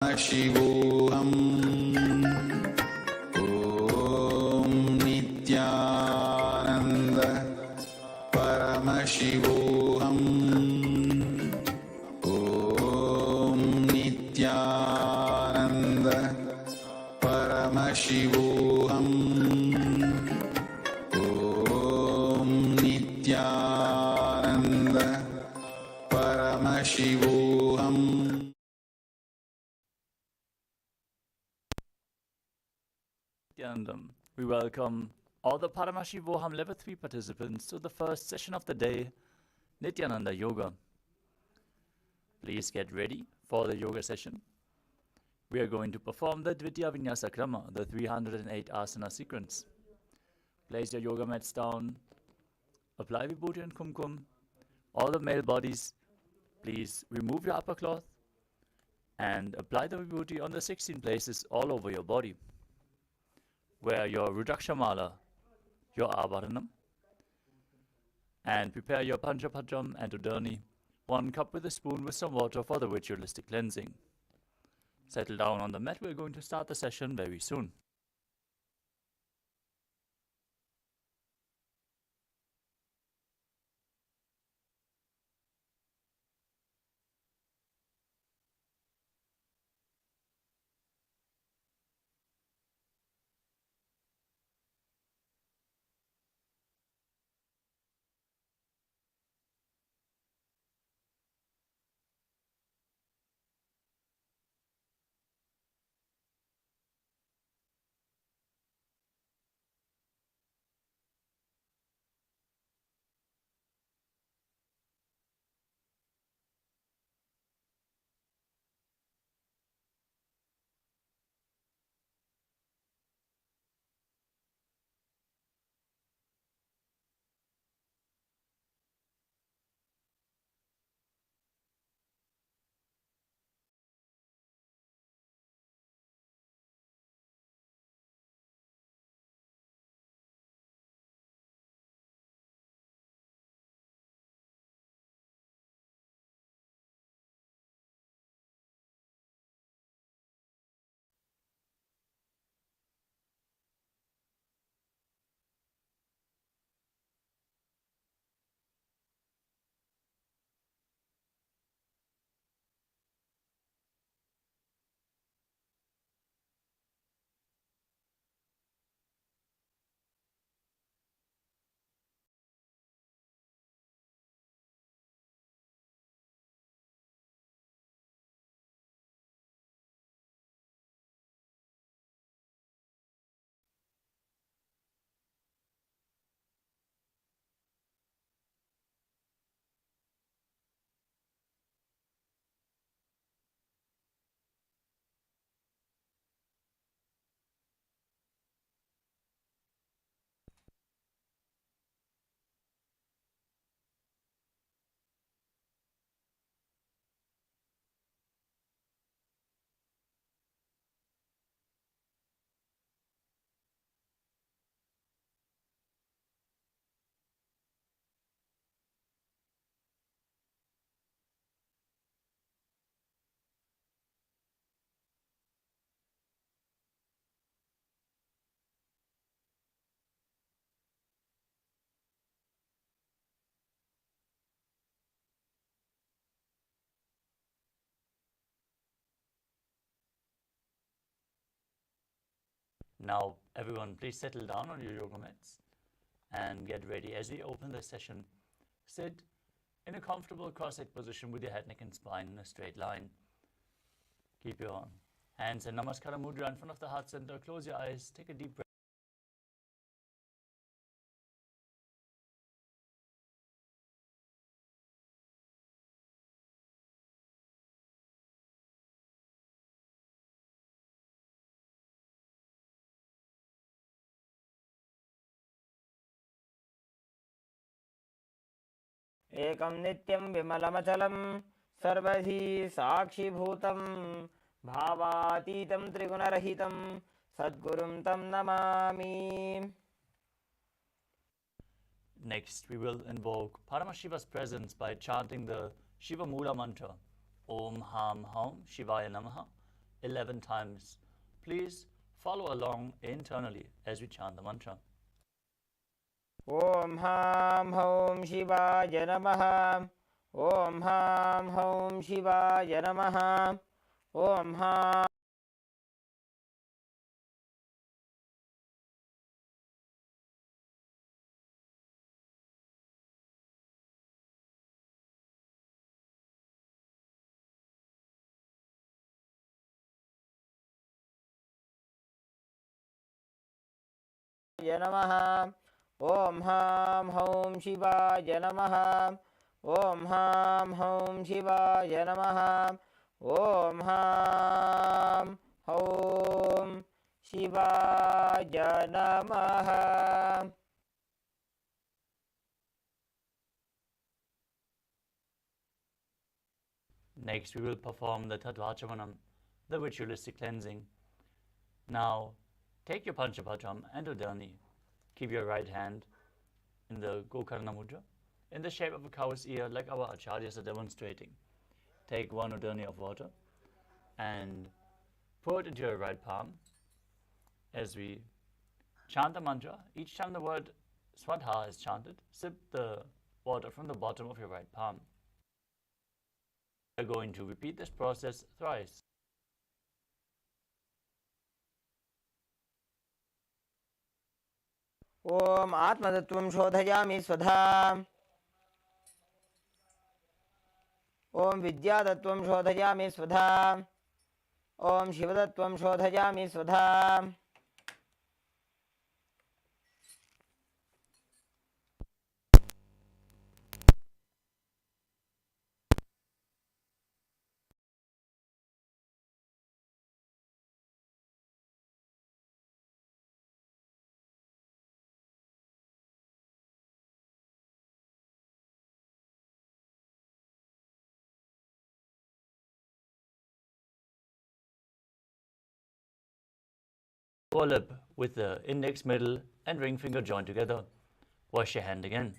Paramashivoham Om Nithyananda Paramashivoham Om Nithyananda Paramashivoham Om Nithyananda Paramashivoham. We welcome all the Paramashivoham Level 3 participants to the first session of the day, Nithyananda Yoga. Please get ready for the yoga session. We are going to perform the Dvitiya Vinyasa Krama, the 308 asana sequence. Place your yoga mats down, apply Vibhuti and Kumkum. All the male bodies, please remove your upper cloth and apply the Vibhuti on the 16 places all over your body. Wear your Rudrakshamala, your Abharanam, and prepare your Panchapajam and Udani, 1 cup with a spoon with some water for the ritualistic cleansing. Settle down on the mat, we're going to start the session very soon. Now, everyone, please settle down on your yoga mats and get ready. As we open the session, sit in a comfortable cross-legged position with your head, neck, and spine in a straight line. Keep your hands in Namaskara Mudra in front of the heart center. Close your eyes, take a deep breath. एकं नित्यं विमलमचलं सर्वधी साक्षिभूतं भावातीतं त्रिगुणरहितं सद्गुरुं तं Namami. Next, we will invoke Paramashiva's presence by chanting the Shiva Mula mantra, Om Ham Ham Shivaya Namaha, 11 times. Please follow along internally as we chant the mantra. Om Ham Hom Shivaya Namaha. Om Ham Hom Shivaya Namaha. Om Ham Namaha. Om Ham Hom Shivaya Namaha. Om Ham Hom Shivaya Namaha. Om Ham Hom Shivaya Namaha. Next, we will perform the Tattvachamanam, the ritualistic cleansing. Now, take your Panchapatram and Udani. Keep your right hand in the Gokarna Mudra, in the shape of a cow's ear, like our acharyas are demonstrating. Take one Udani of water and pour it into your right palm. As we chant the mantra, each time the word Swadha is chanted, sip the water from the bottom of your right palm. We are going to repeat this process thrice. Om Atmatattvam Shodhayami Swadha. Om Vidyatattvam Shodhayami Swadha. Om Shivatattvam Shodhayami Swadha. Lower lip with the index, middle and ring finger joined together. Wash your hand again.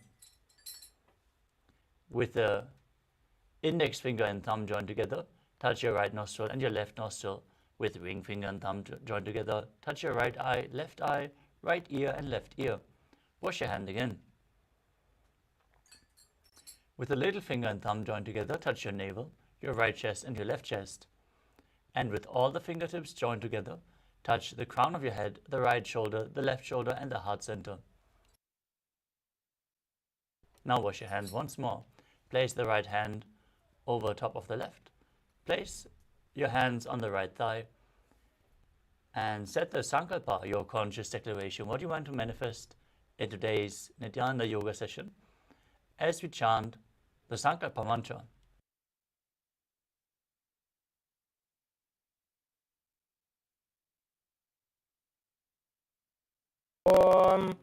With the index finger and thumb joined together, touch your right nostril and your left nostril. With ring finger and thumb joined together, touch your right eye, right ear and left ear. Wash your hand again. With the little finger and thumb joined together, touch your navel, your right chest and your left chest. And with all the fingertips joined together, touch the crown of your head, the right shoulder, the left shoulder and the heart center. Now wash your hands once more. Place the right hand over top of the left. Place your hands on the right thigh and set the sankalpa, your conscious declaration, what you want to manifest in today's Nithyananda yoga session as we chant the sankalpa mantra. Om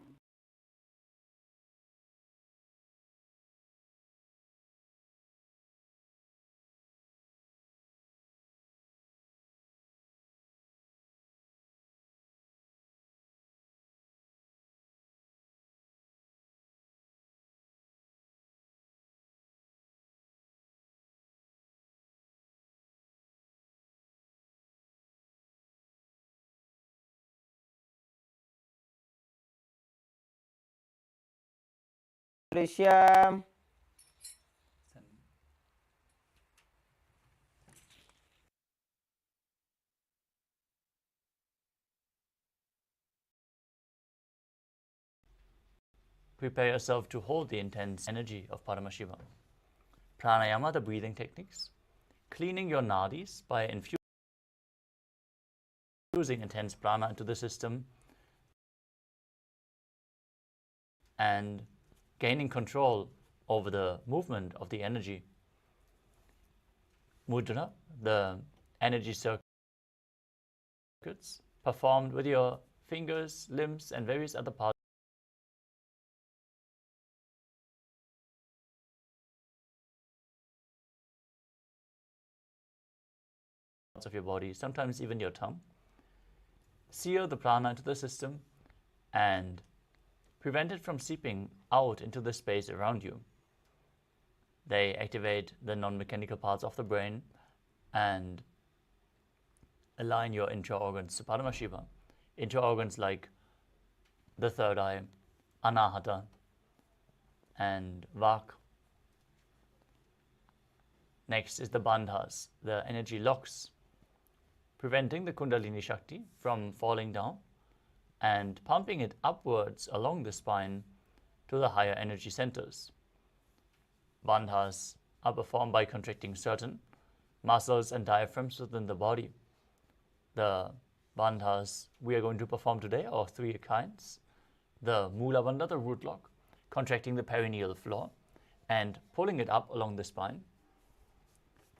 Rishyam. Prepare yourself to hold the intense energy of Paramashivam. Pranayama, the breathing techniques. Cleaning your nadis by infusing intense prana into the system and gaining control over the movement of the energy. Mudra, the energy circuits performed with your fingers, limbs and various other parts of your body, sometimes even your tongue. Seal the prana into the system and prevent it from seeping out into the space around you. They activate the non-mechanical parts of the brain and align your intra-organs to Paramashiva. Intra-organs like the third eye, Anahata, and Vak. Next is the bandhas, the energy locks, preventing the Kundalini Shakti from falling down and pumping it upwards along the spine to the higher energy centers. Bandhas are performed by contracting certain muscles and diaphragms within the body. The bandhas we are going to perform today are of three kinds. The Mula Bandha, the root lock, contracting the perineal floor and pulling it up along the spine.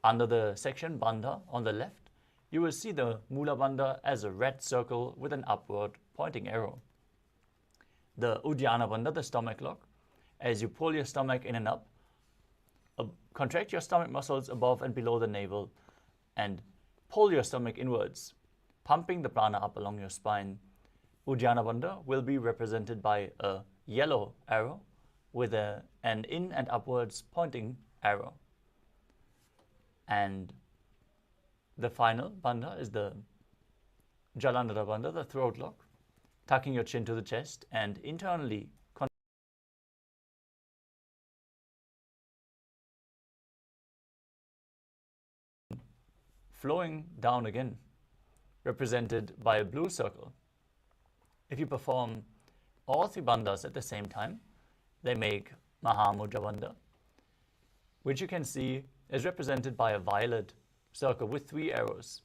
Under the section Bandha on the left, you will see the Mula Bandha as a red circle with an upward pointing arrow. The Uddiyana Bandha, the stomach lock, as you pull your stomach in and up, contract your stomach muscles above and below the navel and pull your stomach inwards, pumping the prana up along your spine. Uddiyana Bandha will be represented by a yellow arrow with an in and upwards pointing arrow. And the final bandha is the Jalandhara Bandha, the throat lock, tucking your chin to the chest and internally flowing down again, represented by a blue circle. If you perform all three bandhas at the same time, they make Mahamudra Bandha, which you can see is represented by a violet circle with three arrows,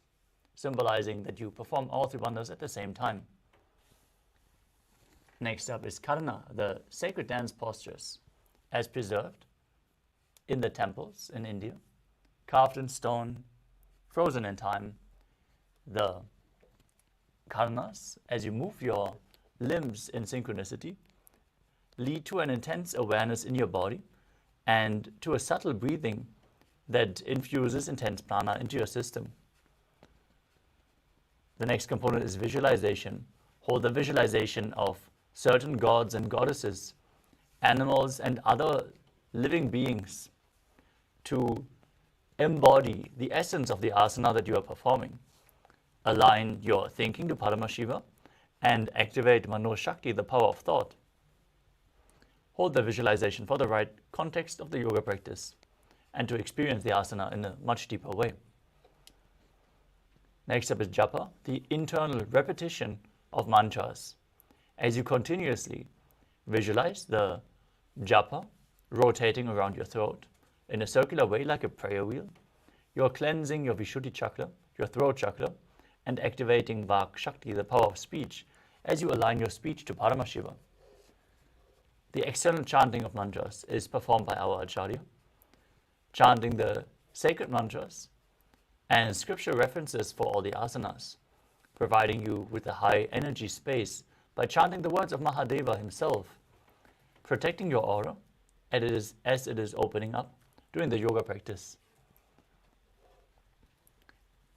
symbolizing that you perform all three bandhas at the same time. Next up is Karna, the sacred dance postures, as preserved in the temples in India, carved in stone, frozen in time. The Karnas, as you move your limbs in synchronicity, lead to an intense awareness in your body and to a subtle breathing that infuses intense prana into your system. The next component is visualization. Hold the visualization of certain gods and goddesses, animals and other living beings to embody the essence of the asana that you are performing. Align your thinking to Paramashiva and activate Mano Shakti, the power of thought. Hold the visualization for the right context of the yoga practice and to experience the asana in a much deeper way. Next up is japa, the internal repetition of mantras. As you continuously visualize the japa rotating around your throat in a circular way like a prayer wheel, you are cleansing your Vishuddhi chakra, your throat chakra, and activating Vak Shakti, the power of speech, as you align your speech to Paramashiva. The external chanting of mantras is performed by our Acharya, chanting the sacred mantras and scripture references for all the asanas, providing you with a high energy space by chanting the words of Mahadeva himself, protecting your aura as it is opening up during the yoga practice.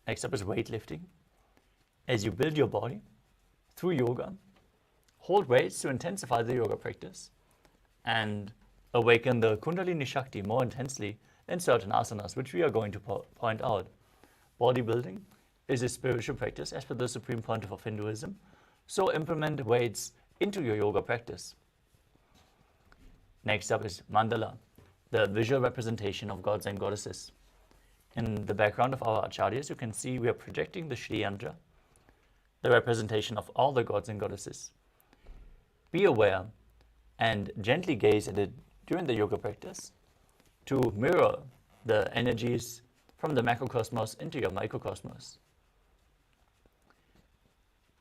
Next up is weightlifting. As you build your body through yoga, hold weights to intensify the yoga practice and awaken the Kundalini Shakti more intensely in certain asanas, which we are going to point out. Bodybuilding is a spiritual practice as per the Supreme Pontiff of Hinduism, so implement weights into your yoga practice. Next up is mandala, the visual representation of gods and goddesses. In the background of our acharyas, you can see we are projecting the Shri Yantra, the representation of all the gods and goddesses. Be aware and gently gaze at it during the yoga practice to mirror the energies from the macrocosmos into your microcosmos.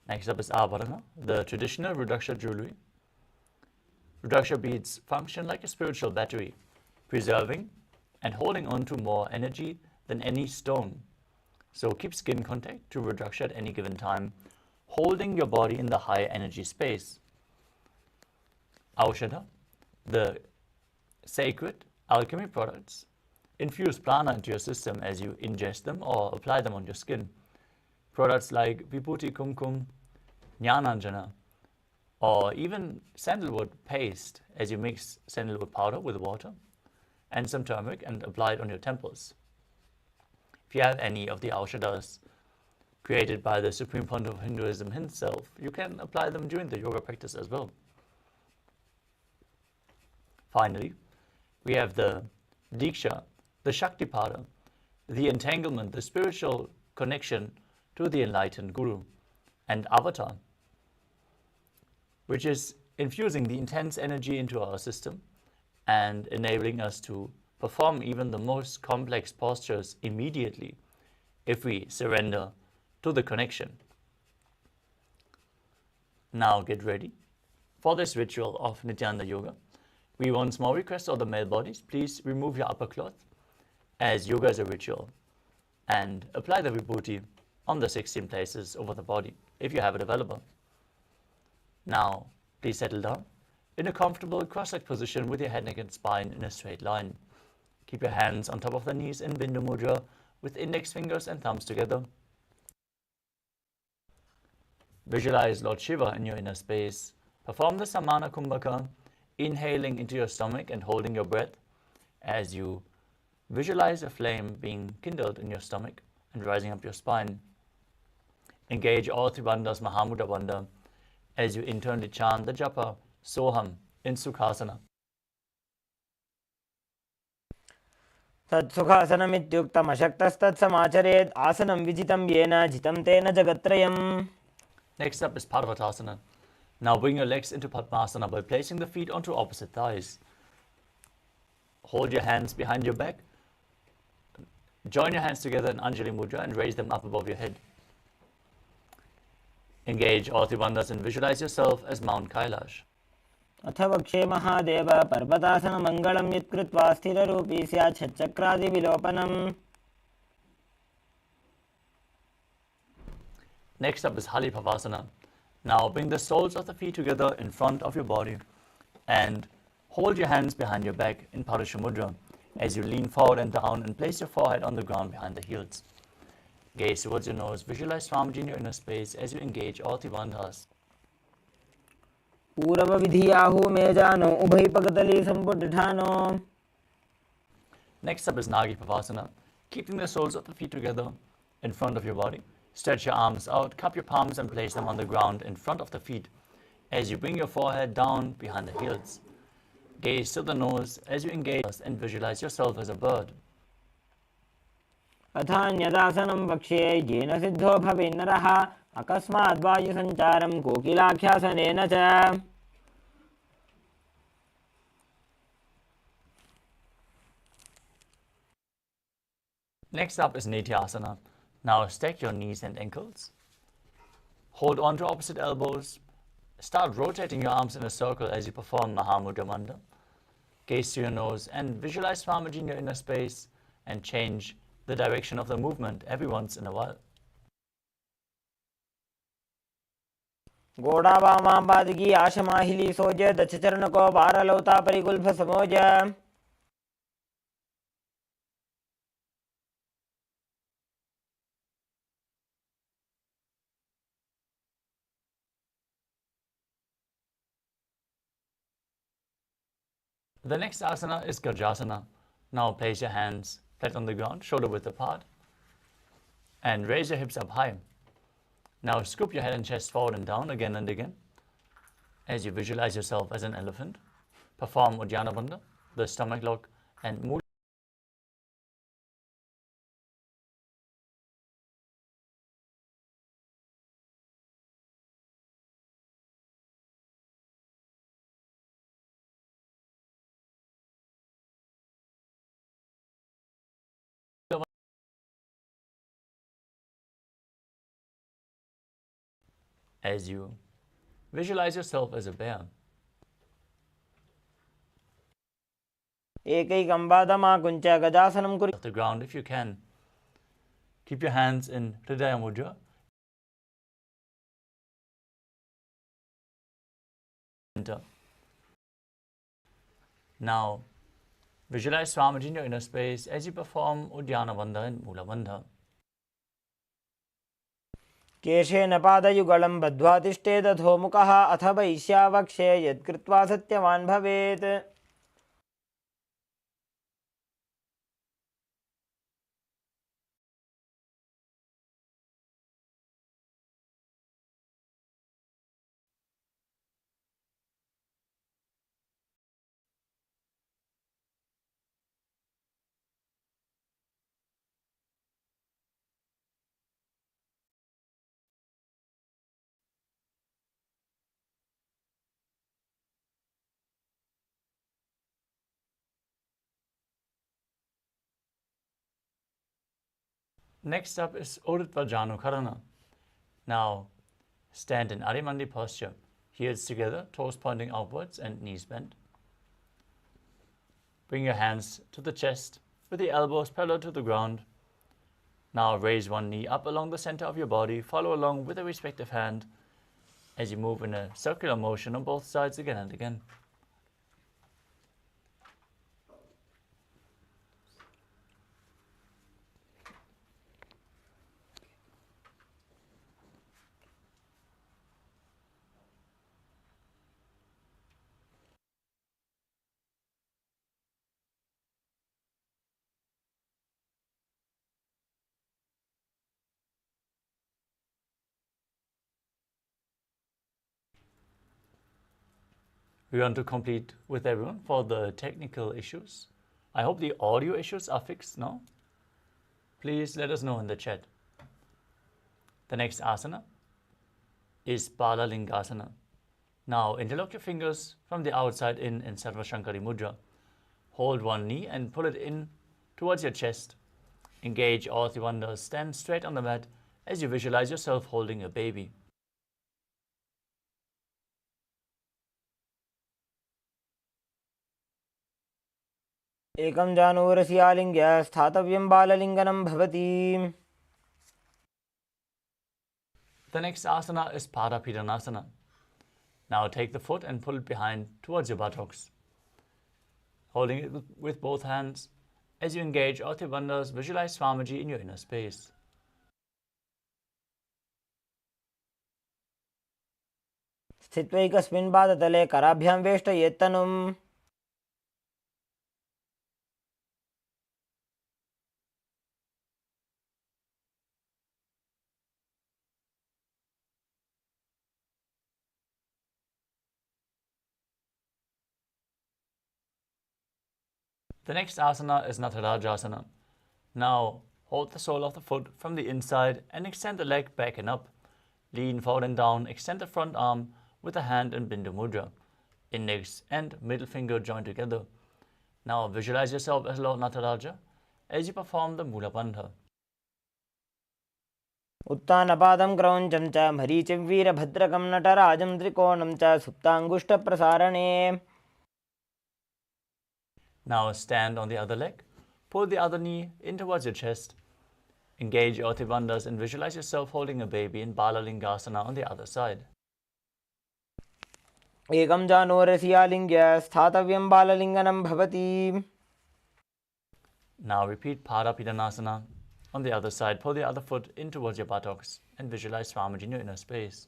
Next up is Abharana, the traditional Rudraksha jewelry. Rudraksha beads function like a spiritual battery, preserving and holding on to more energy than any stone. So keep skin contact to Rudraksha at any given time, holding your body in the high energy space. Aushadha, the sacred alchemy products, infuse prana into your system as you ingest them or apply them on your skin. Products like Vibhuti Kumkum, Jnananjana, or even sandalwood paste as you mix sandalwood powder with water and some turmeric and apply it on your temples. If you have any of the Aushadhas created by the Supreme Founder of Hinduism himself, you can apply them during the yoga practice as well. Finally, we have the Diksha, the Shaktipada, the entanglement, the spiritual connection to the enlightened Guru, and Avatar, which is infusing the intense energy into our system and enabling us to perform even the most complex postures immediately if we surrender to the connection. Now get ready for this ritual of Nithyananda Yoga. We once more request all the male bodies, please remove your upper cloth, as yoga is a ritual, and apply the vibhuti on the 16 places over the body if you have it available. Now please settle down in a comfortable cross-legged position with your head, neck and spine in a straight line. Keep your hands on top of the knees in Bindu Mudra with index fingers and thumbs together. Visualize Lord Shiva in your inner space. Perform the Samana Kumbhaka, inhaling into your stomach and holding your breath as you visualize a flame being kindled in your stomach and rising up your spine. Engage all three bandhas Mahamudra Bandha as you internally chant the japa Soham in Sukhasana. तत्सुखासनमित्युक्तम् अशक्तस्तत्समाचरेत् आसनं विजितं येन जितं तेन जगत्त्रयम्. Next up is Parvatasana. Now bring your legs into Padmasana by placing the feet onto opposite thighs. Hold your hands behind your back. Join your hands together in Anjali Mudra and raise them up above your head. Engage all three bandhas and visualize yourself as Mount KAILÄSA. अथ वक्षे महादेव पर्वतासनमङ्गलं यत्कृत्वा स्थिररूपी स्यात् षट्चक्रादिविलोपनम्. Next up is Halipavasana. Now bring the soles of the feet together in front of your body and hold your hands behind your back in Purusha Mudra as you lean forward and down and place your forehead on the ground behind the heels. Gaze towards your nose, visualize Swamiji in your inner space as you engage all three bandhas. पूर्वविधियाहु मे जानो उभयपगतली सम्पुटठानो. Next up is Nagipavasana. Keeping the soles of the feet together in front of your body. Stretch your arms out, cup your palms and place them on the ground in front of the feet as you bring your forehead down behind the heels. Gaze to the nose as you engage and visualize yourself as a bird. अथान्यदासनं वक्ष्ये येन सिद्धो भवेन्नरः अकस्मात् वायुसञ्चारं कोकिलाख्यासनेन च. Next up is Nithyananda. Now stack your knees and ankles. Hold on to opposite elbows. Start rotating your arms in a circle as you perform Mahamudra Bandha. Gaze to your nose and visualize Swamiji in your inner space and change the direction of the movement every once in a while. गोडावामाम्बादिकी आशमाहिली shows दक्षचरणको पारलौता परिकुल्फ समोज. The next asana is Gajasana. Now place your hands flat on the ground, shoulder width apart, and raise your hips up high. Now scoop your head and chest forward and down again and again as you visualize yourself as an elephant. Perform Uddiyana Bandha, the stomach lock, and Mula. As you visualize yourself as a bear. एकैकं पादमाकुञ्च गजासनं कुरु. Off the ground if you can. Keep your hands in Hridaya Mudra. Now visualize Swamiji in your inner space as you perform Uddiyana Bandha and Mula Bandha. केशेन पादयुगलं बद्ध्वा तिष्ठेदथो मुखः अथ वैश्यावक्षे यत्कृत्वा सत्यवान् भवेत्. Next up is Urdhva Janukarana. Now, stand in Adimandi posture. Heels together, toes pointing outwards and knees bent. Bring your hands to the chest with the elbows parallel to the ground. Now raise one knee up along the center of your body. Follow along with the respective hand as you move in a circular motion on both sides again and again. We want to complete with everyone for the technical issues. I hope the audio issues are fixed now. Please let us know in the chat. The next asana is Balalingasana. Now interlock your fingers from the outside in Sarva Shankari Mudra. Hold one knee and pull it in towards your chest. Engage all three wonders. Stand straight on the mat as you visualize yourself holding a baby. एकं जानूरसि आलिङ्ग्य स्थातव्यं बाललिङ्गनं भवति. The next asana is Paramashivoham. Now take the foot and pull it behind towards your buttocks. Holding it with both hands, as you engage all three wonders, visualize Swamiji in your inner space. स्थित्वैकस्मिन् पादतले कराभ्यां वेष्टयेत्तनुम्. The next asana is Natarajasana. Now hold the sole of the foot from the inside and extend the leg back and up. Lean forward and down, extend the front arm with the hand in Bindu Mudra. Index and middle finger joined together. Now visualize yourself as Lord Nataraja as you perform the Mula Bandha. उत्तानपादं क्रौञ्चं च मरीचिं वीरभद्रकं नटराजं त्रिकोणं च सुप्ताङ्गुष्ठप्रसारणे. Now stand on the other leg. Pull the other knee in towards your chest. Engage your bandhas and visualize yourself holding a baby in Balalingasana on the other side. एकं जानूरसि आलिङ्ग्य स्थातव्यं बाललिङ्गनं भवति. Now repeat Paramashivoham. On the other side, pull the other foot in towards your buttocks and visualize Swamiji in your inner space.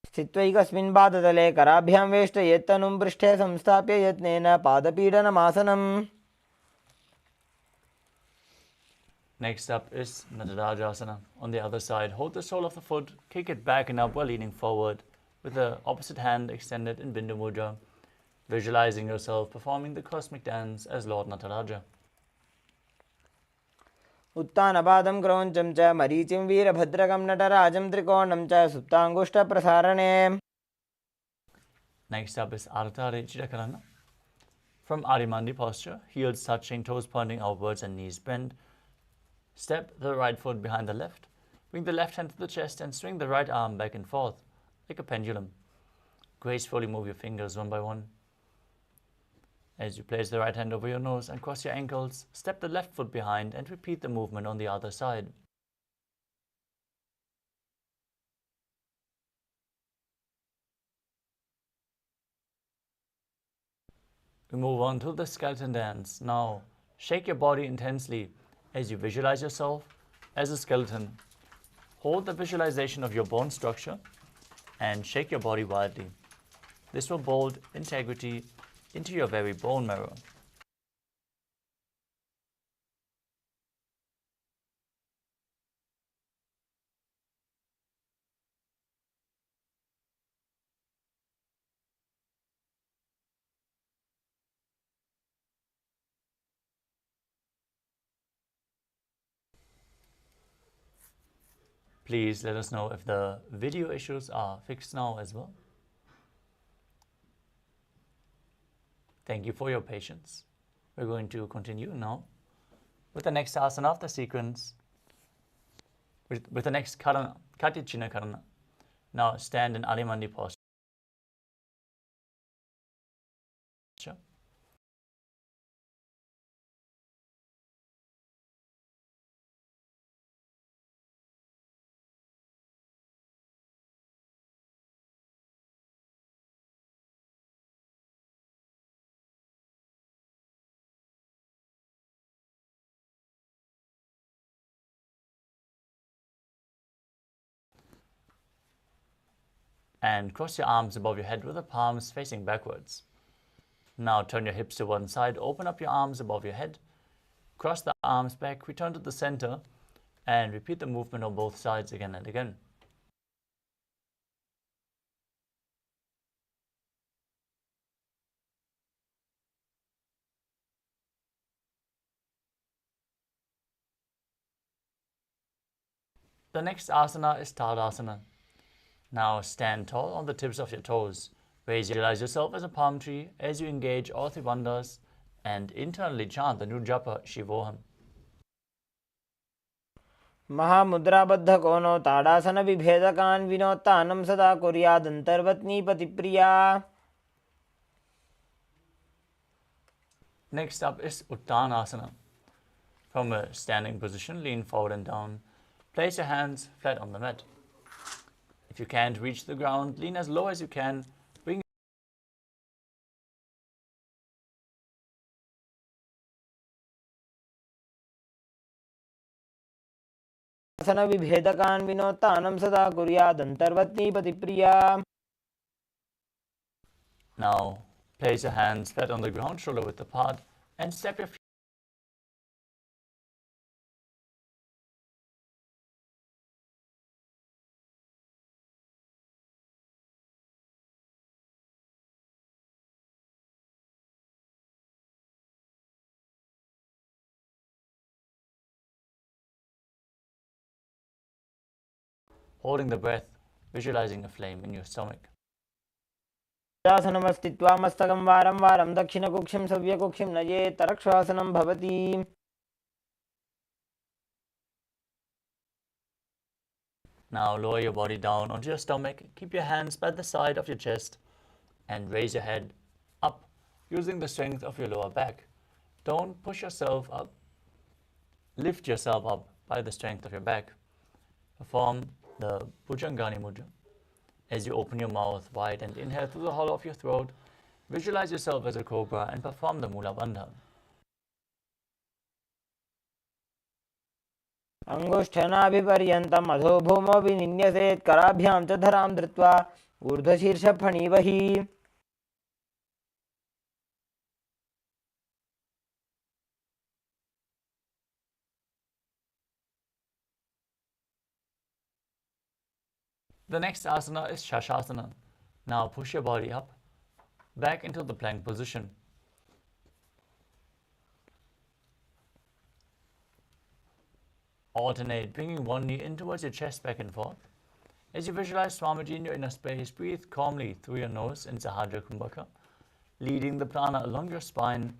स्थित्वैकस्मिन् पादतले कराभ्यां वेष्टयेत्तनुं पृष्ठे संस्थाप्य यत्नेन पादपीडनमासनम्. Next up is Natarajasana. On the other side, hold the sole of the foot, kick it back and up while leaning forward, with the opposite hand extended in Bindu Mudra, visualizing yourself performing the cosmic dance as Lord Nataraja. उत्तानपादं क्रौञ्चं च मरीचिं वीरभद्रकं नटराजं त्रिकोणं च सुप्ताङ्गुष्ठप्रसारणे. Next up is Ardha Chidakarana. From Adimandi posture, heels touching, toes pointing outwards and knees bent. Step the right foot behind the left. Bring the left hand to the chest and swing the right arm back and forth like a pendulum. Gracefully move your fingers one by one. As you place the right hand over your nose and cross your ankles, step the left foot behind and repeat the movement on the other side. We move on to the skeleton dance. Now, shake your body intensely as you visualize yourself as a skeleton. Hold the visualization of your bone structure and shake your body wildly. This will build integrity into your very bone marrow. Please let us know if the video issues are fixed now as well. Thank you for your patience. We're going to continue now with the next asana of the sequence, with the next karana, Katyachina karana. Now stand in Alimandi posture. And cross your arms above your head with the palms facing backwards. Now turn your hips to one side, open up your arms above your head, cross the arms back, return to the center, and repeat the movement on both sides again and again. The next asana is Tadasana. Now stand tall on the tips of your toes. Visualize yourself as a palm tree as you engage all three bandhas and internally chant the new japa Shivoham. महामुद्राबद्ध कोनो ताड़ासन विभेदकान् विनोत्तानं सदा कुर्यादन्तर्वत्नी पतिप्रिया. Next up is Uttanasana. From a standing position, lean forward and down. Place your hands flat on the mat. If you can't reach the ground, lean as low as you can. Bring आसन विभेदकान् विनोत्तानं सदा कुर्यादन्तर्वत्नी पतिप्रिया. Now place your hands flat on the ground, shoulder width apart, and step your feet. Holding the breath, visualizing a flame in your stomach. आसनमस्तित्वा मस्तकं वारं वारं दक्षिणकुक्षिं सव्यकुक्षिं नयेत् तरक्ष्वासनं भवति. Now lower your body down onto your stomach, keep your hands by the side of your chest, and raise your head up using the strength of your lower back. Don't push yourself up. Lift yourself up by the strength of your back. Perform the Bhujangani Mudra. As you open your mouth wide and inhale through the hollow of your throat, visualize yourself as a cobra and perform the Mula Bandha. अंगुष्ठनाभिपर्यन्तम् अधो भूमौ विनिन्यसेत् कराभ्यां च धरां धृत्वा ऊर्ध्वशीर्षफणीवहि. The next asana is Shashasana. Now push your body up, back into the plank position. Alternate, bringing one knee in towards your chest back and forth. As you visualize Swamiji in your inner space, breathe calmly through your nose in Sahajra Kumbhaka, leading the prana along your spine,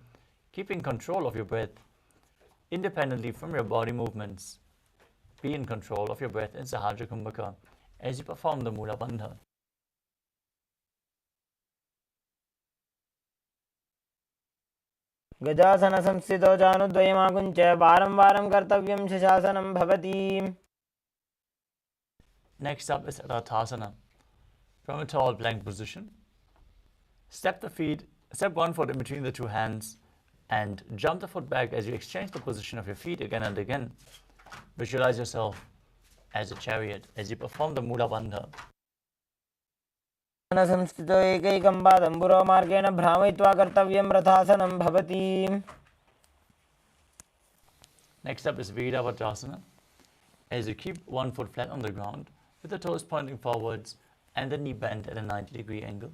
keeping control of your breath independently from your body movements. Be in control of your breath in Sahajra Kumbhaka as you perform the Mula Bandha. गजासन संस्थितो जानुद्वयमाकुञ्च वारं वारं कर्तव्यं शशासनं भवति. Next up is Rathasana. From a tall plank position, step one foot in between the two hands and jump the foot back as you exchange the position of your feet again and again. Visualize yourself as a chariot as you perform the Mula Bandha. संस्थितो एकैकं पादं पुरोमार्गेण भ्रामयित्वा कर्तव्यं रथासनं भवति. Next up is Viravatasana. As you keep one foot flat on the ground with the toes pointing forwards and the knee bent at a 90-degree angle.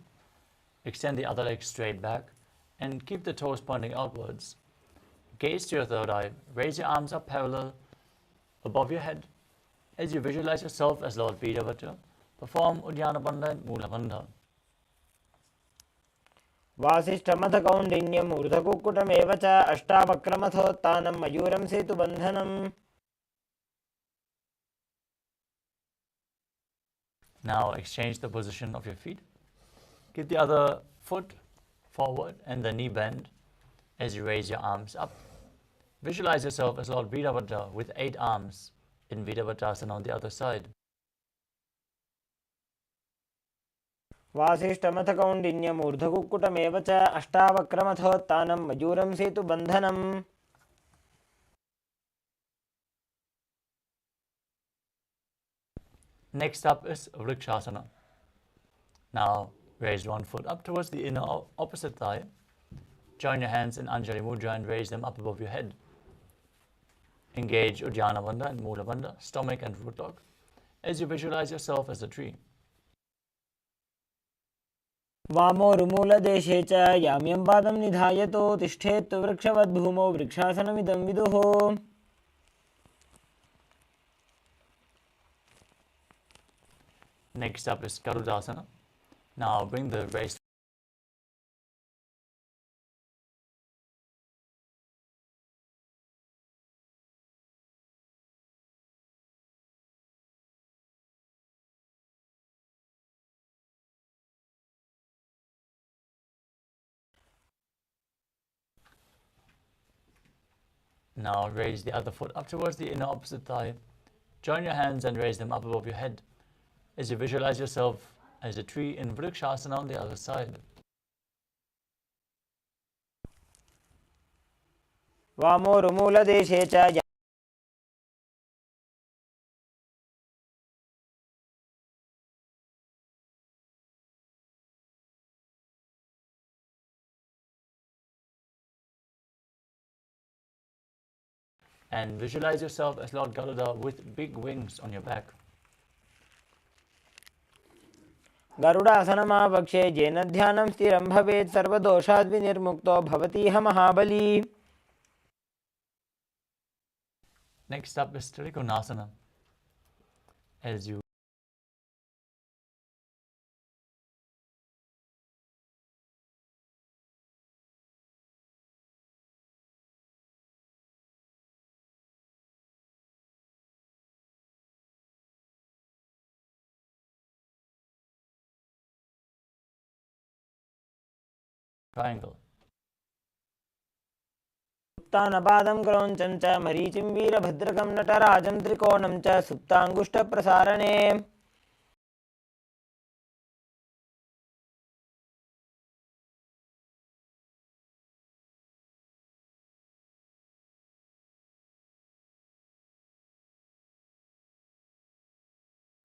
Extend the other leg straight back and keep the toes pointing outwards. Gaze to your third eye. Raise your arms up parallel above your head as you visualize yourself as Lord Viravata. Perform Uddiyana Bandha and Mula Bandha. वासिष्ठमथ कौण्डिन्यम् ऊर्ध्वकुक्कुटमेव च अष्टावक्रमथोत्तानं मयूरं सेतुबन्धनम्. Now exchange the position of your feet. Keep the other foot forward and the knee bend as you raise your arms up. Visualize yourself as Lord Virabhadra with 8 arms in Virabhadrasana on the other side. वासिष्ठमथ कौण्डिन्यमूर्धकुक्कुटमेव च अष्टावक्रमथोत्थानं मयूरं सेतुबन्धनम्. Next up is Vrikshasana. Now raise one foot up towards the inner opposite thigh. Join your hands in Anjali Mudra and raise them up above your head. Engage Uddiyana Bandha and Mula Bandha, stomach and root log, as you visualize yourself as a tree. वामोरुमूलदेशे च याम्यं पादं निधायतो तिष्ठेत् वृक्षवद्भूमौ वृक्षासनमिदं विदुः. Next up is Garudasana. Now bring the raised Now raise the other foot up towards the inner opposite thigh. Join your hands and raise them up above your head as you visualize yourself as a tree in Vrikshasana on the other side. वामोरुमूलदेशे च And visualize yourself as Lord Garuda with big wings on your back. गरुडासनमावक्षे येन ध्यानं स्थिरं भवेत् सर्वदोषाद् विनिर्मुक्तो भवतीह महाबली. Next up is Trikonasana. As you triangle. उत्तानपादं क्रौञ्चं च मरीचिं वीरभद्रकं नटराजं त्रिकोणं च सुप्ताङ्गुष्ठप्रसारणे.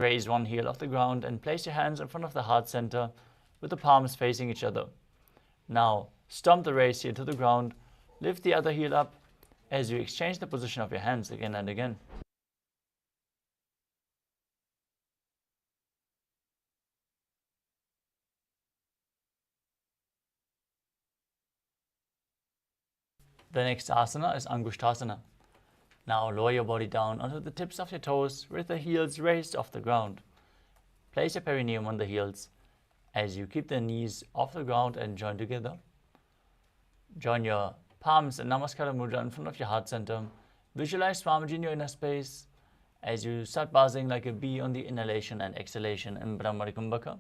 Raise one heel off the ground and place your hands in front of the heart center with the palms facing each other. Now, stomp the raised heel to the ground, lift the other heel up as you exchange the position of your hands again and again. The next asana is Angushtasana. Now lower your body down onto the tips of your toes with the heels raised off the ground. Place your perineum on the heels as you keep the knees off the ground and join together. Join your palms in Namaskara Mudra in front of your heart center. Visualize Swamiji in your inner space as you start buzzing like a bee on the inhalation and exhalation in Brahmarikumbhaka.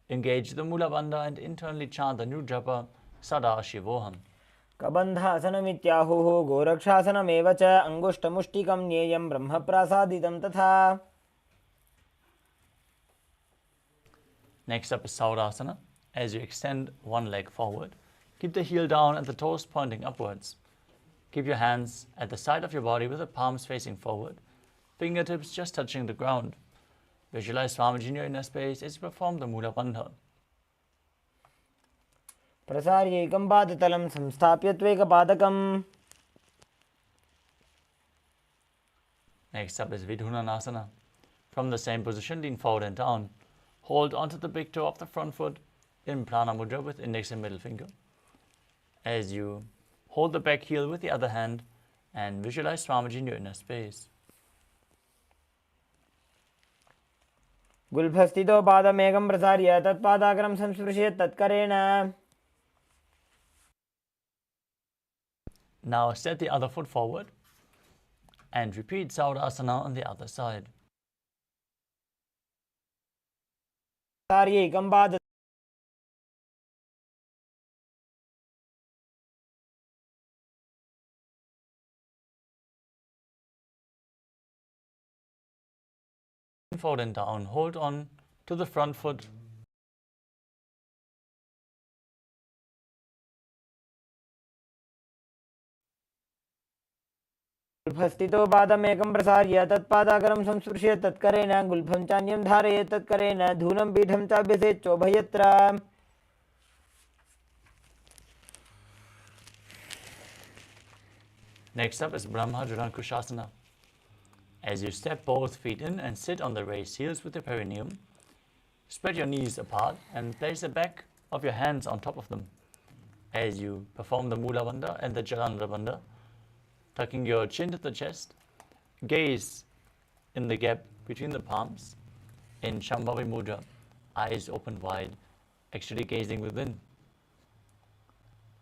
Engage the Mula Bandha and internally chant the new japa Sadashivoham. कबन्धासनमित्याहुः गोरक्षासनमेव च अङ्गुष्ठमुष्टिकं ज्ञेयं ब्रह्मप्रासादितं तथा. Next up is Saurasana. As you extend one leg forward, keep the heel down and the toes pointing upwards. Keep your hands at the side of your body with the palms facing forward, fingertips just touching the ground. Visualize Swamiji in your inner space as you perform the Mula Bandha. प्रसार्यैकं पादतलं संस्थाप्य त्वेकपादकम्. Next up is Vidhunanasana. From the same position, lean forward and down. Hold onto the big toe of the front foot in Prana Mudra with index and middle finger. As you hold the back heel with the other hand and visualize Swamiji in your inner space. गुल्फस्थितो पादमेकं प्रसार्य तत्पादाग्रं संस्पृशेत् तत्करेण. Now set the other foot forward and repeat Saurasana on the other side. सार्यैकं पाद forward and down. Hold on to the front foot. गुल्फस्थितो पादमेकं प्रसार्य तत्पादाकरं संस्पृश्य तत्करेण गुल्फं चान्यं धारयेत् तत्करेण धूनं पीठं चाभ्यसेच्चोभयत्र. Next up is Brahma Kushasana. As you step both feet in and sit on the raised heels with your perineum, spread your knees apart and place the back of your hands on top of them. As you perform the Mula Bandha and the Jalandhara Bandha, tucking your chin to the chest, gaze in the gap between the palms in Shambhavi Mudra, eyes open wide, actually gazing within.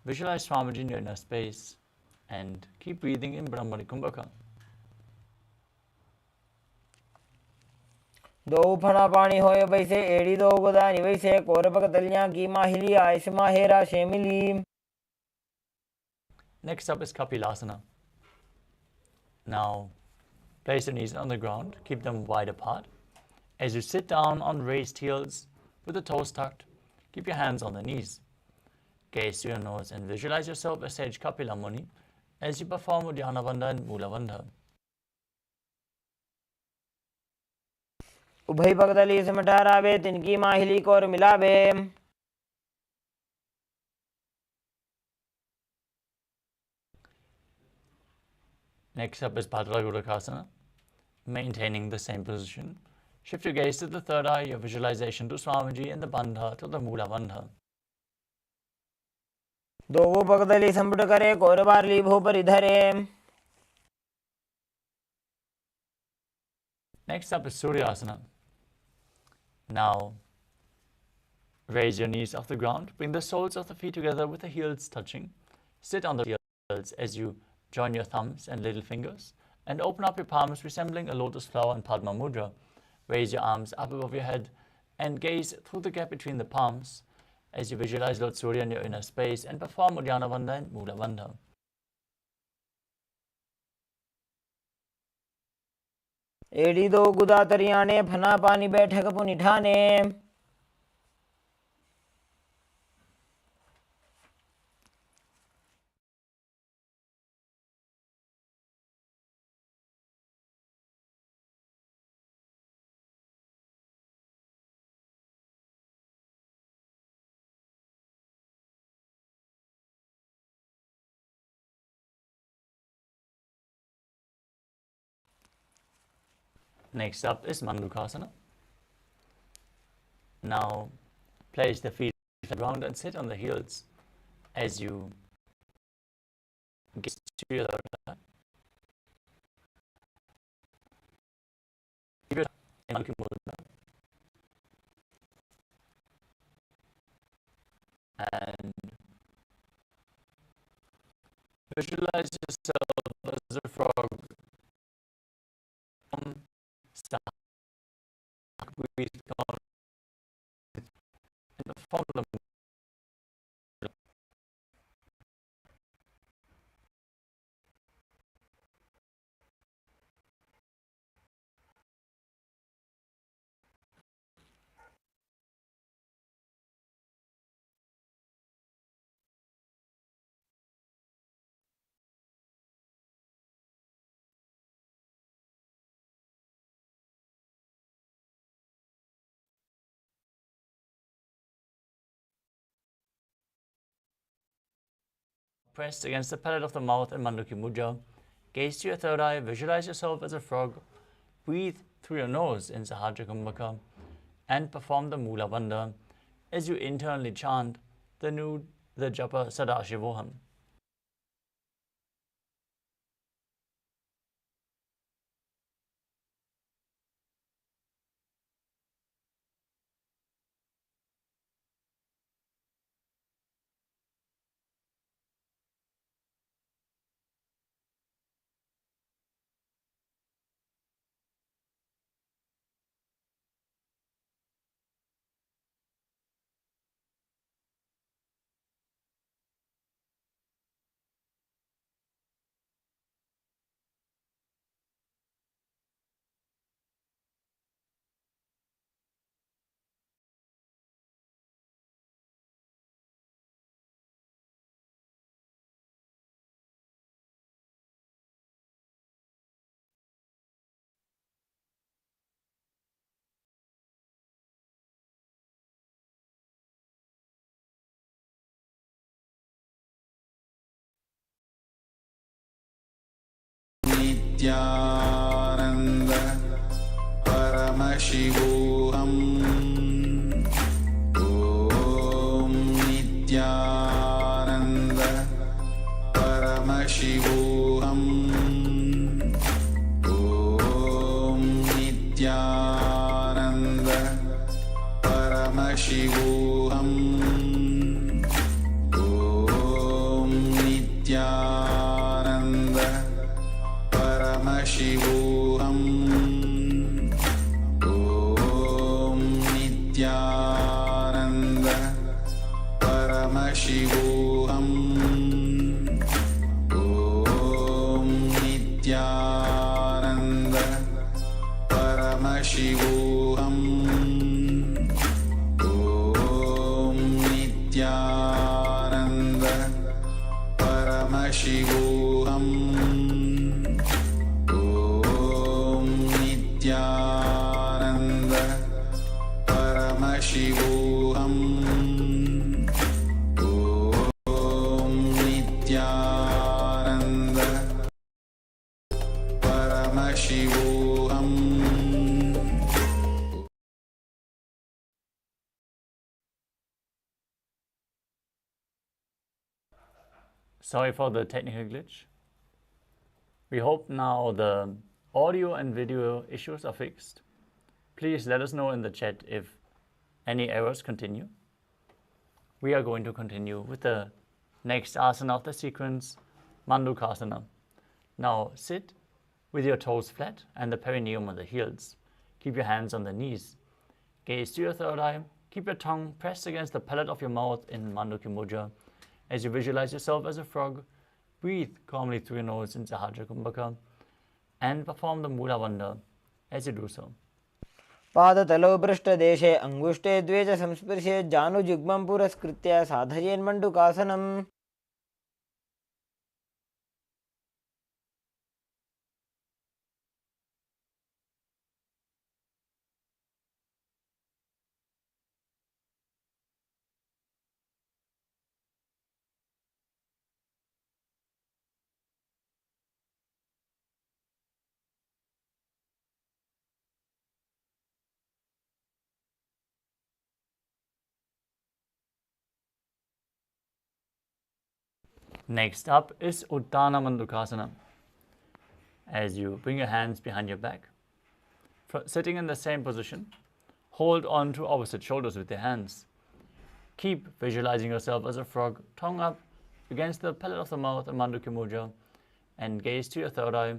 Visualize Swamiji in your inner space and keep breathing in Brahmani Kumbhaka. दो फणा पानी होय वैसे एड़ी दो गोदानी वैसे कोरपक तलियां की माहिली आयस माहेरा शेमिली. Next up is KAILÄSA. Now, place your knees on the ground, keep them wide apart. As you sit down on raised heels with the toes tucked, keep your hands on the knees. Gaze to your nose and visualize yourself as Sage Kapila Muni as you perform Uddiyana Bandha and Mula Bandha. उभय पगतली समठारावे तिनकी माहिली core मिलावे. Next up is Bhadragurukasana. Maintaining the same position, shift your gaze to the third eye, your visualization to Swamiji and the Bandha to the Mula Bandha. दो पगतली संपुट करे core बारली भो परिधरे. Next up is Suryasana. Now, raise your knees off the ground, bring the soles of the feet together with the heels touching. Sit on the heels as you join your thumbs and little fingers and open up your palms resembling a lotus flower in Padma Mudra. Raise your arms up above your head and gaze through the gap between the palms as you visualize Lord Surya in your inner space and perform Uddiyana Bandha and Mula Bandha. एड़ी दो गुदा तरियाने फना पानी बैठक पुनिठाने. Next up is Mandukasana. Now, place the feet on the ground and sit on the heels as you gaze to your third eye. Keep your in Anki Mudra and visualize yourself as a frog. Breathe down and perform the pressed against the palate of the mouth in Manduki Mudra. Gaze to your third eye, visualize yourself as a frog. Breathe through your nose in Sahaja Kumbhaka and perform the Mula Bandha as you internally chant the japa Sadashivoham. Nithyananda Paramashivoham Om Nithyananda Paramashivoham Om Nithyananda Paramashivoham Om Nithyananda Paramashivoham Om Nithyananda Paramashivoham Om Nithyananda Paramashivoham Om Nithyananda Paramashivoham Om Nithyananda Paramashivoham Om Nithyananda Paramashivoham. Sorry for the technical glitch. We hope now the audio and video issues are fixed. Please let us know in the chat if any errors continue. We are going to continue with the next asana of the sequence, Mandukasana. Now sit with your toes flat and the perineum on the heels. Keep your hands on the knees. Gaze to your third eye. Keep your tongue pressed against the palate of your mouth in Mandukya Mudra. As you visualize yourself as a frog, breathe calmly through your nose in Sahajra Kumbhaka and perform the Mula Bandha as you do so. पादतलौ पृष्ठदेशे अङ्गुष्ठे द्वे च संस्पृश्य जानुजुग्मं पुरस्कृत्य साधयेन्मण्डुकासनम्. Next up is Uttana Mandukasana. As you bring your hands behind your back, sitting in the same position, hold on to opposite shoulders with your hands. Keep visualizing yourself as a frog, tongue up against the palate of the mouth in Mandukya Mudra, and gaze to your third eye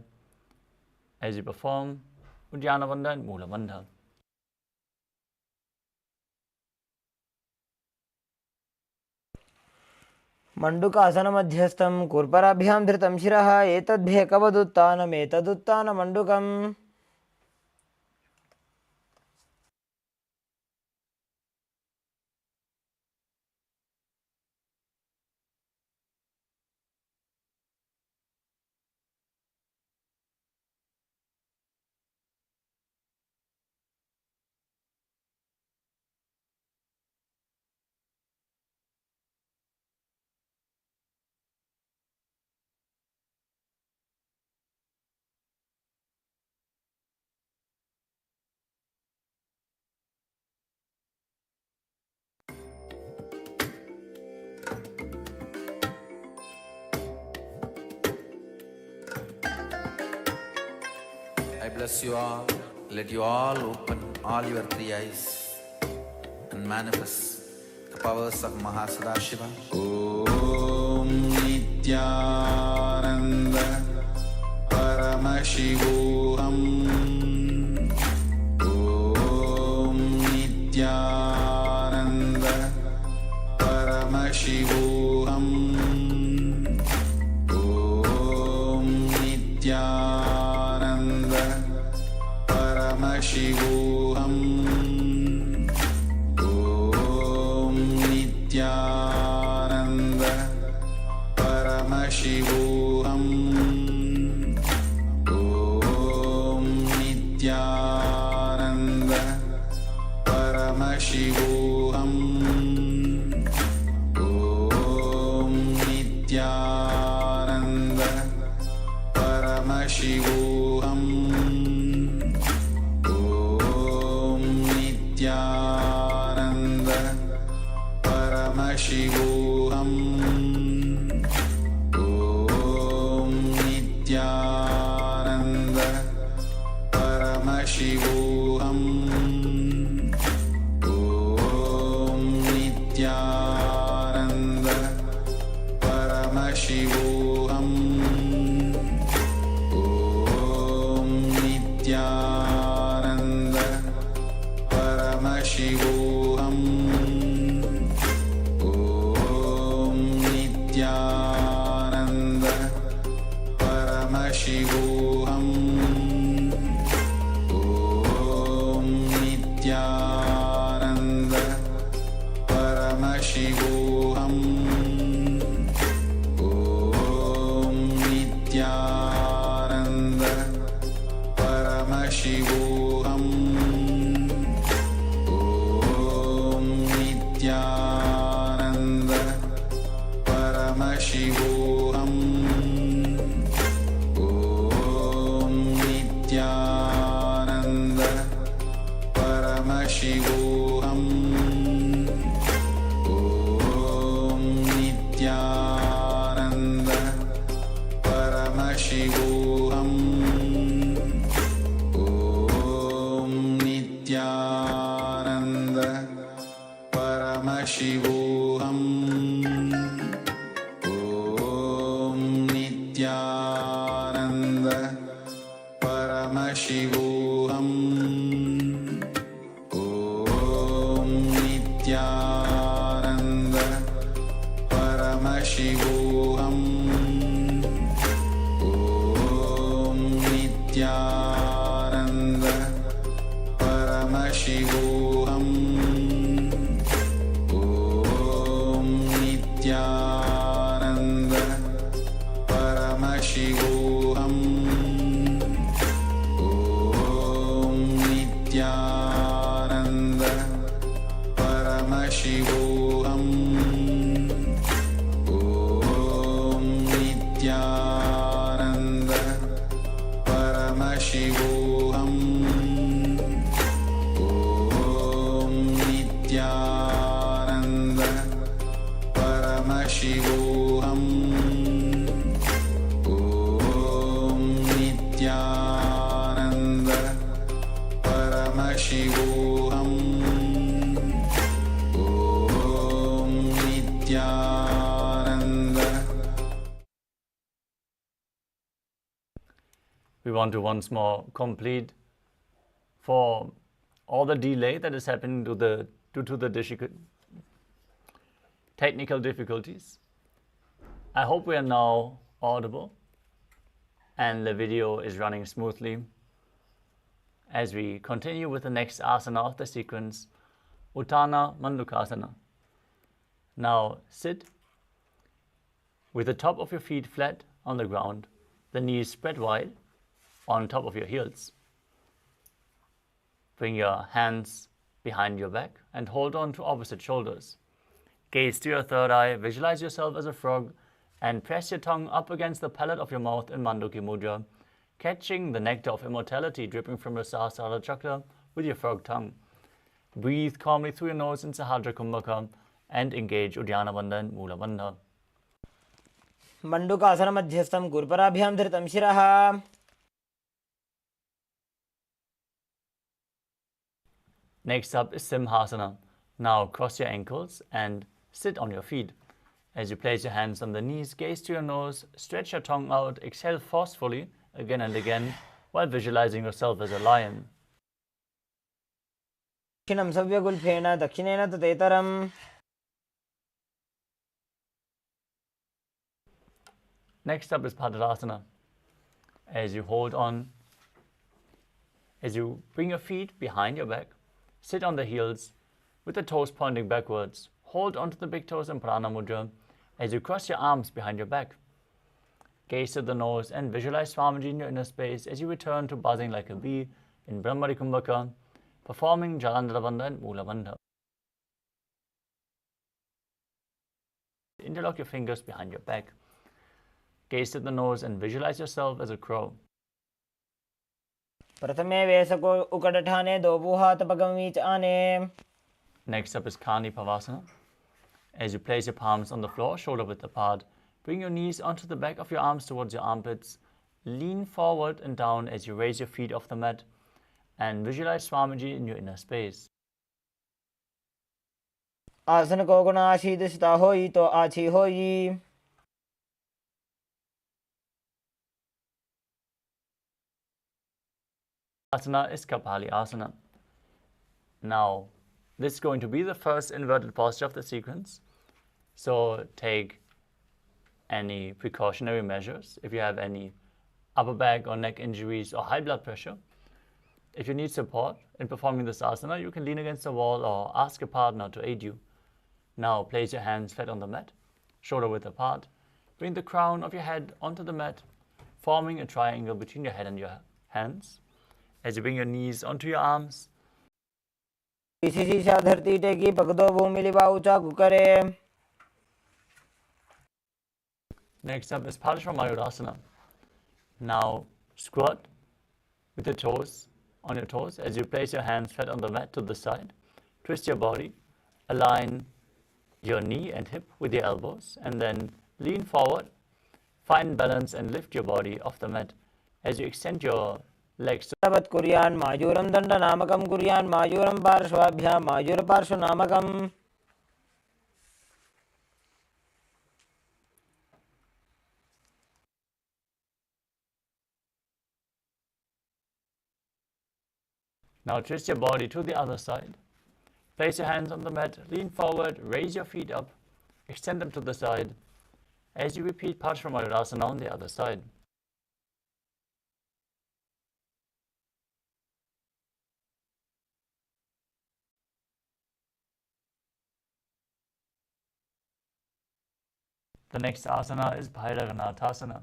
as you perform Uddiyana Bandha and Mula Bandha. मण्डुकासनमध्यस्थं कूर्पराभ्यां धृतं शिरः एतद्भेकवदुत्तानमेतदुत्तानमण्डुकम्. I bless you all. Let you all open all your three eyes and manifest the powers of Mahasadashiva. Om Nithyananda Paramashivoham Om Nithyananda Paramashivoham Om Nithyananda Paramashivoham Om Nithyananda Paramashivoham Om Nithyananda Paramashivoham Om Nithyananda Paramashivoham Nithyananda Paramashivoham Om Nithyananda Paramashivoham Om Nithyananda Paramashivoham Om Nithyananda Paramashivoham Om Nithyananda Paramashivoham Om Nithyananda Paramashivoham Om Nithyananda Paramashivoham Om Nithyananda Paramashivoham Om Nithyananda Paramashivoham Om Nithyananda Paramashivoham Om Nithyananda Paramashivoham Om Nithyananda Paramashivoham Om Nithyananda Paramashivoham Om Nithyananda Paramashivoham Om Nithyananda Paramashivoham Om Nithyananda Paramashivoham Om Nithyananda Paramashivoham Om Nithyananda Paramashivoham Om Nithyananda Paramashivoham Om Nithyananda. We want to once more complete for all the delay that is happening due to the technical difficulties. I hope we are now audible and the video is running smoothly as we continue with the next asana of the sequence, Uttana Mandukasana. Now sit with the top of your feet flat on the ground, the knees spread wide on top of your heels. Bring your hands behind your back and hold on to opposite shoulders. Gaze to your third eye, visualize yourself as a frog and press your tongue up against the palate of your mouth in Manduki Mudra, catching the nectar of immortality dripping from your Sahasrara chakra with your frog tongue. Breathe calmly through your nose in Sahadra Kumbhaka and engage Uddiyana Bandha and Mula Bandha. Mandukasana madhyastham gurparabhyam dhritam shiraha. Next up is Simhasana. Now cross your ankles and sit on your feet. As you place your hands on the knees, gaze to your nose, stretch your tongue out, exhale forcefully again and again while visualizing yourself as a lion. Dakshinam savyagulphena dakshinena tatetaram. Next up is Padasana. As you bring your feet behind your back, sit on the heels with the toes pointing backwards. Hold onto the big toes in Prana Mudra as you cross your arms behind your back. Gaze to the nose and visualize Swamiji in your inner space as you return to buzzing like a bee in Brahmari Kumbhaka, performing Jalandhara Bandha and Mula Bandha. Interlock your fingers behind your back. Gaze to the nose and visualize yourself as a crow. प्रथमे वेसको उकड़ठाने दो हाथ पगम बीच आने. Next up is Kani Pavasana. As you place your palms on the floor, shoulder width apart, bring your knees onto the back of your arms towards your armpits. Lean forward and down as you raise your feet off the mat and visualize Swamiji in your inner space. आसन को गुण आशीर्षिता होई तो आछी होई. Asana is Kapali Asana. Now, this is going to be the first inverted posture of the sequence. So take any precautionary measures if you have any upper back or neck injuries or high blood pressure. If you need support in performing this asana, you can lean against the wall or ask a partner to aid you. Now place your hands flat on the mat, shoulder width apart. Bring the crown of your head onto the mat, forming a triangle between your head and your hands. As you bring your knees onto your arms. धरती टेकी पगदो भूमि लिबा ऊंचा करे. Next up is Paramashivoham. Now squat with your toes on your toes as you place your hands flat on the mat to the side. Twist your body, align your knee and hip with your elbows, and then lean forward. Find balance and lift your body off the mat as you extend your legs. कुर्यान् मायूरं दण्डनामकं कुर्यान् मायूरं पार्श्वाभ्यां मायूरपार्श्वनामकम्. Now twist your body to the other side. Place your hands on the mat, lean forward, raise your feet up, extend them to the side as you repeat Paramashivoham on the other side. The next asana is Bhairaganathasana.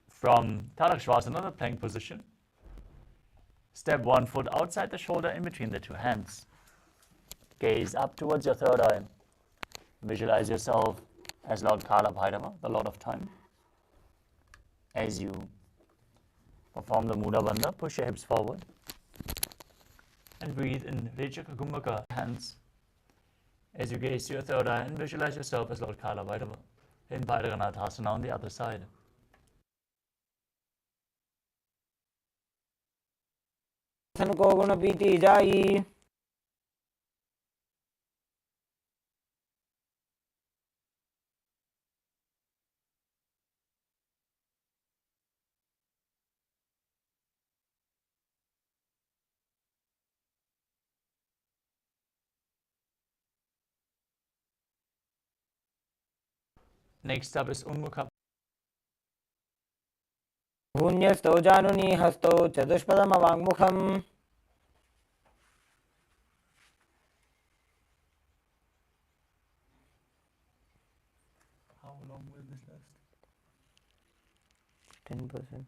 From Tadakshvasana, the plank position, step one foot outside the shoulder in between the two hands. Gaze up towards your third eye. Visualize yourself as Lord Kala Bhairava, the Lord of Time. As you perform the Mula Bandha, push your hips forward and breathe in Rechaka Kumbhaka hands. As you gaze to your third eye and visualize yourself as Lord Kala Bhairava in Bhairaganathasana on the other side. आसन को गुण पीती जाई. Next up is Unmukha. भून्यस्तौ जानुनी हस्तौ चतुष्पदमवाङ्मुखम्. How long will this last? 10%.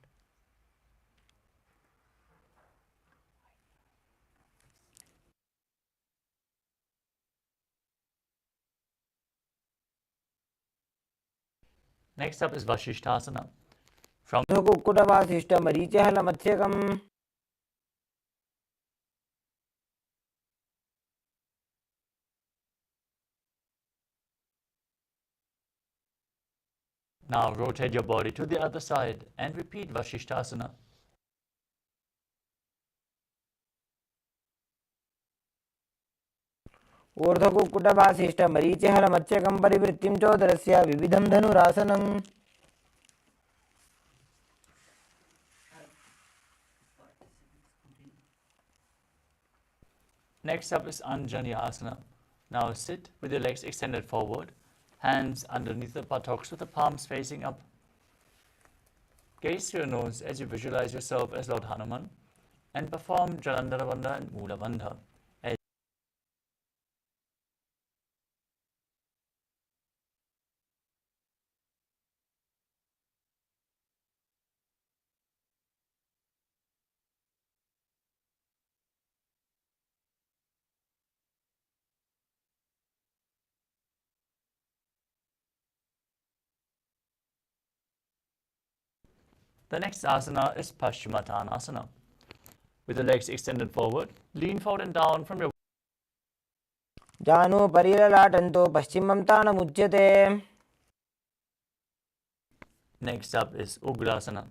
Next up is Vashishthasana. From कुक्कुटवासिष्ठ मरीचिहलमत्स्यकम्. now rotate your body to the other side and repeat Vashishthasana. ऊर्ध्वकुक्कुटवासिष्ठ मरीचिहलमत्स्यकं परिवृत्तिं चोदरस्य विविधं धनुरासनम्. Next up is Anjani Asana. Now sit with your legs extended forward, hands underneath the buttocks with the palms facing up. Gaze to your nose as you visualize yourself as Lord Hanuman and perform Jalandhara Bandha and Mula Bandha. The next asana is Paschimottanasana. With the legs extended forward, lean forward and down from your Janu Parilalatanto Paschimam Tanamujyate. Next up is Ugrasana.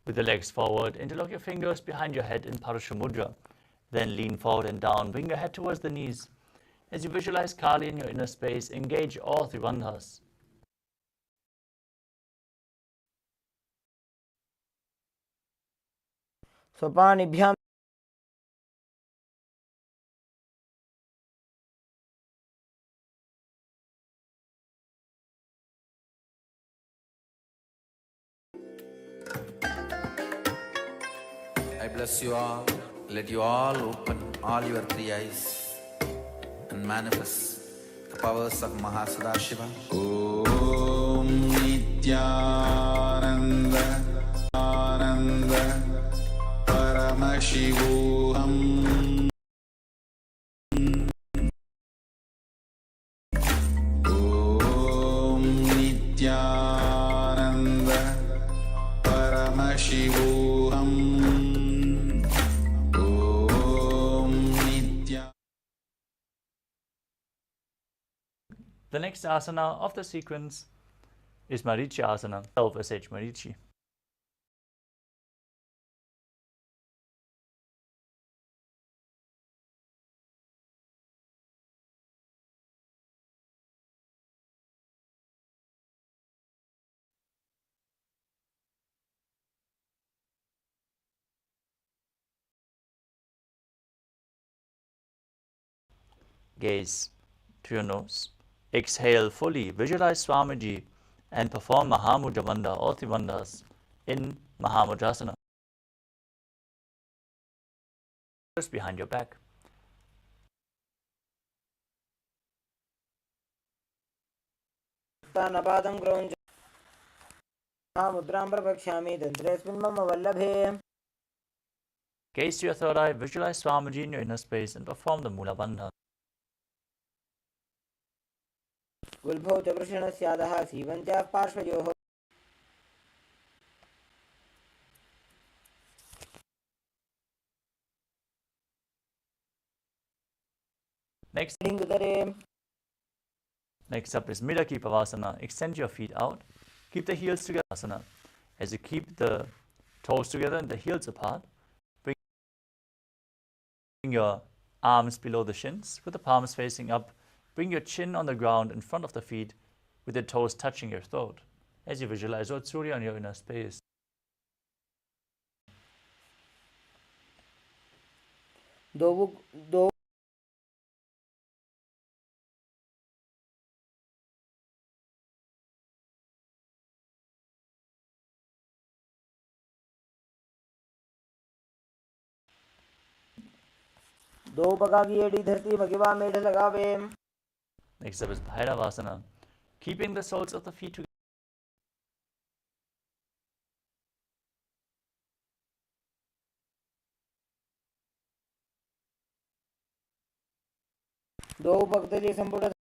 With the legs forward, interlock your fingers behind your head in Parashamudra. Then lean forward and down, bring your head towards the knees. As you visualize Kali in your inner space, engage all three bandhas. Sopanibhyam. I bless you all. Let you all open all your three eyes and manifest the powers of Mahasadashiva. Om Nithyananda Ananda Paramashivoham Om Nithyananda Paramashivoham Om Nithyananda. The next asana of the sequence is Marichi Asana, self-SH Marichi. Gaze to your nose. Exhale fully. Visualize Swamiji and perform Mahamudra Bandha, all three bandhas in Mahamudrasana. Just behind your back. Napadam Gronja Mudram Prabhakshami Dantresmin Mama Vallabhe. Gaze to your third eye. Visualize Swamiji in your inner space and perform the Mula Bandha. Gulbho Chabrushanasyadah Sivantya Parshvayoho. Next Lingudare. Next up is Midaki Pavasana. Extend your feet out. Keep the heels together. Asana. As you keep the toes together and the heels apart, bring your arms below the shins with the palms facing up. Bring your chin on the ground in front of the feet with your toes touching your throat as you visualize Otsuri on your inner space. Do पका की एड़ी धरती मगिवा मेढ लगावे. Next up is Bhairavasana. Keeping the soles of the feet together. दो पगदली संपुट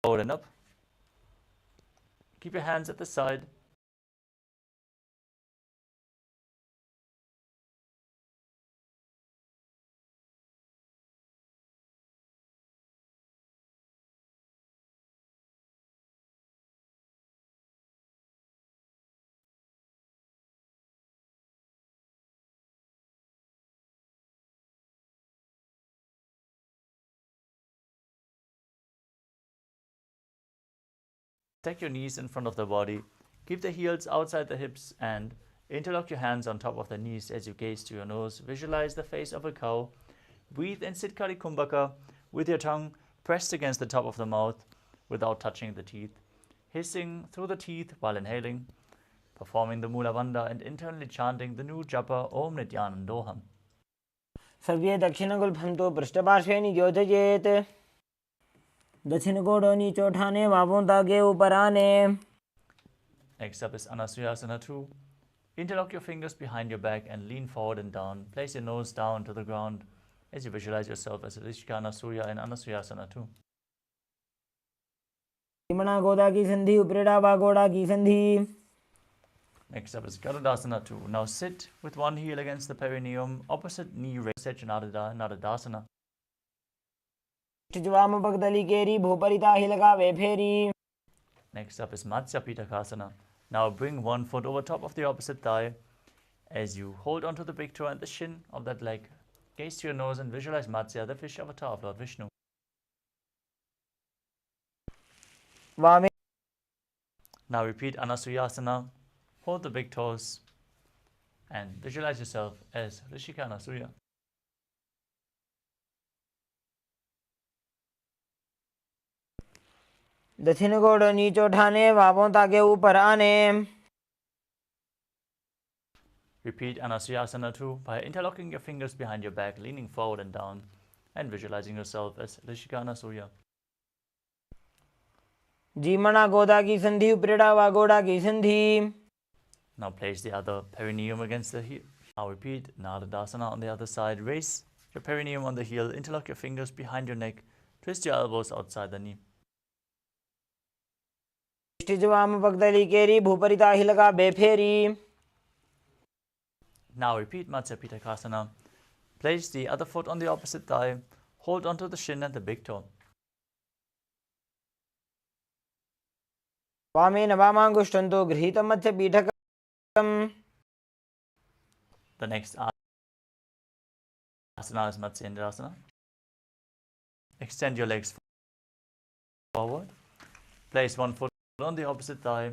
Forward and up. Keep your hands at the side. Take your knees in front of the body. Keep the heels outside the hips and interlock your hands on top of the knees as you gaze to your nose. Visualize the face of a cow. Breathe in Siddhkari Kumbhaka with your tongue pressed against the top of the mouth without touching the teeth. Hissing through the teeth while inhaling. Performing the Mula Bandha and internally chanting the new japa Om Nithyanandoham. सव्ये दक्षिणगुल्फं तु पृष्ठपार्श्वे नियोजयेत् दक्षिणकोणों नीचे उठाने बाहों तागे ऊपर आने. Next up is Anasuyasana 2. Interlock your fingers behind your back and lean forward and down. Place your nose down to the ground as you visualize yourself as Rishikana Surya in Anasuyasana 2. Imana goda ki sandhi upreda vagoda ki sandhi. Next up is Garudasana 2. Now sit with one heel against the perineum, opposite knee raised, Nadadasana. Chijvama bhagdali keri bhoparita hilagave pheri. Next up is Matsya Pitakasana. Now bring one foot over top of the opposite thigh as you hold onto the big toe and the shin of that leg. Gaze to your nose and visualize Matsya, the fish avatar of Lord Vishnu. Vame. Now repeat Anasuyasana. Hold the big toes and visualize yourself as Rishikana Surya. दक्षिण कोण नीचे उठाने बाहों तागे ऊपर आने. Repeat Anasuyasana 2 by interlocking your fingers behind your back, leaning forward and down, and visualizing yourself as Rishikana Surya. जीमना गोदा की संधि उप्रेड़ा वागोड़ा की संधि. Now place the other perineum against the heel. Now repeat Nadadasana on the other side. Raise your perineum on the heel, interlock your fingers behind your neck, twist your elbows outside the knee. Chijvama bhagdali keri bhoparita hilagave pheri. Now repeat Matsya Pitakasana. Place the other foot on the opposite thigh. Hold onto the shin and the big toe. वामेन वामांगुष्ठं तु गृहीतं मत्स्यपीठकम्. The next asana is Matsyendrasana. Extend your legs forward. Place one foot on the opposite thigh.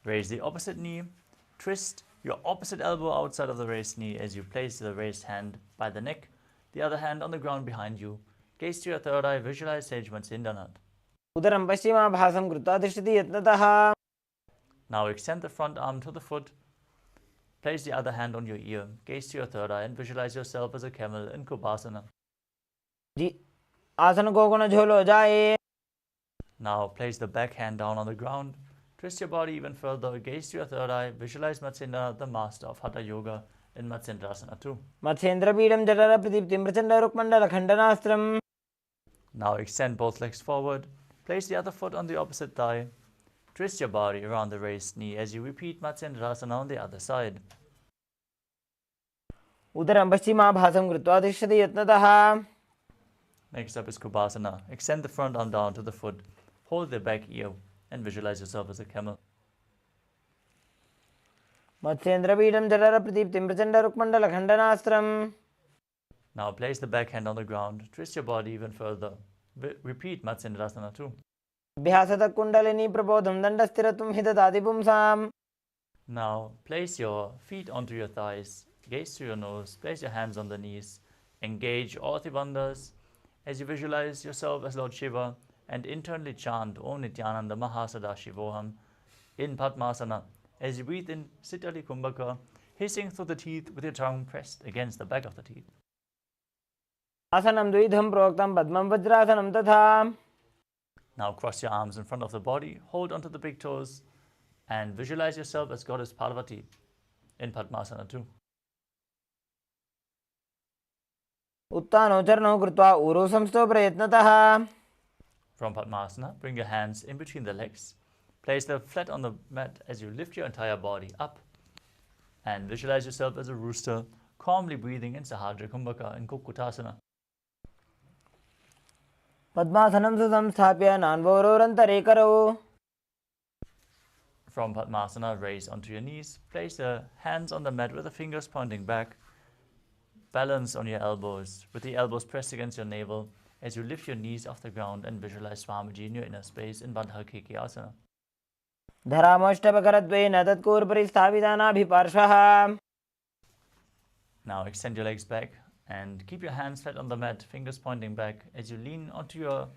Raise the opposite knee. Twist your opposite elbow outside of the raised knee as you place the raised hand by the neck, the other hand on the ground behind you. Gaze to your third eye. Visualize Sage Matsyendranath. उदरं पश्चिमाभासं कृत्वा तिष्ठति यत्नतः. Now extend the front arm to the foot. Place the other hand on your ear. Gaze to your third eye and visualize yourself as a camel in Kubhasana. आसन को गुण झोलो जाए. Now place the back hand down on the ground. Twist your body even further. Gaze to your third eye. Visualize Matsyendranath, the master of Hatha Yoga, in Matsyendrasana 2. मत्स्येन्द्रपीडं जठर प्रदीप्तिं प्रचण्डरुक्मण्डलखण्डनास्त्रम्. Now extend both legs forward. Place the other foot on the opposite thigh. Twist your body around the raised knee as you repeat Matsyendrasana on the other side. उदरं पश्चिमाभासं कृत्वा तिष्ठति यत्नतः. Next up is Kubhasana. Extend the front arm down to the foot. Hold the back ear and visualize yourself as a camel. मत्स्येन्द्रपीडं जठर प्रदीप्तिं प्रचण्डरुक्मण्डलखण्डनास्त्रम्. Now place the back hand on the ground. Twist your body even further. Repeat Matsyendrasana 2. अभ्यासतः kundalini प्रबोधं दण्डस्थिरत्वं हि ददाति पुंसाम्. Now place your feet onto your thighs. Gaze to your nose. Place your hands on the knees. Engage all the bandhas as you visualize yourself as Lord Shiva and internally chant Om Nithyananda Mahasadaशिवोहम in Padmasana. As you breathe in, Siddhali Kumbhaka, hissing through the teeth with your tongue pressed against the back of the teeth. आसनं द्विधं प्रोक्तं पद्मं वज्रासनं तथा. Now cross your arms in front of the body, hold onto the big toes, and visualize yourself as Goddess Parvati in Padmasana 2. उत्तानो चरणौ कृत्वा ऊरो संस्थो प्रयत्नतः. From Padmasana, bring your hands in between the legs. Place them flat on the mat as you lift your entire body up. And visualize yourself as a rooster, calmly breathing in Sahadra Kumbhaka in Kukutasana. पद्मासनं सुसंस्थाप्य नान्वोरोरन्तरे करौ. From Padmasana, raise onto your knees. Place the hands on the mat with the fingers pointing back. Balance on your elbows, with the elbows pressed against your navel as you lift your knees off the ground and visualize Swamiji in your inner space in Bandha Asana. धरामष्टपकरद्वयेन तत्कूर्परि स्थापितानाभिपार्श्वः. Now extend your legs back and keep your hands flat on the mat, fingers pointing back as you lean onto your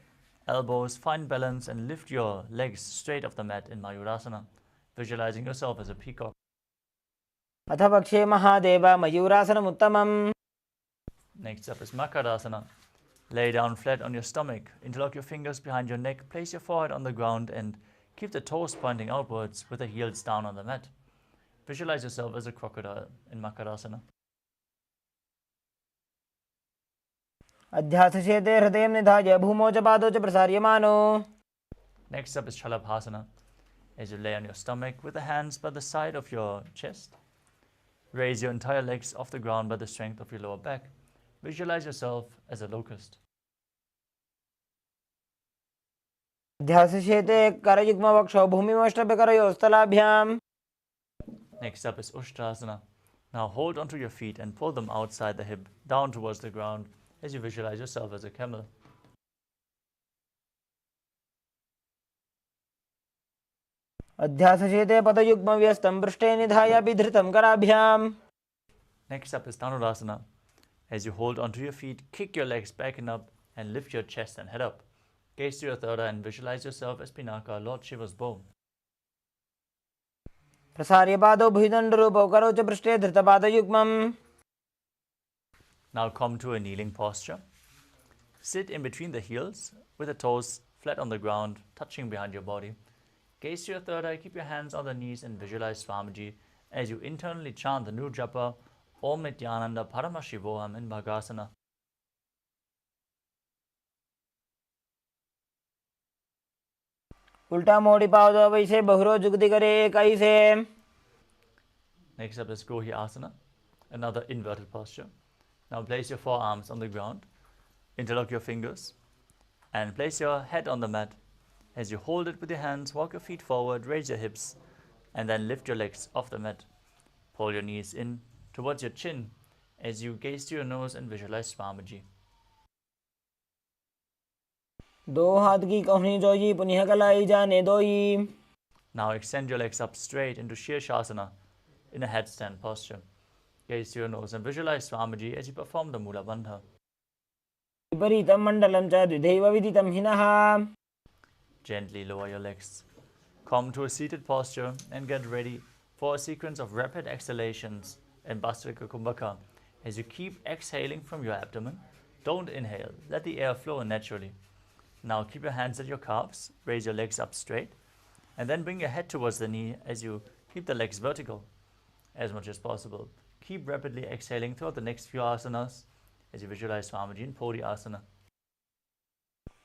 elbows, find balance and lift your legs straight off the mat in Mayurasana. visualizing yourself as a peacock. अथ पक्षे Mahadev मयूरासनमुत्तमम्. Next up is Makarasana. Lay down flat on your stomach, interlock your fingers behind your neck, place your forehead on the ground and keep the toes pointing outwards with the heels down on the mat. Visualize yourself as a crocodile in Makarasana. अध्यासशेते हृदयं निधाय भूमौ च पादौ च प्रसार्यमानो. Next up is Shalabhasana. As you lay on your stomach with the hands by the side of your chest, raise your entire legs off the ground by the strength of your lower back. Visualize yourself as a locust. अध्यासशेते करयुग्मवक्षौ भूमिमष्टभ्यकरयोस्तलाभ्याम्. Next up is Ushtrasana. Now hold onto your feet and pull them outside the hip, down towards the ground, as you visualize yourself as a camel. अध्यासशेते पदयुग्मव्यस्तं पृष्ठे निधाय बिधृतं कराभ्याम्. Next up is Dhanurasana. As you hold onto your feet, kick your legs back and up and lift your chest and head up. Gaze to your third eye and visualize yourself as Pinaka, Lord Shiva's bow. प्रसार्य पादौ भुजदण्डरूपौ करौ च पृष्ठे धृतपादयुग्मम्. Now come to a kneeling posture. Sit in between the heels with the toes flat on the ground, touching behind your body. Gaze to your third eye, keep your hands on the knees and visualize Swamiji as you internally chant the new japa Om Nithyananda Paramashivoham in Bhagasana. उल्टा मोड़ी पादौ वैसे बहुरो जुगति करे कैसे. Next up is Gohi Asana, another inverted posture. Now place your forearms on the ground, interlock your fingers, and place your head on the mat. As you hold it with your hands, walk your feet forward, raise your hips, and then lift your legs off the mat. Pull your knees in towards your chin as you gaze to your nose and visualize Swamiji. दो हाथ की कोहनी जोई पुनः कलाई जाने दोई. Now extend your legs up straight into Shirshasana in a headstand posture. Gaze to your nose and visualize Swamiji as you perform the Mula Bandha. विपरीतं मण्डलं च द्विधैव विदितं हिनः. Gently lower your legs. Come to a seated posture and get ready for a sequence of rapid exhalations in Bhastrika Kumbhaka. As you keep exhaling from your abdomen, don't inhale. Let the air flow naturally. Now keep your hands at your calves, raise your legs up straight, and then bring your head towards the knee as you keep the legs vertical as much as possible. Keep rapidly exhaling throughout the next few asanas as you visualize Swamiji in Pori Asana.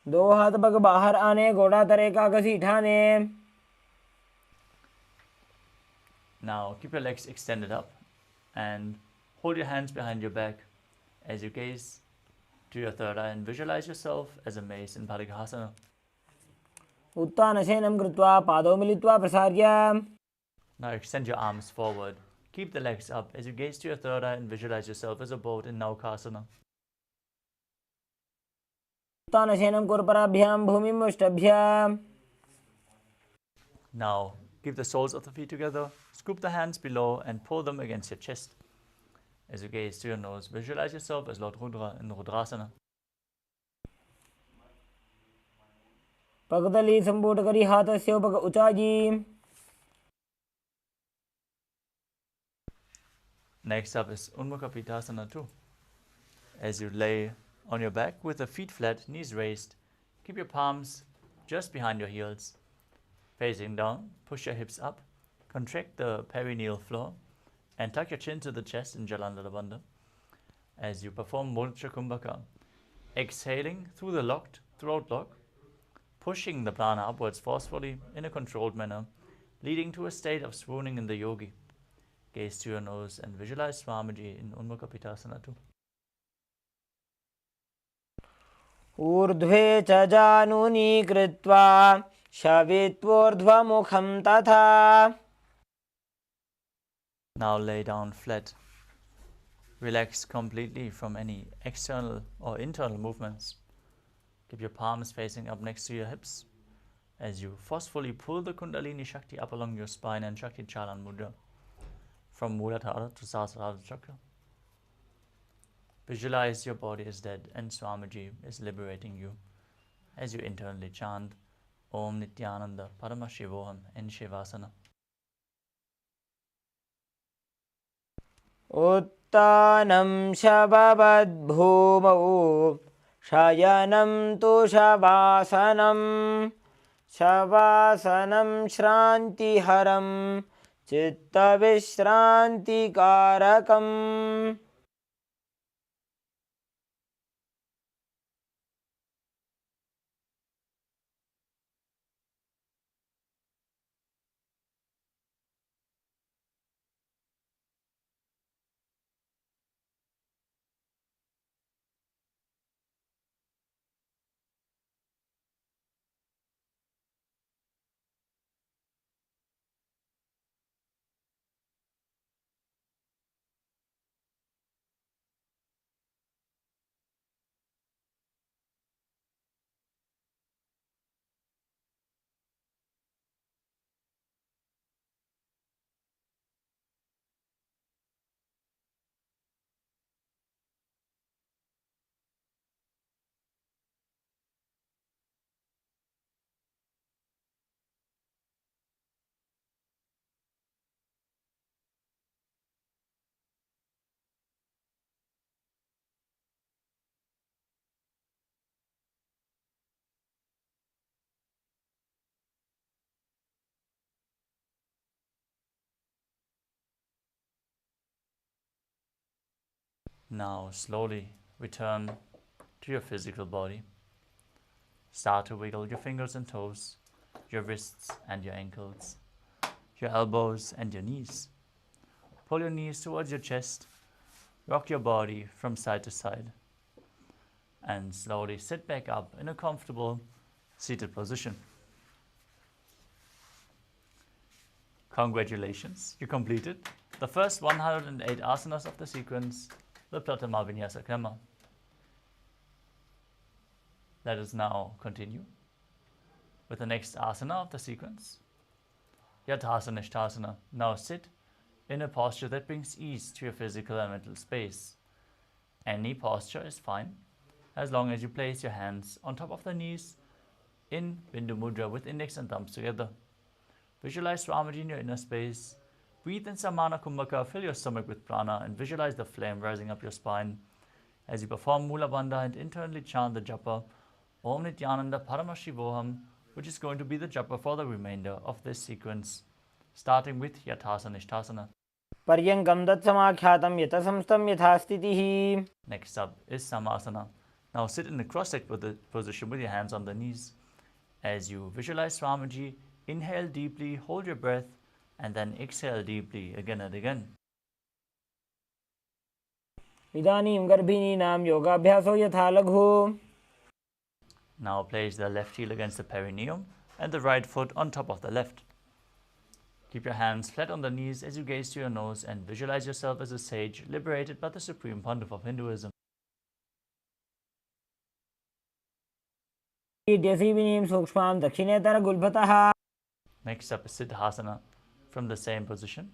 दो हाथ पग बाहर आने घोड़ा तरे का घसीट ठाने. Now keep your legs extended up and hold your hands behind your back as you gaze to your third eye and visualize yourself as a mace in Bhagavan. उत्तानशयनं कृत्वा पादौ मिलित्वा प्रसार्य. Now extend your arms forward. Keep the legs up as you gaze to your third eye and visualize yourself as a boat in Naukasana. उत्तानशयनं कुर्पराभ्यां भूमिमुष्टभ्य. Now keep the soles of the feet together, scoop the hands below and pull them against your chest. As you gaze to your nose, visualize yourself as Lord Rudra in Rudrasana. पगतली संपूट करी हाथस्य पग उचाजी. Next up is Unmukha Pitasana 2. As you lay on your back with the feet flat, knees raised, keep your palms just behind your heels. Facing down, push your hips up, contract the perineal floor, and tuck your chin to the chest in Jalandhara Bandha. As you perform Murcha Kumbhaka, exhaling through the locked throat lock, pushing the prana upwards forcefully in a controlled manner, leading to a state of swooning in the yogi. Gaze to your nose and visualize Swamiji in Unmukha Pitasana 2. ऊर्ध्वे च जानुनी कृत्वा शवित्वोर्ध्वमुखं तथा. Now lay down flat. Relax completely from any external or internal movements. Keep your palms facing up next to your hips as you forcefully pull the Kundalini Shakti up along your spine and Shakti Chalan Mudra from Muladhara to Sahasrara Chakra. Visualize your body is dead and Swamiji is liberating you as you internally chant Om Nithyananda Paramashivoham in Shivasana. उत्तानं शववद्भूमौ शयनं तु शवासनं शवासनं श्रान्तिहरं चित्तविश्रान्तिकारकम्. Now slowly return to your physical body. Start to wiggle your fingers and toes, your wrists and your ankles, your elbows and your knees. Pull your knees towards your chest, rock your body from side to side, and slowly sit back up in a comfortable seated position. Congratulations, you completed the first 108 asanas of the sequence, the Pratama Vinyasa Krama. Let us now continue with the next asana of the sequence, Yathasana Ishtasana. Now sit in a posture that brings ease to your physical and mental space. Any posture is fine, as long as you place your hands on top of the knees in Bindu Mudra with index and thumbs together. Visualize Swamiji in your inner space. Breathe in Samana Kumbhaka, fill your stomach with prana and visualize the flame rising up your spine. As you perform Mula Bandha and internally chant the japa Om Nithyananda Paramashivoham, which is going to be the japa for the remainder of this sequence, starting with Yathasana Ishtasana. पर्यङ्कं तत्समाख्यातं यतसंस्थं यथा स्थितिः. Next up is Samasana. Now sit in a cross-legged position with your hands on the knees. As you visualize Swamiji, inhale deeply, hold your breath, and then exhale deeply again and again. इदानीं गर्भिणीनां योगाभ्यासो यथा लघु. Now place the left heel against the perineum and the right foot on top of the left. Keep your hands flat on the knees as you gaze to your nose and visualize yourself as a sage liberated by the Supreme Pontiff of Hinduism. इत्यसीविनीं सूक्ष्मां दक्षिणेतरगुल्भतः. Next up is Siddhasana. From the same position,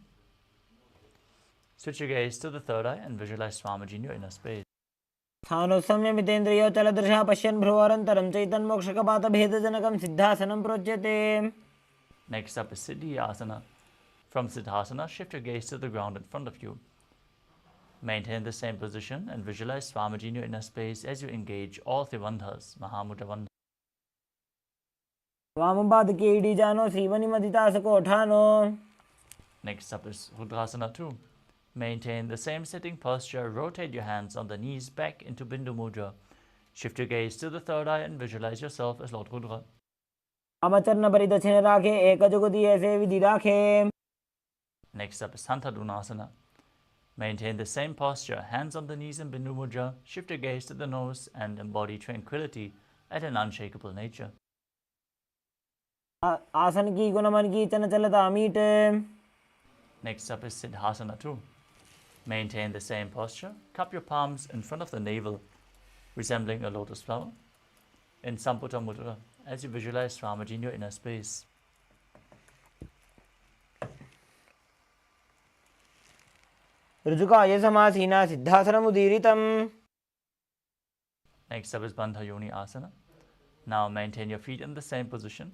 switch your gaze to the third eye and visualize Swamiji in your inner space. स्थानोत्संयमितेन्द्रियो चलदृशः पश्यन् भ्रुवरन्तरं चैतन्मोक्षकपातभेदजनकं सिद्धासनं प्रोच्यते. Next up is Siddhyasana. From Siddhasana, shift your gaze to the ground in front of you. Maintain the same position and visualize Swamiji in your inner space as you engage all three bandhas, Mahamudra Bandha. वामपादके इडीजानो श्रीवनिमदितासकोठानो. Next up is Rudrasana 2. Maintain the same sitting posture, rotate your hands on the knees back into Bindu Mudra. Shift your gaze to the third eye and visualize yourself as Lord Rudra. वामचरण परिदक्षिण राखे एकजुगति ऐसे विधि राखे. Next up is Santadunasana. Maintain the same posture, hands on the knees in Bindu Mudra. Shift your gaze to the nose and embody tranquility at an unshakable nature. आसन की गुणमन की चलता meet. Next up is Siddhasana 2. Maintain the same posture. Cup your palms in front of the navel, resembling a lotus flower, in Samputa Mudra, as you visualize Swamiji in your inner space. ऋजुकाय समासीना सिद्धासनमुदीरितम्. Next up is Bandha Yoni Asana. Now maintain your feet in the same position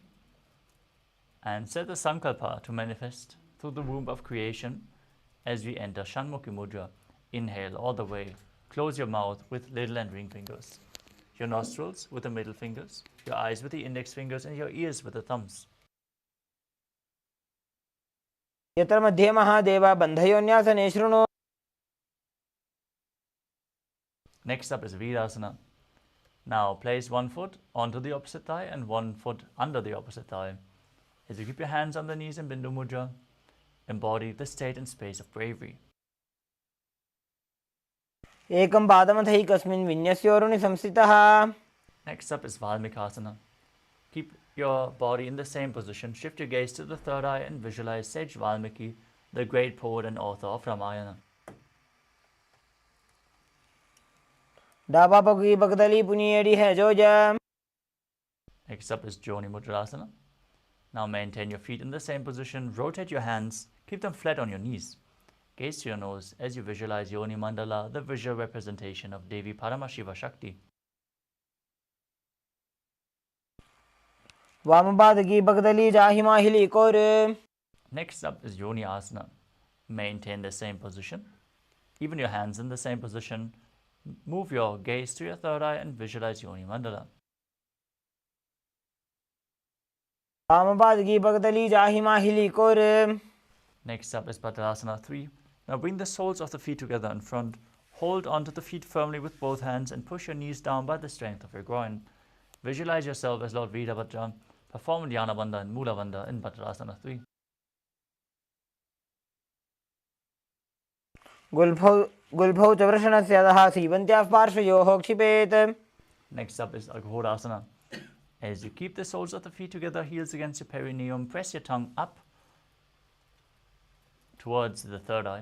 and set the sankalpa to manifest through the womb of creation As we enter Shanmukhi Mudra, inhale all the way. Close your mouth with little and ring fingers. Your nostrils with the middle fingers. Your eyes with the index fingers and your ears with the thumbs. यत्र मध्ये महादेव बन्धयोन्यासने शृणु. Next up is Virasana. Now place one foot onto the opposite thigh and one foot under the opposite thigh. As you keep your hands on the knees in Bindu Mudra, embody the state and space of bravery. एकं पादमथैकस्मिन् विन्यस्योरुणि संस्थितः. Next up is Valmikasana. Keep your body in the same position. Shift your gaze to the third eye and visualize Sage Valmiki, the great poet and author of Ramayana. डाबा पगी बगदली पुनियेड़ी है जोजा. Next up is Joni Mudrasana. Now maintain your feet in the same position. Rotate your hands. Keep them flat on your knees. Gaze to your nose as you visualize Yoni Mandala, the visual representation of Devi Paramashiva Shakti. वामपाद की बगदली जाहि माहिली core. Next up is Yoni Asana. Maintain the same position. Even your hands in the same position. Move your gaze to your third eye and visualize Yoni Mandala. वामपाद की बगदली जाहि माहिली core. Next up is Padasana 3. Now bring the soles of the feet together in front. Hold onto the feet firmly with both hands and push your knees down by the strength of your groin. Visualize yourself as Lord Veerabhadra. Perform Dhyana Bandha and Mula Bandha in Padasana 3. गुल्फौ च वृषणस्य अधः सीवन्त्याः पार्श्वयोः क्षिपेत्. Next up is Aghodasana. As you keep the soles of the feet together, heels against your perineum, press your tongue up towards the third eye,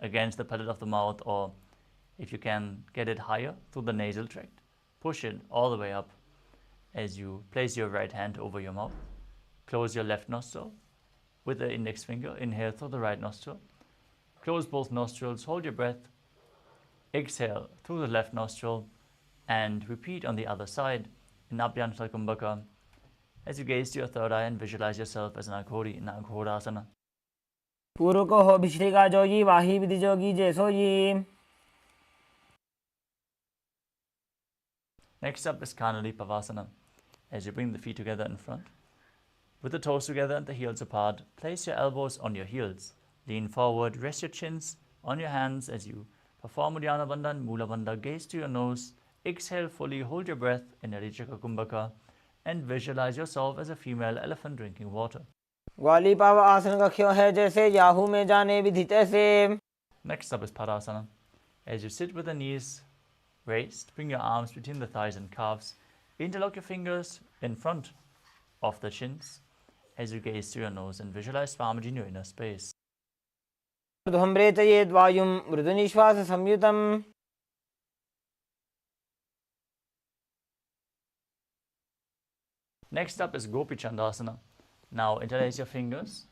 against the palate of the mouth, or if you can get it higher through the nasal tract, push it all the way up as you place your right hand over your mouth. Close your left nostril with the index finger. Inhale through the right nostril. Close both nostrils, hold your breath. Exhale through the left nostril and repeat on the other side in Abhyantara Kumbhaka as you gaze to your third eye and visualize yourself as an Aghori in Aghodasana. पूर्व को हो भिश्रिका जोगी वाही विधि जोगी जैसो जी. Next up is Kanali Pavasana. As you bring the feet together in front, with the toes together and the heels apart, place your elbows on your heels. Lean forward, rest your chins on your hands as you perform Uddiyana Bandha and Mula Bandha. Gaze to your nose, exhale fully, hold your breath in Arijaka Kumbhaka and visualize yourself as a female elephant drinking water. ग्वाली पाव आसन कख्यो है जैसे Yahoo में जाने विधि तैसे. Next up is Padasana. As you sit with the knees raised, bring your arms between the thighs and calves. Interlock your fingers in front of the shins as you gaze to your nose and visualize Swamiji in your inner space. ध्वम्रेचयेद् वायुं मृदुनिश्वास संयुतम्. Next up is Gopi Chandasana. Now interlace your fingers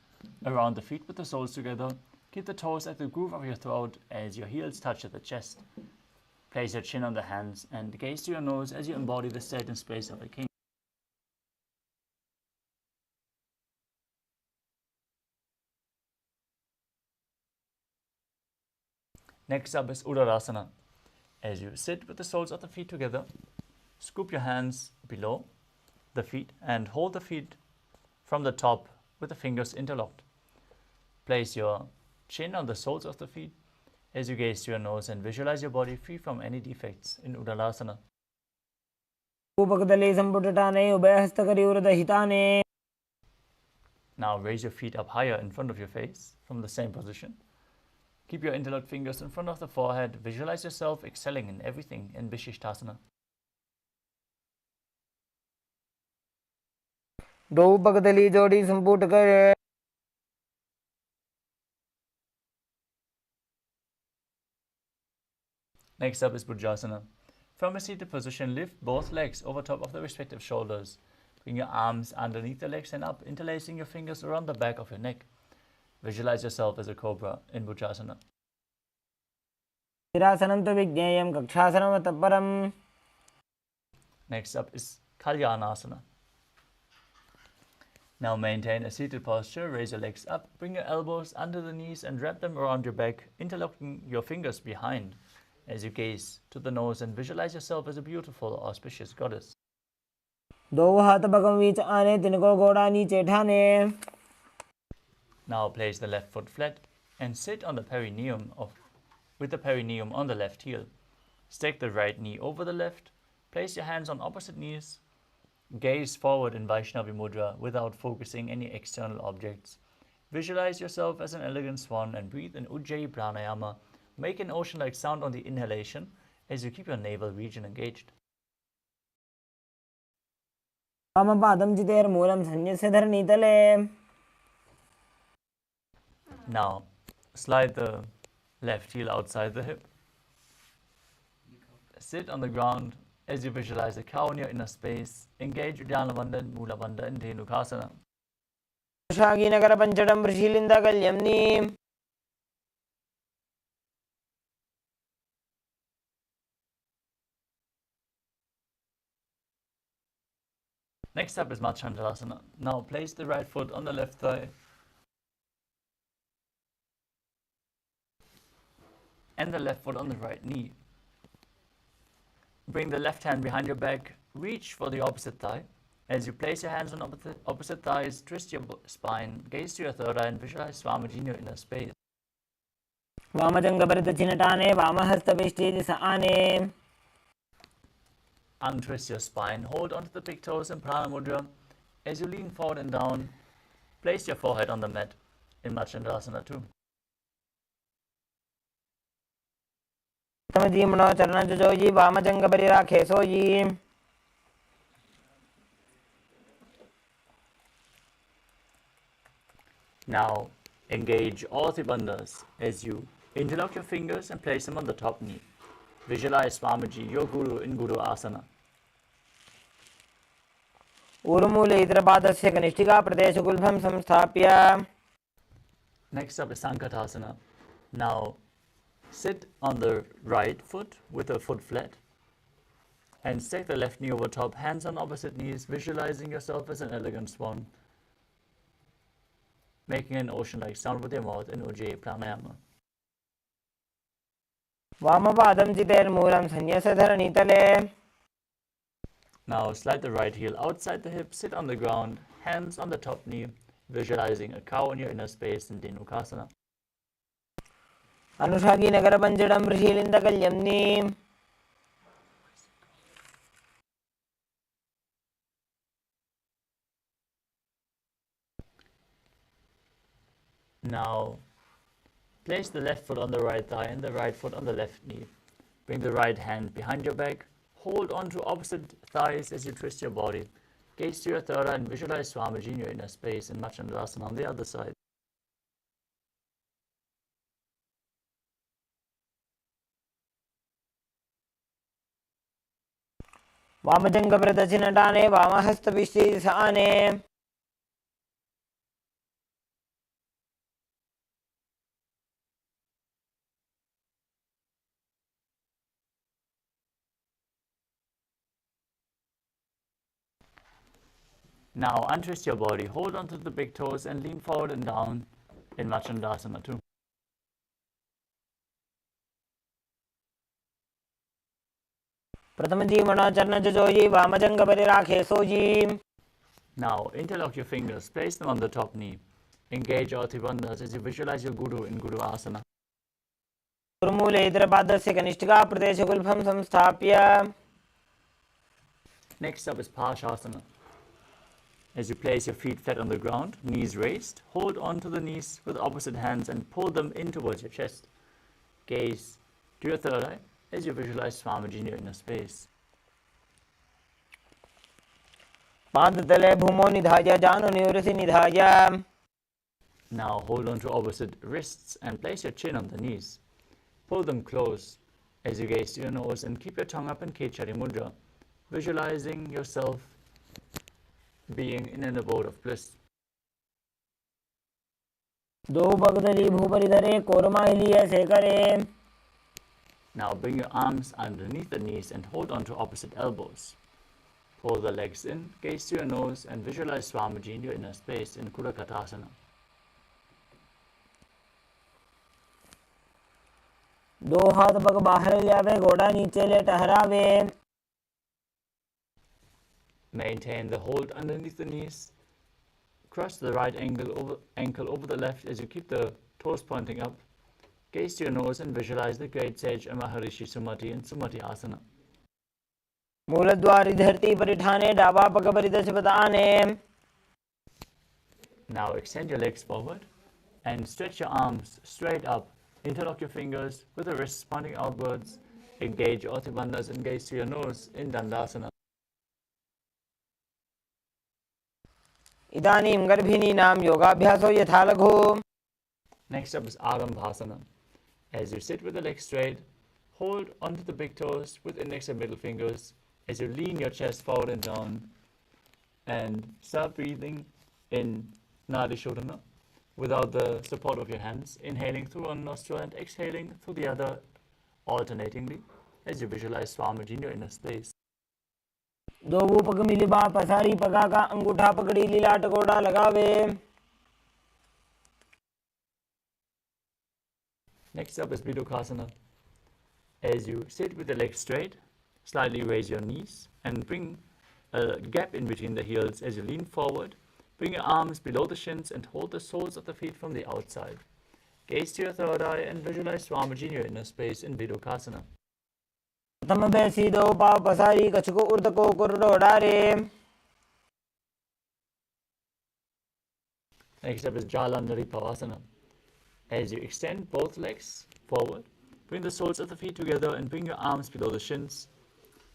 around the feet with the soles together. Keep the toes at the groove of your throat as your heels touch at the chest. Place your chin on the hands and gaze to your nose as you embody the state and space of a king. Next up is Uddarasana. As you sit with the soles of the feet together, scoop your hands below the feet and hold the feet from the top with the fingers interlocked. Place your chin on the soles of the feet as you gaze to your nose and visualize your body free from any defects in Uddarasana. उपकदले संपुटटाने उभयहस्तकरी उरदहिताने. Now raise your feet up higher in front of your face from the same position. Keep your interlocked fingers in front of the forehead. Visualize yourself excelling in everything in Vishishtasana. दो उपकदली जोड़ी संपुट कर. Next up is Bhujasana. From a seated position, lift both legs over top of the respective shoulders. Bring your arms underneath the legs and up, interlacing your fingers around the back of your neck. Visualize yourself as a cobra in Bhujasana. स्थिरासनं तु विज्ञेयं कक्षासनं तत्परम्. Next up is Kalyanasana. Now maintain a seated posture, raise your legs up, bring your elbows under the knees and wrap them around your back, interlocking your fingers behind as you gaze to the nose and visualize yourself as a beautiful, auspicious goddess. दो हाथ Burgman बीच आने, तिनको घोड़ा नीचे ठाने. Now place the left foot flat and sit on the perineum with the perineum on the left heel. Stack the right knee over the left, place your hands on opposite knees, gaze forward in Vaishnavi Mudra without focusing any external objects. Visualize yourself as an elegant swan and breathe in Ujjayi Pranayama. Make an ocean-like sound on the inhalation as you keep your navel region engaged. वामपादं चितेर्मूलं सन्यस्य धरणीतले. Now, slide the left heel outside the hip. Sit on the ground as you visualize a cow in your inner space. Engage Uddiyana Bandha and Mula Bandha and Dhenukasana. शागीनगर पंचडं वृषीलिन्दकल्यम्नि. Next up is Machandravasana. Now place the right foot on the left thigh and the left foot on the right knee. Bring the left hand behind your back, reach for the opposite thigh. As you place your hands on opposite thighs, twist your spine, gaze to your third eye and visualize Swamiji in your inner space. वामजङ्गपरिदक्षिणटाने वामहस्तवेष्टेति स आने. Untwist your spine, hold onto the big toes in Prana Mudra. As you lean forward and down, place your forehead on the mat in Machandravasana 2. तमजीमणो चरणजोजी वामजङ्गपरिराखे sooji. Now engage all three bandhas as you interlock your fingers and place them on the top knee. Visualize Swamiji, your Guru, in Guru Asana. ऊर्मूले इतरपादस्य कनिष्ठिका प्रदेशगुल्भं संस्थाप्य. Next up is Sankatasana. Now sit on the right foot with the foot flat and stack the left knee over top, hands on opposite knees, visualizing yourself as an elegant swan, making an ocean-like sound with your mouth in Ujjayi Pranayama. वामपादं चितेर्मूलं सन्यस्य धरणीतले. Now slide the right heel outside the hip, sit on the ground, hands on the top knee, visualizing a cow in your inner space in Dhenukasana. अनुषागीनगर पंचडं वृषीलिन्दकल्यम्नि. Now place the left foot on the right thigh and the right foot on the left knee. Bring the right hand behind your back. Hold on to opposite thighs as you twist your body. Gaze to your third eye and visualize Swamiji in your inner space in Machandravasana on the other side. वामजङ्गपरिदक्षिणटाने वामहस्तवेष्टेति स आने. Now untwist your body, hold onto the big toes and lean forward and down in Machandravasana 2. प्रथमजीमणो चरणजोजी वामजङ्गपरिराखे sooji. Now interlock your fingers, place them on the top knee. Engage all three bandhas as you visualize your Guru in Guru Asana. ऊर्मूले इतरपादस्य कनिष्ठिका प्रदेशगुल्भं संस्थाप्य. Next up is Parshasana. As you place your feet flat on the ground, knees raised, hold onto the knees with opposite hands and pull them in towards your chest. Gaze to your third eye as you visualize Swamiji in your inner space. पादतले भूमौ निधाय जानु निवृसि निधाय. Now hold on to opposite wrists and place your chin on the knees. Pull them close as you gaze to your nose and keep your tongue up in Kechari Mudra, visualizing yourself being in an abode of bliss. दो भगदली भूपरिधरे कोरमाइली ऐसे करे. Now bring your arms underneath the knees and hold on to opposite elbows. Fold the legs in, gaze to your nose, and visualize Swamiji in your inner space in Kudakatasana. दो हाथ पग बाहर ले आवे, घोड़ा नीचे ले टहरावे. Maintain the hold underneath the knees. Cross the right ankle over the left as you keep the toes pointing up. Gaze to your nose and visualize the great sage Maharishi Sumati in Sumati Asana. मूलद्वारी धरती परिठाने, डाबा पग परिदश बताने. Now extend your legs forward and stretch your arms straight up. Interlock your fingers with the wrists pointing outwards. Engage your Bandhas and gaze to your nose in Dandasana. इदानीं गर्भिणीनां योगाभ्यासो यथा लघु. Next up is Arambhasana. As you sit with the legs straight, hold onto the big toes with index and middle fingers as you lean your chest forward and down, and start breathing in Nadi Shodhana without the support of your hands, inhaling through one nostril and exhaling through the other alternatingly as you visualize Swamiji in your inner space. दो पग मिलिबा पसारी पगा का अंगूठा पकड़ी लीला टकोड़ा लगावे. Next up is Vidukasana. As you sit with the legs straight, slightly raise your knees and bring a gap in between the heels as you lean forward. Bring your arms below the shins and hold the soles of the feet from the outside. Gaze to your third eye and visualize Swamiji in your inner space in Vidukasana. प्रथम बैसी दो पाव पसारी कछुको उर्द को कुर्डो डारे. Next up is Jalandhari Pavasana. As you extend both legs forward, bring the soles of the feet together and bring your arms below the shins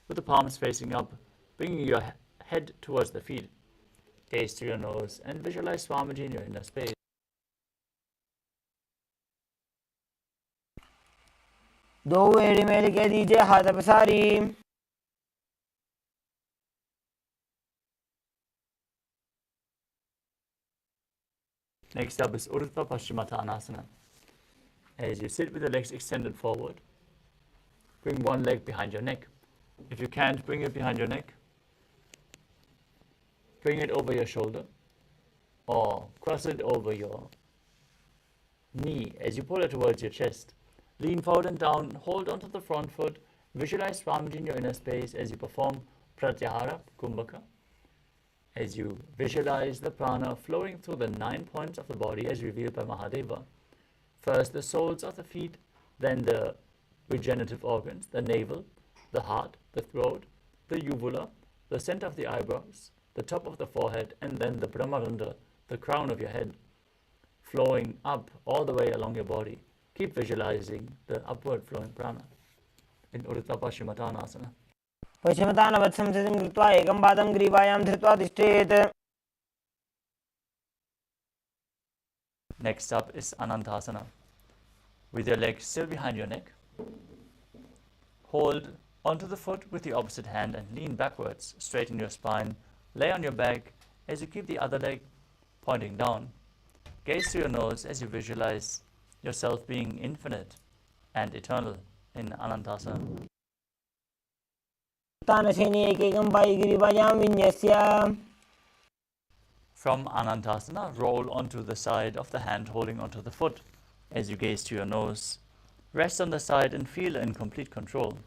with the palms facing up, bringing your head towards the feet. Gaze to your nose and visualize Swamiji in your inner space. दो एड़ी mail के दीजिए हाथ पसारी. Next up is Urdhva Paschimottanasana. As you sit with the legs extended forward, bring one leg behind your neck. If you can't bring it behind your neck, bring it over your shoulder or cross it over your knee as you pull it towards your chest. Lean forward and down, hold onto the front foot, visualize Swamiji in your inner space as you perform Pratyahara Kumbhaka. As you visualize the prana flowing through the 9 points of the body as revealed by Mahadeva. First the soles of the feet, then the regenerative organs, the navel, the heart, the throat, the uvula, the center of the eyebrows, the top of the forehead, and then the Brahmaranda, the crown of your head, flowing up all the way along your body. Keep visualizing the upward flowing prana in Urdhva Paschimottanasana. पश्चिमतानवत् संस्थितिं कृत्वा एकं पादं ग्रीवायां धृत्वा तिष्ठेत्. Next up is Anantasana. With your legs still behind your neck, hold onto the foot with the opposite hand and lean backwards, straighten your spine, lay on your back as you keep the other leg pointing down. Gaze to your nose as you visualize yourself being infinite and eternal in Anantasana. तानसेनी एकैकं Pai गिरिवायां विन्यस्य. From Anantasana, roll onto the side of the hand holding onto the foot. As you gaze to your nose, rest on the side and feel in complete control.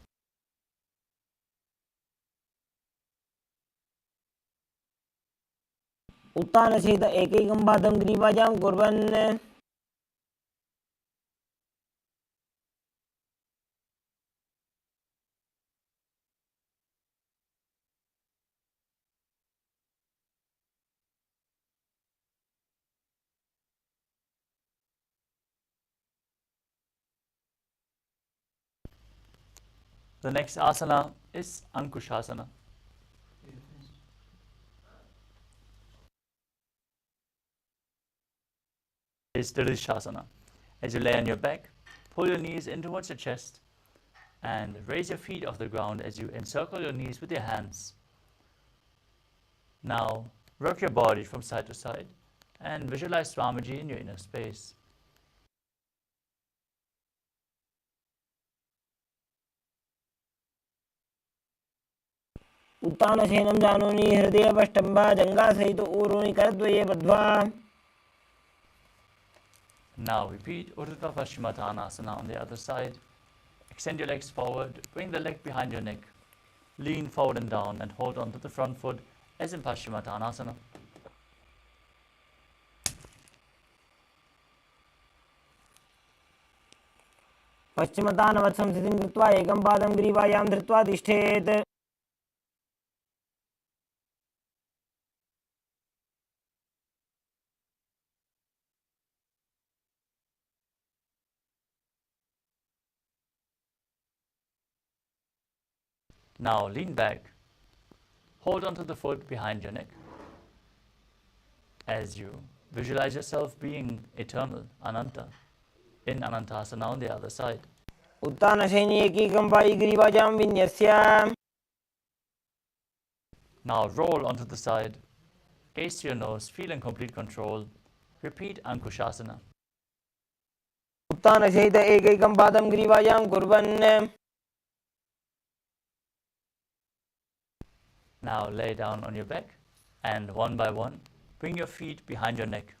उत्तानसहित एकैकं पादं ग्रीवायां कुर्वन्. The next asana is Ankushasana. Is Dirishasana. As you lay on your back, pull your knees in towards your chest and raise your feet off the ground as you encircle your knees with your hands. Now, rock your body from side to side and visualize Swamiji in your inner space. उत्तानशयनं जानूनि हृदयवष्टम्भा जङ्घासहित ऊरूनि करद्वये बद्ध्वा. Now repeat Urdhva Paschimottanasana on the other side. Extend your legs forward, bring the leg behind your neck. Lean forward and down and hold on to the front foot as in Paschimottanasana. पश्चिमतानवत् संस्थितिं कृत्वा एकं पादं ग्रीवायां धृत्वा तिष्ठेत्. Now lean back. Hold on to the foot behind your neck. As you visualize yourself being eternal, Ananta, in Anantasana on the other side. उत्तानशयने एकैकं Pai ग्रीवाजां विन्यस्य. Now roll onto the side. Gaze to your nose, feel in complete control. Repeat Ankushasana. उत्तानशयित एकैकं पादं ग्रीवायां कुर्वन्. Now lay down on your back and one by one, bring your feet behind your neck.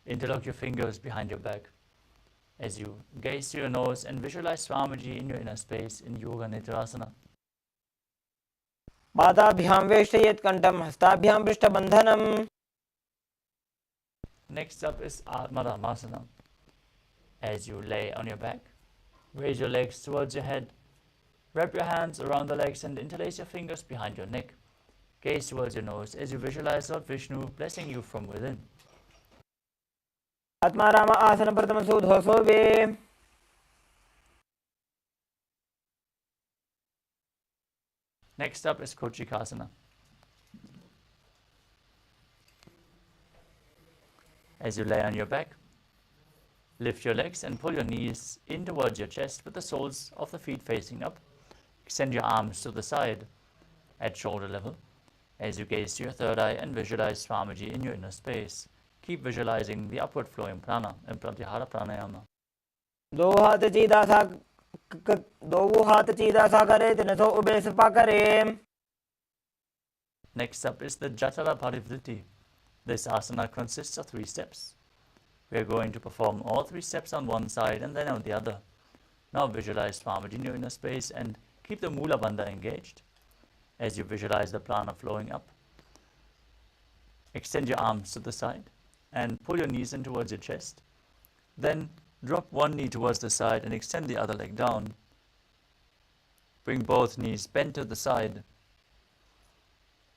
Interlock your fingers behind your back. As you gaze to your nose and visualize Swamiji in your inner space in Yoga Nidrasana. पादाभ्यां वेष्टयेत् कण्ठं हस्ताभ्यां पृष्ठबन्धनम्. Next up is Madhamasana. As you lay on your back, raise your legs towards your head. Wrap your hands around the legs and interlace your fingers behind your neck. Gaze towards your nose as you visualize Lord Vishnu blessing you from within. Atmaram आसन प्रथम सोधोसोवे. Next up is Kochikasana. As you lay on your back, lift your legs and pull your knees in towards your chest with the soles of the feet facing up. Extend your arms to the side at shoulder level as you gaze to your third eye and visualize Swamiji in your inner space. Keep visualizing the upward flowing prana and Pratyahara Pranayama. दो हाथ चीदासा करे तिनसो ube Sapa करे. Next up is the Jatara Parivritti. This asana consists of 3 steps. We are going to perform all 3 steps on one side and then on the other. Now visualize Swamiji in your inner space and keep the Mula Bandha engaged. As you visualize the prana flowing up, extend your arms to the side and pull your knees in towards your chest. Then drop one knee towards the side and extend the other leg down. Bring both knees bent to the side.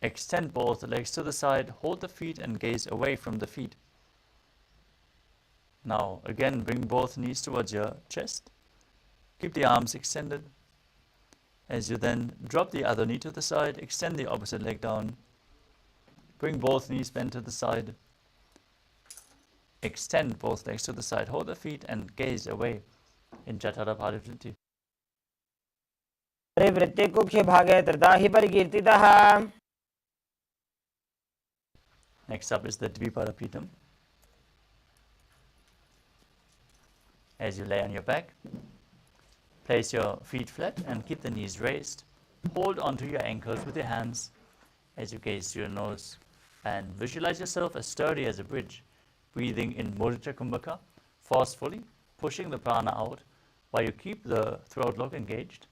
Extend both legs to the side, hold the feet and gaze away from the feet. Now again bring both knees towards your chest. Keep the arms extended. As you then drop the other knee to the side, extend the opposite leg down. Bring both knees bent to the side. Extend both legs to the side, hold the feet and gaze away in Jatara Parivritti. परिवृत्ते कुक्षे भागे त्रिधा हि परिकीर्तितः. Next up is the Dviparapitam. As you lay on your back, place your feet flat and keep the knees raised. Hold onto your ankles with your hands as you gaze to your nose and visualize yourself as sturdy as a bridge, breathing in Mudra Kumbhaka, forcefully pushing the prana out while you keep the throat lock engaged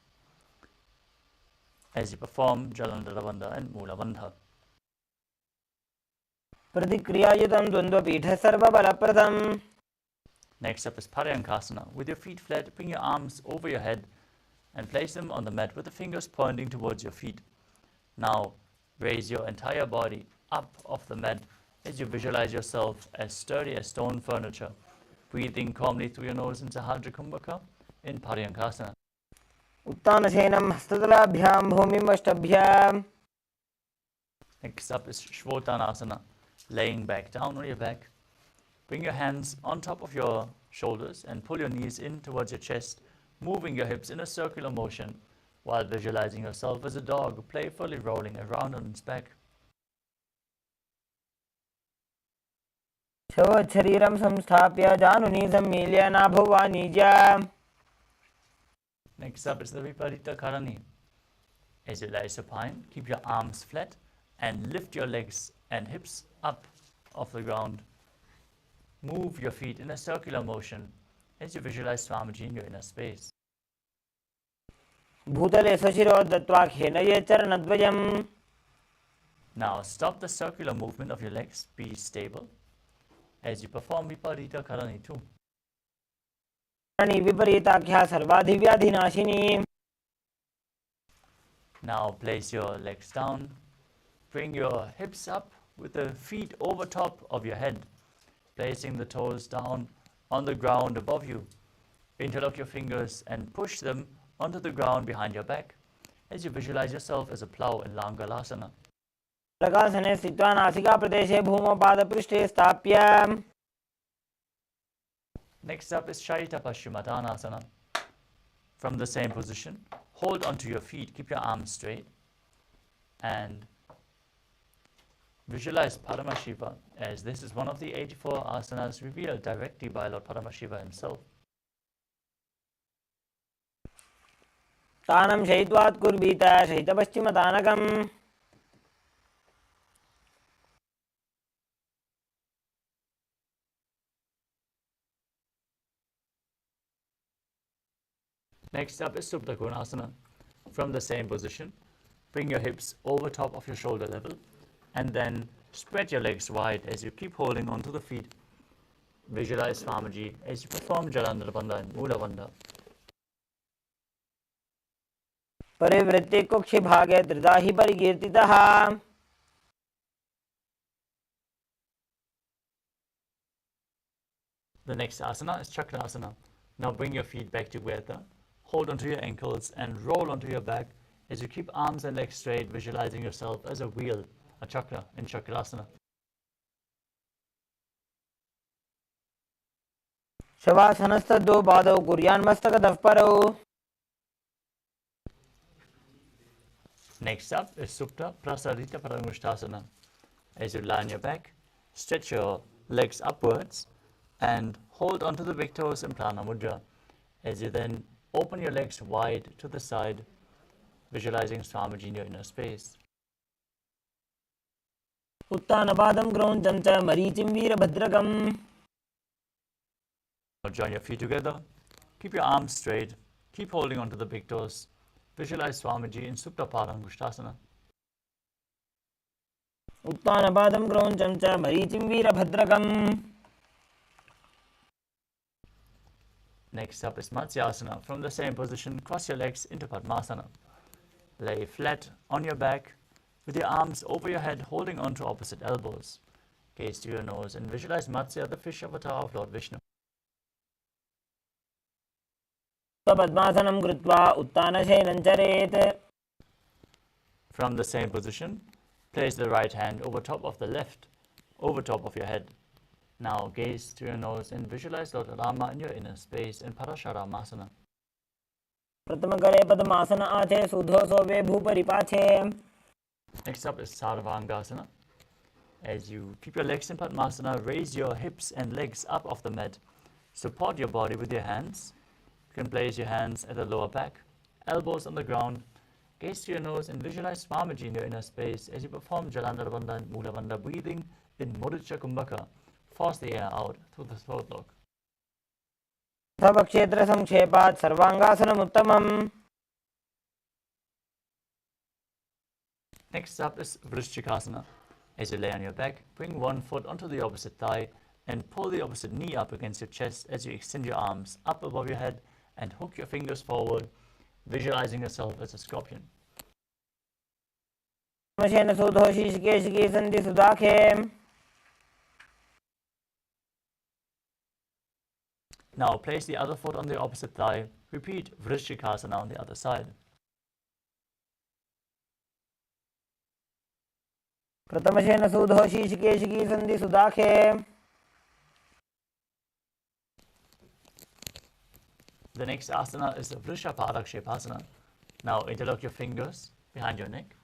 as you perform Jalandhara Bandha and Mula Bandha. प्रतिक्रियायुतं द्वन्द्वपीठः सर्वबलप्रदम्. Next up is Paryankasana. With your feet flat, bring your arms over your head and place them on the mat with the fingers pointing towards your feet. Now raise your entire body up off the mat as you visualize yourself as sturdy as stone furniture, breathing calmly through your nose in Sahadra Kumbhaka in Paryankasana. उत्तानशयनं हस्ततलाभ्यां भूमिं अष्टभ्याम्. Next up is Shvotanasana. Laying back down on your back. Bring your hands on top of your shoulders and pull your knees in towards your chest, moving your hips in a circular motion while visualizing yourself as a dog playfully rolling around on its back. शरीरं संस्थाप्य जानुनी सम्मील्य नाभुवानिजा. Next up is the Viparita Karani. As you lie supine, keep your arms flat and lift your legs and hips up off the ground. Move your feet in a circular motion as you visualize Swamiji in your inner space. भूतले स्वशिरो दत्त्वा खेनये चरणद्वयम्. Now stop the circular movement of your legs. Be stable as you perform Viparita Karani 2. Karni विपरीताख्या सर्वाधिव्याधिनाशिनी. Now place your legs down. Bring your hips up with the feet over top of your head, placing the toes down on the ground above you. Interlock your fingers and push them onto the ground behind your back as you visualize yourself as a plow in KAILÄSA. प्रकाशने स्थित्वा नासिका प्रदेशे भूमौ पादपृष्ठे स्थाप्य. Next up is Shaita Paschimottanasana. From the same position, hold onto your feet, keep your arms straight, and visualize Paramashiva, as this is one of the 84 asanas revealed directly by Lord Paramashiva himself. तानं शयित्वात् कुर्वीत शयितपश्चिमतानकम्. Next up is Supta Konasana. From the same position, bring your hips over top of your shoulder level and then spread your legs wide as you keep holding onto the feet. Visualize Swamiji as you perform Jalandhara Bandha and Mula Bandha. परिवृत्ते कुक्षि भागे त्रिधा हि परिकीर्तितः. The next asana is Chakrasana. Now bring your feet back together, hold onto your ankles and roll onto your back as you keep arms and legs straight, visualizing yourself as a wheel, a chakra in Chakrasana. शवासनस्तद्दौ पादौ कुर्यान्मस्तकतः परौ. Next up is Supta Prasarita Paramishtasana. As you lie on your back, stretch your legs upwards and hold onto the big toes in Prana Mudra. As you then open your legs wide to the side, visualizing Swamiji in your inner space. उत्तानपादं क्रौञ्चं च मरीचिं वीरभद्रकम्. Now join your feet together, keep your arms straight, keep holding onto the big toes. Visualize Swamiji in Supta Paramishtasana. उत्तानपादं क्रौञ्चं च मरीचिं वीरभद्रकम्. Next up is Matsyasana. From the same position, cross your legs into Padmasana. Lay flat on your back with your arms over your head, holding on to opposite elbows. Gaze to your nose and visualize Matsya, the fish avatar of Lord Vishnu. पद्मासनं कृत्वा उत्तानशयनं चरेत्. From the same position, place the right hand over top of the left, over top of your head. Now gaze to your nose and visualize Lord Rama in your inner space in Parasharamasana. प्रथमकरे पद्मासन आथे सुधो सोवे भूपरिपाथे. Next up is Sarvangasana. As you keep your legs in Padmasana, raise your hips and legs up off the mat. Support your body with your hands. You can place your hands at the lower back, elbows on the ground. Gaze to your nose and visualize Swamiji in your inner space as you perform Jalandhara Bandha and Mula Bandha, breathing in Mudita Kumbhaka. Force the air out through the throat lock. क्षेत्र संक्षेपात् सर्वांगासनमुत्तमम्. Next up is Vrishchikasana. As you lay on your back, bring one foot onto the opposite thigh and pull the opposite knee up against your chest as you extend your arms up above your head and hook your fingers forward, visualizing yourself as a scorpion. Now place the other foot on the opposite thigh. Repeat Vrishchikasana on the other side. प्रथमशेन सूधो शीशिकेशिकी सन्धि सुदाखे. The next asana is the Vrishaparakshepasana. Now interlock your fingers behind your neck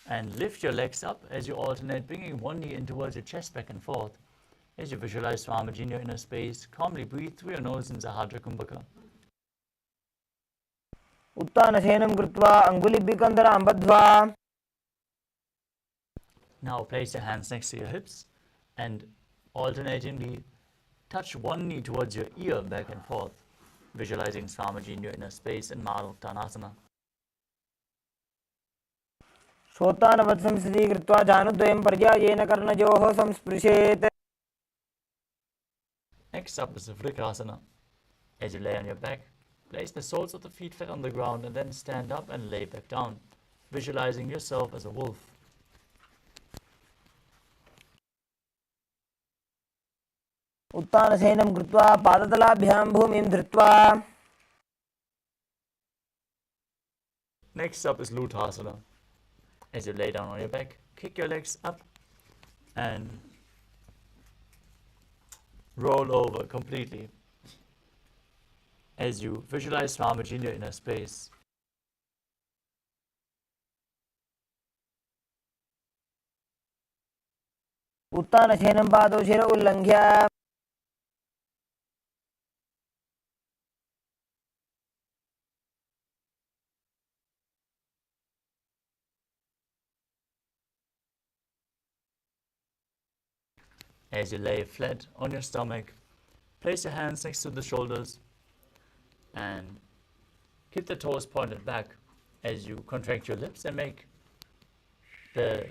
and lift your legs up as you alternate, bringing one knee in towards your chest back and forth. As you visualize Swamiji in your inner space, calmly breathe through your nose in Sahadra Kumbhaka. उत्तानशयनं कृत्वा अङ्गुलिभिकन्दरां बद्ध्वा. Now place your hands next to your hips and alternatingly touch one knee towards your ear back and forth, visualizing Swamiji in your inner space in Maruktanasana. श्रोतानवत्सं स्थितीकृत्वा जानुद्वयं पर्यायेन कर्णयोः संस्पृशेत्. Next up is the Vrikrasana. As you lay on your back, place the soles of the feet flat on the ground and then stand up and lay back down, visualizing yourself as a wolf. उत्तानशयनं कृत्वा पादतलाभ्यां भूमिं धृत्वा. Next up is Luthasana. As you lay down on your back, kick your legs up and roll over completely as you visualize Swamiji in your inner space. उत्तानशयनं पादौ शिर उल्लङ्घ्य. As you lay flat on your stomach, place your hands next to the shoulders and keep the toes pointed back as you contract your lips and make the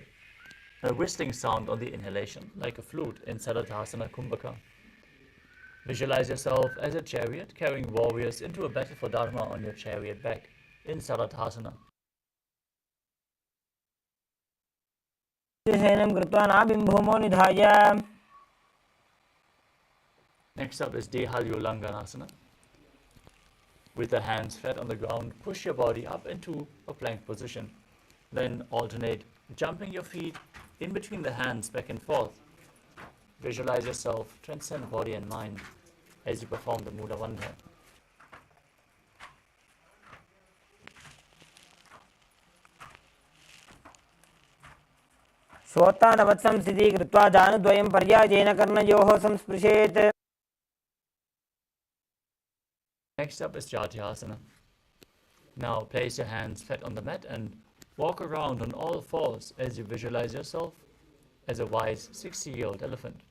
whistling sound on the inhalation like a flute in Salatthasana Kumbhaka. Visualize yourself as a chariot carrying warriors into a battle for Dharma on your chariot back in Salatthasana. शयनं कृत्वा नाभिं भूमौ निधाय. Next up is Dehalyulanganasana. With the hands flat on the ground, push your body up into a plank position. Then alternate jumping your feet in between the hands back and forth. Visualize yourself transcend body and mind as you perform the Mula Bandha. श्रोतानवत्सं स्थितीकृत्वा जानुद्वयं पर्यायेन कर्णयोः संस्पृशेत्. Next up is Jatyasana. Now place your hands flat on the mat and walk around on all fours as you visualize yourself as a wise 60-year-old elephant.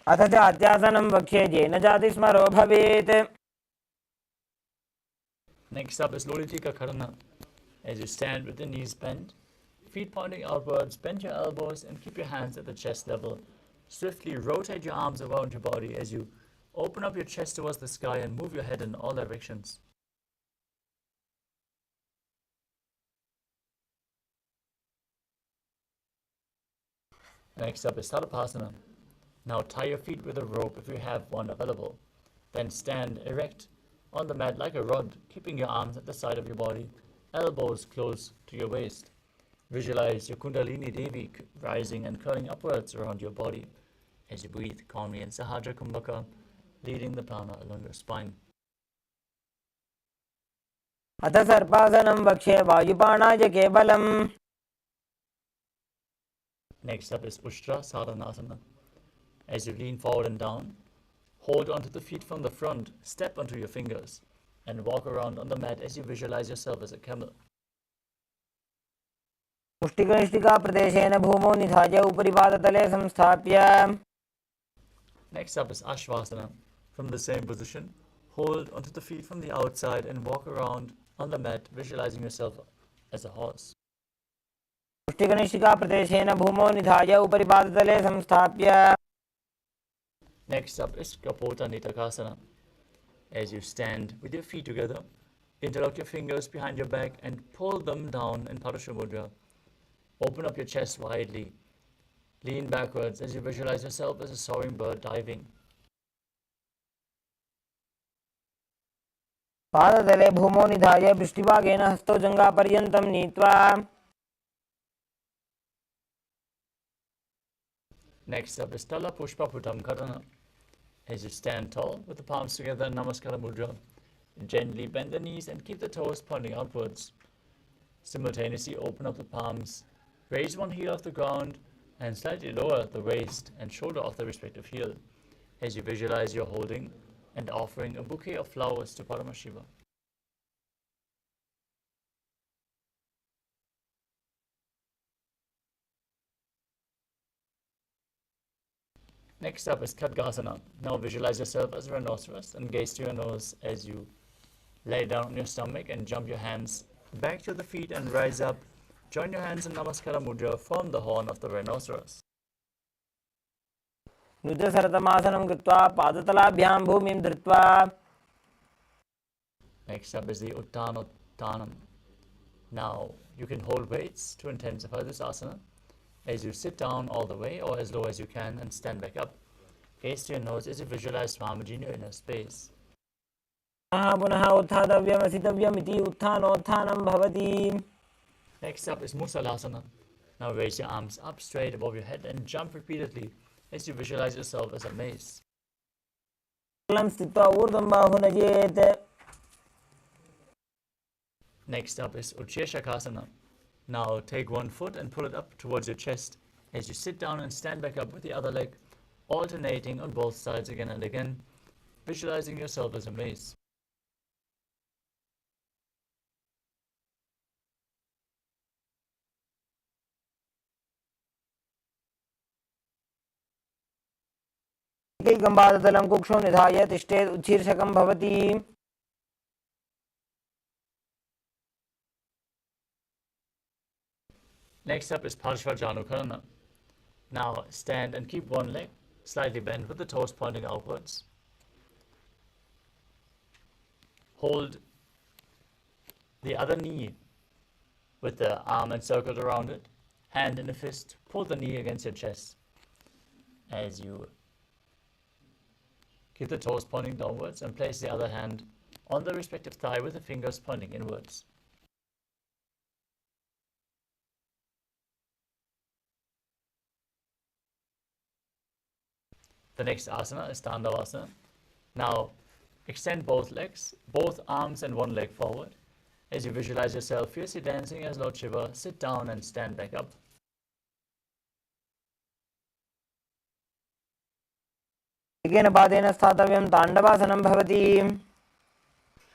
अथ च अध्यासनं वक्ष्ये येन जातिस्मरो भवेत्. Next up is Lolitika Karana. As you stand with the knees bent, feet pointing outwards, bend your elbows and keep your hands at the chest level. Swiftly rotate your arms around your body as you open up your chest towards the sky and move your head in all directions. Next up is Tadapasana. Now tie your feet with a rope if you have one available. Then stand erect on the mat like a rod, keeping your arms at the side of your body, elbows close to your waist. Visualize your Kundalini Devi rising and curling upwards around your body as you breathe calmly in Sahaja Kumbhaka, leading the prana along your spine. अथ सर्पासनं वक्ष्ये वायुपाणाय केवलम्. Next up is Ushtra Sadhanasana. As you lean forward and down, hold onto the feet from the front, step onto your fingers, and walk around on the mat as you visualize yourself as a camel. मुष्टिकनिष्ठिकाप्रदेशेन भूमौ निधाय उपरि पादतले संस्थाप्य. Next up is Ashvasana. From the same position, hold onto the feet from the outside and walk around on the mat, visualizing yourself as a horse. मुष्टिकनिष्ठिकाप्रदेशेन भूमौ निधाय उपरि पादतले संस्थाप्य. Next up is Kapota Nitakasana. As you stand with your feet together, interlock your fingers behind your back and pull them down in Parasha Mudra. Open up your chest widely. Lean backwards as you visualize yourself as a soaring bird diving. पादतले भूमौ निधाय पृष्ठभागेन हस्तौ जङ्घापर्यन्तं नीत्वा. Next up is Tala Pushpa Putam Karana. As you stand tall with the palms together in Namaskara Mudra, gently bend the knees and keep the toes pointing outwards. Simultaneously open up the palms, raise one heel off the ground and slightly lower the waist and shoulder off the respective heel. as you visualize you're holding and offering a bouquet of flowers to Paramashiva. Next up is Khadgasana. Now visualize yourself as a rhinoceros and gaze to your nose as you lay down on your stomach and jump your hands back to the feet and rise up. Join your hands in Namaskara Mudra, form the horn of the rhinoceros. नुजसरतमासनं कृत्वा पादतलाभ्यां भूमिं धृत्वा. Next up is the Uttanottanam. Now you can hold weights to intensify this asana as you sit down all the way or as low as you can and stand back up. Gaze to your nose as you visualize Swamiji in your inner space. पुनः उत्थातव्यमसितव्यमिति उत्थानोत्थानं भवति. Next up is Musalasana. Now raise your arms up straight above your head and jump repeatedly as you visualize yourself as a mace. स्थित्वा ऊर्ध्वं बाहुं नजेत्. Next up is Ucheshakasana. Now take one foot and pull it up towards your chest as you sit down and stand back up with the other leg, alternating on both sides again and again, visualizing yourself as a mace. गम्बादतलं कुक्षौ निधाय तिष्ठेत् उच्छीर्षकं भवति. Next up is Parshvajanukarana. Now stand and keep one leg slightly bent with the toes pointing outwards. Hold the other knee with the arm encircled around it, hand in a fist, pull the knee against your chest as you keep the toes pointing downwards and place the other hand on the respective thigh with the fingers pointing inwards. The next asana is Tandavasana. Now extend both legs, both arms and one leg forward. As you visualize yourself fiercely dancing as Lord Shiva, sit down and stand back up. एकेन पादेन स्थातव्यं ताण्डवासनं भवति.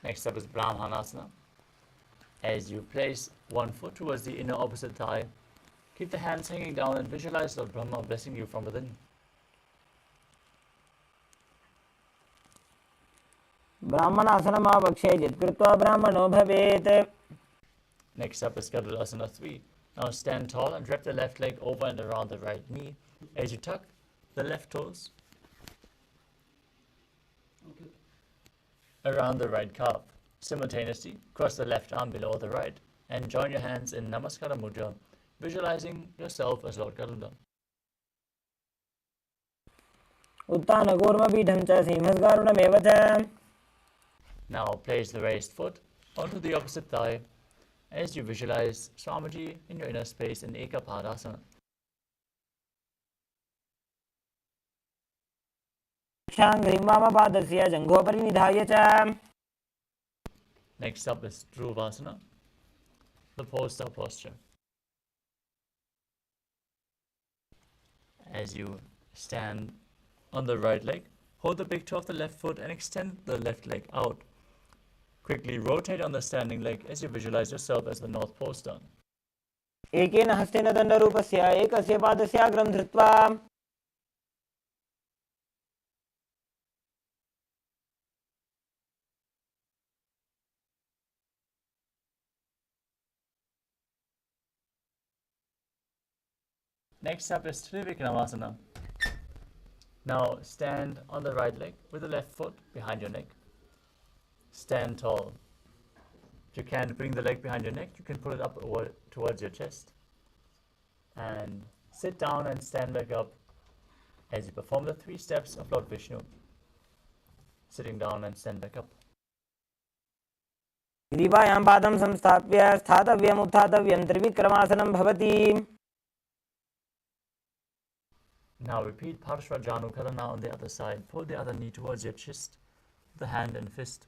Next up is Brahmanasana. As you place one foot towards the inner opposite thigh, keep the hands hanging down and visualize Lord Brahma blessing you from within. ब्राह्मणासनम् आवक्षे यत् कृत्वा ब्राह्मणो भवेत्. Next up is Garudaasana 3. Now stand tall and wrap the left leg over and around the right knee as you tuck the left toes around the right calf. Simultaneously, cross the left arm below the right and join your hands in Namaskara Mudra, visualizing yourself as Lord Garuda. उत्थानकूर्मपीठं च सिंहस्गारुडमेव च. Now place the raised foot onto the opposite thigh as you visualize Swamiji in your inner space in Ekapadasana. क्षाङ्घ्रिं वामपादस्य जङ्घोपरि निधाय च. Next up is Dhruvasana, the pole-star posture. As you stand on the right leg, hold the big toe of the left foot and extend the left leg out. Quickly rotate on the standing leg as you visualize yourself as the North Pole Star. एकेन हस्तेन दण्डरूपस्य एकस्य पादस्य अग्रं धृत्वा. Next up is Trivikramasana. Now stand on the right leg with the left foot behind your neck. Stand tall. If you can't bring the leg behind your neck, you can pull it up towards your chest. And sit down and stand back up as you perform the 3 steps of Lord Vishnu. Sitting down and stand back up. ग्रीवायां पादं संस्थाप्य स्थातव्यम् उत्थातव्यं त्रिविक्रमासनं भवति. Now repeat Parshvajanukarana on the other side. Pull the other knee towards your chest, the hand and fist.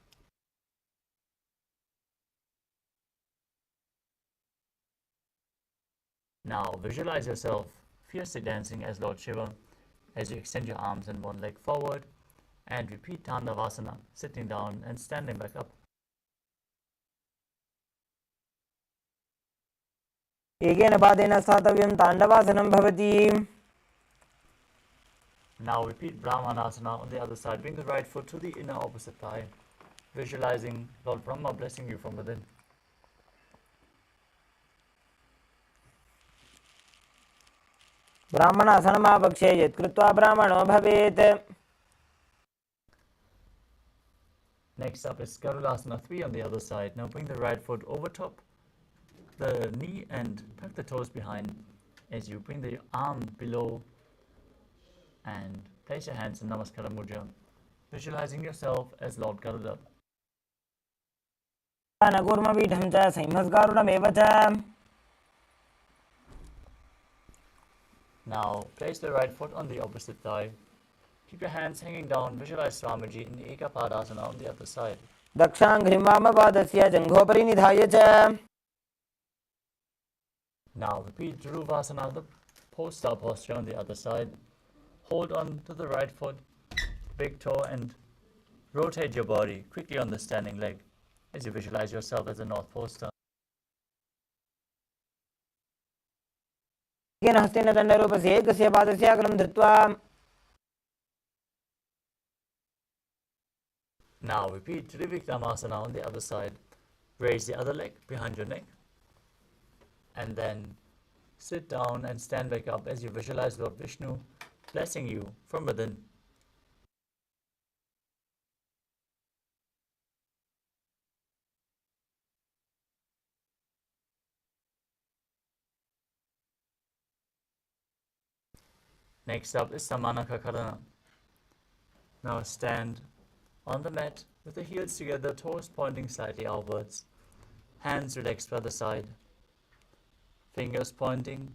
Now visualize yourself fiercely dancing as Lord Shiva as you extend your arms and one leg forward And repeat Tandavasana, sitting down and standing back up. एकेन पादेन स्थातव्यं ताण्डवासनं भवति. Now repeat Brahmanasana on the other side. Bring the right foot to the inner opposite thigh, visualizing Lord Brahma blessing you from within. ब्राह्मणासनमापक्षे यत् कृत्वा ब्राह्मणो भवेत्. Next up is Garulasana 3 on the other side. Now bring the right foot over top the knee and tuck the toes behind as you bring the arm below and place your hands in Namaskara Mudra, visualizing yourself as Lord Garuda. नकूर्मपीठं च संहिमस्कारुणमेव च. Now place the right foot on the opposite thigh. Keep your hands hanging down. Visualize Swamiji in the Ekapadasana on the other side. दक्षाङ्घ्रिं वामपादस्य जङ्घोपरि निधाय च. Now repeat Dhruvasana, the post-star posture on the other side. Hold on to the right foot, big toe, and rotate your body quickly on the standing leg as you visualize yourself as a North Poster. एकेन हस्तेन दण्डरूपस्य एकस्य पादस्य अग्रं धृत्वा. Now repeat Trivikramasana on the other side. Raise the other leg behind your neck. And then sit down and stand back up as you visualize Lord Vishnu blessing you from within. Next up is Samanaka Karana. Now stand on the mat with the heels together, toes pointing slightly outwards, hands relaxed by the side, fingers pointing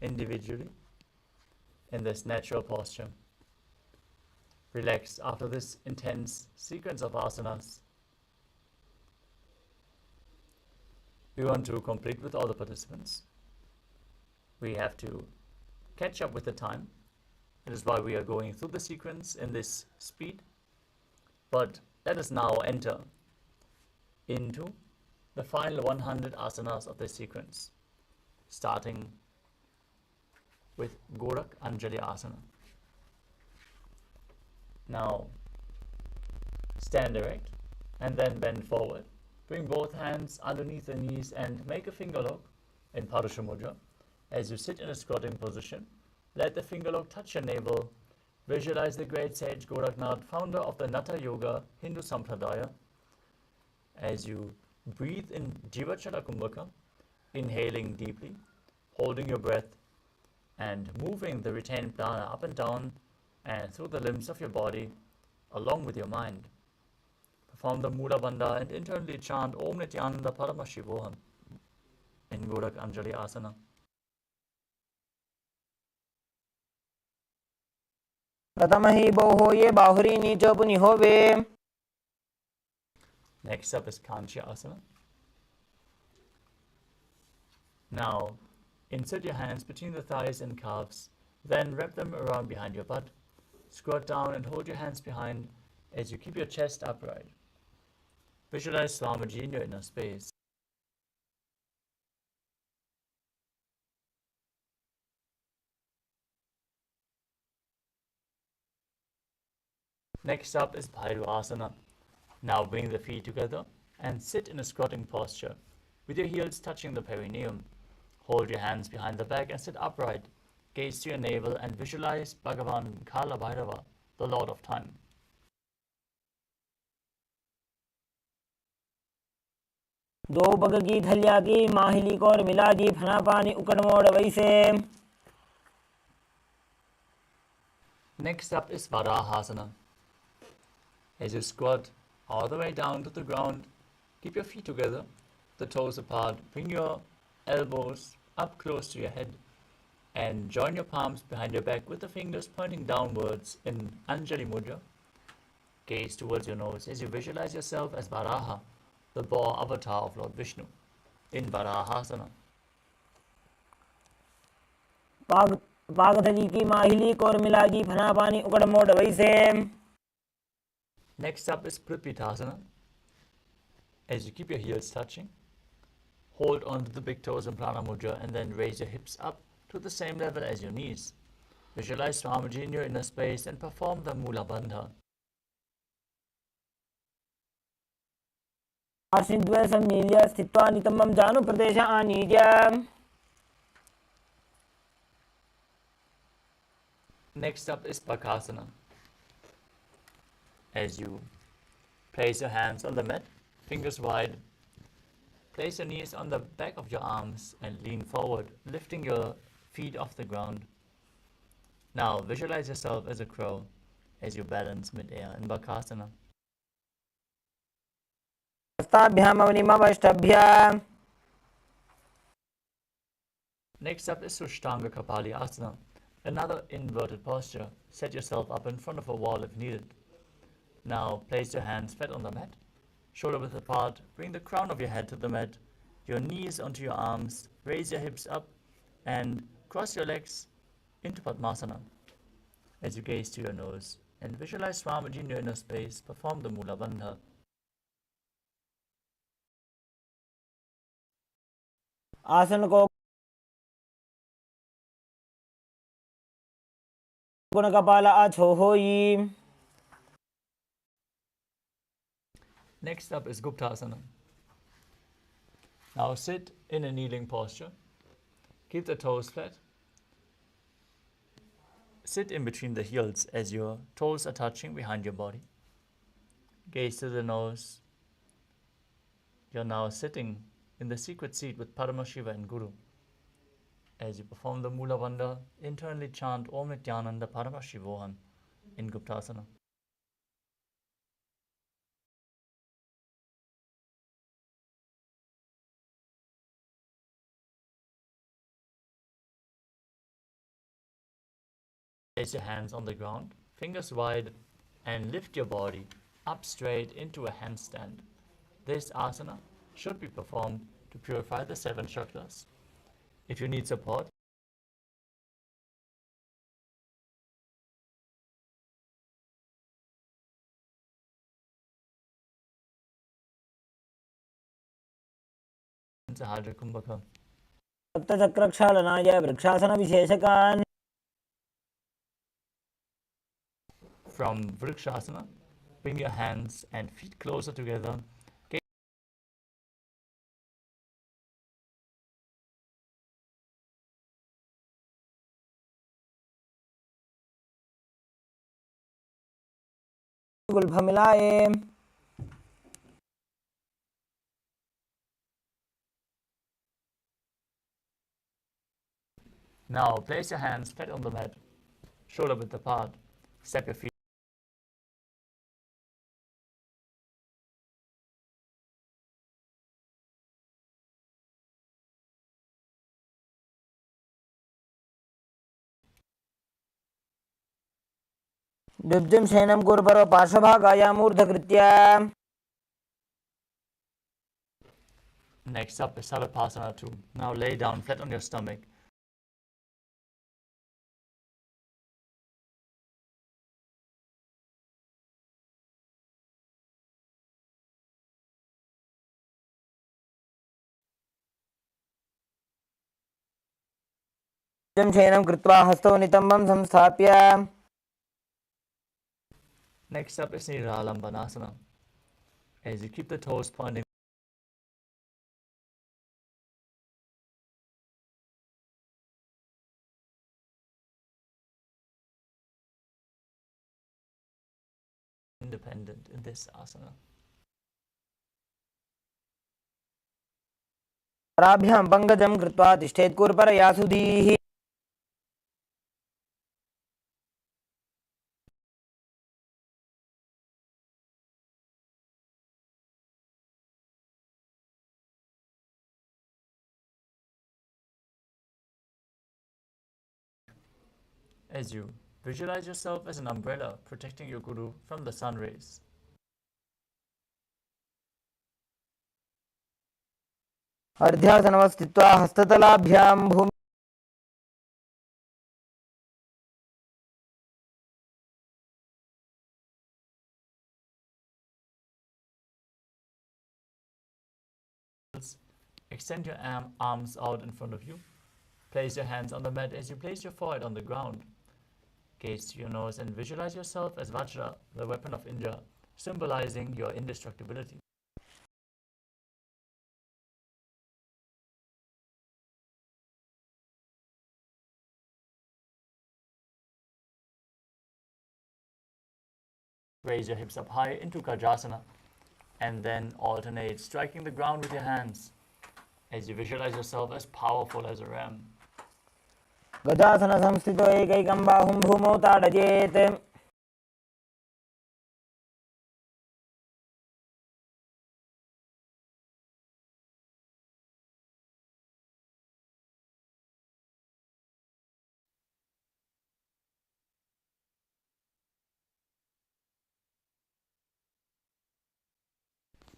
individually in this natural posture. Relax after this intense sequence of asanas. We want to complete with all the participants. We have to catch up with the time. That is why we are going through the sequence in this speed. But let us now enter into the final 100 asanas of this sequence, starting with Gorak Anjali Asana. Now, stand erect and then bend forward. Bring both hands underneath the knees and make a finger lock in Parasha Mudra. As you sit in a squatting position, let the finger lock touch your navel. Visualize the great sage Goraknath, founder of the Natha Yoga Hindu Sampradaya. As you breathe in Jivachala Kumbhaka, inhaling deeply, holding your breath, and moving the retained prana up and down and through the limbs of your body along with your mind. Perform the Mula Bandha and internally chant Om Nithyananda Paramashivoham in Gorak Anjali Asana. प्रथमहि बोहो ये बाहुरी नीचो पुनिहोवे. Next up is Kanchi Asana. Now, insert your hands between the thighs and calves, then wrap them around behind your butt. Squat down and hold your hands behind as you keep your chest upright. Visualize Swamiji in your inner space. Next up is Bhairu Asana. Now bring the feet together and sit in a squatting posture with your heels touching the perineum. Hold your hands behind the back and sit upright. Gaze to your navel and visualize Bhagavan Kala Bhairava, the Lord of Time. दो पग की थलिया की माहिली को और मिला जी फना पानी उकड़ मोड़ वैसे. Next up is Varahasana. As you squat all the way down to the ground, keep your feet together, the toes apart, bring your elbows up close to your head, and join your palms behind your back with the fingers pointing downwards in Anjali Mudra. Gaze towards your nose as you visualize yourself as Varaha, the boar avatar of Lord Vishnu, in Varahasana. पागथली की माहिली को और मिला जी फना पानी उकड़ मोड़ वैसे. Next up is Prithvitasana. As you keep your heels touching, hold onto the big toes in Prana Mudra and then raise your hips up to the same level as your knees. Visualize Swamiji in your inner space and perform the Mula Bandha. आश्रिद्वय सम्मील्य स्थित्वा नितम्बं जानुप्रदेश आनीय. Next up is Bakasana. As you place your hands on the mat, fingers wide, place your knees on the back of your arms and lean forward, lifting your feet off the ground. Now visualize yourself as a crow as you balance mid-air in Bakasana. Next up is Sushtanga Kapali Asana, another inverted posture. Set yourself up in front of a wall if needed. Now place your hands flat on the mat, shoulder width apart, bring the crown of your head to the mat, your knees onto your arms, raise your hips up and cross your legs into Padmasana. As you gaze to your nose and visualize Swamiji in your inner space, perform the Mula Bandha. आसन को गुण कपाल आछो होई. Next up is Guptasana. Now sit in a kneeling posture. Keep the toes flat. Sit in between the heels as your toes are touching behind your body. Gaze to the nose. You're now sitting in the secret seat with Paramashiva and Guru. As you perform the Mula Bandha, internally chant Om Nithyananda Paramashivoham in Guptasana. Place your hands on the ground, fingers wide, and lift your body up straight into a handstand. This asana should be performed to purify the 7 chakras. If you need support, Sahadra Kumbhaka. सप्तचक्रक्षालनाय vrikshasana विशेषकान्. From Vrikshasana, bring your hands and feet closer together. गुल्फमिलाये. Now place your hands flat on the mat, shoulder width apart. Step your feet. दुब्जं शयनं कुर्वरो पार्श्वभागायामूर्धकृत्य. Next up is Savapasana 2. Now lay down flat on your stomach. दुब्जं शयनं कृत्वा हस्तौ नितम्बं संस्थाप्य. Next up is Niralambanasana. As you keep the toes pointing independent in this asana. कराभ्यां पङ्कजं कृत्वा तिष्ठेत् कुर्परया सुधीः. As you visualize yourself as an umbrella protecting your Guru from the sun rays. अर्ध्यासनवस्थित्वा हस्ततलाभ्यां Bhumi Extend your arms out in front of you. Place your hands on the mat as you place your forehead on the ground. Gaze to your nose and visualize yourself as Vajra, the weapon of Indra, symbolizing your indestructibility. Raise your hips up high into Gajasana and then alternate striking the ground with your hands as you visualize yourself as powerful as a ram. गजासन संस्थितो एकैकं बाहुं भूमौ ताडयेत्.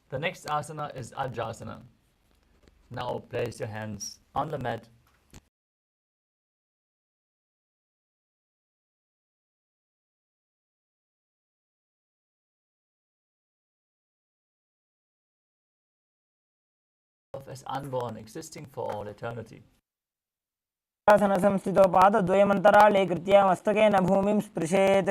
The next asana is Ajasana. Now place your hands on the mat. As unborn, existing for all eternity. गजासन संस्थितो पादद्वयमन्तराळे कृत्य मस्तकेन भूमिं स्पृशेत्.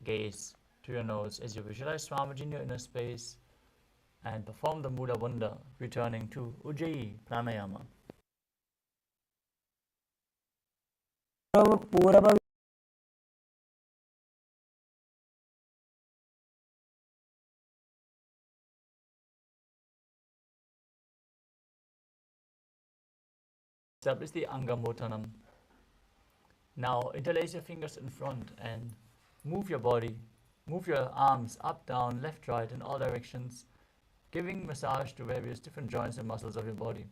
Gaze to your nose as you visualize Swamiji in your inner space and perform the Mula Bandha, returning to Ujjayi Pranayama. Establish the Angamotanam. Now interlace your fingers in front and move your body, move your arms up, down, left, right in all directions, giving massage to various different joints and muscles of your body.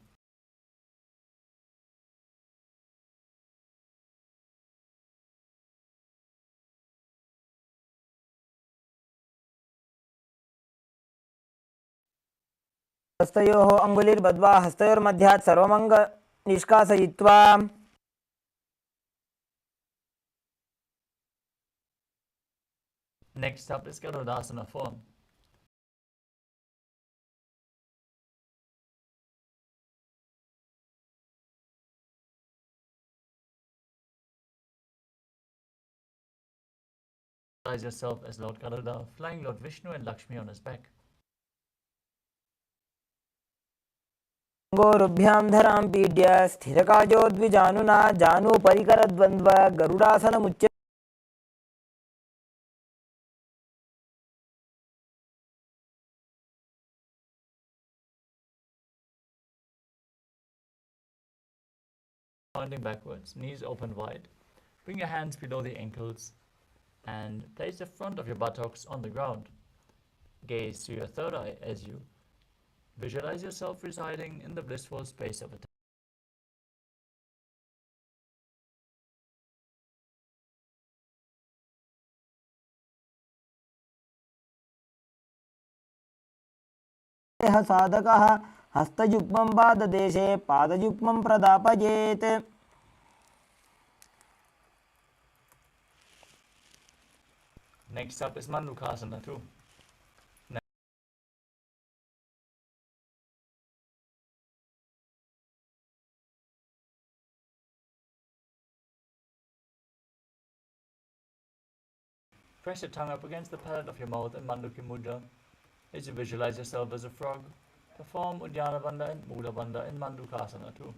हस्तयोः अङ्गुलिर्बद्ध्वा हस्तयोर्मध्यात् सर्वमङ्ग निष्कासयित्वा Next up is Garudasana form. Visualize yourself as Lord Garuda, flying Lord Vishnu and Lakshmi on his back. गोरुभ्यां धरां पीड्य स्थिरकाजोद्विजानुना जानुपरिकरद्वन्द्व गरुडासनमुच्यते. Pointing backwards, knees open wide. Bring your hands below the ankles and place the front of your buttocks on the ground. Gaze to your third eye as you visualize yourself residing in the blissful space of attention. साधकः हस्तयुग्मं पाददेशे पादयुग्मं प्रदापयेत्. Next up is Mandukasana too. Press your tongue up against the palate of your mouth in Manduki Mudra as you visualize yourself as a frog. Perform Uddiyana Bandha and Mula Bandha in Mandukasana too.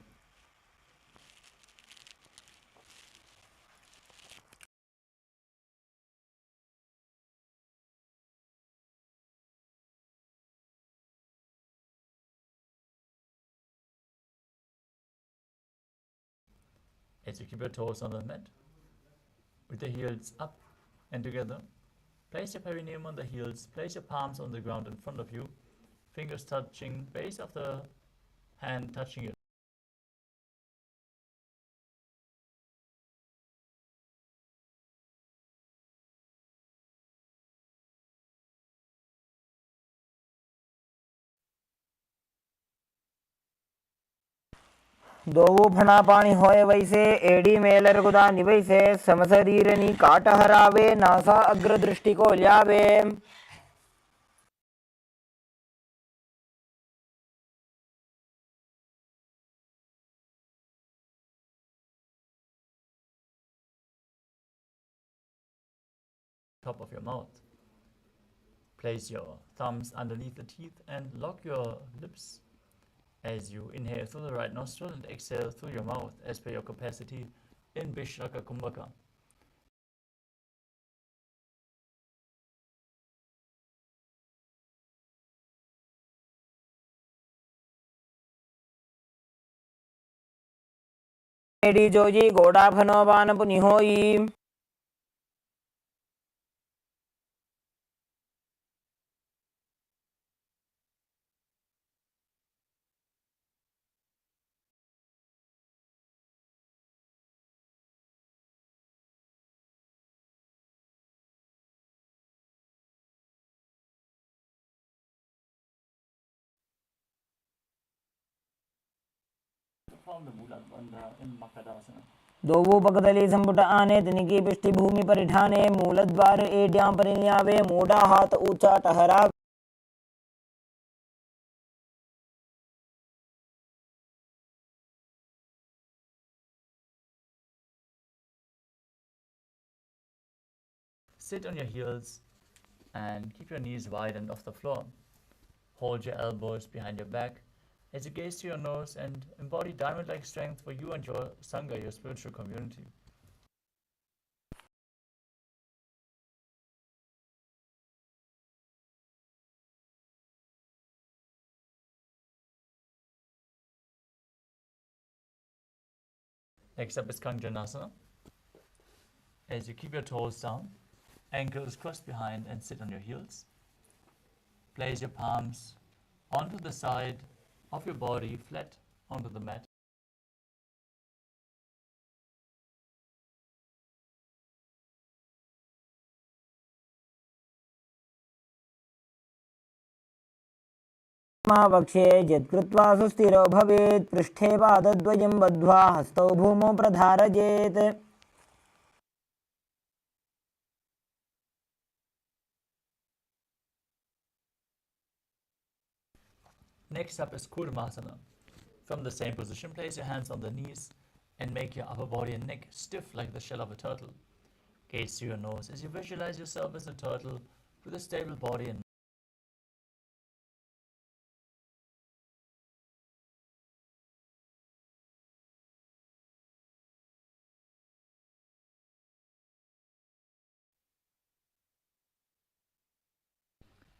As you keep your toes on the mat, with the heels up and together, place your perineum on the heels, place your palms on the ground in front of you, fingers touching, base of the hand touching your दोवु फणा पाणी होए वैसे AD Mailer गुदानी वैसे समशरीरनी काट हरावे NASA अग्र दृष्टि को ल्यावे top of your mouth. Place your thumbs underneath the teeth and lock your lips as you inhale through the right nostril and exhale through your mouth as per your capacity in Vishraka Kumbhaka. एडी जोजी गोडा फनो बान पुनि होई Perform the Mulat Bandha in Makadasana. दोवु पकदली संपुट आने तिनकी पिष्टि भूमि परिठाने मूलद्वार एड्यां परिन्यावे मूडा हाथ ऊंचा टहरावे Sit on your heels and keep your knees widened off the floor. Hold your elbows behind your back as you gaze to your nose and embody diamond-like strength for you and your Sangha, your spiritual community. Next up is Kanjanasana. As you keep your toes down, ankles crossed behind and sit on your heels. Place your palms onto the side of your body, flat onto the mat. वक्षे यत्कृत्वा सुस्थिरो भवेत् पृष्ठे पादद्वयं बद्ध्वा हस्तौ भूमौ प्रधारयेत् Next up is Kurmasana. From the same position, place your hands on the knees and make your upper body and neck stiff like the shell of a turtle. Gaze to your nose as you visualize yourself as a turtle with a stable body and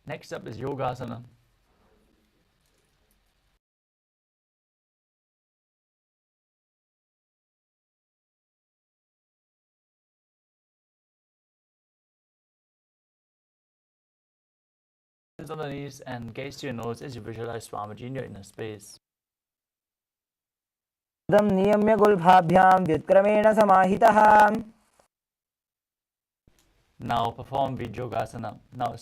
Next up is Yogasana. Hands on the knees and gaze to your nose as you visualize Swamiji in your inner space. दम नियम्य गुल्फाभ्यां व्युत्क्रमेण समाहितः Now perform Vijyogasana. Now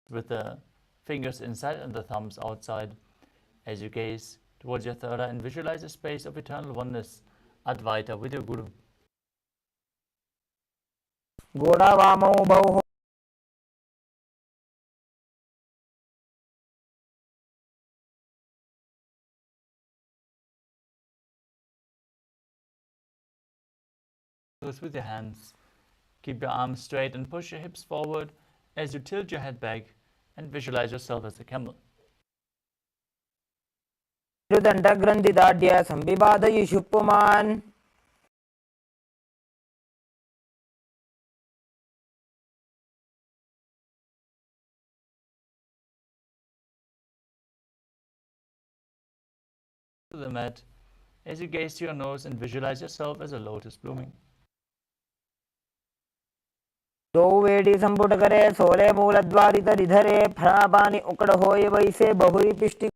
with the fingers inside and the thumbs outside as you gaze towards your third eye and visualize a space of eternal oneness, Advaita, with your Guru. गोडा वामौ उभौ With your hands, keep your arms straight and push your hips forward as you tilt your head back and visualize yourself as a camel. दण्डग्रन्थिदाढ्य संविवादयिषु पुमान् To the mat as you gaze to your nose and visualize yourself as a lotus blooming. दो वेडी संपुट करे सोले मूलद्वारि तरिधरे फणापानि उकड़ होय वैसे बहुरी पिष्टि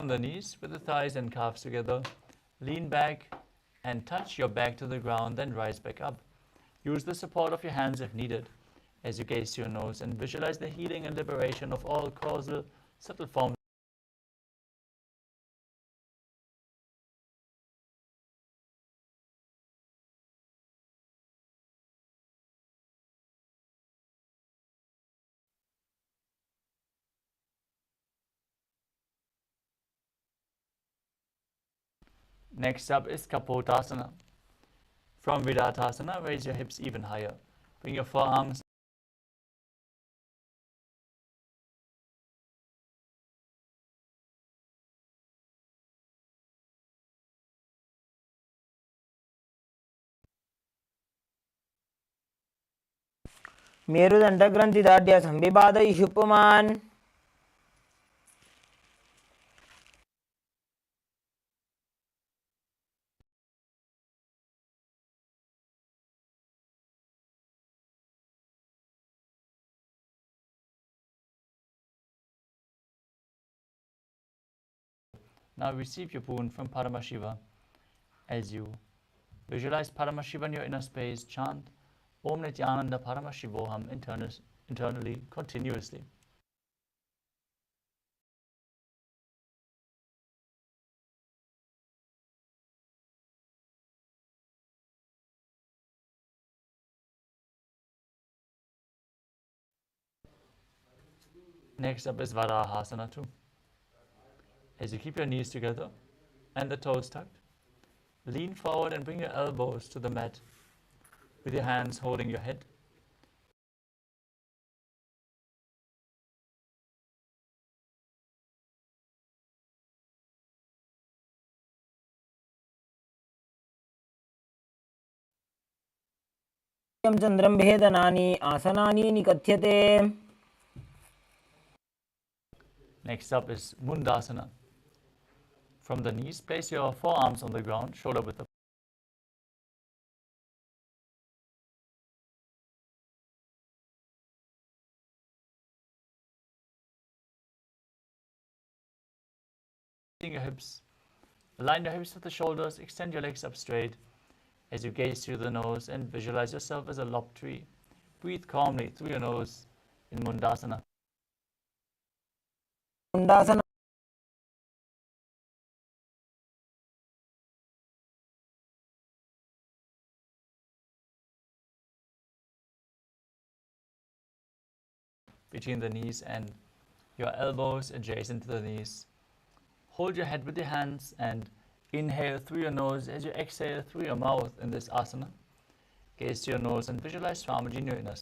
on the knees with the thighs and calves together. Lean back and touch your back to the ground, then rise back up. Use the support of your hands if needed. As you gaze to your nose and visualize the healing and liberation of all causal, subtle forms. Next up is Kapotasana. From Vidatasana, raise your hips even higher. Bring your forearms मेरुदण्डग्रन्थिदाढ्य संविपादयिषु पुमान् Now receive your boon from Paramashiva. As you visualize Paramashiva in your inner space, chant Om Nithyananda Paramashivoham internally, continuously. Next up is Varahasana too. As you keep your knees together and the toes tucked, lean forward and bring your elbows to the mat with your hands holding your head. चन्द्रं भेदनानि आसनानि निकथ्यते. Next up is Mundasana. From the knees, place your forearms on the ground, shoulder width apart. Your hips. Align your hips with the shoulders, extend your legs up straight as you gaze through the nose and visualize yourself as a lopped tree. Breathe calmly through your nose in Mundasana. Mundasana. Between the knees and your elbows adjacent to the knees. Hold your head with your hands and inhale through your nose as you exhale through your mouth in this asana. Gaze to your nose and visualize Swamiji in your inner.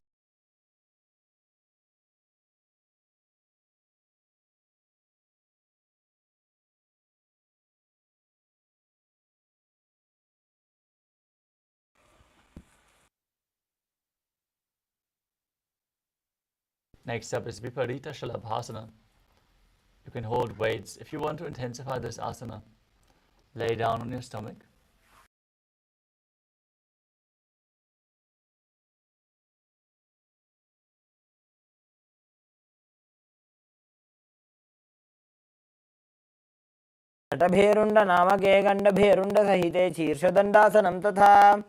Next up is Viparita Shalabhasana. You can hold weights if you want to intensify this asana. Lay down on your stomach. नटभेरुण्ड नामके गण्डभेरुण्ड सहिते शीर्षदण्डासनं तथा.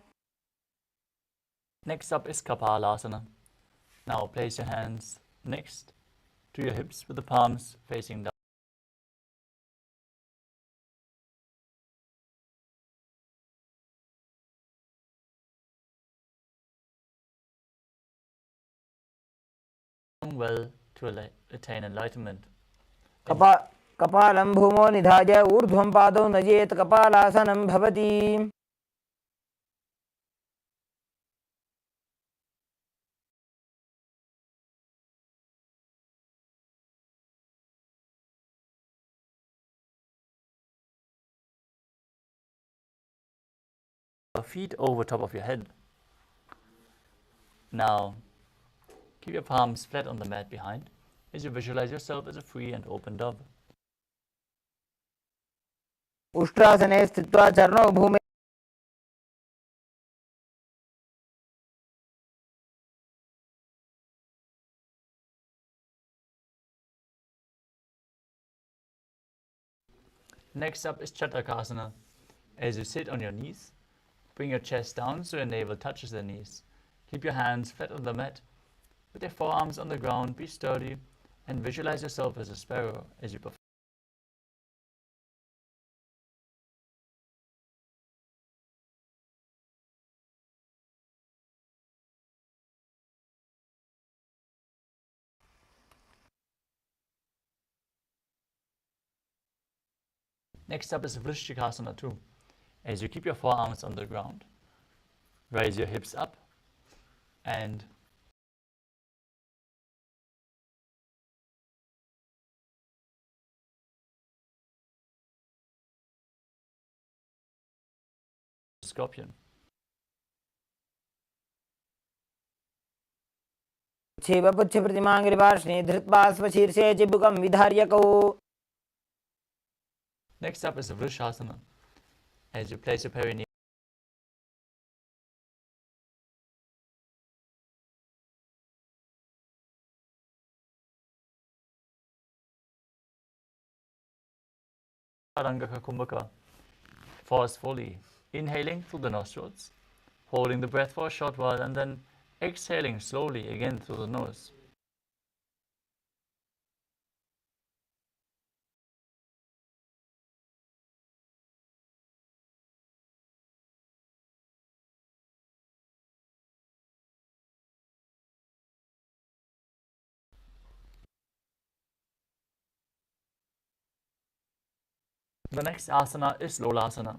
Next up is KAILÄSA. Now place your hands next to your hips with the palms facing down. Well to attain enlightenment. कपालं भूमो निधाय ऊर्ध्वं पादौ नयेत् कपालासनं भवति. Feet over top of your head. Now keep your palms flat on the mat behind as you visualize yourself as a free and open dove. उष्ट्रासने स्थित्वा चरणौ भूमि. Next up is Chatakasana. As you sit on your knees, bring your chest down so your navel touches the knees. Keep your hands flat on the mat. With your forearms on the ground, be sturdy and visualize yourself as a sparrow as you perform. Next up is Vrishchikasana 2. As you keep your forearms on the ground, raise your hips up and scorpion. पुच्छप्रतिमाङ्घ्रिपार्ष्णे धृत्वा स्वशीर्षे चिबुकं विधार्यकौ. Next up is Vrishasana. As you place your perineum Rangaka Kumbhaka, forcefully inhaling through the nostrils, holding the breath for a short while, and then exhaling slowly again through the nose. The next asana is Lolasana.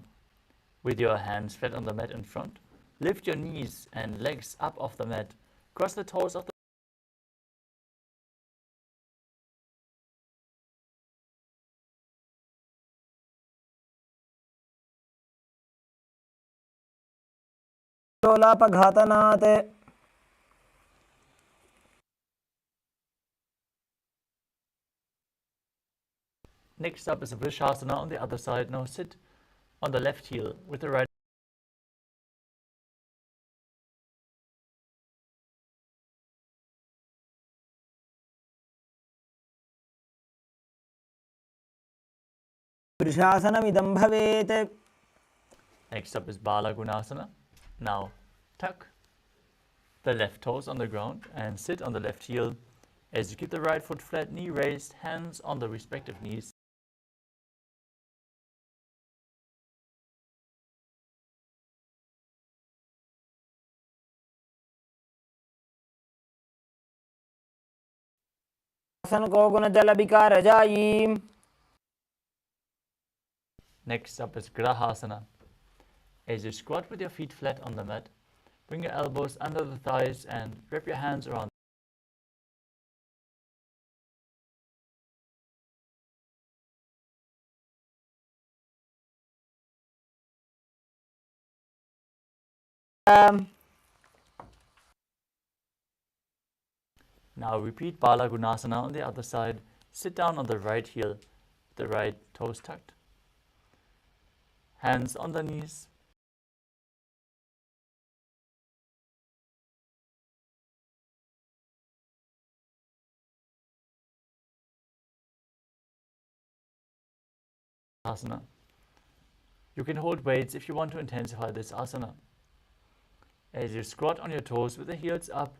With your hands flat on the mat in front, lift your knees and legs up off the mat. Cross the toes of the लोलापघातनात्. Next up is a Vrishasana on the other side. Now sit on the left heel with the right वृषासनमिदं भवेत्. Next up is Bala Gunasana. Now tuck the left toes on the ground and sit on the left heel. As you keep the right foot flat, knee raised, hands on the respective knees. आसन को गुणजलविकारजायी. Next up is Grahasana. As you squat with your feet flat on the mat, bring your elbows under the thighs and wrap your hands around. Now repeat Bala Gunasana on the other side. Sit down on the right heel, the right toes tucked. Hands on the knees. Asana. You can hold weights if you want to intensify this asana. As you squat on your toes with the heels up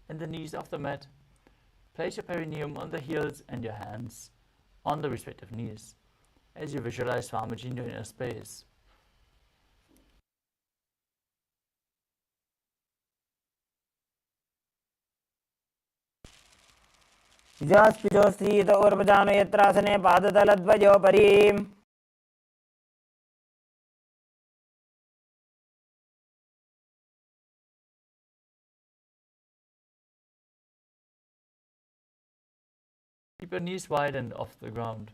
and the knees off the mat, place your perineum on the heels and your hands on the respective knees as you visualize Swamiji in your inner space. विजास्पिजोस्त्रीत ऊर्वजानो यत्रासने पादतलद्वयोपरि. Keep your knees wide and off the ground.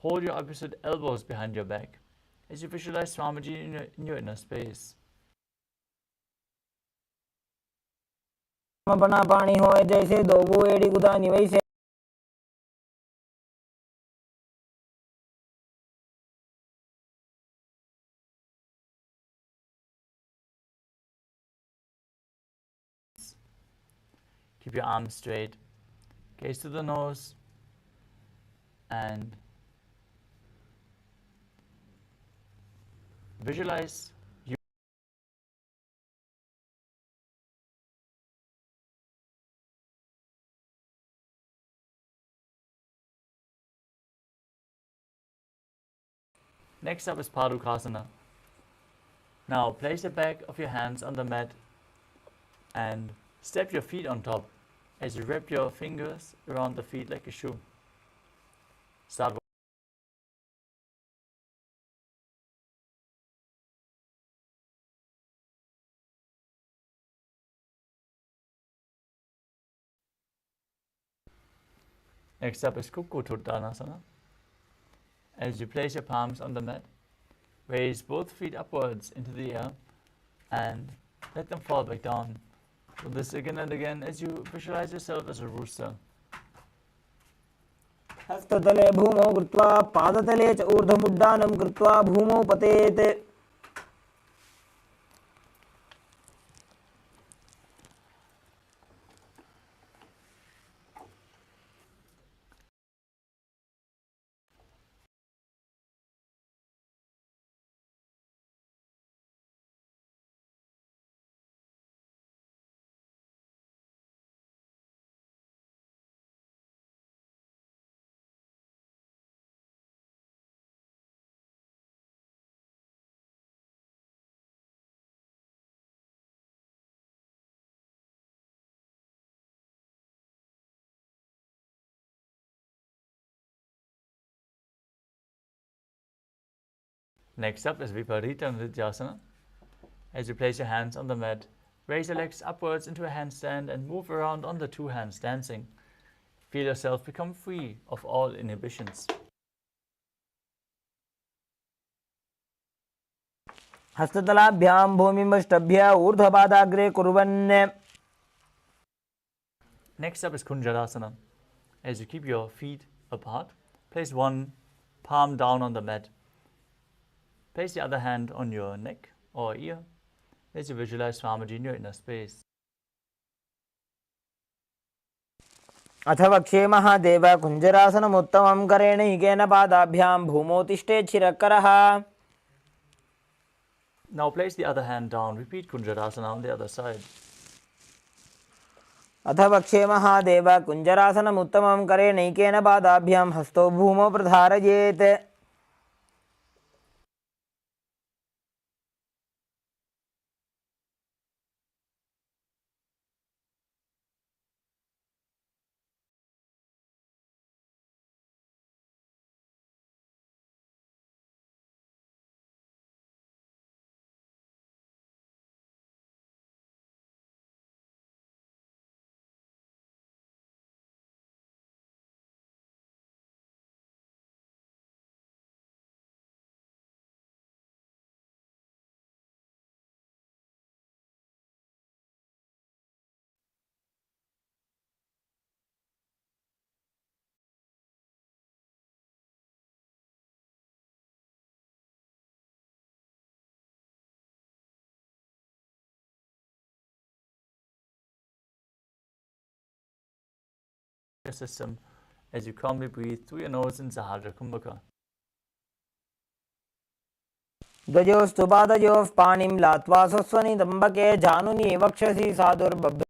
Hold your opposite elbows behind your back as you visualize Swamiji in your inner space. अपना पानी हो जैसे दो वो एड़ी गुदानी वैसे. Keep your arms straight, gaze to the nose, and Visualize you Next up is Padukasana. Now place the back of your hands on the mat and step your feet on top as you wrap your fingers around the feet like a shoe. Start. Next up is Kukkuttanasana. As you place your palms on the mat, raise both feet upwards into the air and let them fall back down. Do this again and again as you visualize yourself as a rooster. हस्ततले भूमौ कृत्वा पादतले च ऊर्ध्वमुड्डानं कृत्वा भूमौ पतेत्. Next up is Viparita Nrityasana. As you place your hands on the mat, raise your legs upwards into a handstand and move around on the two hands dancing. Feel yourself become free of all inhibitions. हस्ततलाभ्यां भूमिमष्टभ्य ऊर्ध्वपादाग्रे कुर्वन्. Next up is Kunjarasana. As you keep your feet apart, place one palm down on the mat. Place the other hand on your neck or ear as you visualize Swamiji in your inner space. अथ वक्षे महादेव कुञ्जरासनमुत्तमं करेणैकेन पादाभ्यां भूमौ तिष्ठेत् शिरःकरः. Now place the other hand down. Repeat Kunjarasana on the other side. अथ वक्षे महादेव कुञ्जरासनमुत्तमं करेणैकेन पादाभ्यां हस्तौ भूमौ प्रधारयेत्. Your system as you calmly breathe through your nose in Sahasrara Kumbhaka. द्वयोस्तु पादयोः पाणिं लात्वा स्वस्वनितम्बके जानुनि वक्षसि साधुर्बभ्र.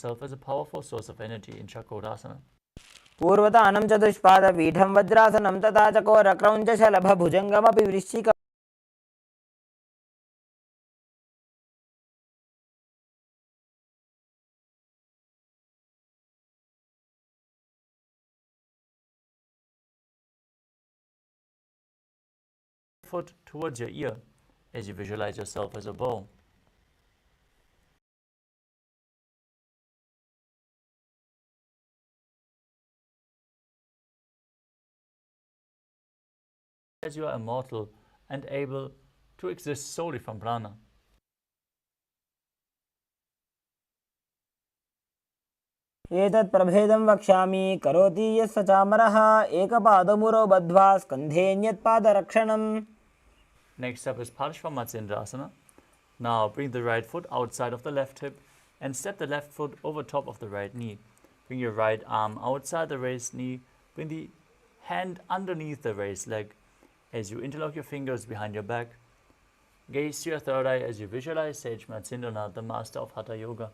Self as a powerful source of energy in Chakrasana. पूर्वतानं चतुष्पादपीठं वज्रासनं तथा चकोरक्रौञ्चशलभभुजङ्गमपि वृश्चिक. Foot towards your ear as you visualize yourself as a bow. As you are immortal and able to exist solely from prana. एतत् प्रभेदं वक्ष्यामि करोति यः स चामरः एकपादमुरौ बद्ध्वा स्कन्धेऽन्यत्पादरक्षणम्. Next up is Parshvamatsyendrasana. Now bring the right foot outside of the left hip and step the left foot over top of the right knee. Bring your right arm outside the raised knee. Bring the hand underneath the raised leg as you interlock your fingers behind your back. Gaze to your third eye as you visualize Sage Matsindranath, the master of Hatha Yoga.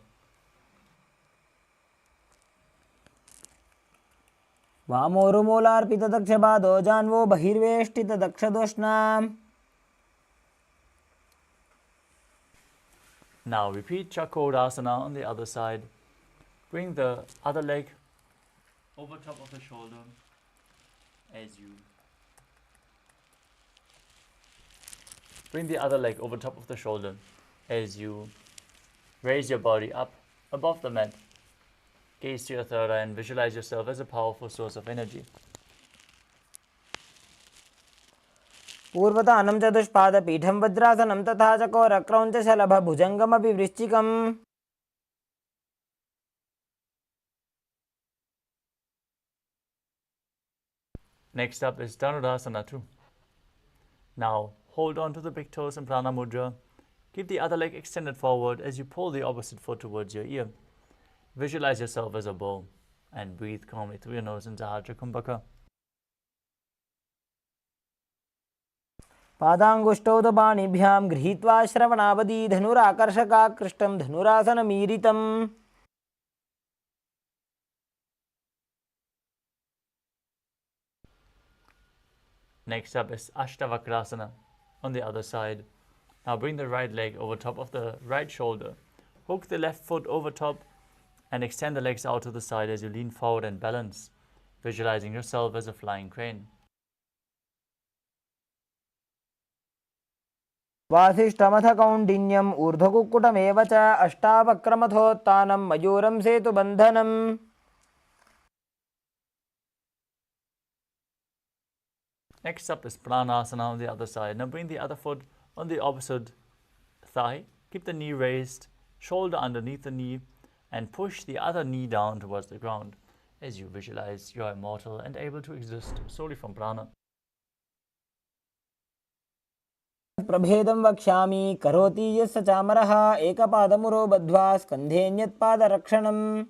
वामोरुमूलार्पितदक्षपादो जान्वो बहिर्वेष्टितदक्षदोष्णाम्. Now repeat Chakodasana on the other side. Bring the other leg over top of the shoulder as you raise your body up above the mat. Gaze to your third eye and visualize yourself as a powerful source of energy. पूर्वतानं चतुष्पादपीठं वज्रासनं तथा चकोरक्रौञ्चशलभभुजङ्गमपि वृश्चिकम्. Next up is Dhanurasana 2. Now hold on to the big toes in Prana Mudra. Keep the other leg extended forward as you pull the opposite foot towards your ear. Visualize yourself as a bow and breathe calmly through your nose into Hajra Kumbhaka. पादाङ्गुष्ठौ तु पाणिभ्यां गृहीत्वा श्रवणावधि धनुराकर्षकाकृष्टं धनुरासनमीरितम्. Next up is Ashtavakrasana on the other side. Now bring the right leg over top of the right shoulder. Hook the left foot over top and extend the legs out to the side as you lean forward and balance, visualizing yourself as a flying crane. वासिष्ठमथ कौण्डिन्यम् ऊर्ध्वकुक्कुटमेव च अष्टावक्रमथोत्थानं मयूरं सेतुबन्धनम्. Next up is Pranasana on the other side. Now bring the other foot on the opposite thigh. Keep the knee raised, shoulder underneath the knee, and push the other knee down towards the ground as you visualize you are immortal and able to exist solely from prana. प्रभेदं वक्ष्यामि करोति यः स चामरः एकपादमुरौ बद्ध्वा स्कन्धेऽन्यत्पादरक्षणम्.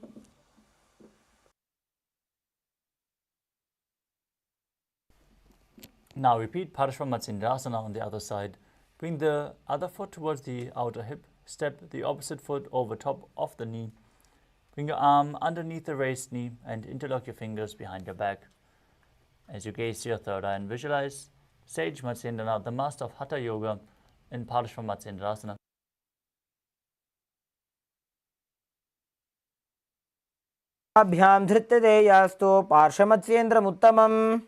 Now repeat Parshvamatsyendrasana on the other side. Bring the other foot towards the outer hip. Step the opposite foot over top of the knee. Bring your arm underneath the raised knee and interlock your fingers behind your back. As you gaze to your third eye and visualize Sage Matsindranath, the master of Hatha Yoga, in Parshvamatsyendrasana. अभ्यां धृत्यते यास्तु पार्श्वमत्स्येन्द्रमुत्तमम्.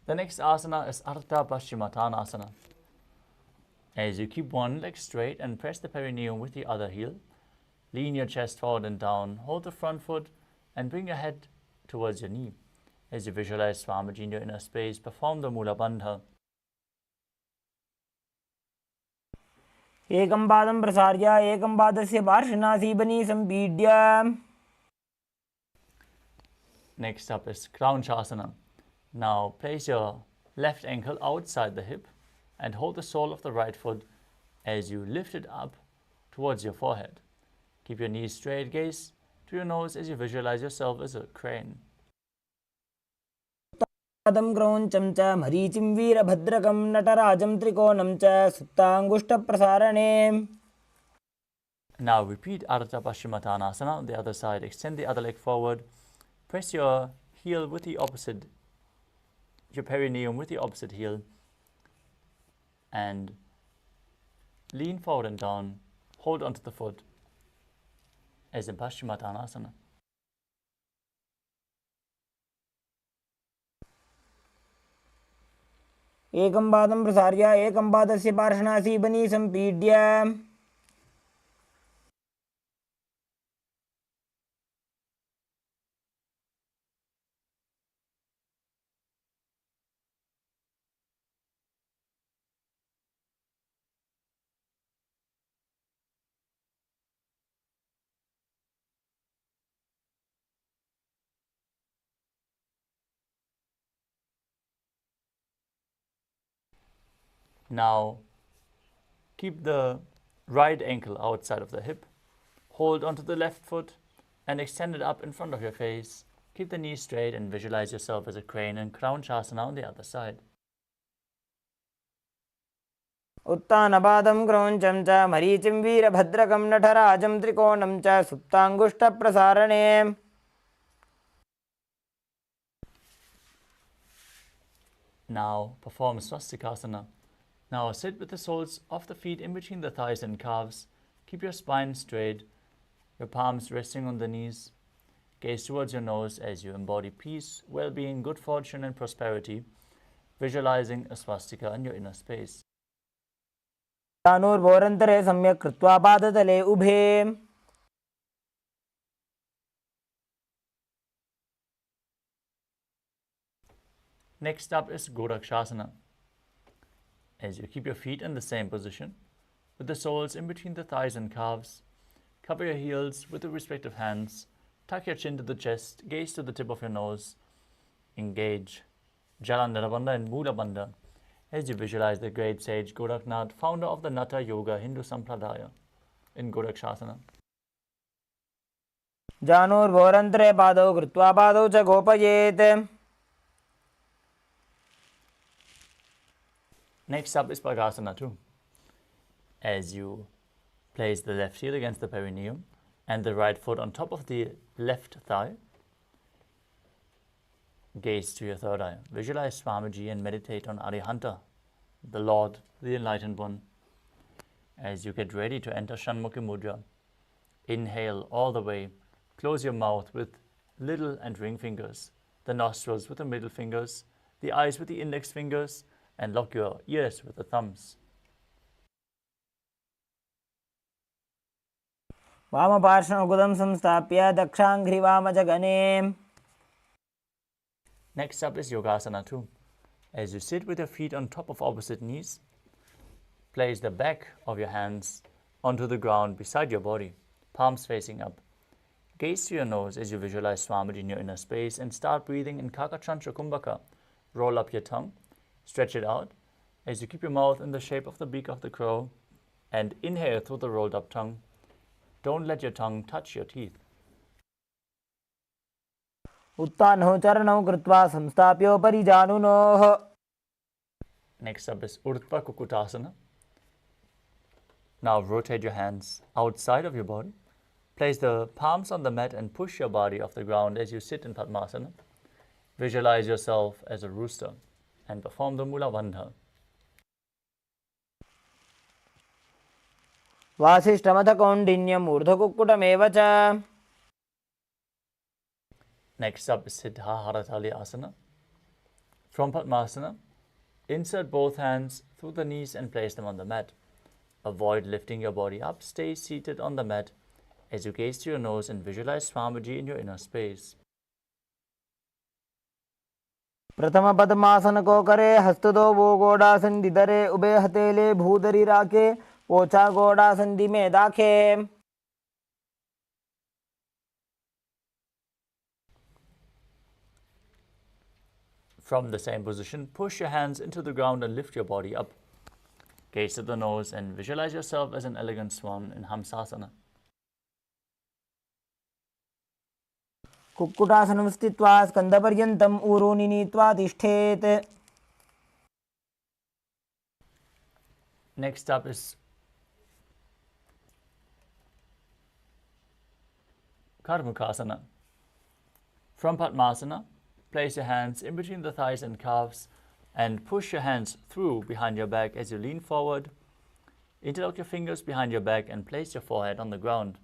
The next asana is Ardha Paschimottanasana. As you keep one leg straight and press the perineum with the other heel, lean your chest forward and down, hold the front foot and bring your head towards your knee. As you visualize Swamiji in your inner space, perform the Mula Bandha. एकं पादं प्रसार्य एकं पादस्य पार्श्वनासीबनी सम्पीड्य. Next up is Kraunchasana. Now place your left ankle outside the hip and hold the sole of the right foot as you lift it up towards your forehead. Keep your knees straight, gaze to your nose as you visualize yourself as a crane. पादं क्रौञ्चं च मरीचिं वीरभद्रकं नटराजं त्रिकोणं च सुप्ताङ्गुष्ठप्रसारणे. Now repeat Ardha Paschimottanasana on the other side. Extend the other leg forward. Press your heel with the opposite, your perineum with the opposite heel, and lean forward and down. Hold onto the foot as in Paschimottanasana. एकं पादं प्रसार्य एकं पादस्य पार्श्वनासीबनी सम्पीड्य. Now, keep the right ankle outside of the hip. Hold onto the left foot and extend it up in front of your face. Keep the knees straight and visualize yourself as a crane and crown chasana on the other side. उत्तानपादं क्रौञ्चं च मरीचिं वीरभद्रकं नटराजं त्रिकोणं च सुप्ताङ्गुष्ठप्रसारणे. Now perform swastikasana. Now sit with the soles of the feet in between the thighs and calves. Keep your spine straight, your palms resting on the knees. Gaze towards your nose as you embody peace, well-being, good fortune and prosperity, visualizing a swastika in your inner space. तानूर्भोरन्तरे सम्यक् कृत्वा पादतले उभे. Next up is Gorakshasana. As you keep your feet in the same position, with the soles in between the thighs and calves, cover your heels with the respective hands, tuck your chin to the chest, gaze to the tip of your nose, engage Jalandhara Bandha and Mula Bandha as you visualize the great sage Goraknath, founder of the Natha Yoga Hindu Sampradaya in Gorakshasana. जानूर्भोरन्तरे पादौ कृत्वा पादौ च गोपयेत्. Next up is Bhagasana 2. As you place the left heel against the perineum and the right foot on top of the left thigh, gaze to your third eye. Visualize Swamiji and meditate on Arihanta, the Lord, the Enlightened One. As you get ready to enter Shanmukhi Mudra, inhale all the way. Close your mouth with little and ring fingers, the nostrils with the middle fingers, the eyes with the index fingers, and lock your ears with the thumbs. वामपार्श्वमुकुदं संस्थाप्य दक्षाङ्घ्रिवामजगने. Next up is Yogasana 2. As you sit with your feet on top of opposite knees, place the back of your hands onto the ground beside your body, palms facing up. Gaze to your nose as you visualize Swamiji in your inner space and start breathing in Kakachantra Kumbhaka. Roll up your tongue, stretch it out as you keep your mouth in the shape of the beak of the crow and inhale through the rolled up tongue. Don't let your tongue touch your teeth. उत्तानौ चरणौ कृत्वा संस्थाप्योपरि जानुनोः. Next up is Urdhva Kukutasana. Now rotate your hands outside of your body. Place the palms on the mat and push your body off the ground as you sit in Padmasana. Visualize yourself as a rooster and perform the Mula Bandha. वासिष्ठमथ कौण्डिन्यम् ऊर्ध्वकुक्कुटमेव च. Next up is Siddha Haratali Asana. From Padmasana, insert both hands through the knees and place them on the mat. Avoid lifting your body up. Stay seated on the mat as you gaze to your nose and visualize Swamiji in your inner space. प्रथम पद्मासन को करे हस्तदो वो गोडासन दिदरे ube हतेले भूदरी राके पोछा गोडासन दिमे दाखे. From the same position, push your hands into the ground and lift your body up. Gaze to the nose and visualize yourself as an elegant swan in Hamsasana. कुक्कुटासनं स्थित्वा स्कन्दपर्यन्तम् ऊरूनि नीत्वा तिष्ठेत्. Next up is Karmukasana. From Padmasana, place your hands in between the thighs and calves and push your hands through behind your back as you lean forward. Interlock your fingers behind your back and place your forehead on the ground.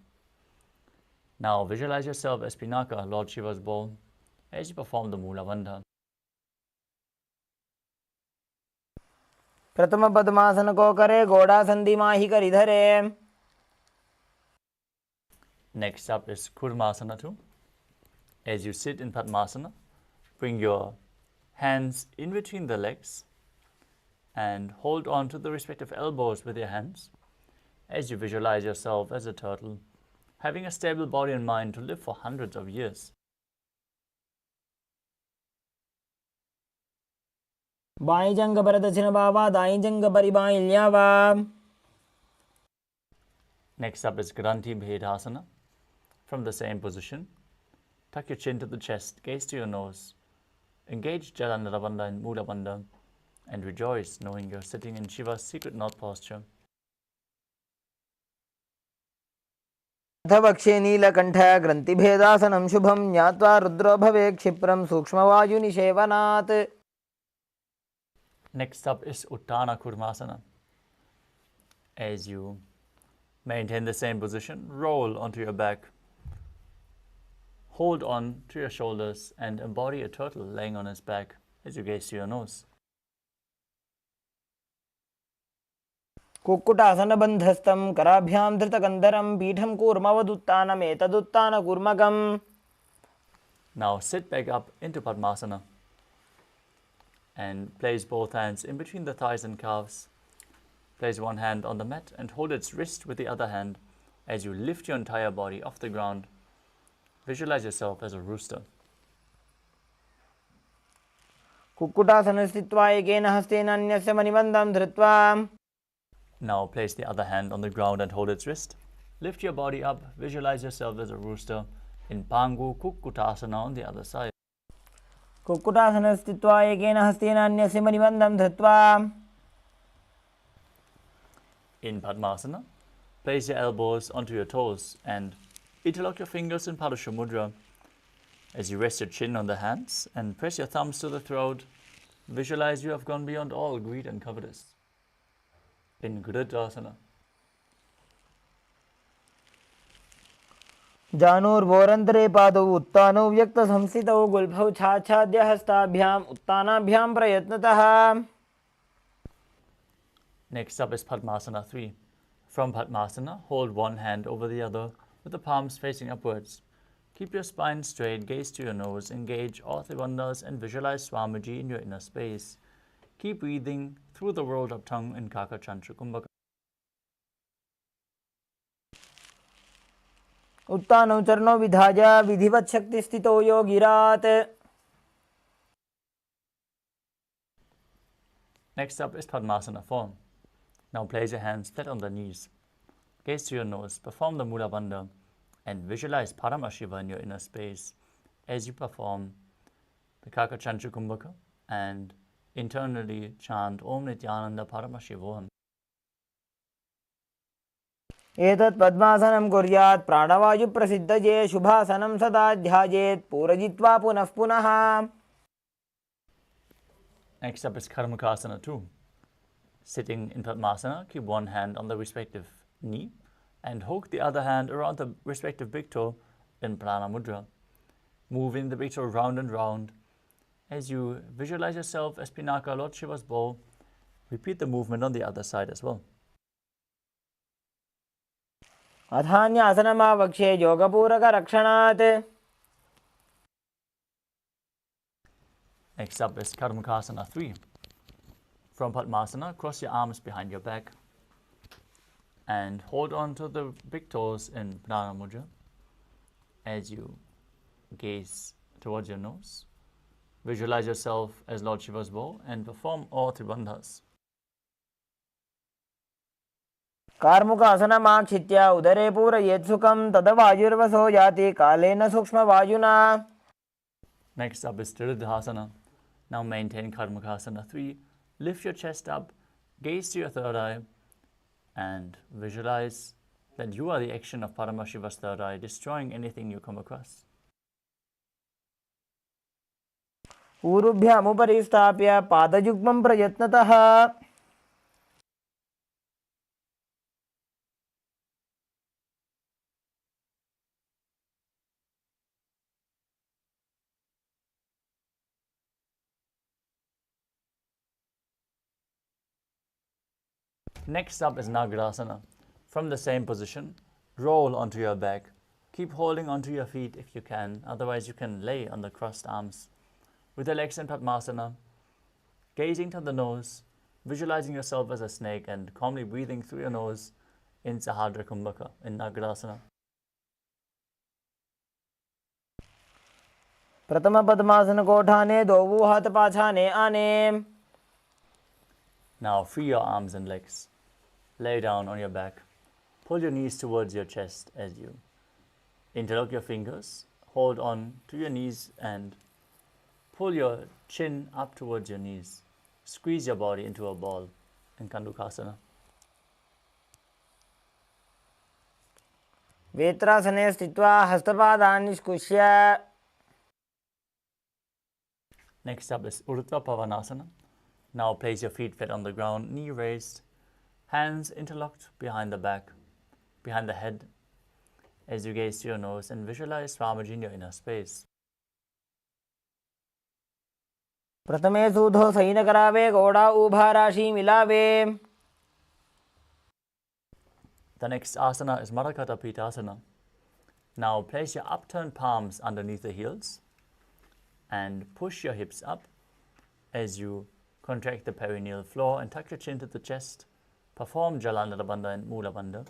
Now visualize yourself as Pinaka, Lord Shiva's bowl, as you perform the Mula Bandha. प्रथम पद्मासन को करे घोड़ासन दिमाहि करि धरे. Next up is Kurmasana 2. As you sit in Padmasana, bring your hands in between the legs and hold on to the respective elbows with your hands as you visualize yourself as a turtle, having a stable body and mind to live for hundreds of years. By जंग पर दक्षिण बावा दाई जंग परि by ल्यावा. Next up is Granthi Bhedasana. From the same position, tuck your chin to the chest, gaze to your nose, engage Jalandhara Bandha and Mula Bandha, and rejoice knowing you're sitting in Shiva's secret knot posture. वक्षे नीलकंठ ग्रंथिभेदासनं शुभं ज्ञात्वा रुद्रो भवे क्षिप्रं सूक्ष्मवायुनिषेवनात्. Next up is Uttana Kurmasana. As you maintain the same position, roll onto your back, hold on to your shoulders, and embody a turtle laying on his back as you gaze to your nose. Kukkutasana बंधस्थं कराभ्यां धृतकंदरं पीठं कूर्मवदुत्तानमेतदुत्तानकूर्मकम्. Now sit back up into Padmasana and place both hands in between the thighs and calves. Place one hand on the mat and hold its wrist with the other hand as you lift your entire body off the ground. Visualize yourself as a rooster. Kukkutasana स्थित्वा एकेन हस्तेन अन्यस्य मणिबन्धं धृत्वा. Now place the other hand on the ground and hold its wrist. Lift your body up. Visualize yourself as a rooster in Pangu Kukkutasana on the other side. Kukkutasana स्थित्वा एकेन हस्तेन अन्यस्य मणिबन्धं धृत्वा. In Padmasana, place your elbows onto your toes and interlock your fingers in Padusha Mudra. As you rest your chin on the hands and press your thumbs to the throat, visualize you have gone beyond all greed and covetous. In Gridasana, जानूर्वोरन्तरे पादौ उत्तानौ व्यक्तसंस्थितौ गुल्फौ छाच्छाद्य हस्ताभ्याम् उत्तानाभ्यां प्रयत्नतः. Next up is Padmasana 3. From Padmasana, hold one hand over the other with the palms facing upwards. Keep your spine straight, gaze to your nose, engage all three bandhas and visualize Swamiji in your inner space. Keep breathing through the rolled up tongue in Kaka Chantra Kumbhaka. उत्तानौ चरणौ विधाय विधिवत् शक्तिस्थितो योगिरात्. Next up is Padmasana 4. Now place your hands flat on the knees. Gaze to your nose, perform the Mula Bandha, and visualize Paramashiva in your inner space as you perform the Kaka Chantra Kumbhaka and internally chant Om Nithyananda Paramashivoham. एतत् पद्मासनं कुर्यात् प्राणवायु प्रसिद्धये शुभासनं सदा ध्यायेत् पूरयित्वा पुनः पुनः. Next up is Karmakasana 2. Sitting in Padmasana, keep one hand on the respective knee and hook the other hand around the respective big toe in Prana Mudra. Moving the big toe round and round. As you visualize yourself as Pinaka, Lord Shiva's bow, repeat the movement on the other side as well. अथान्यासनमावक्ष्ये योगपूरकरक्षणात्. Next up is Karmakasana 3. From Padmasana, cross your arms behind your back and hold on to the big toes in Prana Mudra as you gaze towards your nose. Visualize yourself as Lord Shiva's bow and perform all three bandhas. कार्मुकासनमाक्षित्य उदरे पूरयेत् सुखं तदा वायुर्वसो याति कालेन सूक्ष्मवायुना. Next up is Triridhasana. Now maintain Karmakasana 3. Lift your chest up, gaze to your third eye, and visualize that you are the action of Paramashiva's third eye, destroying anything you come across. ऊरुभ्यामुपरि स्थाप्य पादयुग्मं प्रयत्नतः. Next up is Nagarasana. From the same position, roll onto your back. Keep holding onto your feet if you can, otherwise you can lay on the crossed arms. With the legs in Padmasana, gazing to the nose, visualizing yourself as a snake and calmly breathing through your nose in Sahadra Kumbhaka in Nagarasana. प्रथम पद्मासन कोठाने दो हाथ पाछाने आने. Now free your arms and legs. Lay down on your back. Pull your knees towards your chest as you interlock your fingers. Hold on to your knees and pull your chin up towards your knees. Squeeze your body into a ball in Kandukasana. वेत्रासने स्थित्वा हस्तपादान् निष्कुष्य. Next up is Urdhva Pavanasana. Now place your feet flat on the ground, knee raised, hands interlocked behind the back, behind the head, as you gaze to your nose and visualize Swamiji in your inner space. प्रथमे सूधो San करावे घोड़ा ऊभा राशि मिलावे. The next asana is Marakata Pitasana. Now place your upturned palms underneath the heels and push your hips up as you contract the perineal floor and tuck your chin to the chest. Perform Jalandhara Bandha and Mula Bandha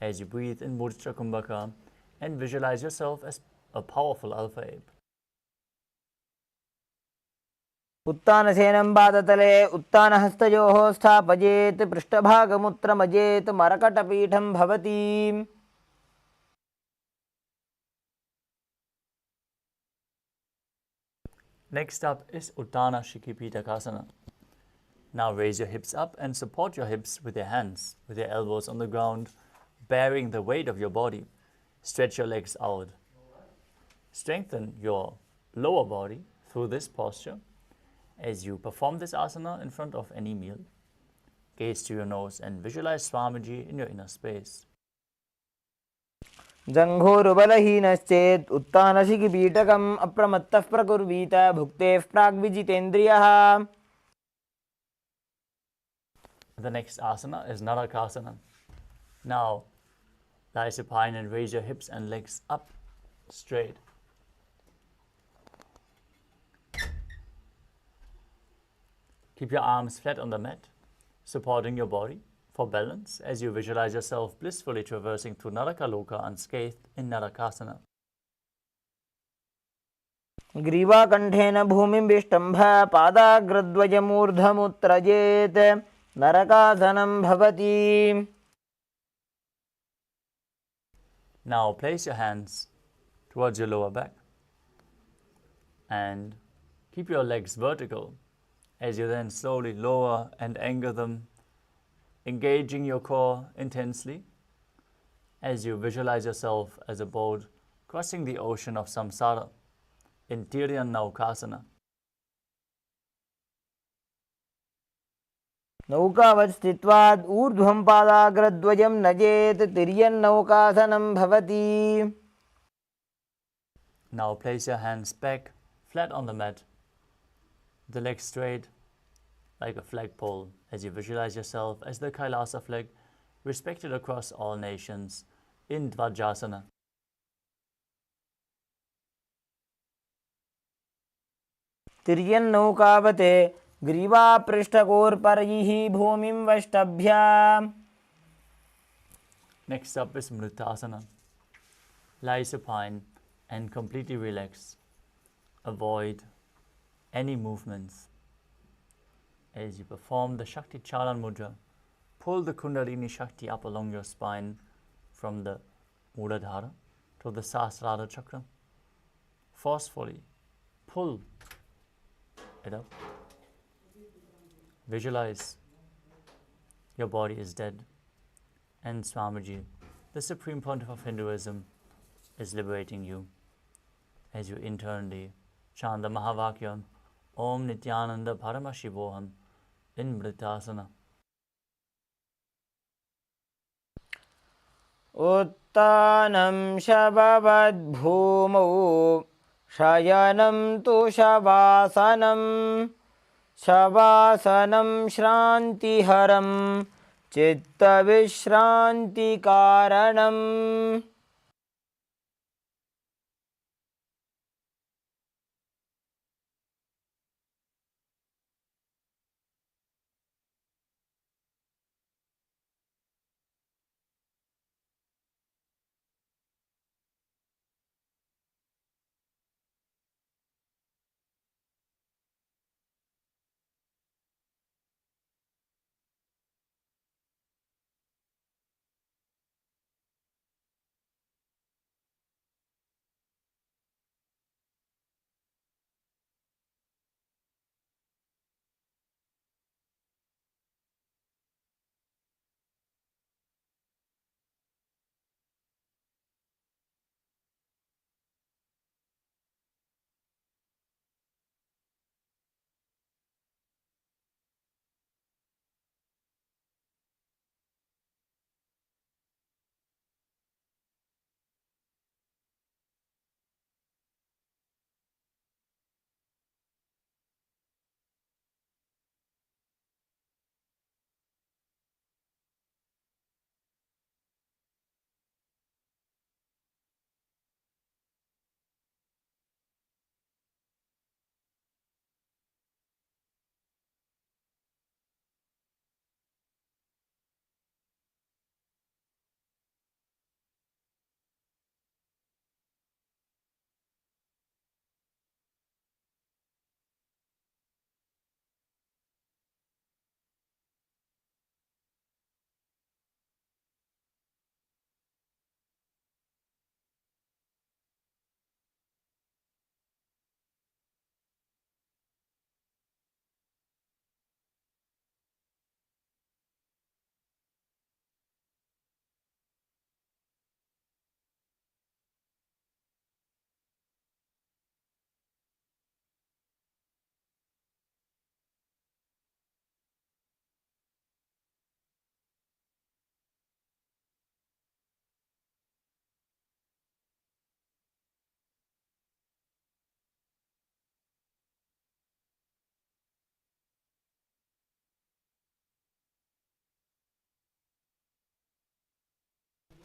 as you breathe in Mudra Kumbhaka and visualize yourself as a powerful alpha ape. उत्तानसेनं पादतले उत्तानहस्तयोः स्थापयेत् पृष्ठभागमुत्रमजेत् मरकटपीठं भवति. Next up is Uttana Shikipitakasana. Now raise your hips up and support your hips with your hands, with your elbows on the ground, bearing the weight of your body. Stretch your legs out. Strengthen your lower body through this posture as you perform this asana in front of any meal. Gaze to your nose and visualize Swamiji in your inner space. जङ्घोरुबलहीनश्चेत् उत्तानशिखिपीठकम् अप्रमत्तः प्रकुर्वीत भुक्तेः प्राग्विजितेन्द्रियः. The next asana is Narakasana. Now lie supine and raise your hips and legs up straight. Keep your arms flat on the mat, supporting your body for balance as you visualize yourself blissfully traversing through Naraka Loka unscathed in Narakasana. ग्रीवाकण्ठेन भूमिं विष्टम्भ पादाग्रद्वयमूर्धमुत्रजेत् नरकासनं भवति. Now place your hands towards your lower back and keep your legs vertical as you then slowly lower and anchor them, engaging your core intensely as you visualize yourself as a boat crossing the ocean of samsara in Tiryannaukasana. नौकावत् स्थित्वा ऊर्ध्वं पादाग्रद्वयं नजेत् तिर्यन्नौकासनं भवति. Now place your hands back flat on the mat, the legs straight like a flagpole as you visualize yourself as the KAILＡSA flag respected across all nations in Dvajasana. तिर्यन्नौकावते ग्रीवापृष्ठकोर्परैः भूमिं वष्टभ्य. Next up is Mritasana. Lie supine and completely relax. Avoid any movements. As you perform the Shakti Chalan Mudra, pull the Kundalini Shakti up along your spine from the Muladhara to the Sahasrara Chakra. Forcefully pull it up. Visualize your body is dead and Swamiji, the Supreme Pontiff of Hinduism, is liberating you as you internally chant the Mahavakya Om Nithyananda Paramashivoham in Mritasana. उत्तानं शववद्भूमौ शयनं तु शवासनं शवासनं श्रान्तिहरं चित्तविश्रान्तिकारणम्.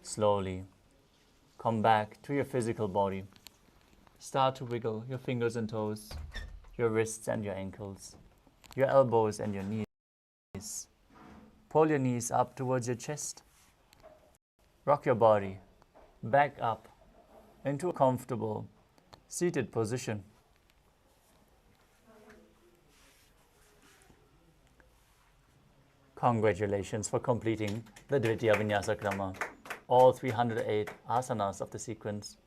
Slowly come back to your physical body. Start to wiggle your fingers and toes, your wrists and your ankles, your elbows and your knees. Pull your knees up towards your chest. Rock your body back up into a comfortable seated position. Congratulations for completing the Dvitiya Vinyasa Krama, all 308 asanas of the sequence.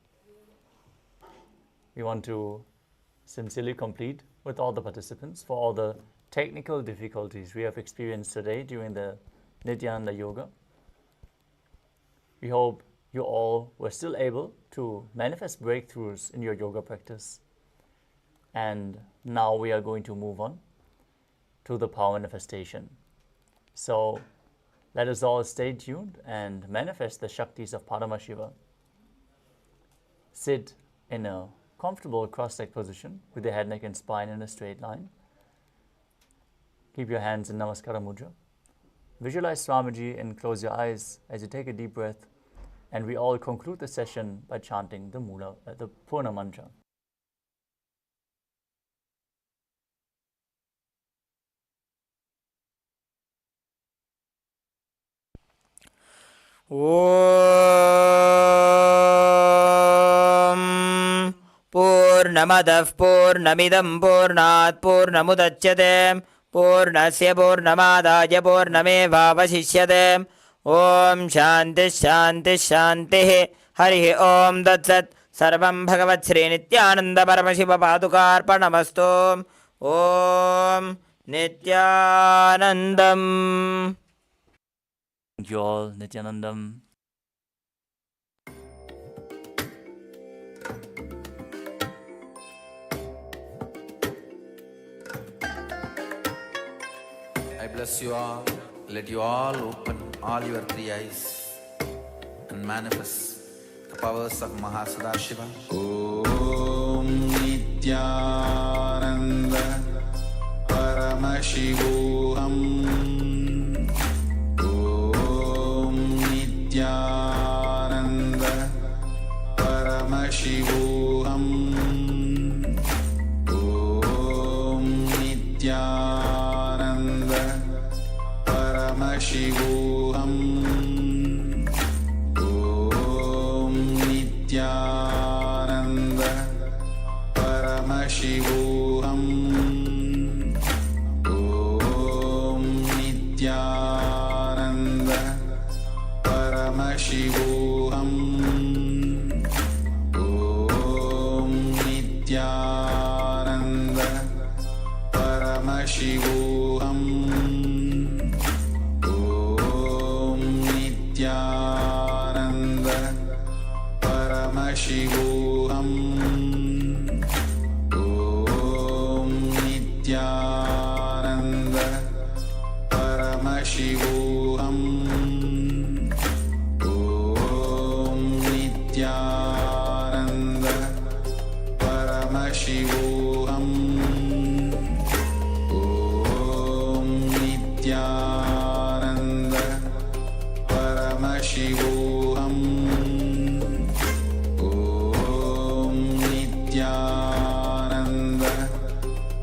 We want to sincerely complete with all the participants for all the technical difficulties we have experienced today during the Nithyananda Yoga. We hope you all were still able to manifest breakthroughs in your yoga practice. And now we are going to move on to the power manifestation. So let us all stay tuned and manifest the Shaktis of Paramashiva. Sit in a comfortable cross-legged position with the head, neck and spine in a straight line. Keep your hands in Namaskara Mudra. Visualize Swamiji and close your eyes as you take a deep breath, and we all conclude the session by chanting the Purna Mantra. ॐ पूर्णमदः पूर्णमिदं पूर्णात् पूर्णमुदच्यते पूर्णस्य पूर्णमादाय पूर्णमेवावशिष्यते ॐ शान्तिः शान्तिः शान्तिः हरिः ॐ तत्सत् सर्वं भगवत्श्रीनित्यानन्दपरमशिवपादुकार्पणमस्तु ॐ नित्यानन्दम्. Thank you all, Nithyanandam. I bless you all. Let you all open all your three eyes and manifest the powers of Mahasadashiva. Om Nithyananda Paramashivoham. Om Nithyananda Paramashivoham. Om Nithyananda Paramashivoham. Om Nithyananda Paramashivoham. Om Nithyananda Paramashivoham. Om Nithyananda Paramashivoham. Om Nithyananda Paramashivoham. Om Nithyananda Paramashivoham. Om Nithyananda Paramashivoham. Om Nithyananda Paramashivoham. Om Nithyananda Paramashivoham. Om Nithyananda Paramashivoham. Om Nithyananda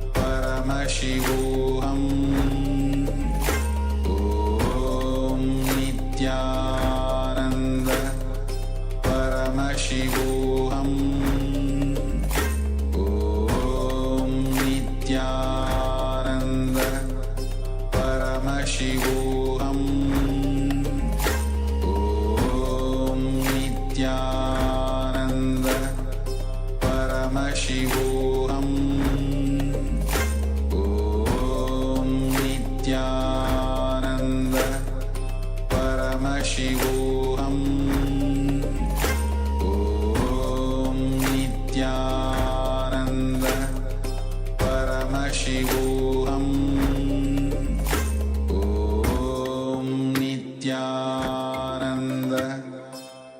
Paramashivoham. Om Nithyananda Paramashivoham. Om Nithyananda Paramashivoham. Om Nithyananda Paramashivoham. Om Nithyananda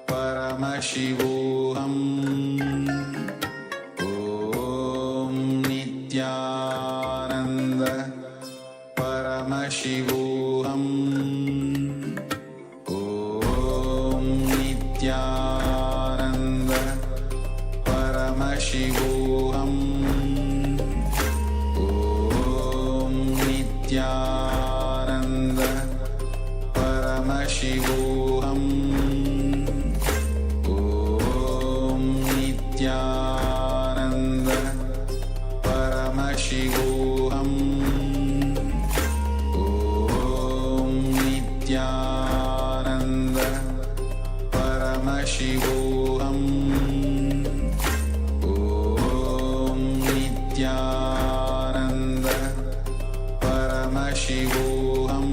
Paramashivoham. Om Nithyananda Paramashivoham. Om Nithyananda Paramashivoham Om Nithyananda Paramashivoham Om Nithyananda Paramashivoham Om Nithyananda Paramashivoham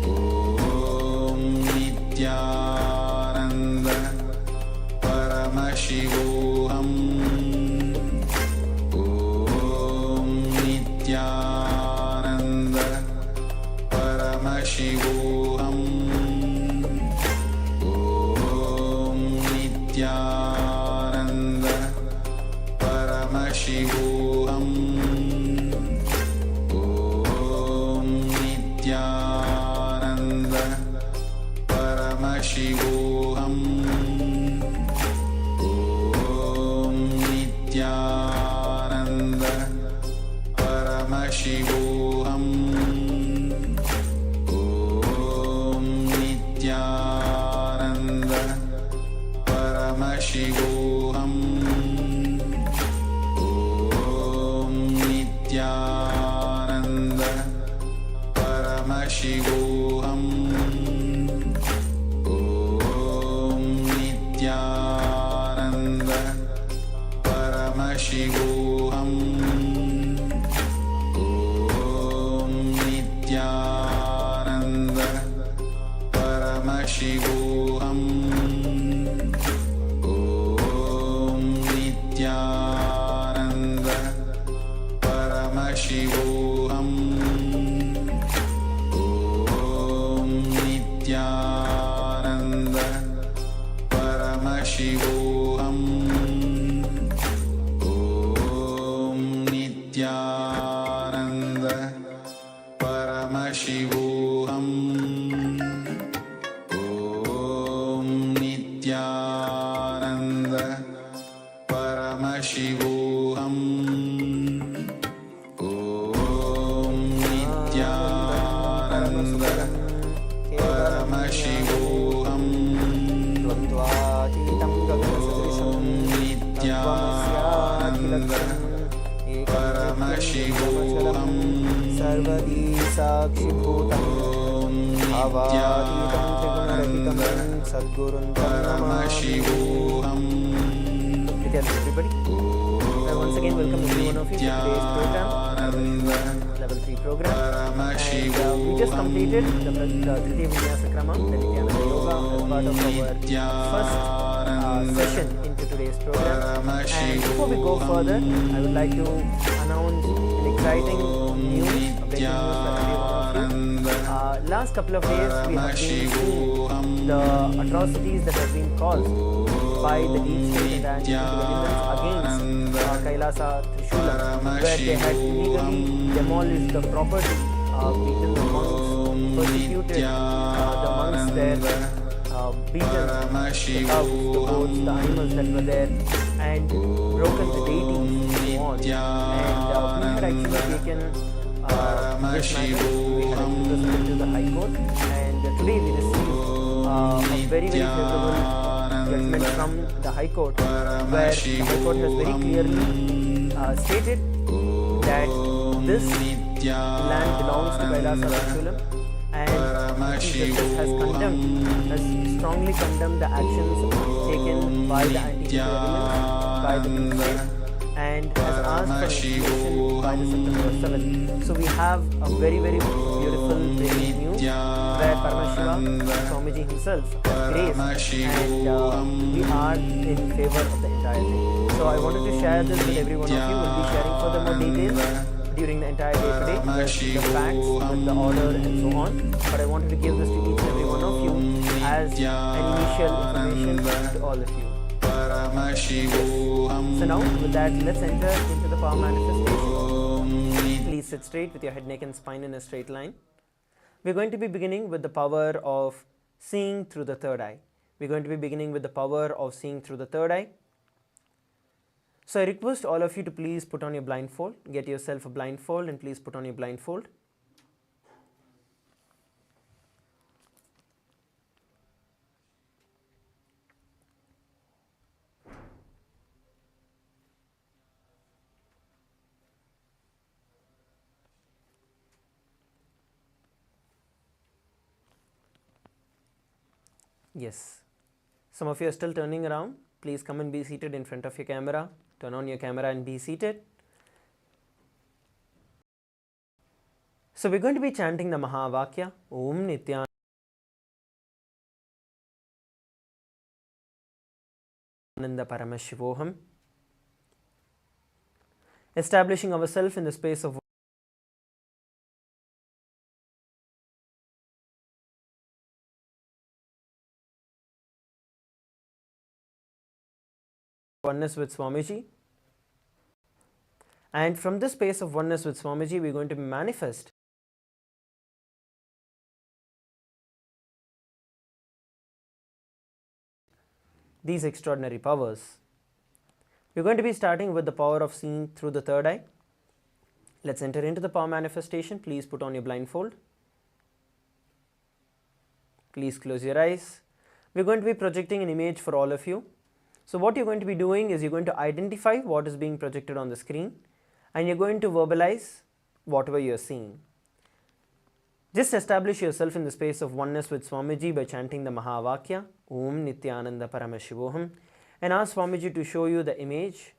Om Nithyananda Paramashivoham Om Nithyananda Paramashivoham Om Nithyananda Paramashivoham Om Nithyananda Paramashivoham Om Nithyananda Paramashivoham Om Nithyananda Paramashivoham Om Nithyananda Paramashivoham Om Nithyananda Paramashivoham Om Nithyananda Paramashivoham Om Nithyananda Paramashivoham Om Nithyananda Paramashivoham Om Nithyananda Paramashivoham Om Nithyananda Paramashivoham Om Nithyananda Paramashivoham द्वन्द्वातीतं गगनसदृशं Nithyananda Paramashivoham सर्वदी साक्षिभूतं भावातीतं त्रिगुणरहितं सद्गुरुं तं Namami. Paramashivoham Hello everybody. Once again welcome every one of you to today's program, Level 3 program. And we just completed the Tritiya Vinyasa Krama, the Nithyananda Yoga, as part of our first session into today's program. And before we go further, I would like to announce an exciting news, a breaking news for every one of you. Last couple of days we have been seeing the atrocities that have been caused by the deep state and the anti-elements against KAILÆSA Trishulam, where they had illegally demolished the property, beaten the monks, persecuted the monks there, beaten the cows, the goats, the animals that were there, and broken the deities and so on. And we had actually taken this matter, we had actually presented to the High Court, and today we received a very, very favorable judgment from the High Court, where the High Court has very clearly stated that this land belongs to KAILÆSA Trishulam, and the Chief Justice has strongly condemned the actions taken by the anti-Hindu elements, by the deep state, and has asked for investigation by the September 7th. So we have a very, very beautiful breaking news where Paramashivam, Swamiji himself, has graced, and we are in favor of the entire thing. So I wanted to share this with every one of you. We'll be sharing furthermore details during the entire day today, with the facts, with the order and so on. But I wanted to give this to each and every one of you as an initial information to all of you. So now with that, let's enter into the power manifestation. Please sit straight with your head, neck and spine in a straight line. We're going to be beginning with the power of seeing through the third eye. We're going to be beginning with the power of seeing through the third eye. So I request all of you to please put on your blindfold, get yourself a blindfold and please put on your blindfold. Yes, some of you are still turning around. Please come and be seated in front of your camera. Turn on your camera and be seated. So we're going to be chanting the Mahavakya, Om Nithyananda Paramashivoham, establishing ourselves in the space of oneness with Swamiji, and from this space of oneness with Swamiji we are going to manifest these extraordinary powers. We are going to be starting with the power of seeing through the third eye. Let's enter into the power manifestation. Please put on your blindfold. Please close your eyes. We are going to be projecting an image for all of you. So what you're going to be doing is you're going to identify what is being projected on the screen and you're going to verbalize whatever you're seeing. Just establish yourself in the space of oneness with Swamiji by chanting the Mahavakya, Om Nithyananda Paramashivoham, and ask Swamiji to show you the image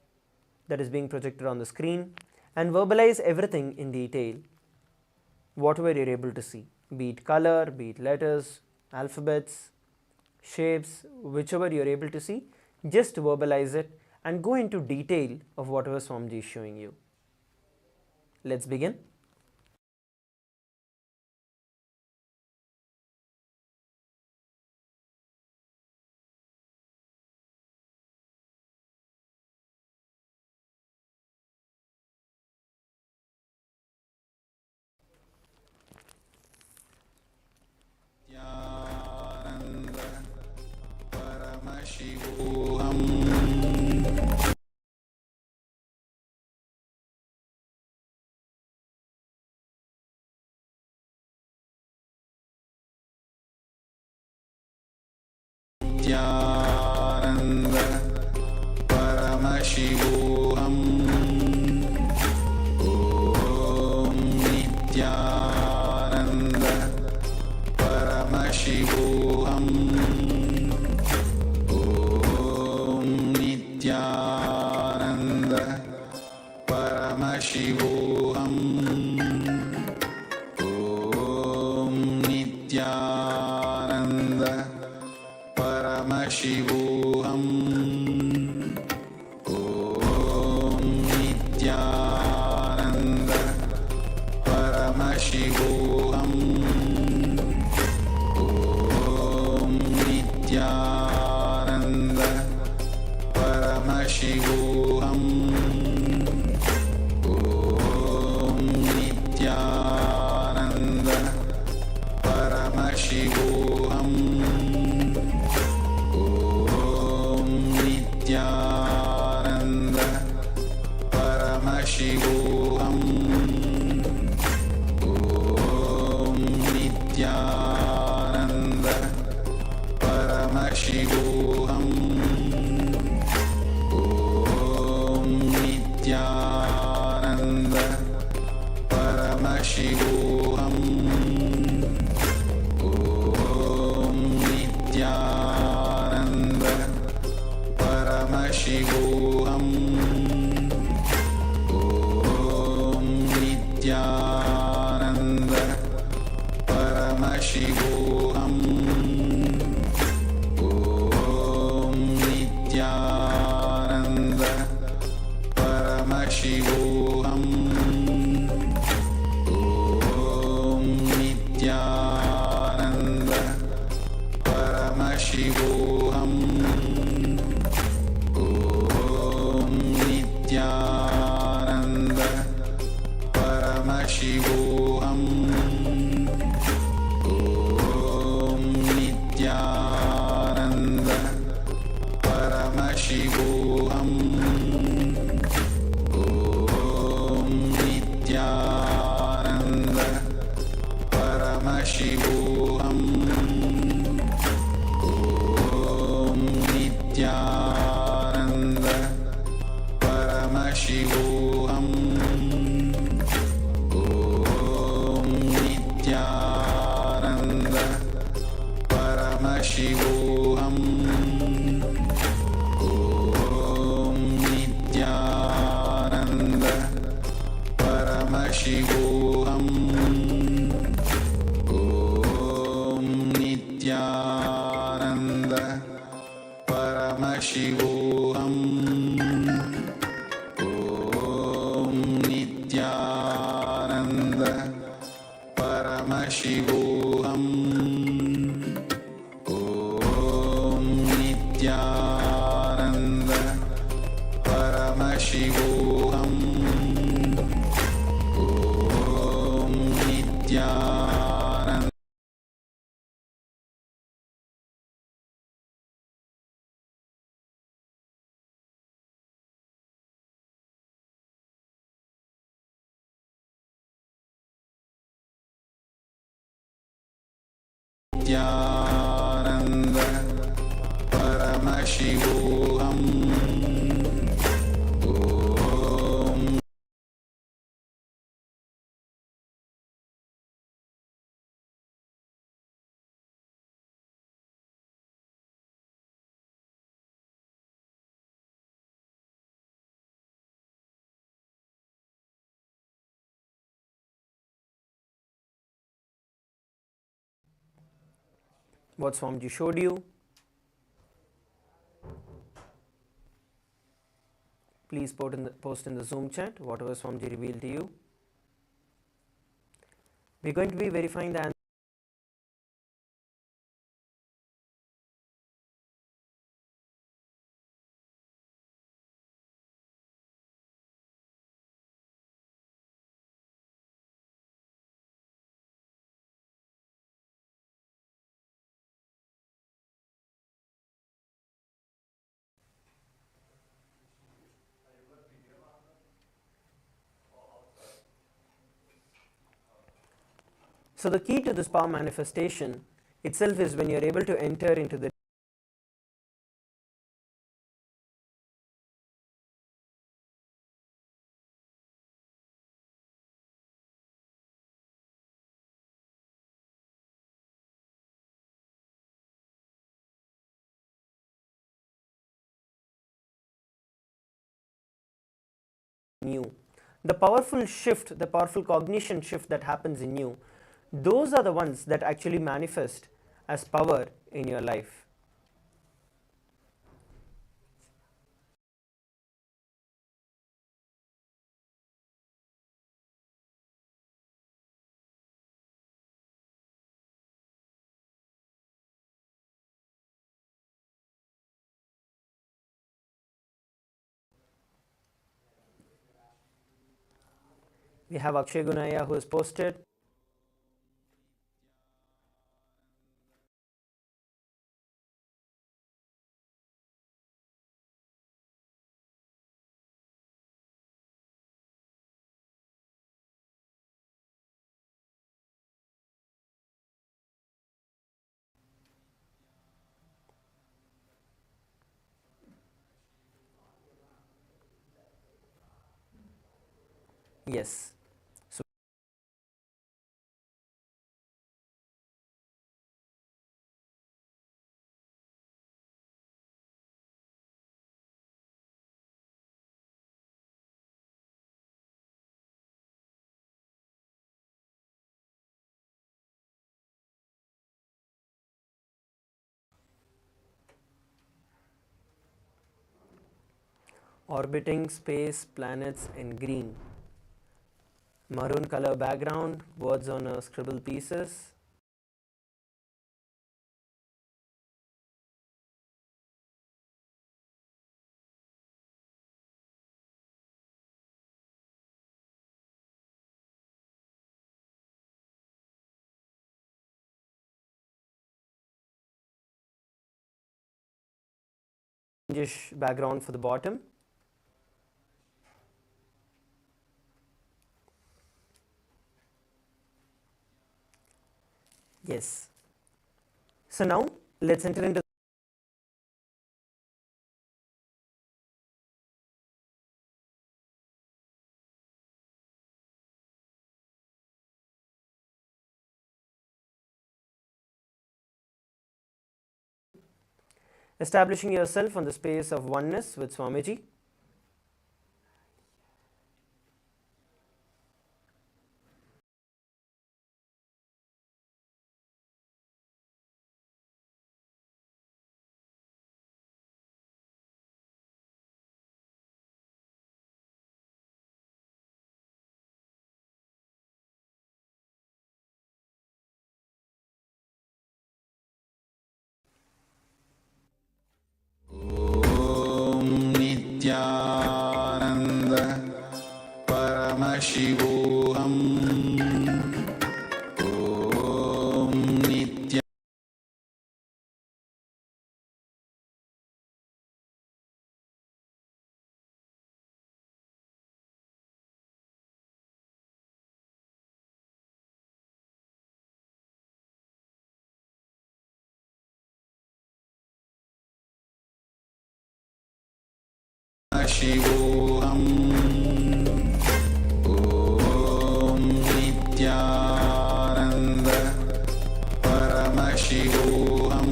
that is being projected on the screen and verbalize everything in detail, whatever you're able to see, be it color, be it letters, alphabets, shapes, whichever you're able to see. Just verbalize it and go into detail of whatever Swamiji is showing you. Let's begin. Paramashivoham Nithyananda Paramashivoham Om Nithyananda Paramashivoham Nithyananda Paramashivoham Om Nithyananda Paramashivoham Om Nithyananda Paramashivoham Om Nithyananda Paramashivoham Om Nithyananda Paramashivoham Om Nithyananda Paramashivoham Om Nithyananda Paramashivoham Om Nithyananda Paramashivoham Om Nithyananda Paramashivoham Om Nithyananda Paramashivoham Om Nithyananda Paramashivoham Om Nithyananda Paramashivoham Om Nithyananda Paramashivoham Om Nithyananda Paramashivoham Paramashivoham Om Nithyananda Paramashivoham Om Nithyananda Paramashivoham Om Nithyananda Paramashivoham Om Nithyananda Paramashivoham Om Nithyananda Paramashivoham Om Nithyananda Paramashivoham Om Nithyananda Nithyananda Paramashivoham Om What Swamiji showed you, please post in the Zoom chat whatever Swamiji revealed to you. We're going to be verifying the answer. So the key to this power manifestation itself is when you're able to enter into the new. The powerful shift, the powerful cognition shift that happens in you, those are the ones that actually manifest as power in your life. We have Akshay Gunaya who has posted. Yes. So orbiting space, planets in green. Maroon color background, words on a scribble pieces. Orangish background for the bottom. Yes. So now let's enter into establishing yourself on the space of oneness with Swamiji. Nithyananda Paramashivoham Shivoham Om Nithyananda Paramashivoham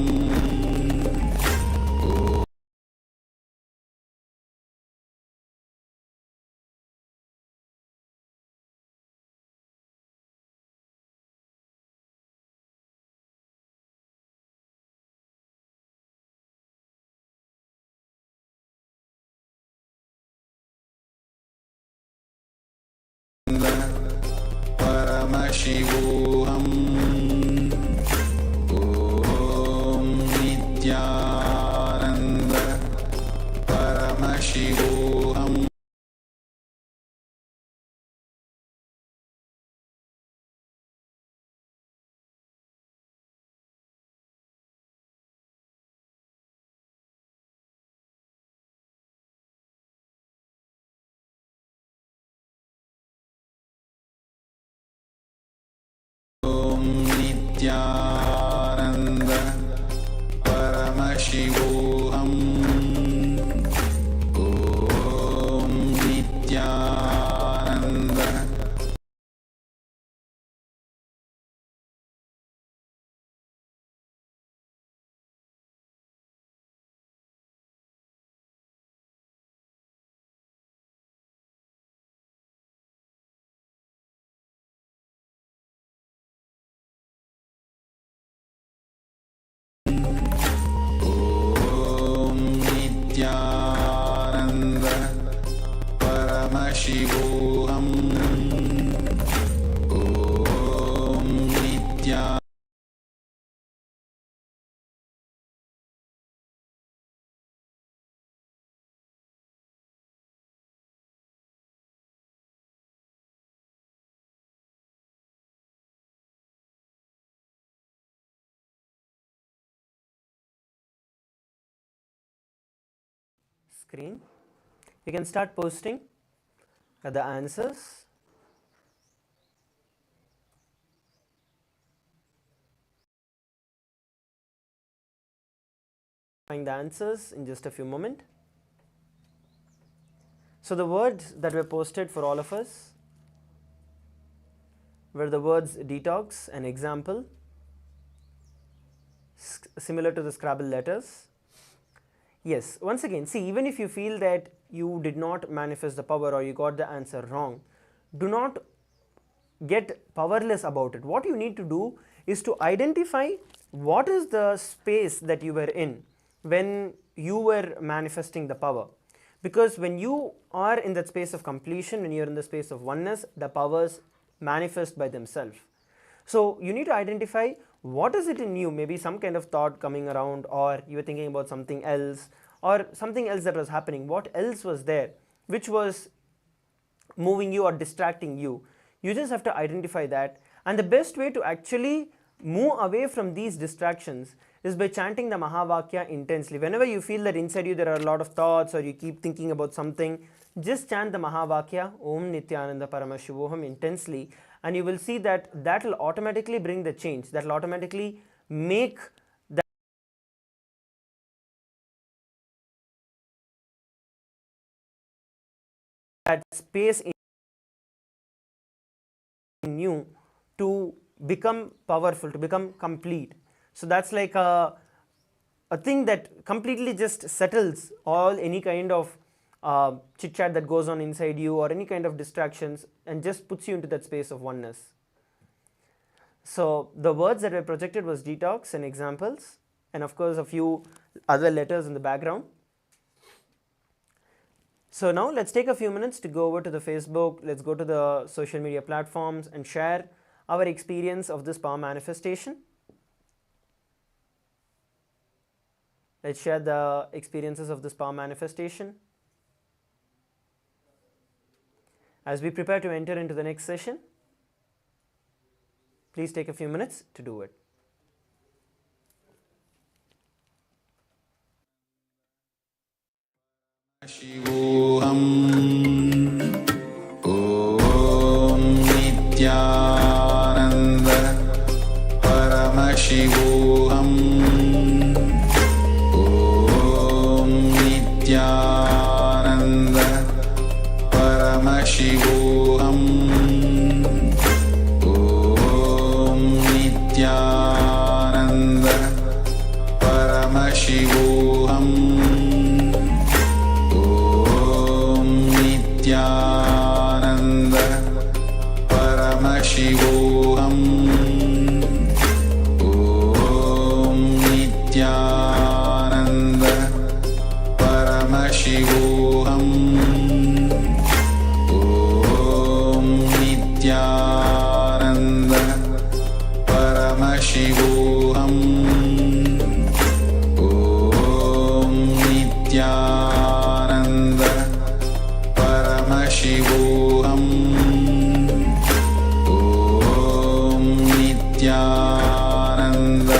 Paramashivoham Om Nithyananda Paramashivoham Nithyananda Paramashivoham Om Nithyananda Nithyananda Paramashivoham Om Nithyananda screen. You can start posting the answers. Find the answers in just a few moments. So the words that were posted for all of us were the words detox and example, similar to the Scrabble letters. Yes, once again, see, even if you feel that you did not manifest the power or you got the answer wrong, do not get powerless about it. What you need to do is to identify what is the space that you were in when you were manifesting the power. Because when you are in that space of completion, when you are in the space of oneness, the powers manifest by themselves. So you need to identify what is it in you, maybe some kind of thought coming around, or you were thinking about something else, or something else that was happening. What else was there which was moving you or distracting you? You just have to identify that, and the best way to actually move away from these distractions is by chanting the Mahavakya intensely. Whenever you feel that inside you there are a lot of thoughts or you keep thinking about something, just chant the Mahavakya Om Nithyananda Paramashivoham intensely, and you will see that that will automatically bring the change, that will automatically make that space in you to become powerful, to become complete. So that's like a thing that completely just settles all any kind of chit chat that goes on inside you or any kind of distractions, and just puts you into that space of oneness. So the words that were projected was detox and examples, and of course a few other letters in the background. So now let's take a few minutes to go over to the Facebook, let's go to the social media platforms and share our experience of this power manifestation. Let's share the experiences of this power manifestation as we prepare to enter into the next session. Please take a few minutes to do it. Shivoham Om Nithyananda Paramashivoham Om Nithyananda Paramashivoham Om Nithyananda Paramashivoham Nithyananda Paramashivoham Om Nithyananda Paramashivoham Om Nithyananda Paramashivoham Om Nithyananda Paramashivoham Om Nithyananda Paramashivoham Om Nithyananda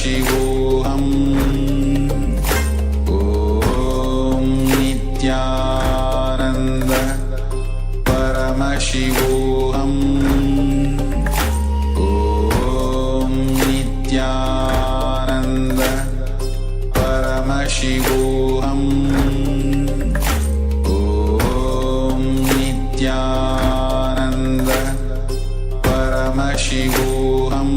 Paramashivoham Om Nithyananda Paramashivoham Nithyananda Paramashivoham Om Nithyananda Paramashivoham Om Nithyananda Paramashivoham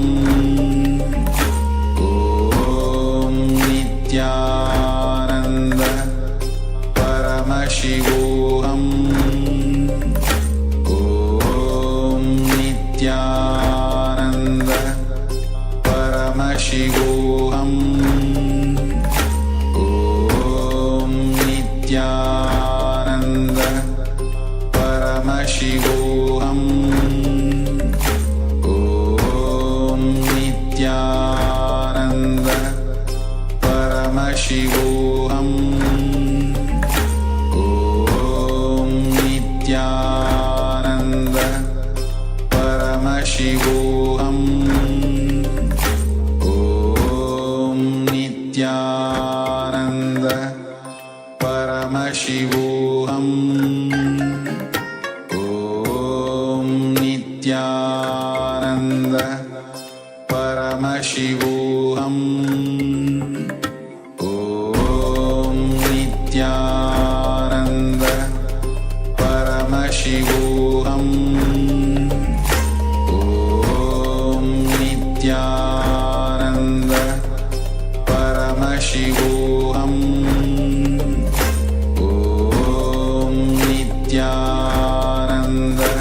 Om Nithyananda Paramashivoham Om Nithyananda Paramashivoham Om Nithyananda Paramashivoham Om Nithyananda Paramashivoham Om Nithyananda Paramashivoham Om Nithyananda Paramashivoham Om Nithyananda Paramashivoham Om Nithyananda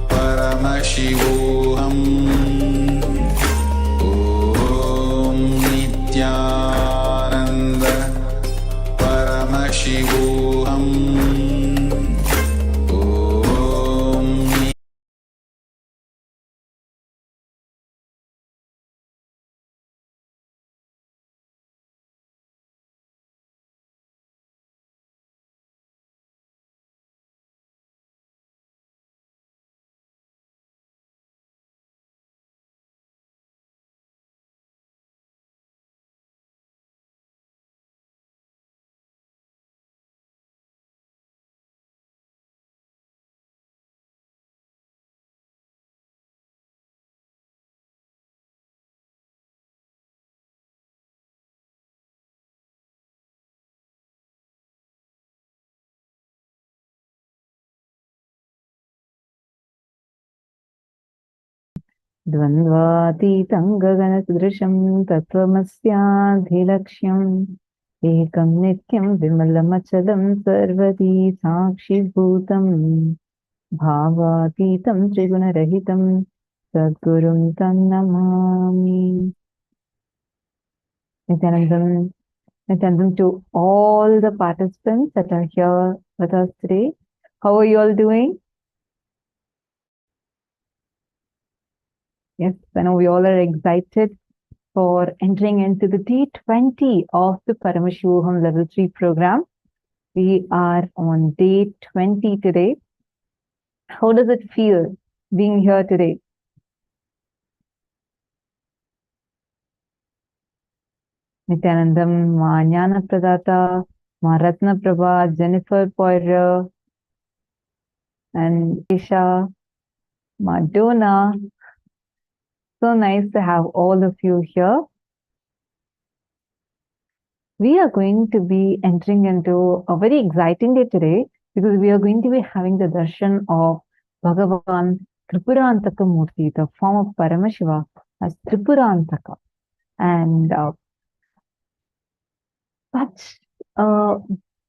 Paramashivoham Om Nithyananda Paramashivoham Om द्वन्द्वातीतं गगनसदृशं तत्त्वमस्याधिलक्ष्यम् एकं नित्यं विमलमचलं सर्वदी साक्षिभूतम् भावातीतं त्रिगुणरहितं सद्गुरुं तं Namami. Nithyanandam to all the participants that are here with us today. How are you all doing? Yes, I know we all are excited for entering into the day 20 of the Paramashivoham Level 3 program. We are on day 20 today. How does it feel being here today? Nithyanandam, Ma Jnana Pradata, Ma Ratna Prabha, Jennifer Poirier, and Isha, Ma Donna. So nice to have all of you here. We are going to be entering into a very exciting day today because we are going to be having the darshan of Bhagavan Tripurantaka Murthy, the form of Paramashiva as Tripurantaka. And such a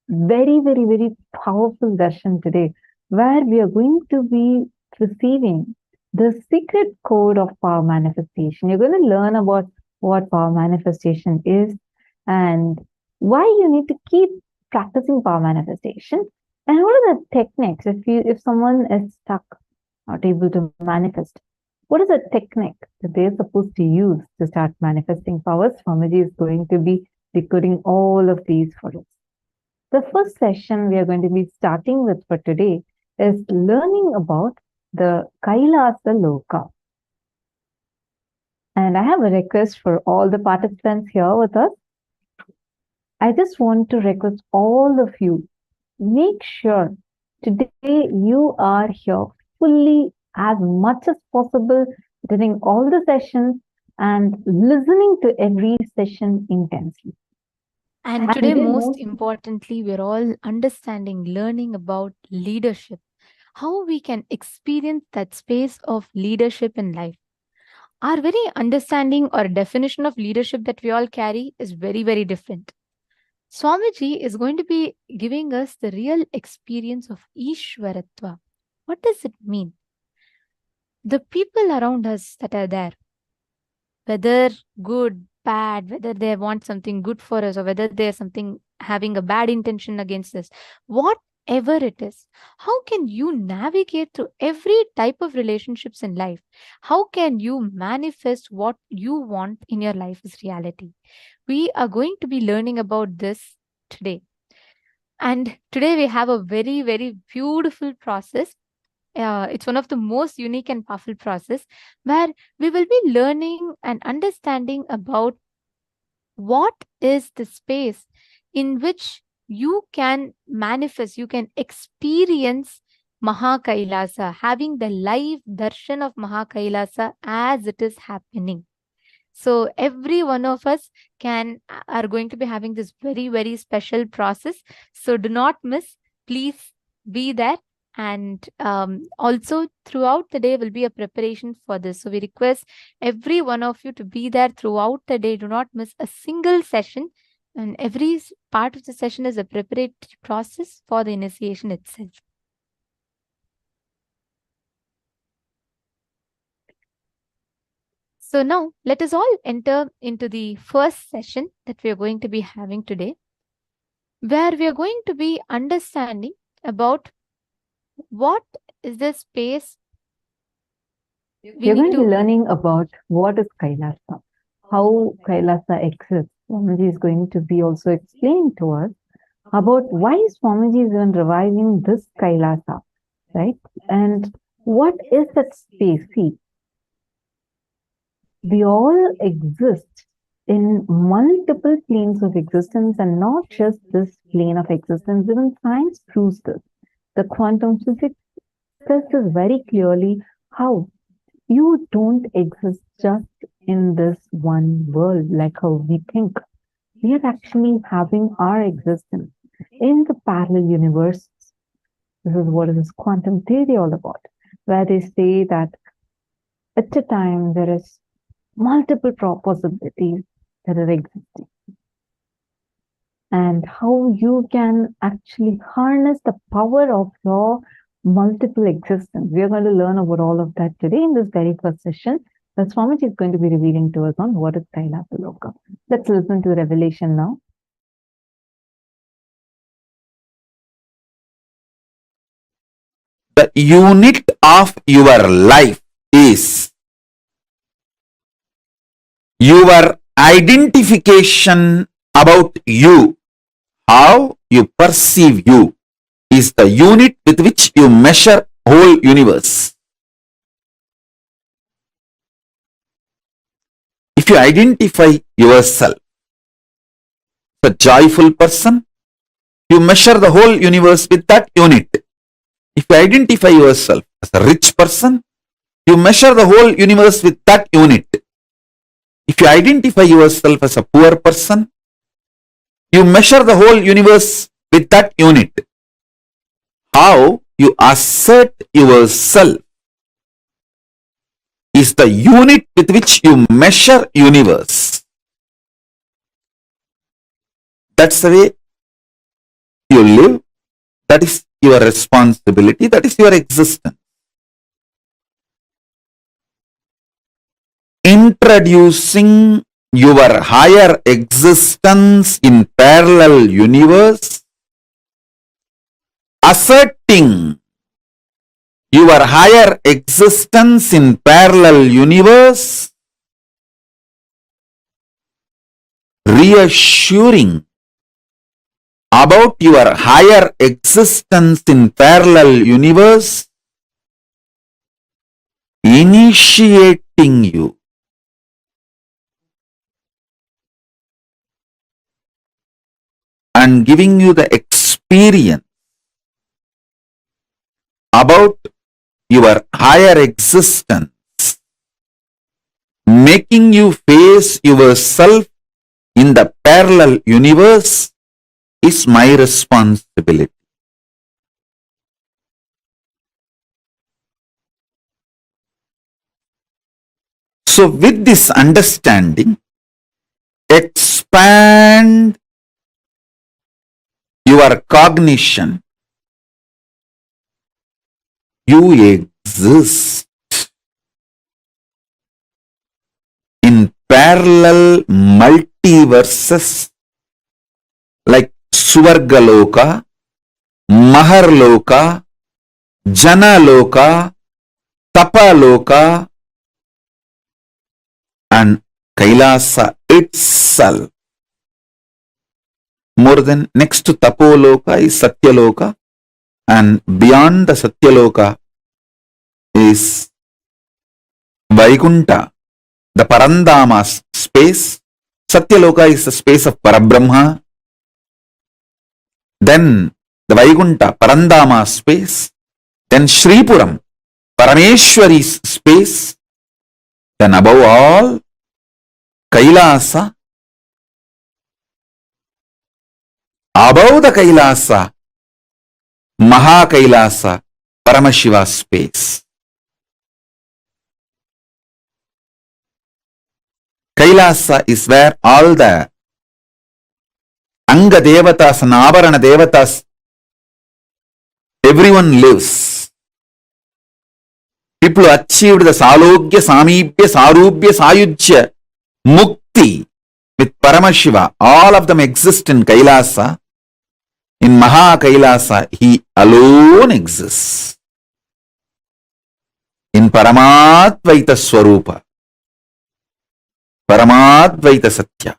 very, very, very powerful darshan today where we are going to be receiving the secret code of power manifestation. You're going to learn about what power manifestation is and why you need to keep practicing power manifestation, and what are the techniques if someone is stuck, not able to manifest. What is the technique that they're supposed to use to start manifesting powers? Swamiji is going to be decoding all of these for us. The first session we are going to be starting with for today is learning about the KAILΑSA loka. And I have a request for all the participants here with us. I just want to request all of you, make sure today you are here fully as much as possible, attending all the sessions and listening to every session intensely. And today, most importantly, we're all understanding, learning about leadership, how we can experience that space of leadership in life. Our very understanding or definition of leadership that we all carry is very, very different. Swamiji is going to be giving us the real experience of Ishwaratva. What does it mean? The people around us that are there, whether good, bad, whether they want something good for us or whether there's something having a bad intention against us, whatever it is, how can you navigate through every type of relationships in life? How can you manifest what you want in your life as reality? We are going to be learning about this today. And today we have a very, very beautiful process. It's one of the most unique and powerful process where we will be learning and understanding about what is the space in which you can manifest, you can experience KAILΑSA, having the live darshan of KAILΑSA as it is happening. So every one of us are going to be having this very, very special process. So do not miss, please be there. And also throughout the day will be a preparation for this. So we request every one of you to be there throughout the day. Do not miss a single session. And every part of the session is a preparatory process for the initiation itself. So now let us all enter into the first session that we are going to be having today, where we are going to be understanding about what is the space. We're going to be learning about what is KAILΑSA, how KAILASA exists. Swamiji is going to be also explaining to us about why Swamiji is even reviving this KAILASA, right? And what is that space? See, we all exist in multiple planes of existence and not just this plane of existence. Even science proves this. The quantum physics says this very clearly, how you don't exist just in this one world like how we think. We are actually having our existence in the parallel universes. This is what is quantum theory all about, where they say that at a time there is multiple possibilities that are existing. And how you can actually harness the power of your multiple existence. We are going to learn about all of that today in this very first session. The Swamiji is going to be revealing to us on what is KAILÄSA loka. Let's listen to the revelation now. The unit of your life is your identification about you. How you perceive you is the unit with which you measure whole universe. If you identify yourself as a joyful person, you measure the whole universe with that unit. If you identify yourself as a rich person, you measure the whole universe with that unit. If you identify yourself as a poor person, you measure the whole universe with that unit. How you assert yourself is the unit with which you measure universe. That's the way you live. That is your responsibility. That is your existence. Introducing your higher existence in parallel universe, asserting your higher existence in parallel universe, reassuring about your higher existence in parallel universe, initiating you and giving you the experience about your higher existence, making you face yourself in the parallel universe is my responsibility. So with this understanding, expand your cognition. You exist in parallel multiverses like Swargaloka, Maharloka, Janaloka, Tapaloka, and KAILÄSA itself. More than next to Tapoloka is Satyaloka, and beyond the Satyaloka is Vaikunta, the Parandama space. Satyaloka is the space of Parabrahma. Then the Vaikunta, Parandama space. Then Shripuram, Parameshwari's space. Then above all, KAILÄSA. Above the KAILÄSA, Mahakailasa, Paramashiva space. KAILÄSA is where all the Anga Devatas and Avarana Devatas, everyone lives. People who achieved the Salogya, Samibhya, Sarubhya, Sayujya, Mukti with Paramashiva, all of them exist in KAILÄSA. In Mahakailasa, he alone exists. In Paramadvaita Swarupa, Paramadvaita Satya.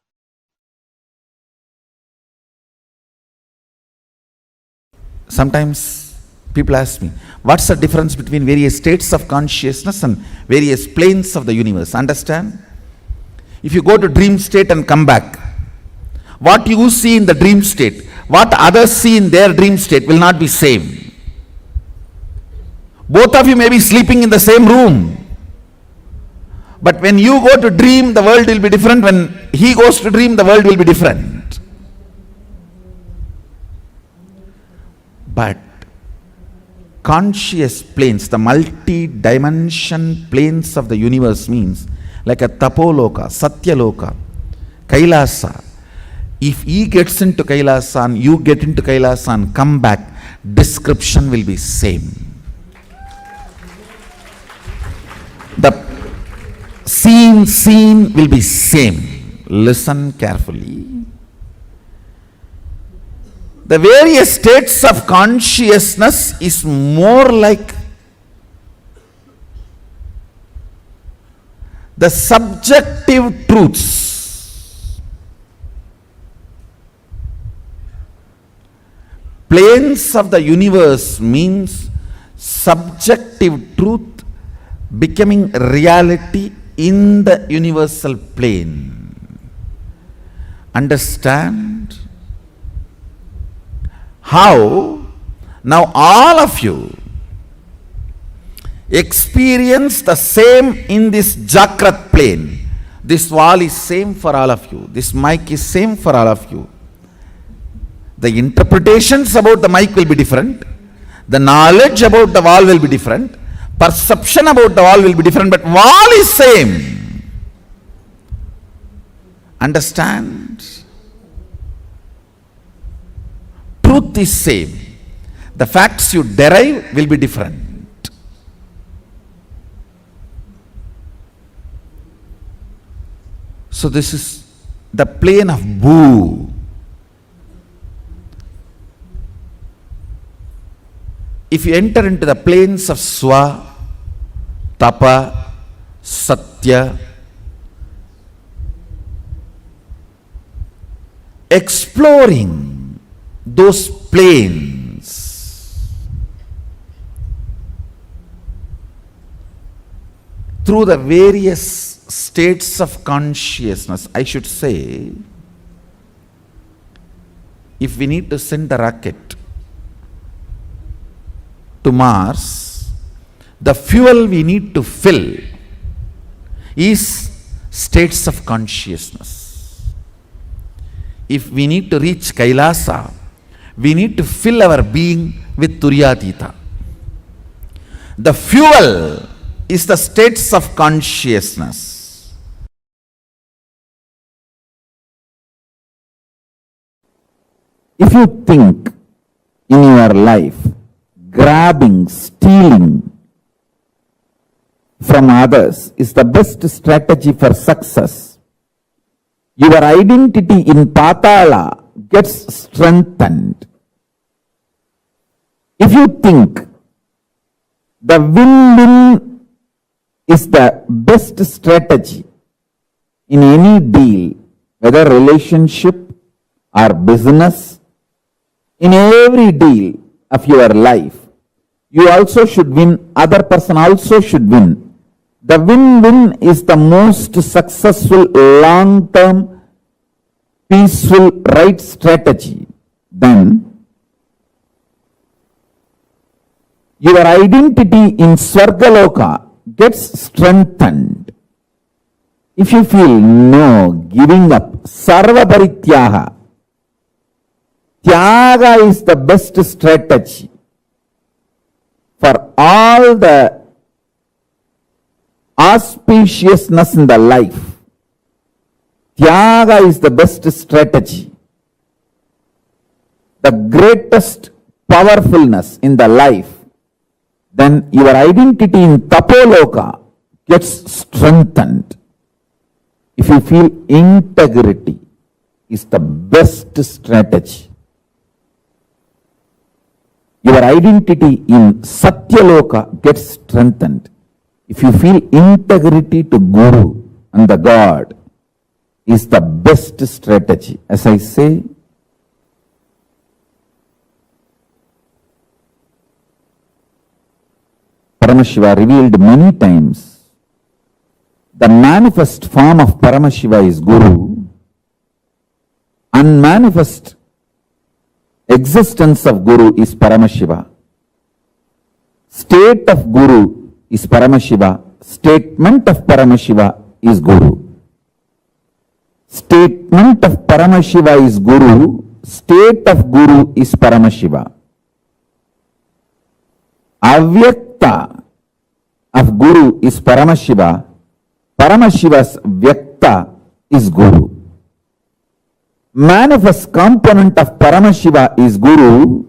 Sometimes people ask me, what's the difference between various states of consciousness and various planes of the universe? Understand? If you go to dream state and come back, what you see in the dream state, what others see in their dream state will not be same. Both of you may be sleeping in the same room. But when you go to dream, the world will be different. When he goes to dream, the world will be different. But conscious planes, the multi-dimension planes of the universe means like a tapoloka, satyaloka, KAILＡSA. If he gets into KAILASA and you get into KAILASA and come back, description will be same. The scene will be same. Listen carefully. The various states of consciousness is more like the subjective truths. Planes of the universe means subjective truth becoming reality in the universal plane. Understand? How now all of you experience the same in this Jakrat plane. This wall is same for all of you. This mic is same for all of you. The interpretations about the mic will be different. The knowledge about the wall will be different. Perception about the wall will be different, but wall is same. Understand? Truth is same. The facts you derive will be different. So this is the plane of Bhu. If you enter into the planes of Swa, Tapa, Satya, exploring those planes through the various states of consciousness, I should say, if we need to send a rocket to Mars, the fuel we need to fill is states of consciousness. If we need to reach KAILASA, we need to fill our being with Turyatita. The fuel is the states of consciousness. If you think in your life, grabbing, stealing from others is the best strategy for success, your identity in Patala gets strengthened. If you think the win-win is the best strategy in any deal, whether relationship or business, in every deal of your life, you also should win, other person also should win. The win-win is the most successful, long-term, peaceful, right strategy. Then, your identity in Swargaloka gets strengthened. If you feel no, giving up, Sarva Parityaga, Tyaga is the best strategy for all the auspiciousness in the life. Tyaga is the best strategy. The greatest powerfulness in the life. Then your identity in Tapoloka gets strengthened. If you feel integrity is the best strategy. Your identity in Satyaloka gets strengthened. If you feel integrity to Guru and the God is the best strategy. As I say, Paramashiva revealed many times, the manifest form of Paramashiva is Guru, unmanifest existence of Guru is Paramashiva. State of Guru is Paramashiva. Statement of Paramashiva is Guru. Statement of Paramashiva is Guru. State of Guru is Paramashiva. Avyakta of Guru is Paramashiva. Paramashiva's Vyakta is Guru. Manifest component of Paramashiva is Guru.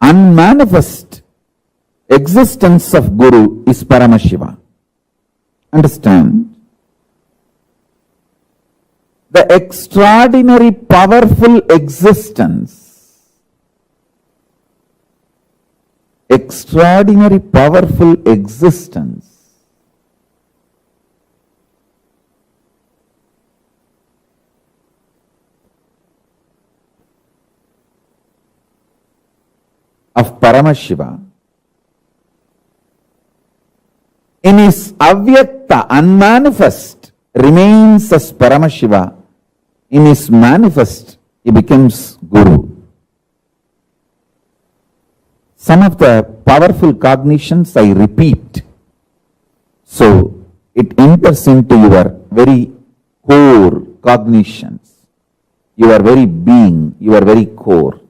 Unmanifest existence of Guru is Paramashiva. Understand? The extraordinary powerful existence of Paramashiva in his avyakta, unmanifest, remains as Paramashiva. In his manifest, he becomes Guru. Some of the powerful cognitions I repeat, so it enters into your very core cognitions, your very being, your very core.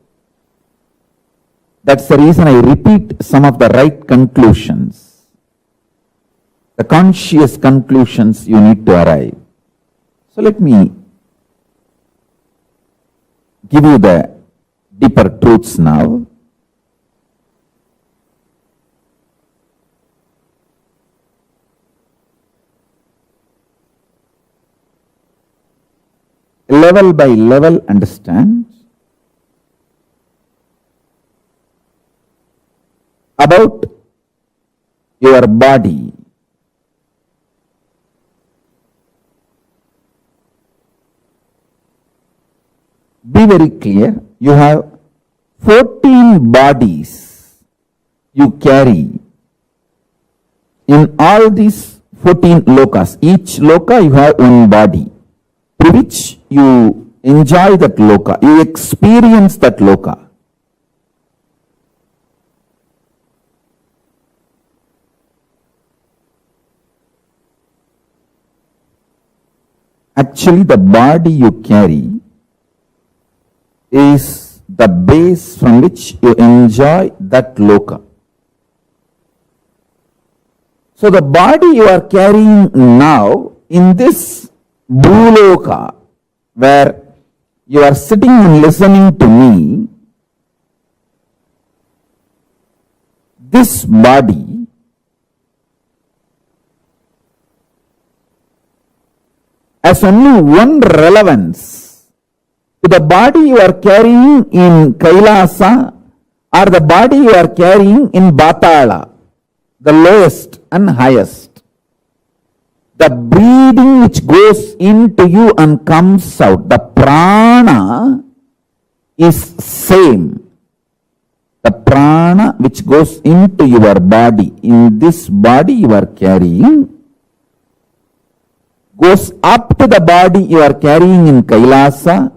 That's the reason I repeat some of the right conclusions, the conscious conclusions you need to arrive. So let me give you the deeper truths now. Level by level, understand about your body. Be very clear. You have 14 bodies you carry. In all these 14 lokas, each loka you have one body, through which you enjoy that loka, you experience that loka. Actually, the body you carry is the base from which you enjoy that loka. So the body you are carrying now in this Bhuloka, where you are sitting and listening to me, this body has only one relevance to the body you are carrying in KAILＡSA or the body you are carrying in Batala, the lowest and highest. The breathing which goes into you and comes out, the prana is same. The prana which goes into your body, in this body you are carrying, goes up to the body you are carrying in KAILASA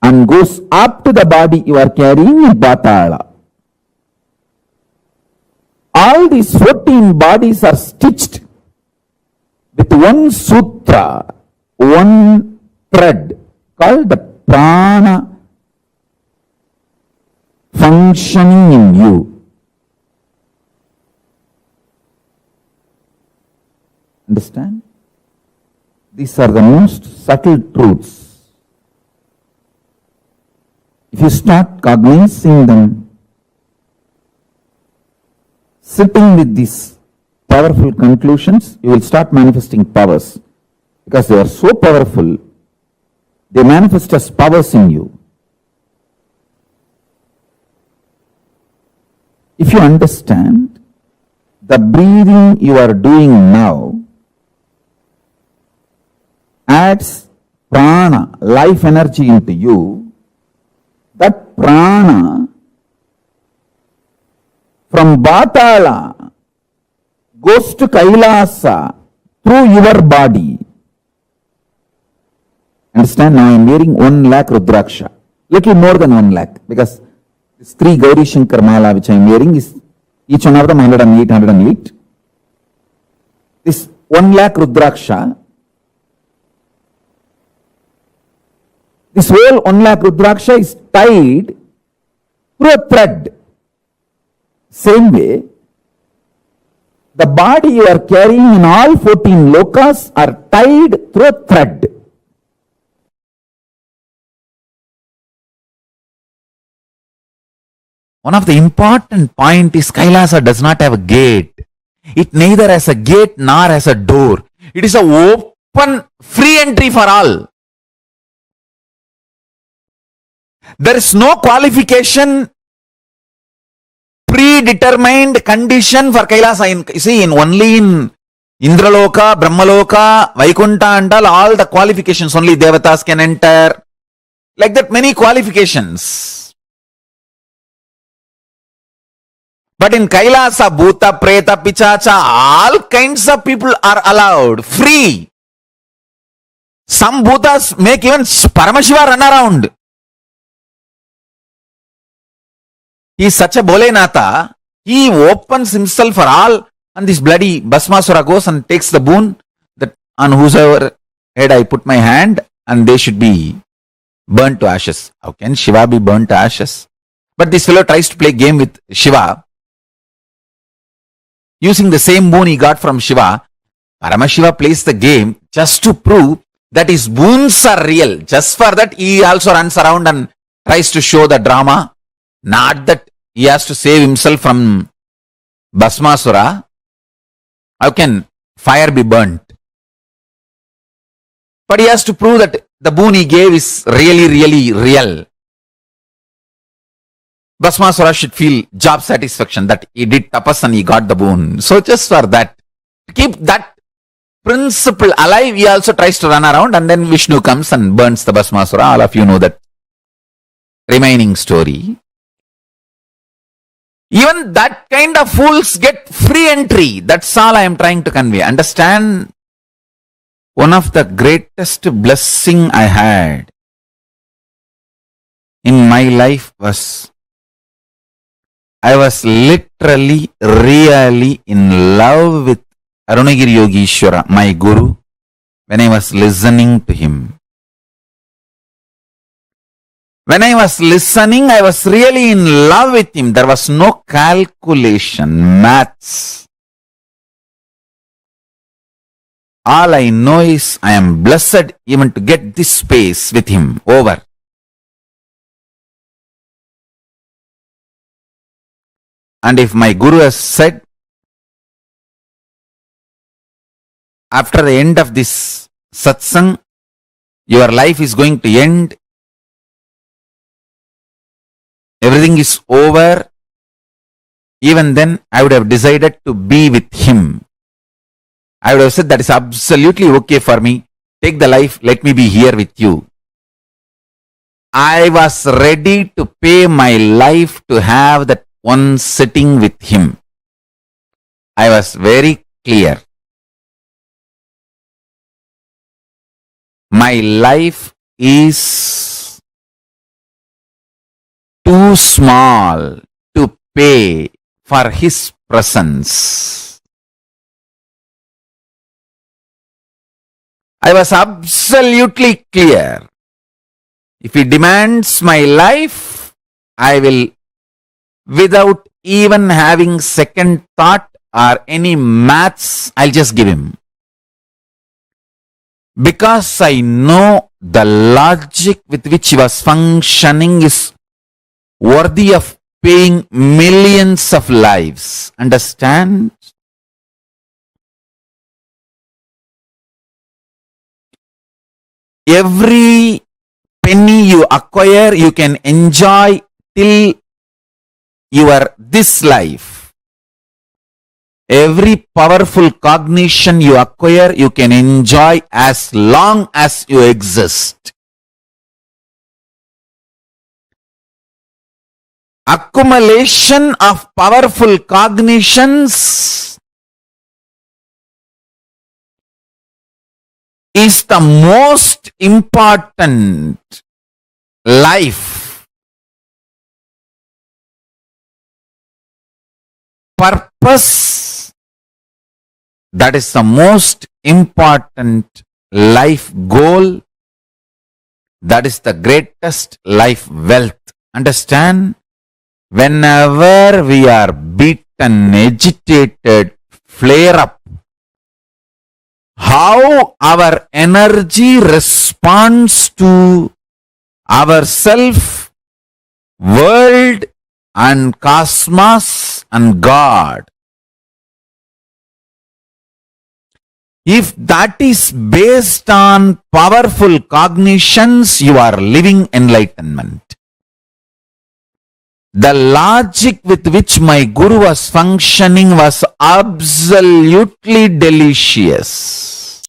and goes up to the body you are carrying in Patala. All these 14 bodies are stitched with one sutra, one thread called the prana functioning in you. Understand? These are the most subtle truths. If you start cognizing them, sitting with these powerful conclusions, you will start manifesting powers. Because they are so powerful, they manifest as powers in you. If you understand, the breathing you are doing now adds prana, life energy into you. That prana from Batala goes to KAILASA through your body. Understand? Now I am wearing 1 lakh Rudraksha. Little more than 1 lakh, because this 3 Gauri Shankar Mala which I am wearing is each one of them 108, 108. This 1 lakh Rudraksha, this whole 1 lakh Rudraksha is tied through a thread. Same way, the body you are carrying in all 14 lokas are tied through a thread. One of the important point is Kailasa does not have a gate. It neither has a gate nor has a door. It is a open, free entry for all. There is no qualification, predetermined condition for Kailasa. Only in Indraloka, Brahmaloka, Vaikuntha and all the qualifications, only Devatas can enter. Like that, many qualifications. But in Kailasa, Bhuta, Preta, Pichacha, all kinds of people are allowed, free. Some Bhutas make even Paramashiva run around. He is such a Bholenatha, he opens himself for all, and this bloody Bhasmasura goes and takes the boon that on whosoever head I put my hand, and they should be burnt to ashes. How can Shiva be burnt to ashes? But this fellow tries to play game with Shiva. Using the same boon he got from Shiva, Paramashiva plays the game just to prove that his boons are real. Just for that, he also runs around and tries to show the drama. Not that he has to save himself from Bhasmasura. How can fire be burnt? But he has to prove that the boon he gave is really real. Bhasmasura should feel job satisfaction that he did tapas and he got the boon. So just for that, to keep that principle alive, he also tries to run around, and then Vishnu comes and burns the Bhasmasura. All of you know that remaining story. Even that kind of fools get free entry. That's all I am trying to convey. Understand, one of the greatest blessing I had in my life was I was literally, really in love with Arunagiri Yogishwara, my guru, when I was listening to him. When I was listening, I was really in love with him. There was no calculation, maths. All I know is I am blessed even to get this space with him over. And if my guru has said, after the end of this satsang, your life is going to end, everything is over, even then I would have decided to be with him. I would have said that is absolutely okay for me. Take the life, let me be here with you. I was ready to pay my life to have that one sitting with him. I was very clear. My life is too small to pay for his presence. I was absolutely clear. If he demands my life, I will, without even having second thought or any maths, I'll just give him. Because I know the logic with which he was functioning is worthy of paying millions of lives. Understand? Every penny you acquire, you can enjoy till your this life. Every powerful cognition you acquire, you can enjoy as long as you exist. Accumulation of powerful cognitions is the most important life purpose. That is the most important life goal. That is the greatest life wealth. Understand? whenever we are beaten, agitated, flare up, how our energy responds to our self, world and cosmos and God. If that is based on powerful cognitions, you are living enlightenment. The logic with which my Guru was functioning was absolutely delicious.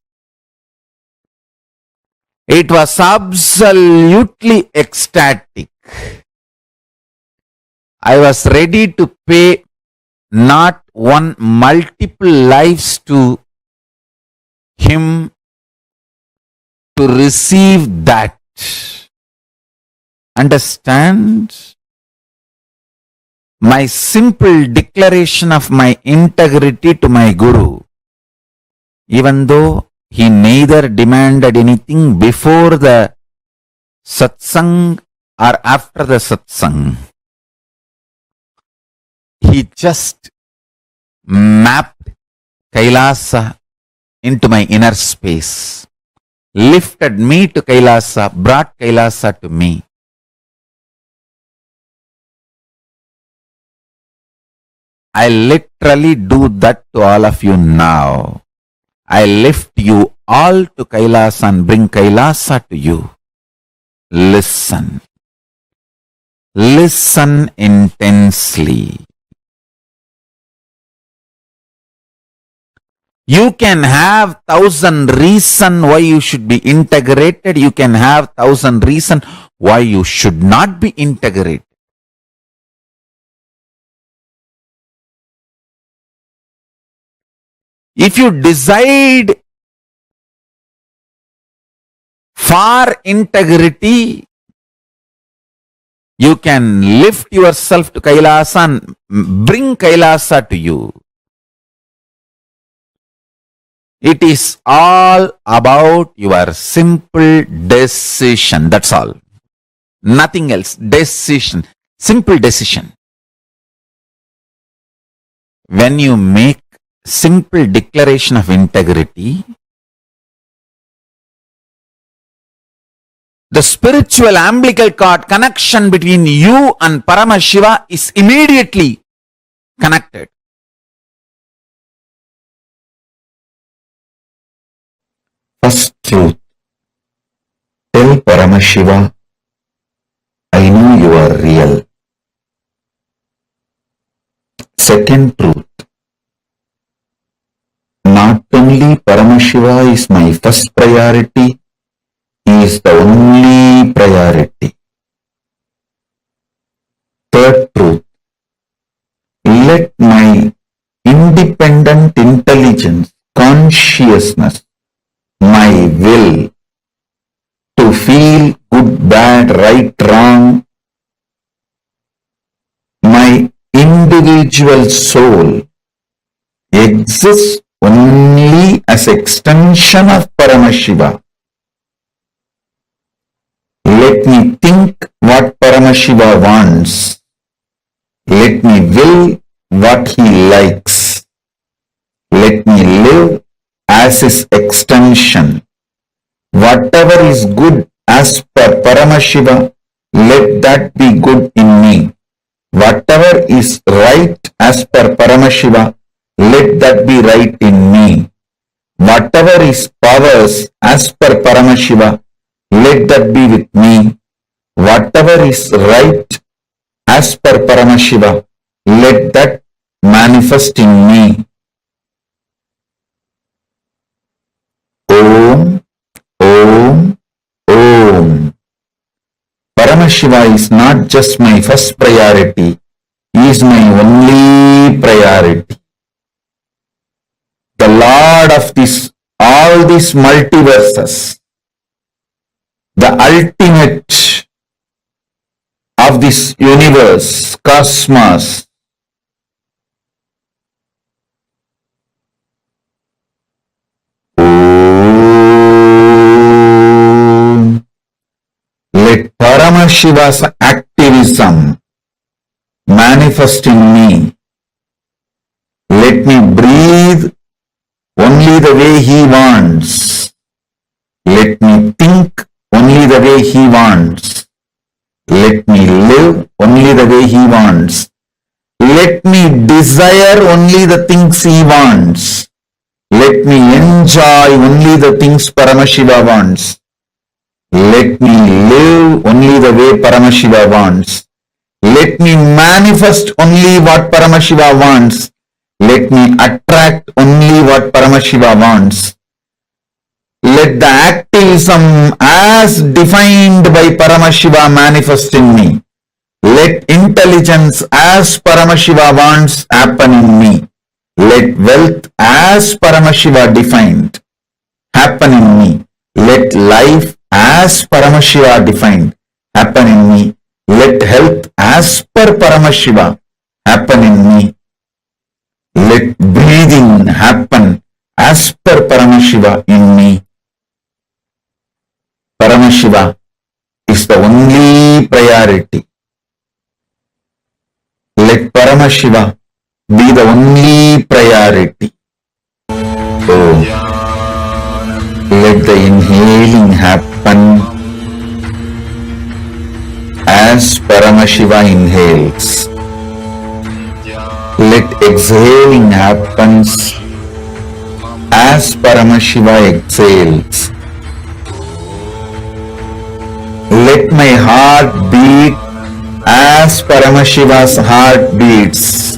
It was absolutely ecstatic. I was ready to pay not one, multiple lives to him to receive that. Understand? My simple declaration of my integrity to my Guru, even though he neither demanded anything before the satsang or after the satsang, he just mapped KAILΑSA into my inner space, lifted me to KAILΑSA, brought KAILASA to me. I literally do that to all of you now. I lift you all to KAILASA and bring KAILASA to you. Listen. Listen intensely. You can have 1,000 reasons why you should be integrated. You can have 1,000 reasons why you should not be integrated. If you decide for integrity, you can lift yourself to KAILASA and bring KAILASA to you. It is all about your simple decision. That's all. Nothing else. Decision. Simple decision. When you make simple declaration of integrity, the spiritual umbilical cord connection between you and Paramashiva is immediately connected. First truth. Tell Paramashiva, I know you are real. Second truth. Not only Paramashiva is my first priority, he is the only priority. Third truth. Let my independent intelligence, consciousness, my will to feel good, bad, right, wrong, my individual soul exists only as extension of Paramashiva. Let me think what Paramashiva wants. Let me will what he likes. Let me live as his extension. Whatever is good as per Paramashiva, let that be good in me. Whatever is right as per Paramashiva, let that be right in me. Whatever is powers as per Paramashiva, let that be with me. Whatever is right as per Paramashiva, let that manifest in me. Om, Om, Om. Paramashiva is not just my first priority, he is my only priority. The Lord of all these multiverses, the ultimate of this universe, cosmos. Let Paramashiva's activism manifest in me. Let me breathe only the way He wants. Let me think only the way He wants. Let me live only the way He wants. Let me desire only the things He wants. Let me enjoy only the things Paramashiva wants. Let me live only the way Paramashiva wants. Let me manifest only what Paramashiva wants. Let me attract only what Paramashiva wants. Let the activism as defined by Paramashiva manifest in me. Let intelligence as Paramashiva wants happen in me. Let wealth as Paramashiva defined happen in me. Let life as Paramashiva defined happen in me. Let health as per Paramashiva happen in me. Let breathing happen as per Paramashiva in me. Paramashiva is the only priority. Let Paramashiva be the only priority. Oh, let the inhaling happen as Paramashiva inhales. Let exhaling happens as Paramashiva exhales. Let my heart beat as Paramashiva's heart beats.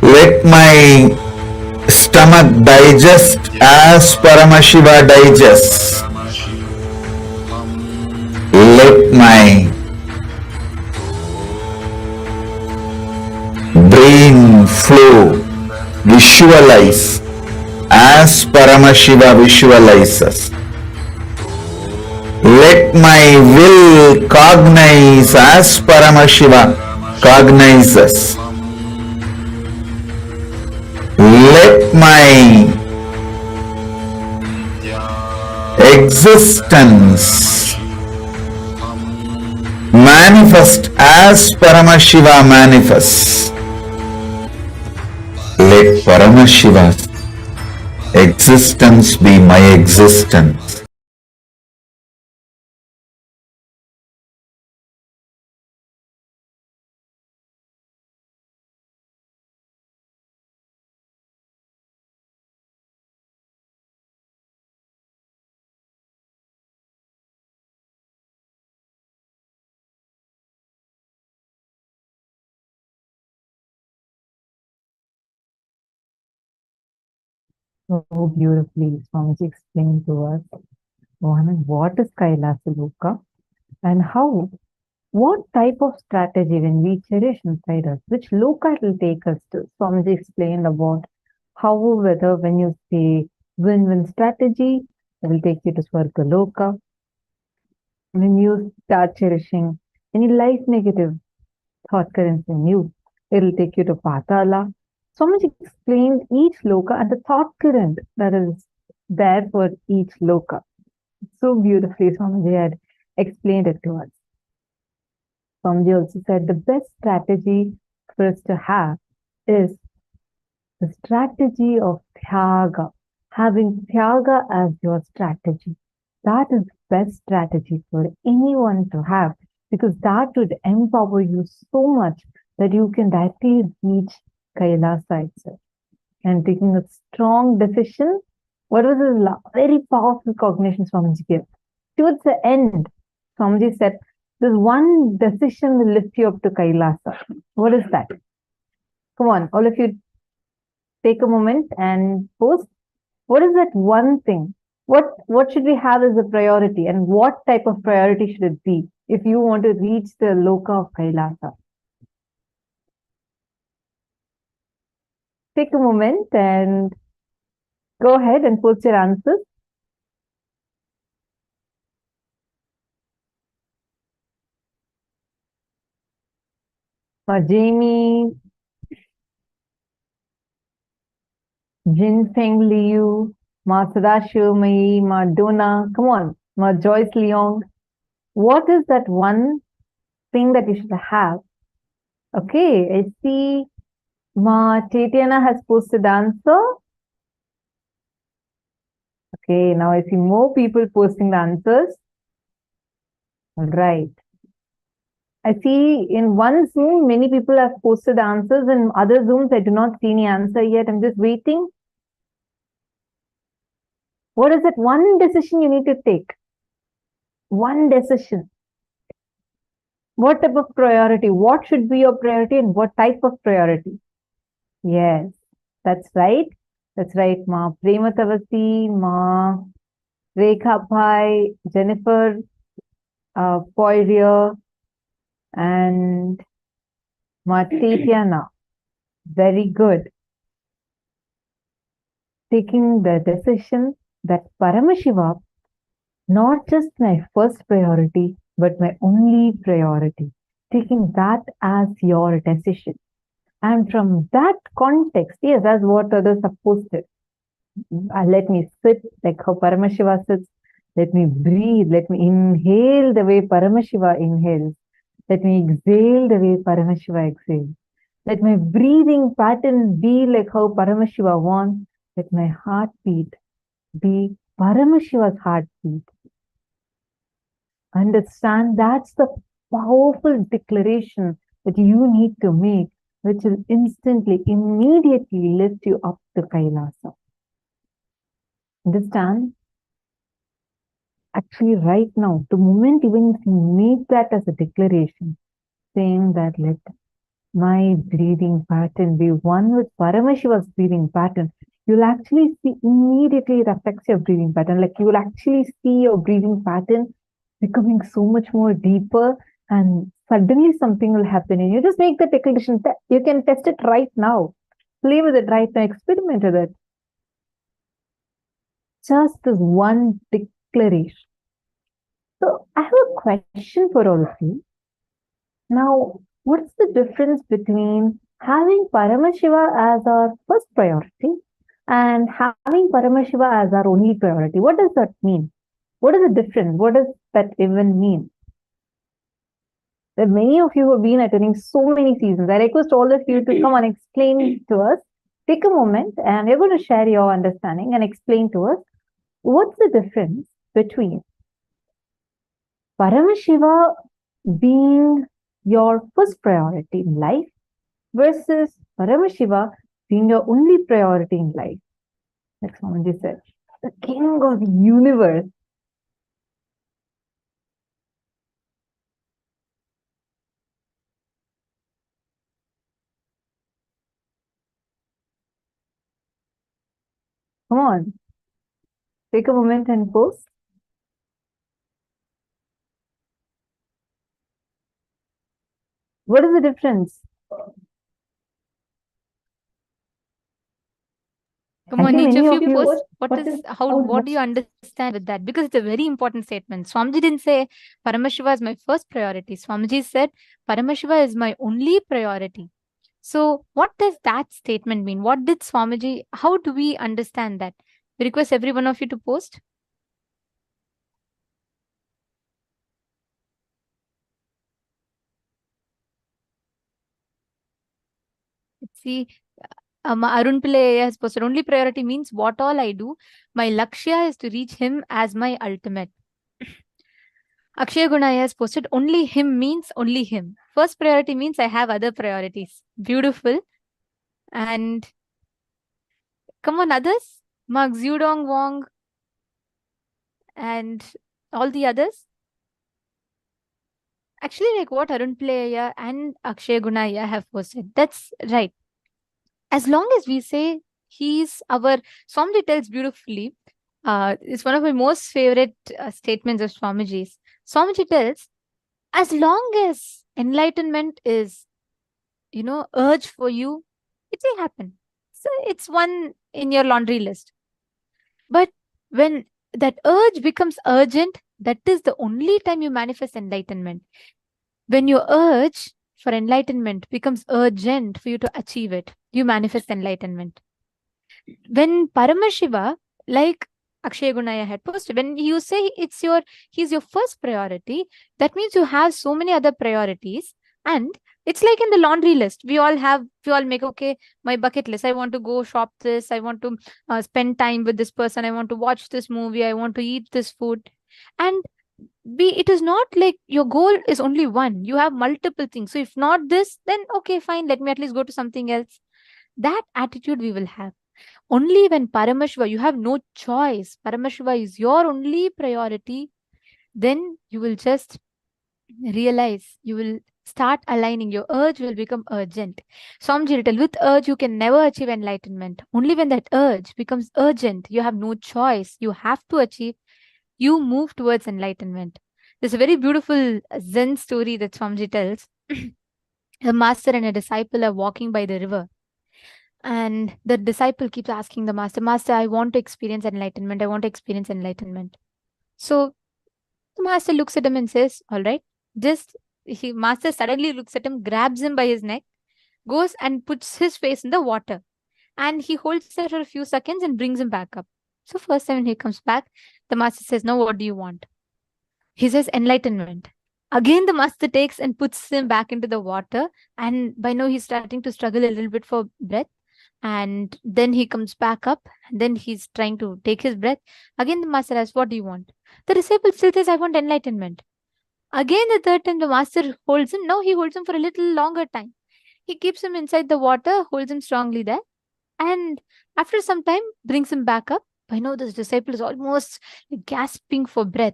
Let my stomach digest as Paramashiva digests. Let my brain flow, visualize as Paramashiva visualizes. Let my will cognize as Paramashiva cognizes. Let my existence manifest as Paramashiva manifests. Let Paramashiva's existence be my existence. So beautifully, Swamiji explained to us what is KAILÄSA loka and how, what type of strategy when we cherish inside us, which loka it will take us to. Swamiji explained about how, whether when you say win-win strategy, it will take you to Swarga loka. When you start cherishing any life negative thought currents in you, it will take you to Patala. Swamiji explained each loka and the thought current that is there for each loka. So beautifully, Swamiji had explained it to us. Swamiji also said the best strategy for us to have is the strategy of Tyaga, having Tyaga as your strategy. That is the best strategy for anyone to have, because that would empower you so much that you can directly reach KAILÄSA itself. And taking a strong decision, what was a very powerful cognition Swamiji gave? Towards the end, Swamiji said, this one decision will lift you up to KAILÄSA. What is that? Come on, all of you take a moment and post. What is that one thing? What should we have as a priority, and what type of priority should it be if you want to reach the loka of KAILÄSA? Take a moment and go ahead and post your answers. Jamie, Jinseng Liu, Ma Sadashivamai, Ma Dona, come on, Ma Joyce Leong. What is that one thing that you should have. Okay, I see Ma Chaitanya has posted the answer. Okay, now I see more people posting the answers. All right. I see in one Zoom, many people have posted the answers. In other Zooms, I do not see any answer yet. I'm just waiting. What is it? One decision you need to take. One decision. What type of priority? What should be your priority and what type of priority? Yes, that's right. That's right, Ma. Prematavasi, Ma. Rekha Bhai, Jennifer, Poirier, and Ma Tatiana. Very good. Taking the decision that Paramashiva, not just my first priority, but my only priority. Taking that as your decision. And from that context, yes, that's what others have posted. Let me sit like how Paramashiva sits. Let me breathe. Let me inhale the way Paramashiva inhales. Let me exhale the way Paramashiva exhales. Let my breathing pattern be like how Paramashiva wants. Let my heartbeat be Paramashiva's heartbeat. Understand that's the powerful declaration that you need to make, which will instantly, immediately lift you up to KAILＡSA. Understand? Actually, right now, the moment even if you make that as a declaration, saying that let my breathing pattern be one with Paramashiva's breathing pattern, you'll actually see immediately it affects your breathing pattern. Like you will actually see your breathing pattern becoming so much more deeper, and suddenly something will happen. And you just make the declaration. You can test it right now. Play with it right now. Experiment with it. Just this one declaration. So I have a question for all of you. Now, what's the difference between having Paramashiva as our first priority and having Paramashiva as our only priority? What does that mean? What is the difference? What does that even mean? There are many of you who have been attending so many seasons. I request all of you to come and explain to us. Take a moment and we're going to share your understanding and explain to us what's the difference between Paramashiva being your first priority in life versus Paramashiva being your only priority in life. Like somebody said, the king of the universe. Come on. Take a moment and post. What is the difference? Come on, each of you post what do you understand with that? Because it's a very important statement. Swamiji didn't say Paramashiva is my first priority. Swamiji said Paramashiva is my only priority. So what does that statement mean? What did Swamiji, how do we understand that? We request every one of you to post. Let's see. Arun Pillai has posted, only priority means what all I do. My lakshya is to reach him as my ultimate. Akshay Gunaya has posted, only him means only him. First priority means I have other priorities. Beautiful. And come on, others. Mark Zudong Wong and all the others. Actually, like what Arun Pillai and Akshay Gunaya have posted. That's right. As long as we say he's our, Swamiji tells beautifully, it's one of my most favorite statements of Swamiji's. Swamiji tells, as long as enlightenment is, urge for you, it will happen. So it's one in your laundry list. But when that urge becomes urgent, that is the only time you manifest enlightenment. When your urge for enlightenment becomes urgent for you to achieve it, you manifest enlightenment. When Paramashiva, like Akshay Gunaya had posted. When you say he's your first priority, that means you have so many other priorities. And it's like in the laundry list. We all make, okay, my bucket list. I want to go shop this. I want to spend time with this person. I want to watch this movie. I want to eat this food. And it is not like your goal is only one. You have multiple things. So if not this, then okay, fine. Let me at least go to something else. That attitude we will have. Only when Paramashiva, you have no choice. Paramashiva is your only priority. Then you will just realize, you will start aligning. Your urge will become urgent. Swamiji will tell, with urge, you can never achieve enlightenment. Only when that urge becomes urgent, you have no choice. You have to achieve. You move towards enlightenment. There's a very beautiful Zen story that Swamiji tells. A master and a disciple are walking by the river. And the disciple keeps asking the master, Master, I want to experience enlightenment. I want to experience enlightenment. So the master looks at him and says, all right, master suddenly looks at him, grabs him by his neck, goes and puts his face in the water. And he holds there for a few seconds and brings him back up. So first time when he comes back, the master says, now what do you want? He says, enlightenment. Again, the master takes and puts him back into the water. And by now he's starting to struggle a little bit for breath. And then he comes back up. And then he's trying to take his breath. Again, the master asks, what do you want? The disciple still says, I want enlightenment. Again, the third time the master holds him. Now he holds him for a little longer time. He keeps him inside the water, holds him strongly there. And after some time, brings him back up. By now, this disciple is almost gasping for breath.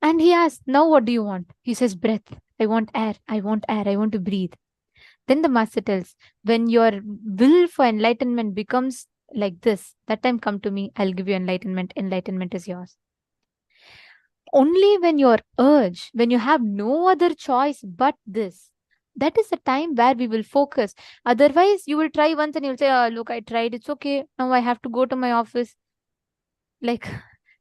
And he asks, now what do you want? He says, breath. I want air. I want air. I want to breathe. Then the master tells, when your will for enlightenment becomes like this, that time come to me, I'll give you enlightenment. Enlightenment is yours. Only when your urge, when you have no other choice but this, that is the time where we will focus. Otherwise, you will try once and you'll say, oh, look, I tried. It's okay. Now I have to go to my office. Like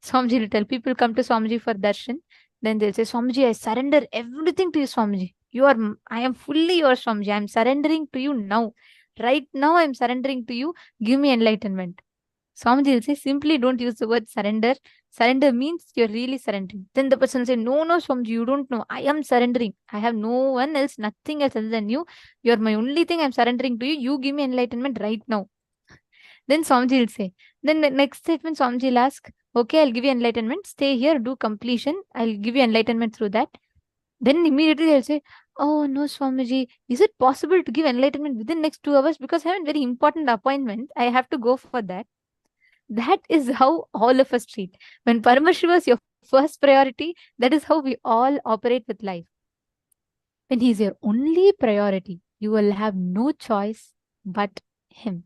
Swamiji will tell, people come to Swamiji for darshan. Then they'll say, Swamiji, I surrender everything to you, Swamiji. I am fully yours, Swamiji. I am surrendering to you now. Right now, I am surrendering to you. Give me enlightenment. Swamiji will say, simply don't use the word surrender. Surrender means you're really surrendering. Then the person will say, no, Swamiji, you don't know. I am surrendering. I have no one else, nothing else other than you. You're my only thing. I'm surrendering to you. You give me enlightenment right now. Then Swamiji will say, then the next statement, Swamiji will ask, okay, I'll give you enlightenment. Stay here, do completion. I'll give you enlightenment through that. Then immediately they'll say, oh no, Swamiji, is it possible to give enlightenment within next 2 hours? Because I have a very important appointment. I have to go for that. That is how all of us treat. When Paramashiva is your first priority, that is how we all operate with life. When he is your only priority, you will have no choice but him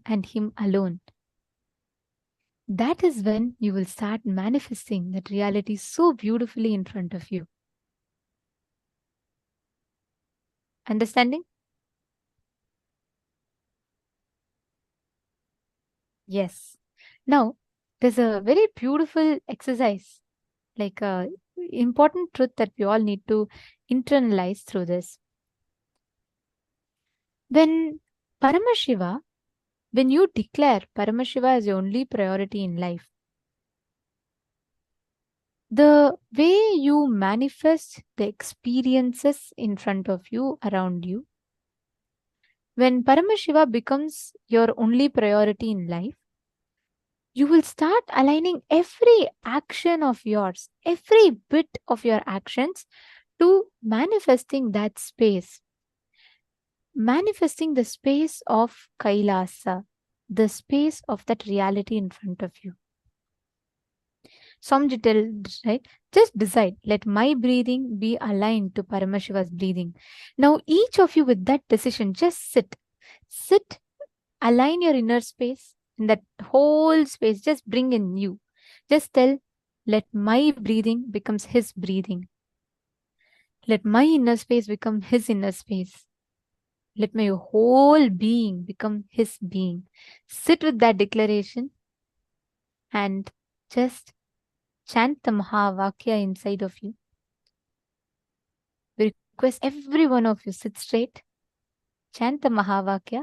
and him alone. That is when you will start manifesting that reality so beautifully in front of you. Understanding? Yes. Now, there's a very beautiful exercise, like a important truth that we all need to internalize through this. When you declare Paramashiva as your only priority in life, the way you manifest the experiences in front of you, around you, when Paramashiva becomes your only priority in life, you will start aligning every action of yours, every bit of your actions to manifesting that space. Manifesting the space of KAILΑSA, the space of that reality in front of you. Some detail, right? Just decide, let my breathing be aligned to Paramashiva's breathing. Now, each of you with that decision, just sit, align your inner space, in that whole space, just bring in you. Just tell, let my breathing becomes his breathing. Let my inner space become his inner space. Let my whole being become his being. Sit with that declaration and just chant the Mahavakya inside of you. We request every one of you, sit straight, chant the Mahavakya.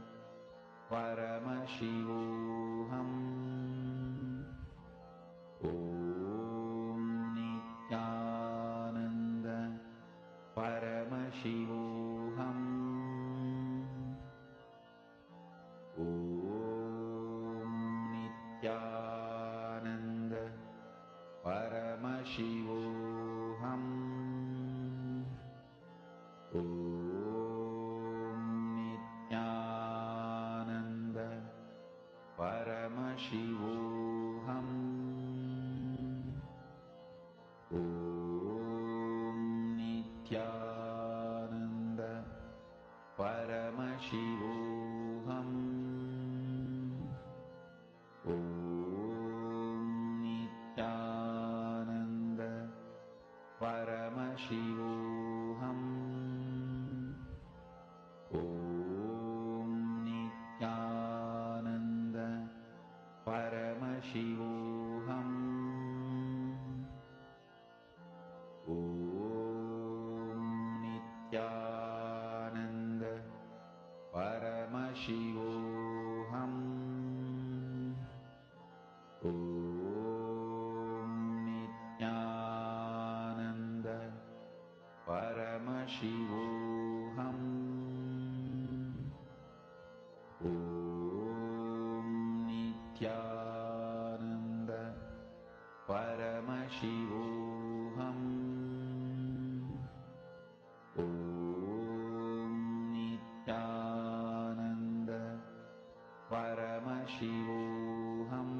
Paramashivoham. Om Nithyananda Paramashivoham. Om Nithyananda Paramashivoham. Om Nithyananda Paramashivoham. Om Nithyananda Paramashivoham. Om Nithyananda Paramashivoham.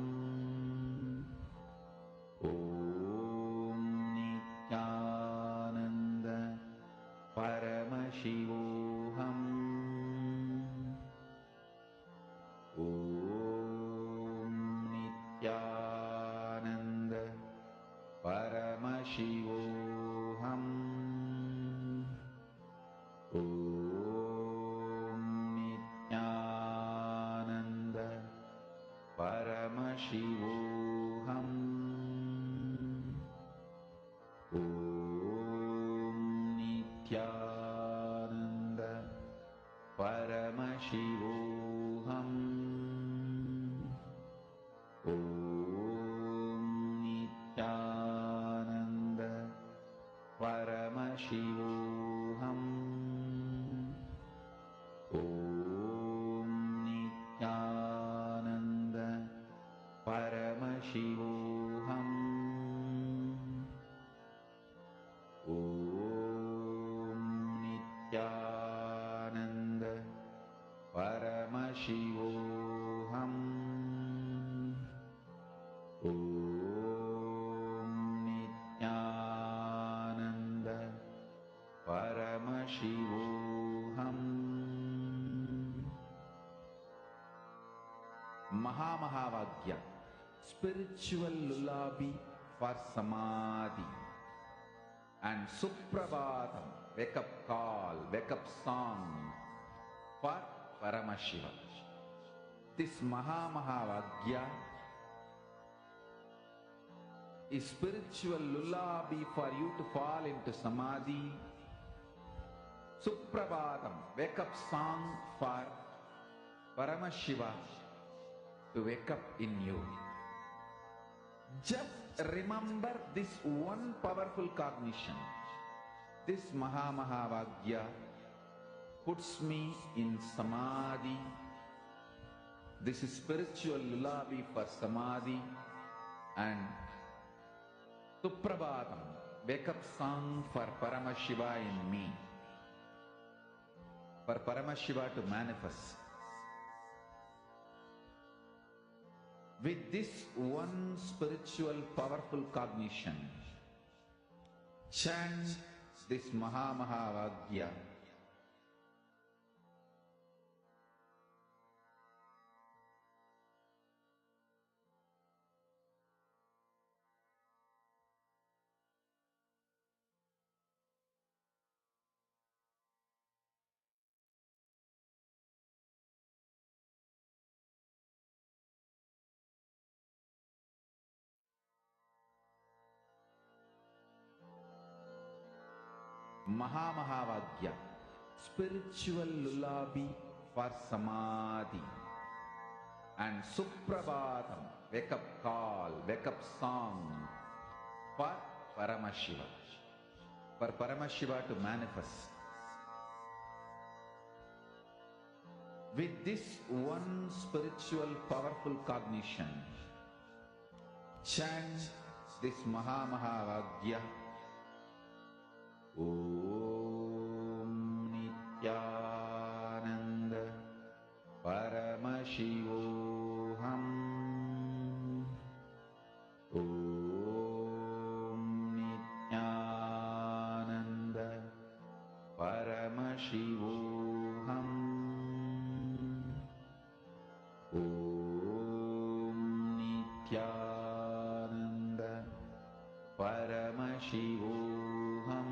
Om Nithyananda Paramashivoham. Om Nithyananda Paramashivoham. Om Nithyananda Paramashivoham. Om Nithyananda Paramashivoham. Om Nithyananda Paramashivoham. Om Nithyananda Paramashivoham. Om Nithyananda Paramashivoham. Om Nithyananda Paramashivoham. Mahamahavagya, spiritual lullaby for samadhi, and Suprabhatam, wake up call, wake up song for Paramashiva. This Mahamahavagya is spiritual lullaby for you to fall into samadhi. Suprabhatam, wake up song for Paramashiva to wake up in you. Just remember this one powerful cognition. This Mahamahavagya puts me in samadhi. This is spiritual lullaby for samadhi, and Suprabhatam, wake up song for Paramashiva in me. For Paramashiva to manifest. With this one spiritual powerful cognition, chant this Mahamahavagya. Mahamahavagya, spiritual lullaby for samadhi, and Suprabhatam, wake up call, wake up song for Paramashiva. For Paramashiva to manifest. With this one spiritual powerful cognition, chant this Mahamahavagya. Om Nithyananda Paramashivoham. Om Nithyananda Paramashivoham. Om Nithyananda Paramashivoham.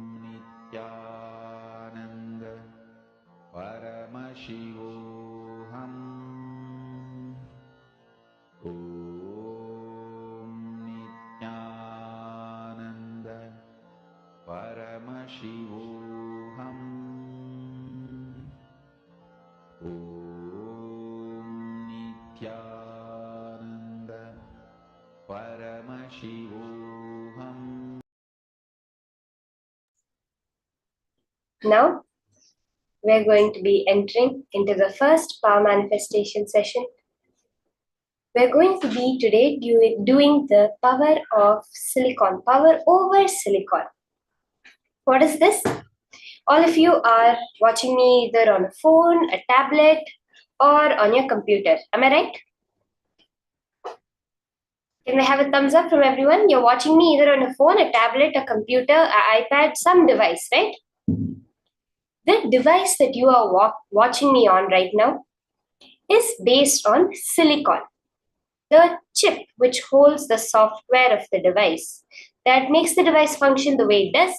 Paramashivoham Nithyananda Paramashivoham. Now, we're going to be entering into the first power manifestation session. We're going to be today doing the power of silicon, power over silicon. What is this? All of you are watching me either on a phone, a tablet, or on your computer. Am I right? Can we have a thumbs up from everyone? You're watching me either on a phone, a tablet, a computer, an iPad, some device, right? The device that you are watching me on right now is based on silicon. The chip which holds the software of the device that makes the device function the way it does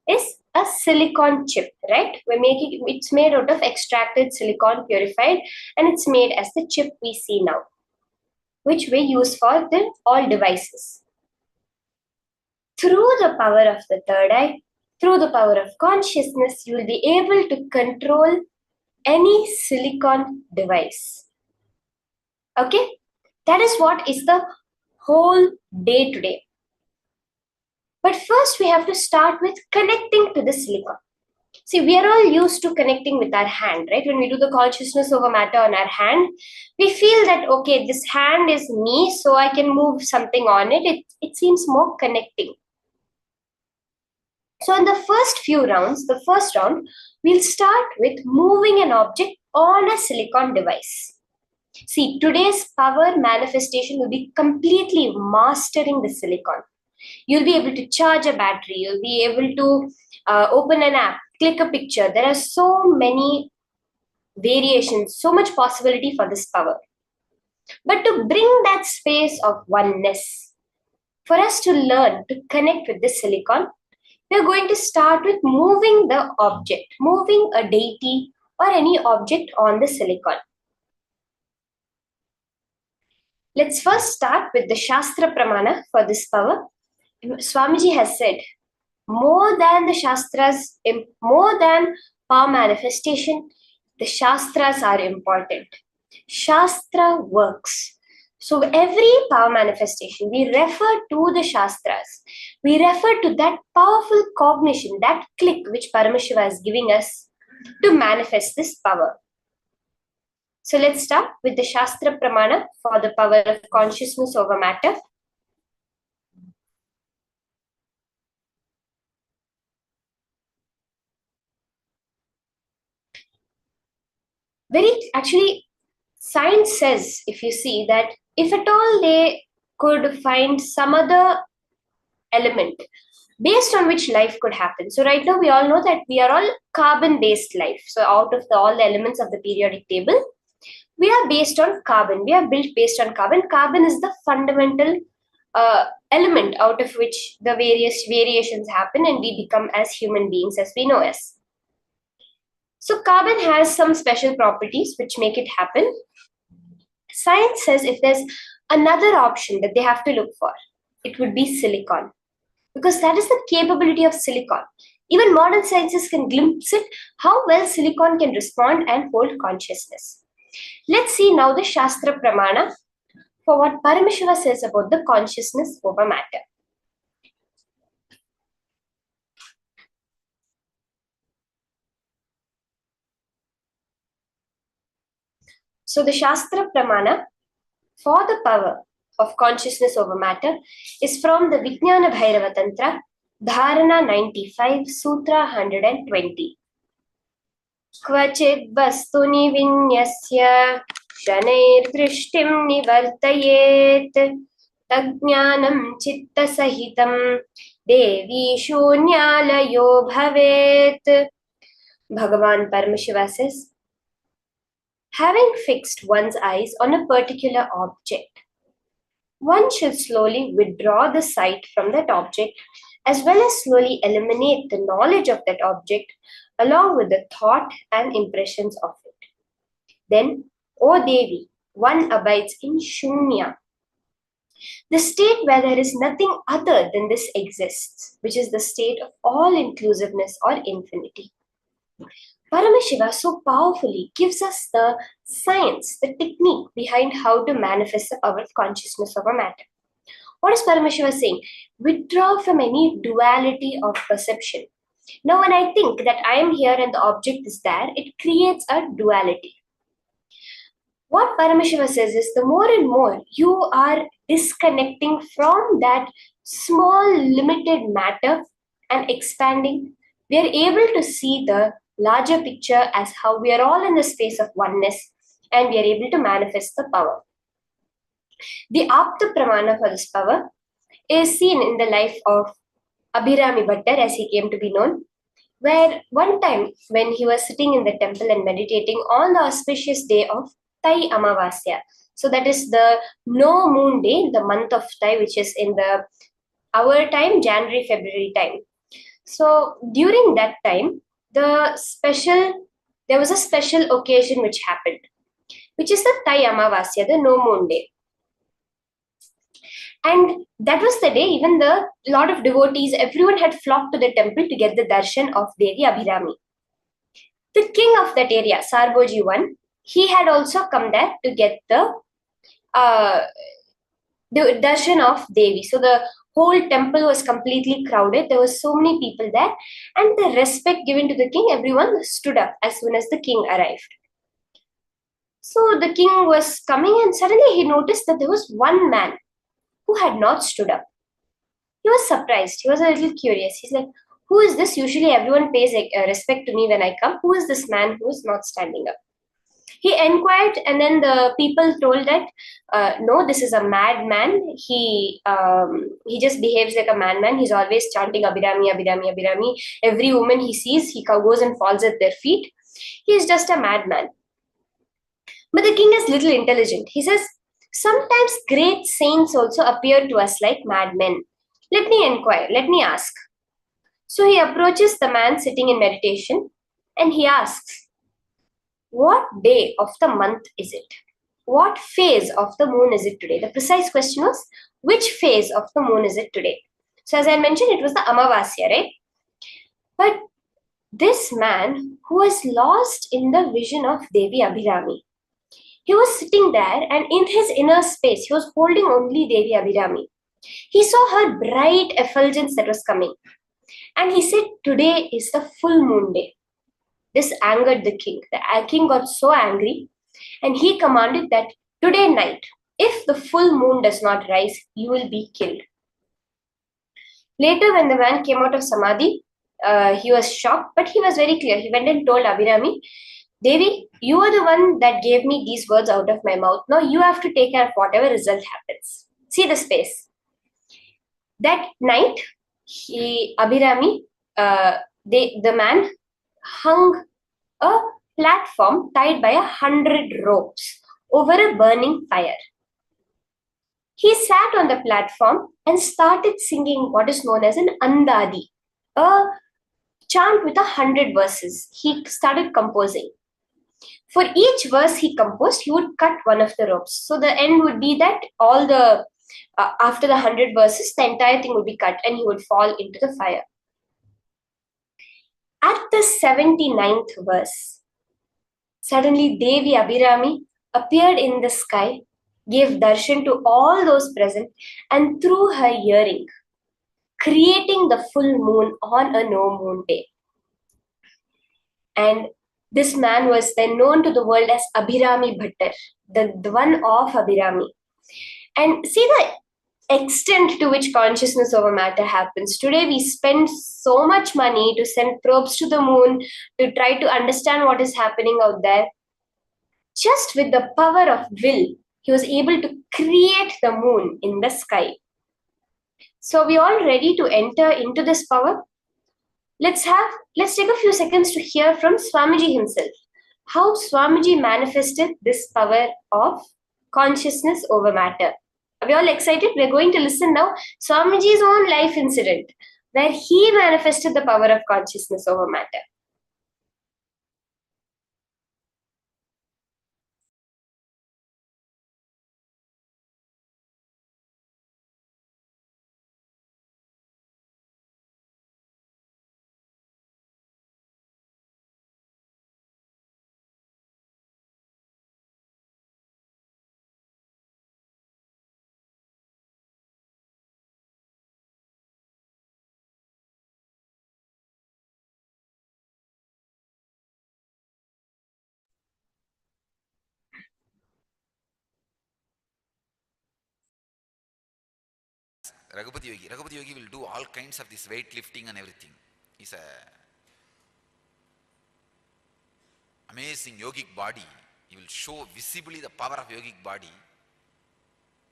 is a silicon chip, right? It's made out of extracted silicon, purified, and it's made as the chip we see now, which we use for all devices. Through the power of the third eye, through the power of consciousness, you will be able to control any silicon device. Okay? That is what is the whole day today. But first, we have to start with connecting to the silicon. See, we are all used to connecting with our hand, right? When we do the consciousness over matter on our hand, we feel that, okay, this hand is me, so I can move something on it. It seems more connecting. So in the first few rounds, the first round, we'll start with moving an object on a silicon device. See, today's power manifestation will be completely mastering the silicon. You'll be able to charge a battery. You'll be able to open an app, click a picture. There are so many variations, so much possibility for this power. But to bring that space of oneness, for us to learn to connect with the silicon, we're going to start with moving the object, moving a deity or any object on the silicon. Let's first start with the Shastra Pramana for this power. Swamiji has said, more than the Shastras, more than power manifestation, the Shastras are important. Shastra works. So every power manifestation, we refer to the Shastras. We refer to that powerful cognition, that click which Paramashiva is giving us to manifest this power. So let's start with the Shastra Pramana for the power of consciousness over matter. Actually, science says, if you see that, if at all they could find some other element based on which life could happen. So right now we all know that we are all carbon-based life. So out of all the elements of the periodic table, we are based on carbon. We are built based on carbon. Carbon is the fundamental element out of which the various variations happen and we become as human beings as we know as. So carbon has some special properties which make it happen. Science says if there's another option that they have to look for, it would be silicon. Because that is the capability of silicon. Even modern sciences can glimpse it, how well silicon can respond and hold consciousness. Let's see now the Shastra Pramana for what Paramashiva says about the consciousness over matter. So the Shastra Pramana for the power of consciousness over matter is from the Vijnana Bhairava Tantra, Dharana 95, Sutra 120. Kvachid vastuni vinyasya shanair drishtim nivartayet tajnanam chitta sahitam devi shunyalayo bhavet. Bhagavan Paramashiva says, having fixed one's eyes on a particular object, one should slowly withdraw the sight from that object as well as slowly eliminate the knowledge of that object along with the thought and impressions of it. Then, O Devi, one abides in Shunya. The state where there is nothing other than this exists, which is the state of all inclusiveness or infinity. Paramashiva so powerfully gives us the science, the technique behind how to manifest the power of consciousness over matter. What is Paramashiva saying? Withdraw from any duality of perception. Now, when I think that I am here and the object is there, it creates a duality. What Paramashiva says is the more and more you are disconnecting from that small limited matter and expanding, we are able to see the larger picture as how we are all in the space of oneness and we are able to manifest the power. The Apta Pramana for this power is seen in the life of Abhirami Bhattar, as he came to be known, where one time when he was sitting in the temple and meditating on the auspicious day of Tai Amavasya. So that is the no moon day, the month of Tai, which is in our time, January, February time. So during that time, there was a special occasion which happened, which is the Tai Amavasya, the no moon day. And that was the day even the lot of devotees, everyone had flocked to the temple to get the darshan of Devi Abhirami. The king of that area, Sarboji I, he had also come there to get the darshan of Devi. So the whole temple was completely crowded. There were so many people there. And the respect given to the king, everyone stood up as soon as the king arrived. So the king was coming and suddenly he noticed that there was one man who had not stood up. He was surprised. He was a little curious. He's like, who is this? Usually everyone pays respect to me when I come. Who is this man who is not standing up? He inquired, and then the people told that, no, this is a madman. He just behaves like a madman. He's always chanting Abhirami, Abhirami, Abhirami. Every woman he sees, he goes and falls at their feet. He is just a madman. But the king is little intelligent. He says, sometimes great saints also appear to us like madmen. Let me inquire, let me ask. So he approaches the man sitting in meditation and he asks, what day of the month is it? What phase of the moon is it today? The precise question was, which phase of the moon is it today? So as I mentioned, it was the Amavasya, right? But this man who was lost in the vision of Devi Abhirami, he was sitting there and in his inner space, he was holding only Devi Abhirami. He saw her bright effulgence that was coming. And he said, today is the full moon day. This angered the king. The king got so angry and he commanded that today night, if the full moon does not rise, you will be killed. Later, when the man came out of Samadhi, he was shocked, but he was very clear. He went and told Abhirami, Devi, you are the one that gave me these words out of my mouth. Now you have to take care of whatever result happens. See the space. That night, Abhirami, the man hung a platform tied by 100 ropes over a burning fire. He sat on the platform and started singing what is known as an andadi, a chant with 100 verses. He started composing. For each verse he composed, he would cut one of the ropes. So the end would be that all the after the 100 verses, the entire thing would be cut and he would fall into the fire. At the 79th verse, suddenly Devi Abhirami appeared in the sky, gave darshan to all those present, and threw her earring, creating the full moon on a no moon day. And this man was then known to the world as Abhirami Bhattar, the one of Abhirami. And see the extent to which consciousness over matter happens. Today we spend so much money to send probes to the moon to try to understand what is happening out there. Just with the power of will, he was able to create the moon in the sky. So we all ready to enter into this power? Let's take a few seconds to hear from Swamiji himself, how Swamiji manifested this power of consciousness over matter. Are we all excited? We're going to listen now Swamiji's own life incident where he manifested the power of consciousness over matter. Raghupati Yogi will do all kinds of this weightlifting and everything. He's a amazing yogic body. He will show visibly the power of yogic body.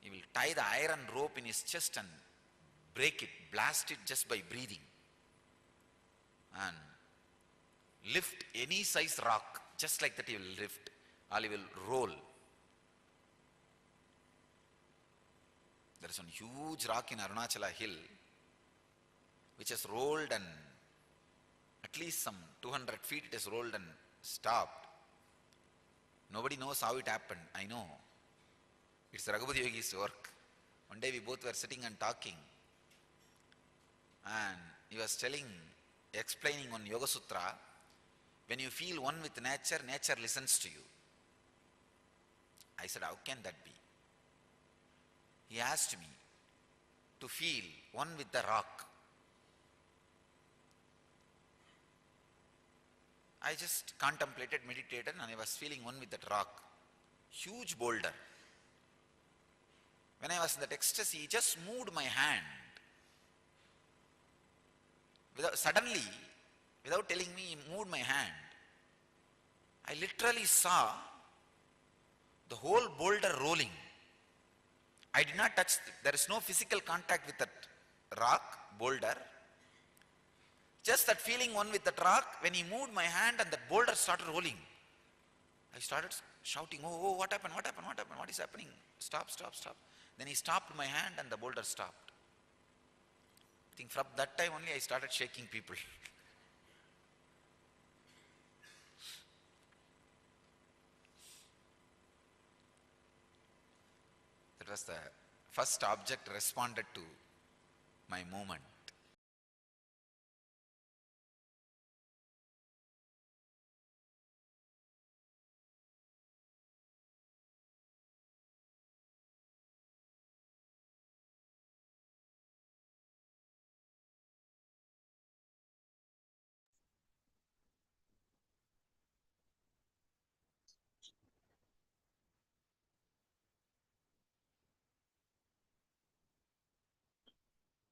He will tie the iron rope in his chest and break it, blast it just by breathing. And lift any size rock, just like that he will lift, or he will roll. There is one huge rock in Arunachala hill which has rolled, and at least some 200 feet it has rolled and stopped. Nobody knows how it happened. I know. It's Raghupati Yogi's work. One day we both were sitting and talking, and he was explaining on Yoga Sutra, when you feel one with nature, nature listens to you. I said, how can that be? He asked me to feel one with the rock. I just contemplated, meditated, and I was feeling one with that rock. Huge boulder. When I was in that ecstasy, he just moved my hand. Suddenly, without telling me, he moved my hand. I literally saw the whole boulder rolling. I did not touch, there is no physical contact with that rock, boulder. Just that feeling one with that rock, when he moved my hand and that boulder started rolling, I started shouting, oh, what happened, what happened, what happened, what is happening? Stop, stop, stop. Then he stopped my hand and the boulder stopped. I think from that time only I started shaking people. That was the first object responded to my movement.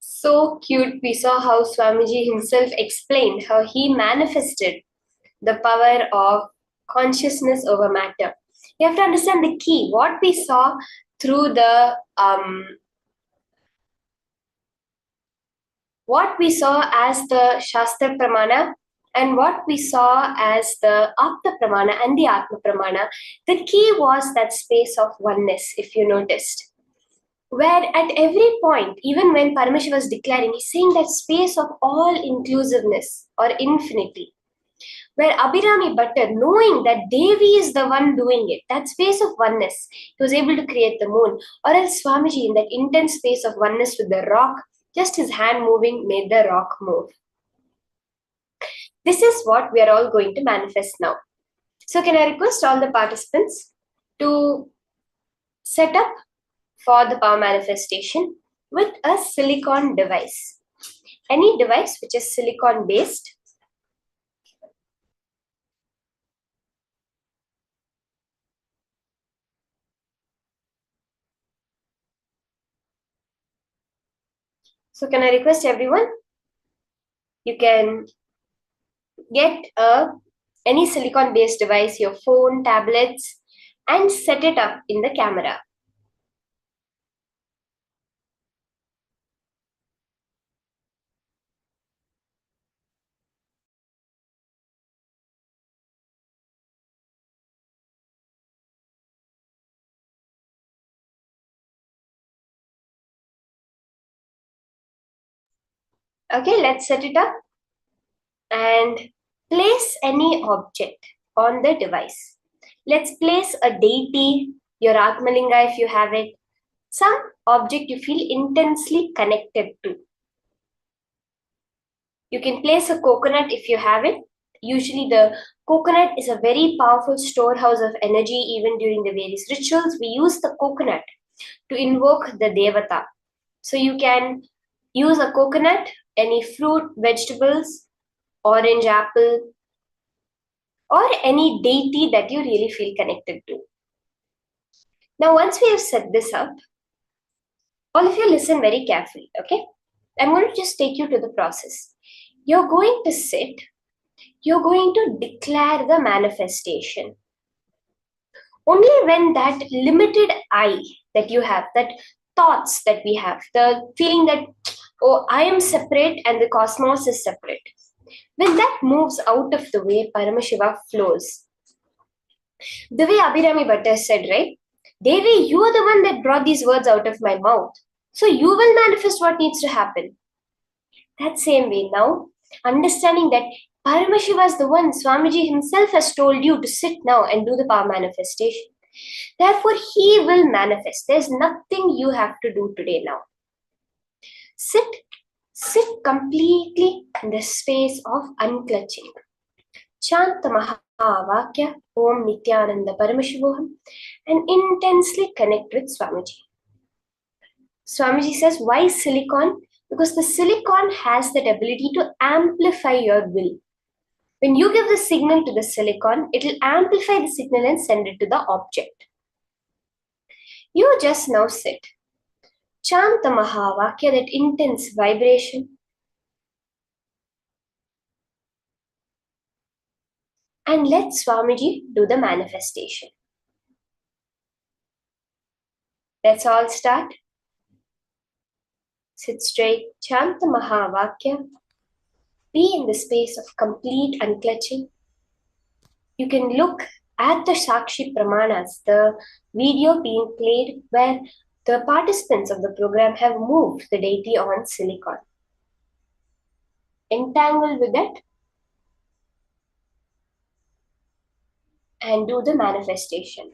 So cute. We saw how Swamiji himself explained how he manifested the power of consciousness over matter. You have to understand the key. What we saw through the what we saw as the Shastra Pramana and what we saw as the Apta Pramana and the Atma Pramana, the key was that space of oneness, if you noticed. Where at every point, even when Paramashiva was declaring, he's saying that space of all-inclusiveness or infinity. Where Abhirami Bhattar, knowing that Devi is the one doing it, that space of oneness, he was able to create the moon. Or else Swamiji, in that intense space of oneness with the rock, just his hand moving made the rock move. This is what we are all going to manifest now. So can I request all the participants to set up for the power manifestation with a silicon device. Any device which is silicon based. So can I request everyone? You can get any silicon based device, your phone, tablets, and set it up in the camera. Okay, let's set it up and place any object on the device. Let's place a deity, your Atmalinga if you have it, some object you feel intensely connected to. You can place a coconut if you have it. Usually the coconut is a very powerful storehouse of energy. Even during the various rituals, we use the coconut to invoke the Devata. So you can use a coconut, any fruit, vegetables, orange apple, or any deity that you really feel connected to. Now, once we have set this up, All of you listen very carefully, okay? I'm going to just take you to the process. You're going to sit, you're going to declare the manifestation. Only when that limited I that you have, that thoughts that we have, the feeling that, oh, I am separate and the cosmos is separate, when that moves out of the way, Paramashiva flows. The way Abhirami Bhatta said, right? Devi, you are the one that brought these words out of my mouth. So you will manifest what needs to happen. That same way now, understanding that Paramashiva is the one Swamiji himself has told you to sit now and do the power manifestation. Therefore, he will manifest. There's nothing you have to do today now. Sit completely in the space of unclutching. Chant the Mahavakya, Om Nithyananda Paramashivoham, and intensely connect with Swamiji. Swamiji says, why silicon? Because the silicon has that ability to amplify your will. When you give the signal to the silicon, it will amplify the signal and send it to the object. You just now sit. Chant the Mahavakya, that intense vibration, and let Swamiji do the manifestation. Let's all start. Sit straight, chant the Mahavakya, be in the space of complete unclutching. You can look at the Sakshi Pramanas, the video being played where the participants of the program have moved the deity on silicon. Entangle with it and do the manifestation.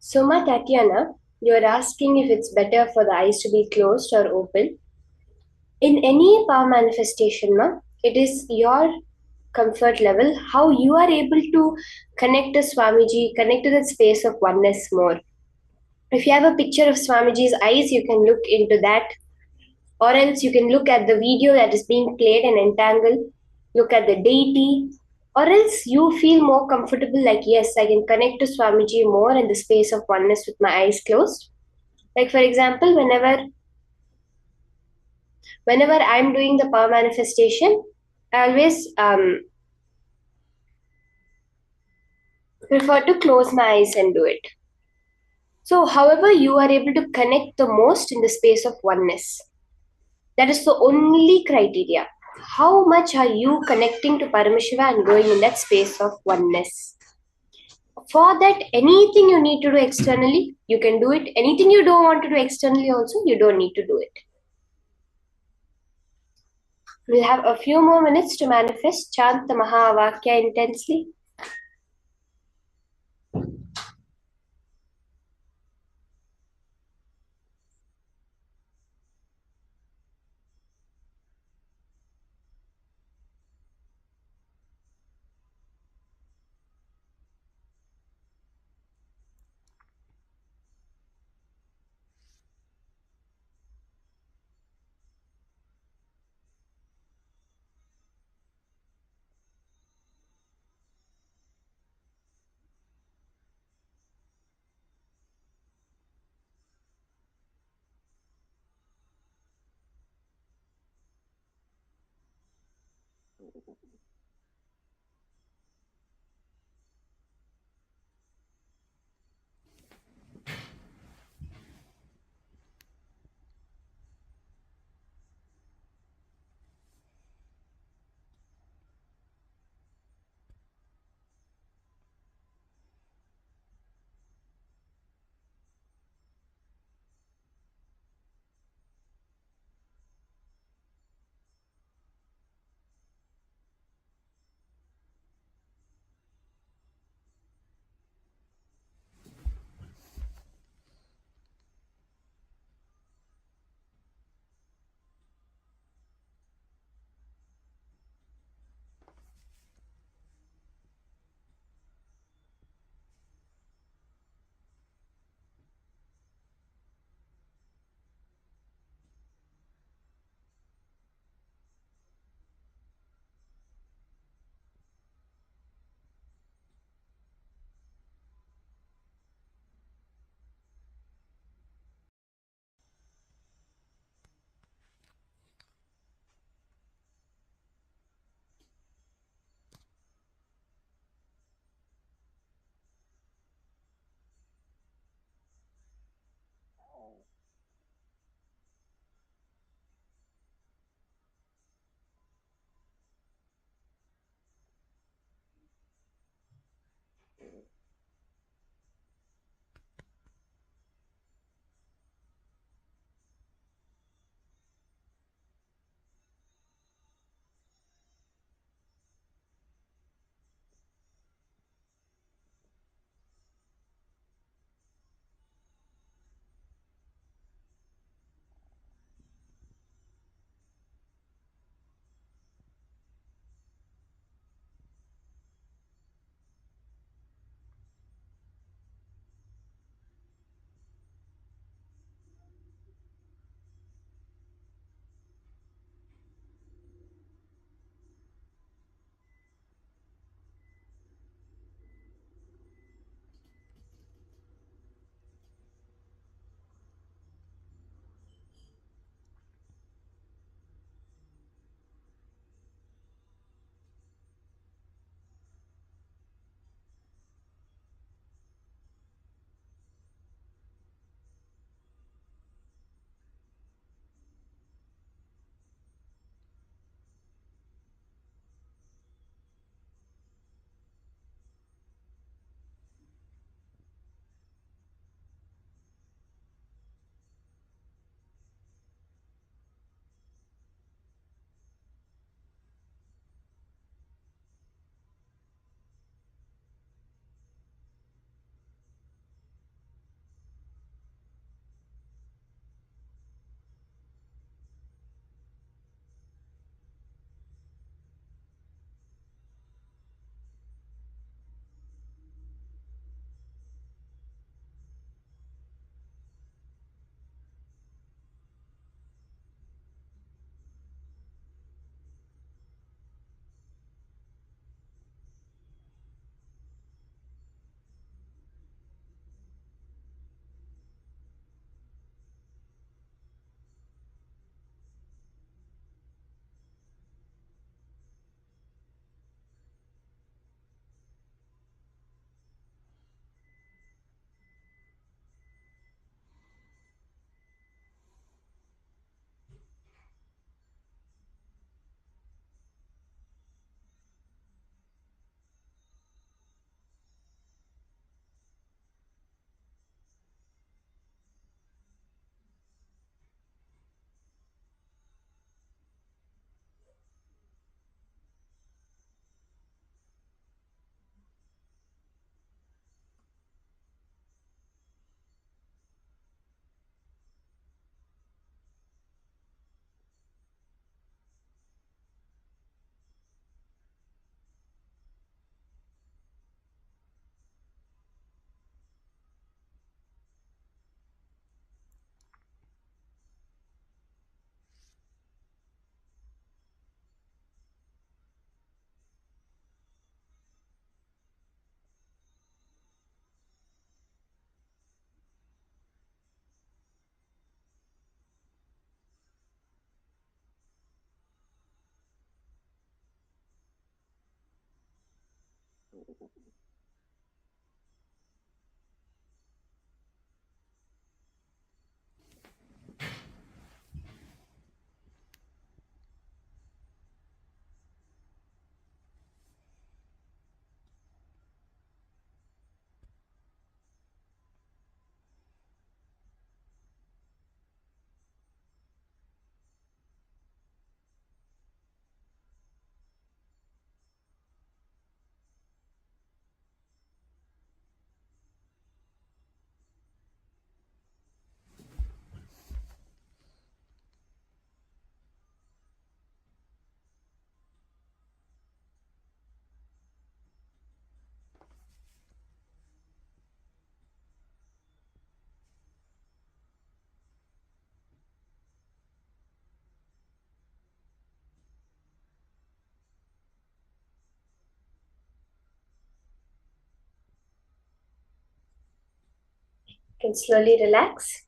Soma Tatiana, you're asking if it's better for the eyes to be closed or open. In any power manifestation, it is your comfort level, how you are able to connect to Swamiji, connect to that space of oneness more. If you have a picture of Swamiji's eyes, you can look into that, or else you can look at the video that is being played and entangle, look at the deity, or else you feel more comfortable like, yes, I can connect to Swamiji more in the space of oneness with my eyes closed. Like, for example, whenever I'm doing the power manifestation, I always prefer to close my eyes and do it. So, however, you are able to connect the most in the space of oneness. That is the only criteria. How much are you connecting to Paramashiva and going in that space of oneness? For that, anything you need to do externally, you can do it. Anything you don't want to do externally, also, you don't need to do it. We'll have a few more minutes to manifest. Chant the Mahavakya intensely. Can slowly relax.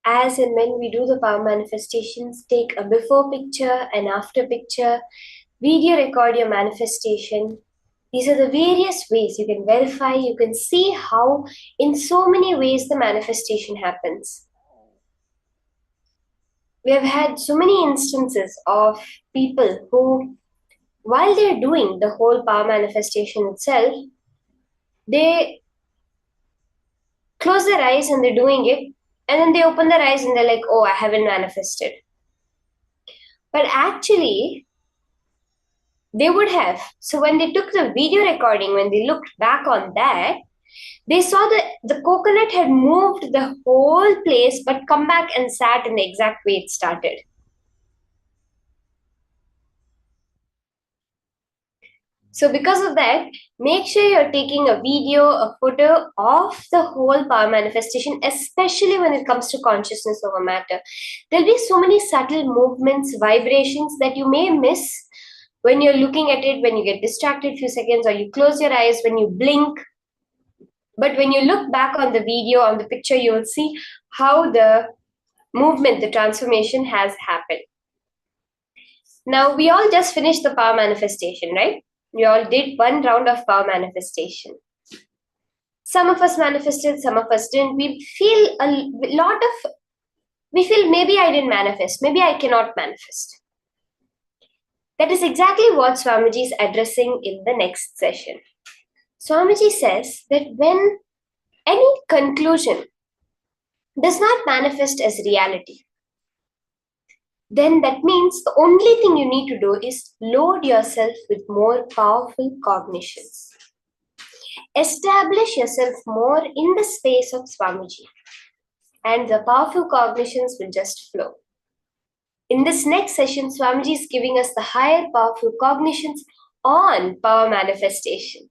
As and when we do the power manifestations, take a before picture and after picture, video record your manifestation. These are the various ways you can verify, you can see how in so many ways the manifestation happens. We have had so many instances of people who, while they're doing the whole power manifestation itself, they close their eyes and they're doing it, and then they open their eyes and they're like, oh, I haven't manifested. But actually, they would have. So when they took the video recording, when they looked back on that, they saw that the coconut had moved the whole place but come back and sat in the exact way it started. So because of that, make sure you're taking a video, a photo of the whole power manifestation, especially when it comes to consciousness over matter. There'll be so many subtle movements, vibrations that you may miss when you're looking at it, when you get distracted a few seconds, or you close your eyes, when you blink. But when you look back on the video, on the picture, you will see how the movement, the transformation has happened. Now, we all just finished the power manifestation, right? We all did one round of power manifestation. Some of us manifested, some of us didn't. We feel maybe I didn't manifest, maybe I cannot manifest. That is exactly what Swamiji is addressing in the next session. Swamiji says that when any conclusion does not manifest as reality, then that means the only thing you need to do is load yourself with more powerful cognitions. Establish yourself more in the space of Swamiji, and the powerful cognitions will just flow. In this next session, Swamiji is giving us the higher powerful cognitions on power manifestation.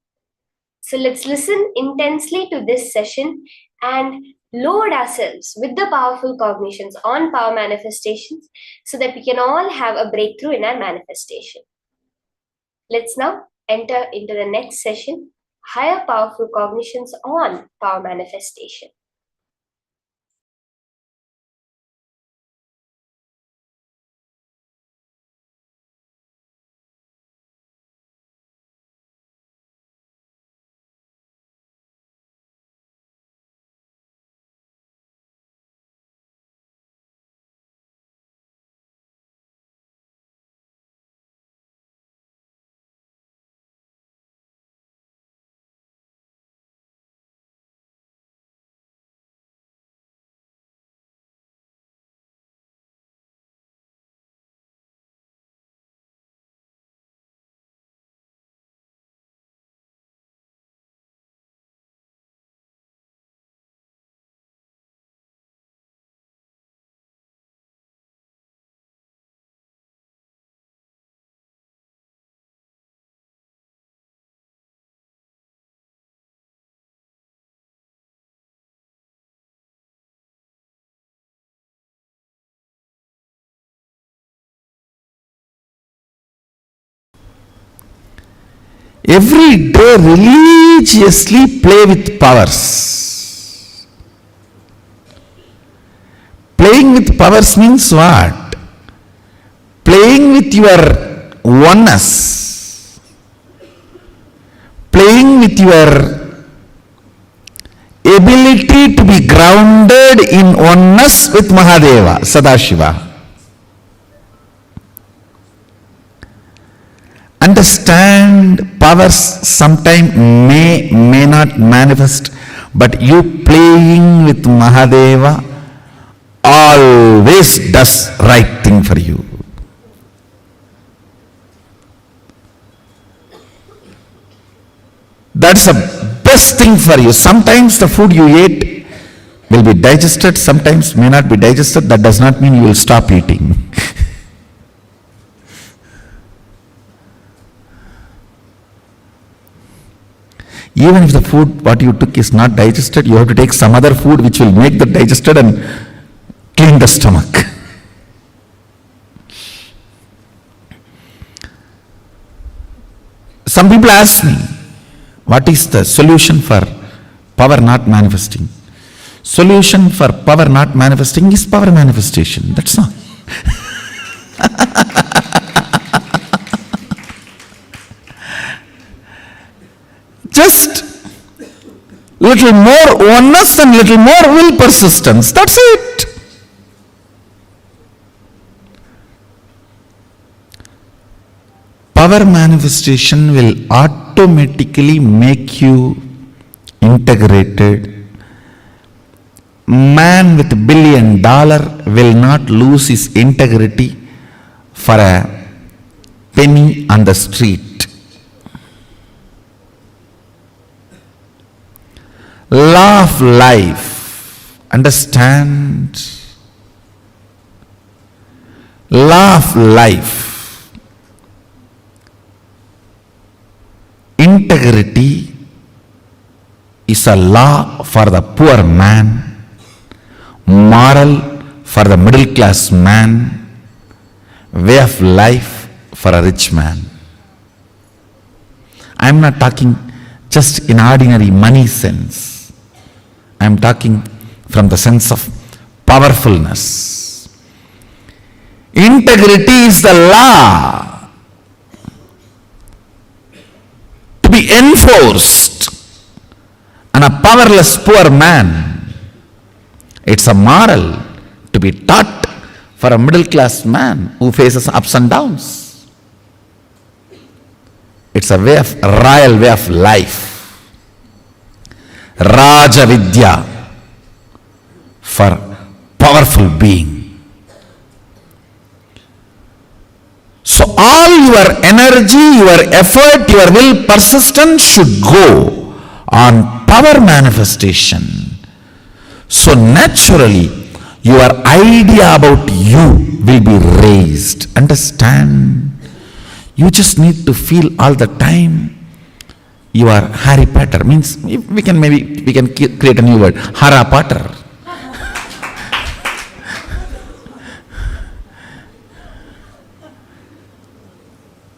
So let's listen intensely to this session and load ourselves with the powerful cognitions on power manifestations so that we can all have a breakthrough in our manifestation. Let's now enter into the next session, higher powerful cognitions on power manifestation. Every day religiously play with powers. Playing with powers means what? Playing with your oneness. with your ability to be grounded in oneness with Mahadeva, Sadashiva. Understand, powers sometime may not manifest, but you playing with Mahadeva always does right thing for you. That's the best thing for you. Sometimes the food you ate will be digested, sometimes may not be digested. That does not mean you will stop eating. Even if the food what you took is not digested, you have to take some other food which will make that digested and clean the stomach. Some people ask me, what is the solution for power not manifesting? Solution for power not manifesting is power manifestation. That's all. Just little more oneness and little more will persistence. That's it. Power manifestation will automatically make you integrated. Man with $1 billion will not lose his integrity for a penny on the street. Law of life. Understand? Law of life. Integrity is a law for the poor man, moral for the middle class man, way of life for a rich man. I am not talking just in ordinary money sense. I am talking from the sense of powerfulness. Integrity is the law to be enforced on a powerless poor man. It's a moral to be taught for a middle class man who faces ups and downs. It's a way of, royal way of life. Raja Vidya for powerful being. So all your energy, your effort, your will, persistence should go on power manifestation. So naturally your idea about you will be raised. Understand? You just need to feel all the time you are Harry Potter. Means we can create a new word, Hara Potter.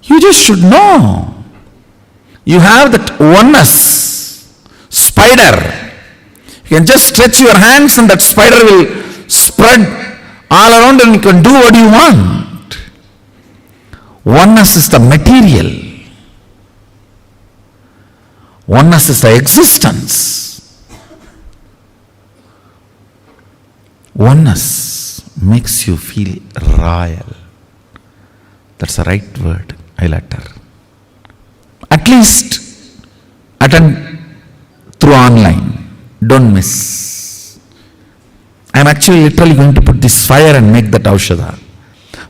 You just should know. You have that oneness. Spider. You can just stretch your hands and that spider will spread all around and you can do what you want. Oneness is the material. Oneness is the existence. Oneness makes you feel royal. That's the right word I'll utter. At least attend through online. Don't miss. I'm actually literally going to put this fire and make that aushadha.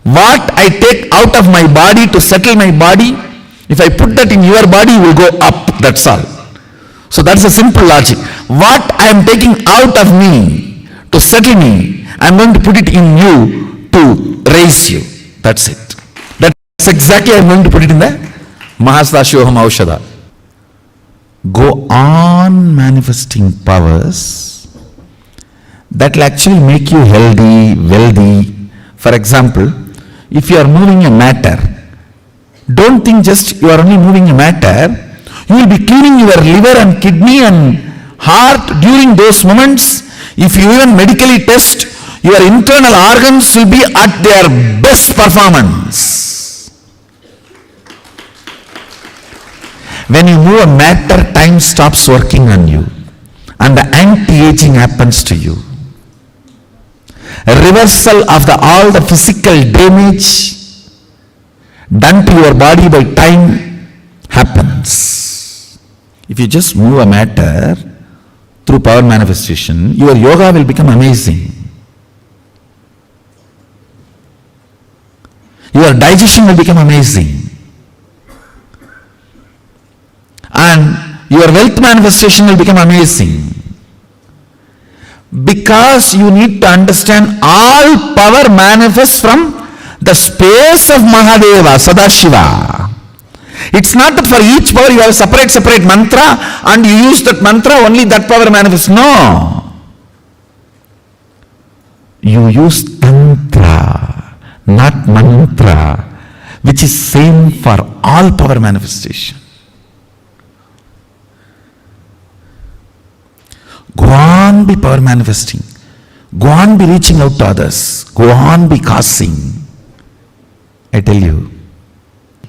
What I take out of my body to settle my body, if I put that in your body, you will go up. That's all. So that's a simple logic. What I am taking out of me to settle me, I am going to put it in you to raise you. That's it. That's exactly I am going to put it in the Paramashivoham Aushadha. Go on manifesting powers that will actually make you healthy, wealthy. For example, if you are moving a matter, don't think just you are only moving a matter. You will be cleaning your liver and kidney and heart during those moments. If you even medically test, your internal organs will be at their best performance. When you move a matter, time stops working on you and the anti-aging happens to you. A reversal of all the physical damage done to your body by time happens. If you just move a matter through power manifestation, your yoga will become amazing. Your digestion will become amazing. And your wealth manifestation will become amazing. Because you need to understand all power manifests from the space of Mahadeva, Sadashiva. It's not that for each power you have a separate mantra and you use that mantra, only that power manifests. No. You use tantra, not mantra, which is same for all power manifestation. Go on be power manifesting. Go on be reaching out to others. Go on be causing. I tell you,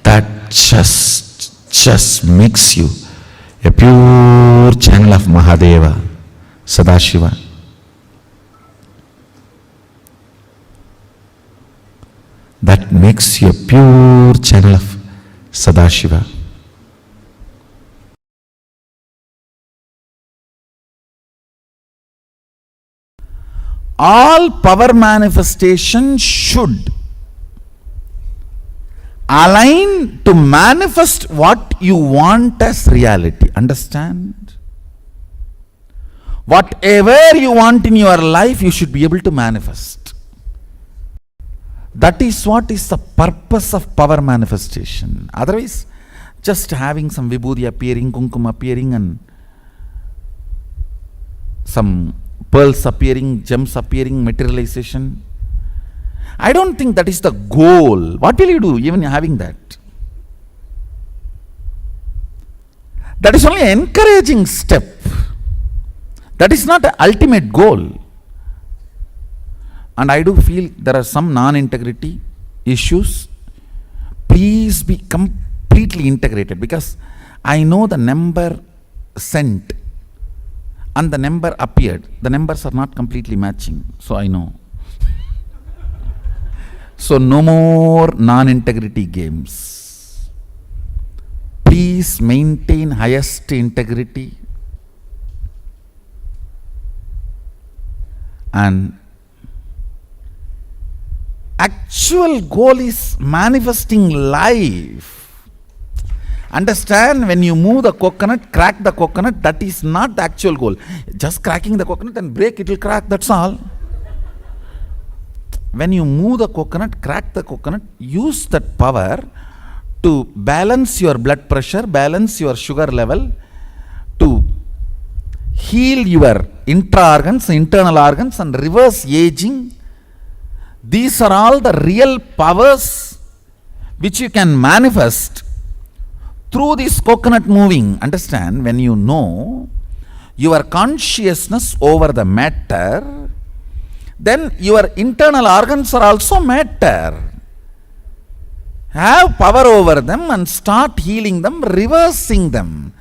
that just makes you a pure channel of Mahadeva, Sadashiva. That makes you a pure channel of Sadashiva. All power manifestation should align to manifest what you want as reality. Understand? Whatever you want in your life, you should be able to manifest. That is what is the purpose of power manifestation. Otherwise, just having some vibhuti appearing, kumkum appearing, and some pearls appearing, gems appearing, materialization, I don't think that is the goal. What will you do even having that? That is only an encouraging step. That is not the ultimate goal. And I do feel there are some non-integrity issues. Please be completely integrated, because I know the number sent and the number appeared. The numbers are not completely matching. So I know. So no more non-integrity games. Please maintain highest integrity. And actual goal is manifesting life. Understand, when you move the coconut, crack the coconut, that is not the actual goal. Just cracking the coconut and break, it will crack, that's all. When you move the coconut, crack the coconut, use that power to balance your blood pressure, balance your sugar level, to heal your intra-organs, internal organs, and reverse aging. These are all the real powers which you can manifest through this coconut moving. Understand, when you know your consciousness over the matter, then your internal organs are also matter. Have power over them and start healing them, reversing them.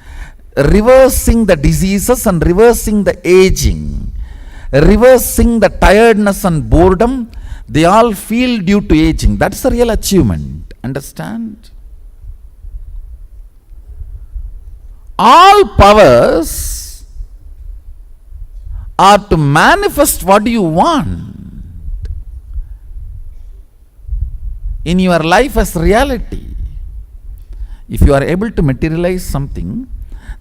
Reversing the diseases and reversing the aging. Reversing the tiredness and boredom they all feel due to aging. That's the real achievement. Understand? All powers are to manifest what you want in your life as reality. If you are able to materialize something,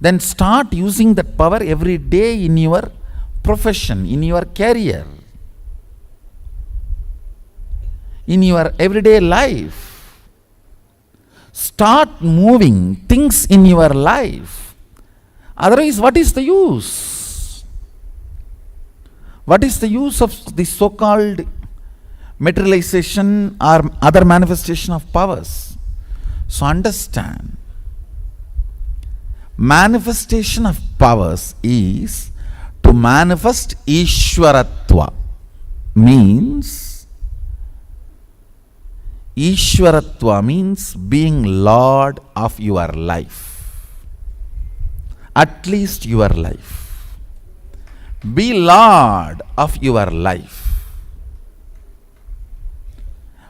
then start using that power every day in your profession, in your career, in your everyday life. Start moving things in your life. Otherwise, what is the use? What is the use of this so-called materialization or other manifestation of powers? So understand, manifestation of powers is to manifest Ishwaratva. Means, Ishwaratva means being Lord of your life. at least your life. Be Lord of your life.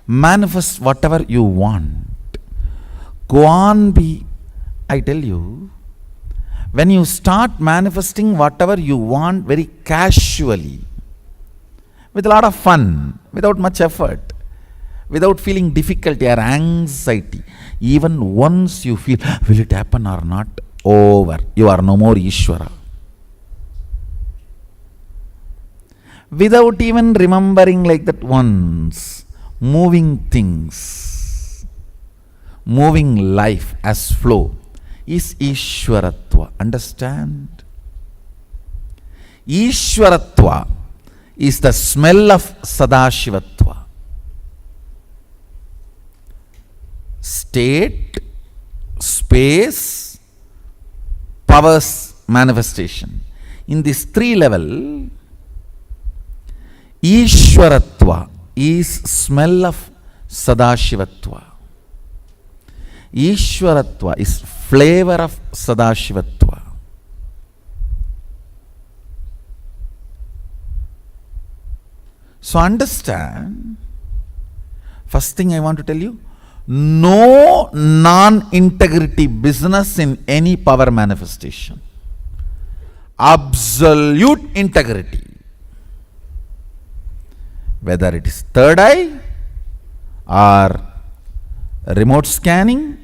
Manifest whatever you want. Go on, I tell you, when you start manifesting whatever you want very casually, with a lot of fun, without much effort, without feeling difficulty or anxiety, even once you feel, will it happen or not? Over. You are no more Ishvara. Without even remembering like that once, moving things, moving life as flow is Ishwaratva. Understand? Ishwaratva is the smell of Sadashivatva. State, space, powers manifestation. In this 3 level, Ishwaratva is smell of Sadashivatva. Ishwaratva is flavor of Sadashivatva. So understand, first thing I want to tell you, no non-integrity business in any power manifestation. Absolute integrity. Whether it is third eye or remote scanning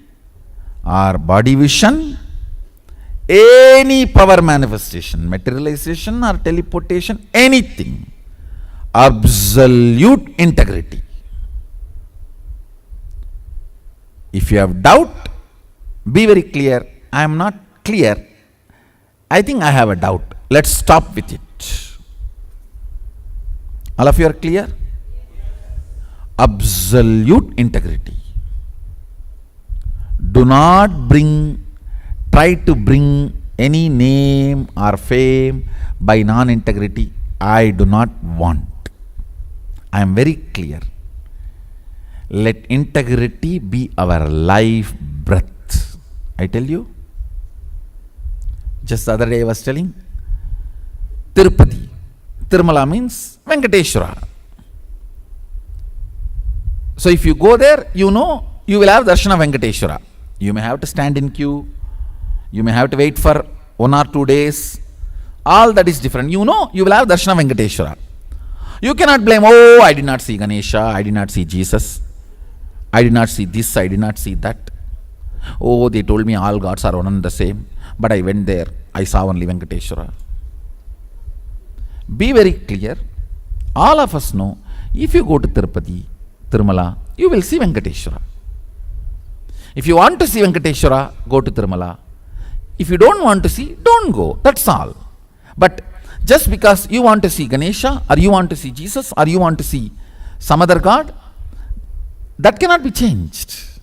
or body vision, any power manifestation, materialization or teleportation, anything, absolute integrity. If you have doubt, be very clear. I am not clear. I think I have a doubt. Let's stop with it. All of you are clear? Absolute integrity. Do not try to bring any name or fame by non-integrity. I do not want. I am very clear. Let integrity be our life breath. I tell you, just the other day I was telling, Tirupati. Tirumala means Venkateshwara. So if you go there, you know you will have darshan of Venkateshwara. You may have to stand in queue. You may have to wait for 1 or 2 days. All that is different. You know you will have darshan of Venkateshwara. You cannot blame, oh, I did not see Ganesha, I did not see Jesus, I did not see this, I did not see that. Oh, they told me all gods are one and the same, but I went there, I saw only Venkateshwara. Be very clear. All of us know, if you go to Tirupati, Tirumala, you will see Venkateshwara. If you want to see Venkateshwara, go to Tirumala. If you don't want to see, don't go. That's all. But just because you want to see Ganesha, or you want to see Jesus, or you want to see some other god, that cannot be changed.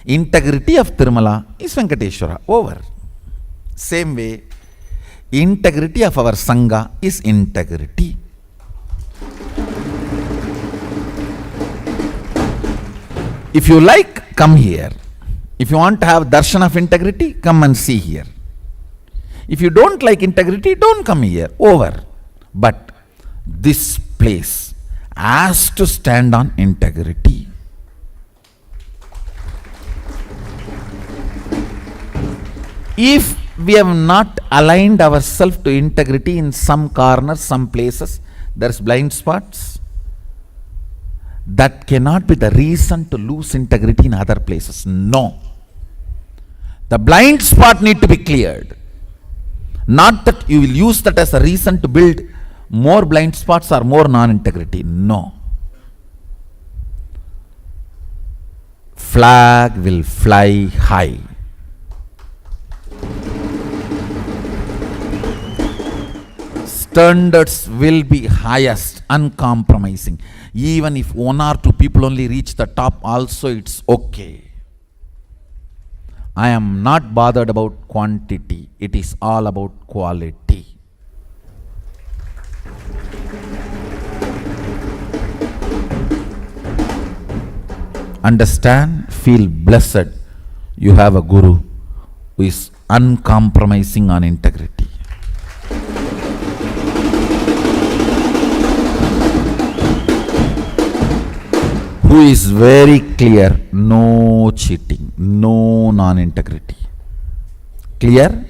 Integrity of Tirumala is Venkateshwara. Over. Same way, integrity of our Sangha is integrity. If you like, come here. If you want to have darshan of integrity, come and see here. If you don't like integrity, don't come here. Over. But this place has to stand on integrity. If we have not aligned ourselves to integrity in some corners, some places, there's blind spots. That cannot be the reason to lose integrity in other places. No. The blind spot need to be cleared. Not that you will use that as a reason to build more blind spots or more non-integrity. No. Flag will fly high. Standards will be highest, uncompromising. Even if 1 or 2 people only reach the top, also it's okay. I am not bothered about quantity. It is all about quality. Understand, feel blessed. You have a guru who is uncompromising on integrity. Who is very clear, no cheating, no non-integrity. Clear?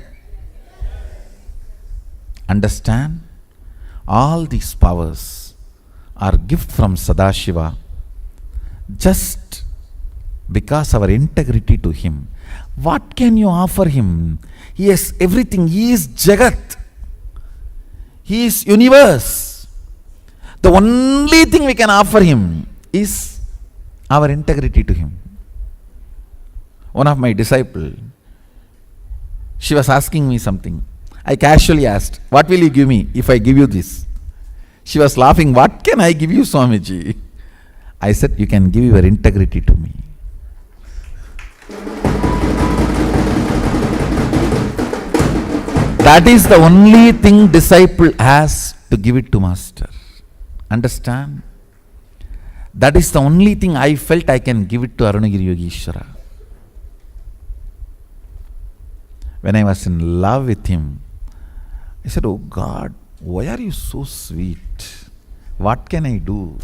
Understand? All these powers are gift from Sadashiva just because our integrity to him. What can you offer him? He has everything. He is Jagat. He is universe. The only thing we can offer him is our integrity to him. One of my disciples, she was asking me something. I casually asked, what will you give me if I give you this? She was laughing, what can I give you, Swamiji? I said, you can give your integrity to me. That is the only thing disciple has to give it to master. Understand? That is the only thing I felt I can give it to Arunagiri Yogeshwara. When I was in love with him, I said, oh God, why are you so sweet? What can I do?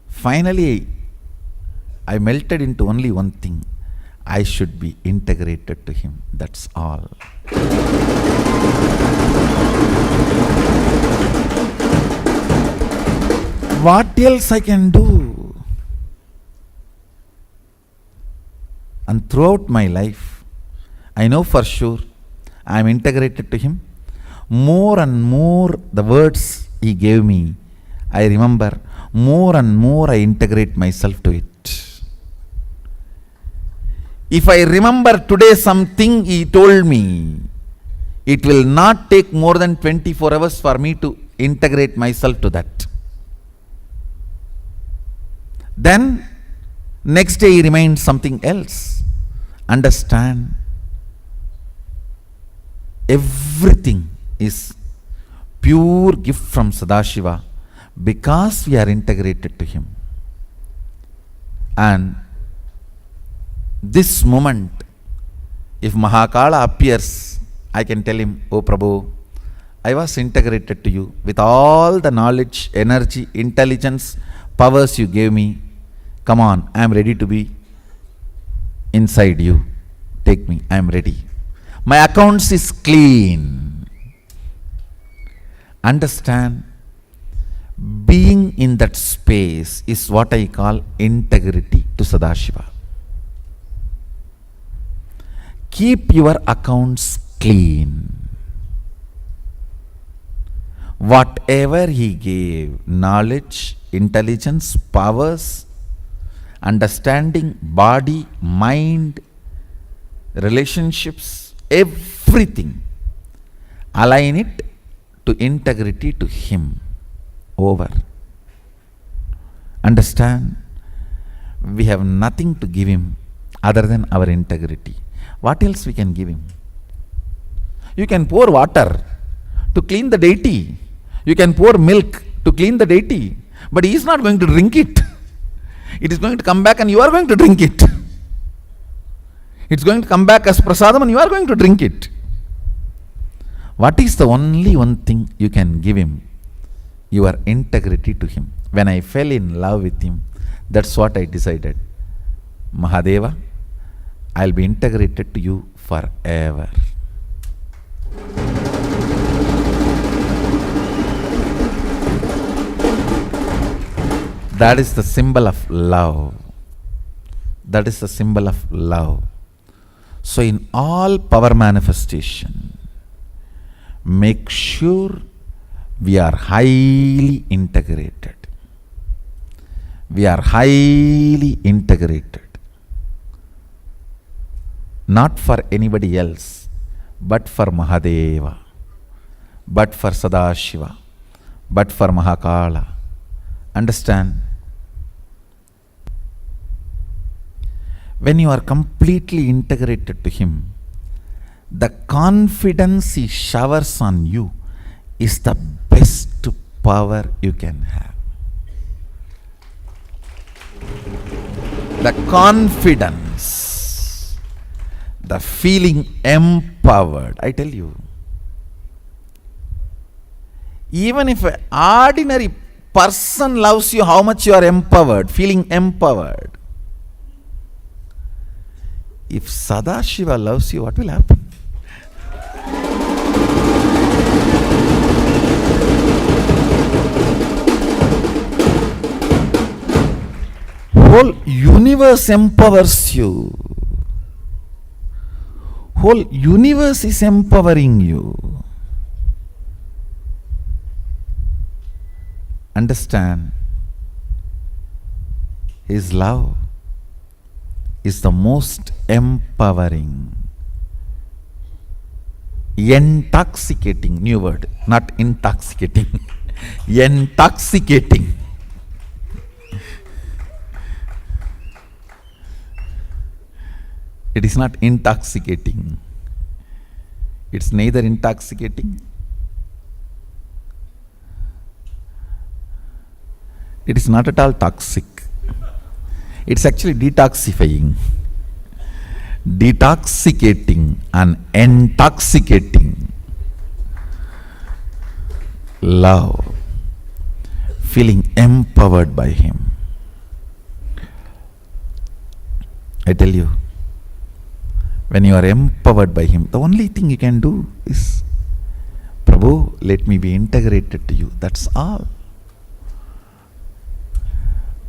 Finally, I melted into only one thing. I should be integrated to him. That's all. What else I can do? And throughout my life, I know for sure I am integrated to him. More and more the words he gave me, I remember, more and more I integrate myself to it. If I remember today something he told me, it will not take more than 24 hours for me to integrate myself to that. Then, next day he reminds something else. Understand? Everything is pure gift from Sadashiva because we are integrated to him. And this moment, if Mahakala appears, I can tell him, oh Prabhu, I was integrated to you with all the knowledge, energy, intelligence, powers you gave me. Come on, I am ready to be inside you. Take me, I am ready. My accounts is clean. Understand? Being in that space is what I call integrity to Sadashiva. Keep your accounts clean. Whatever he gave, knowledge, intelligence, powers, understanding, body, mind, relationships, everything, align it to integrity to him. Over. Understand? We have nothing to give him other than our integrity. What else we can give him? You can pour water to clean the deity. You can pour milk to clean the deity. But he is not going to drink it. It is going to come back and you are going to drink it. It's going to come back as prasadam and you are going to drink it. What is the only one thing you can give him? Your integrity to him. When I fell in love with him, that's what I decided. Mahadeva, I'll be integrated to you forever. That is the symbol of love. That is the symbol of love. So in all power manifestation, make sure we are highly integrated. We are highly integrated. Not for anybody else, but for Mahadeva, but for Sadashiva, but for Mahakala. Understand? When you are completely integrated to him, the confidence he showers on you is the best power you can have. The confidence, the feeling empowered. I tell you, even if an ordinary person loves you, how much you are empowered, feeling empowered. If Sadashiva loves you, what will happen? Whole universe empowers you. Whole universe is empowering you. Understand, His love is the most empowering, intoxicating, new word, not intoxicating, intoxicating. It is not intoxicating. It's neither intoxicating, it is not at all toxic. It's actually detoxifying, detoxicating and intoxicating. Love, feeling empowered by Him. I tell you, when you are empowered by Him, the only thing you can do is, Prabhu, let me be integrated to you. That's all.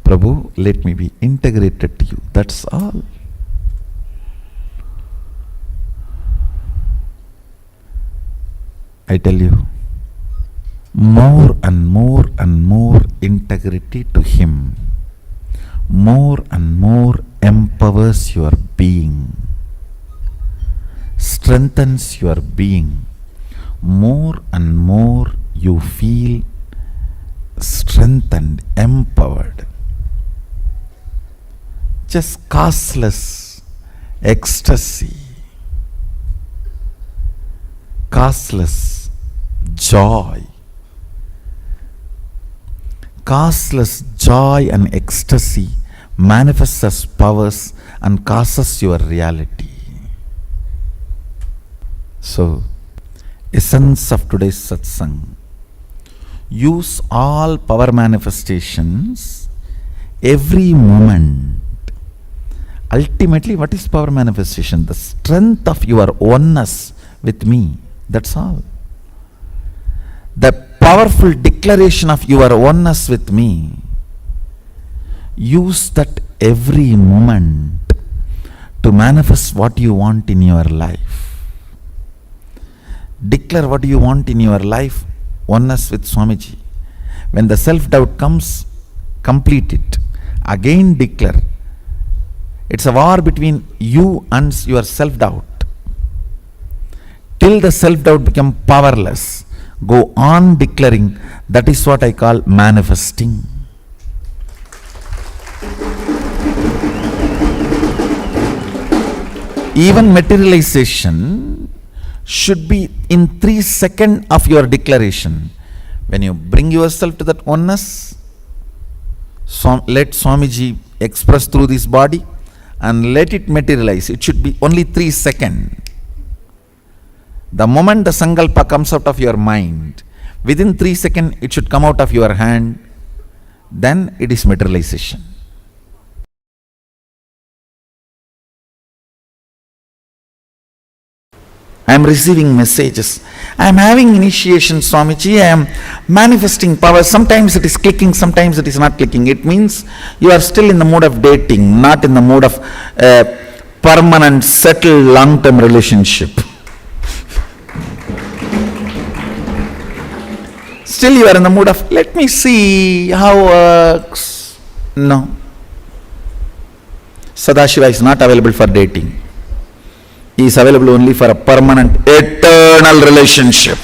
Prabhu, let me be integrated to you. That's all. I tell you, more and more and more integrity to Him, more and more empowers your being, strengthens your being. More and more you feel strengthened, empowered. Just causeless ecstasy, causeless joy. Causeless joy and ecstasy manifests as powers and causes your reality. So, essence of today's satsang: use all power manifestations every moment. Ultimately, what is power manifestation? The strength of your oneness with me. That's all. The powerful declaration of your oneness with me. Use that every moment to manifest what you want in your life. Declare what you want in your life, oneness with Swamiji. When the self-doubt comes, complete it. Again declare. It's a war between you and your self-doubt. Till the self-doubt becomes powerless, go on declaring. That is what I call manifesting. Even materialization should be in 3 seconds of your declaration. When you bring yourself to that oneness, let Swamiji express through this body and let it materialize. It should be only 3 seconds. The moment the sankalpa comes out of your mind, within 3 seconds it should come out of your hand. Then it is materialization. I am receiving messages. I am having initiation, Swamiji. I am manifesting power. Sometimes it is clicking, sometimes it is not clicking. It means you are still in the mode of dating, not in the mode of permanent, settled, long-term relationship. Still you are in the mood of, let me see how works. No. Sadashiva is not available for dating. He is available only for a permanent, eternal relationship.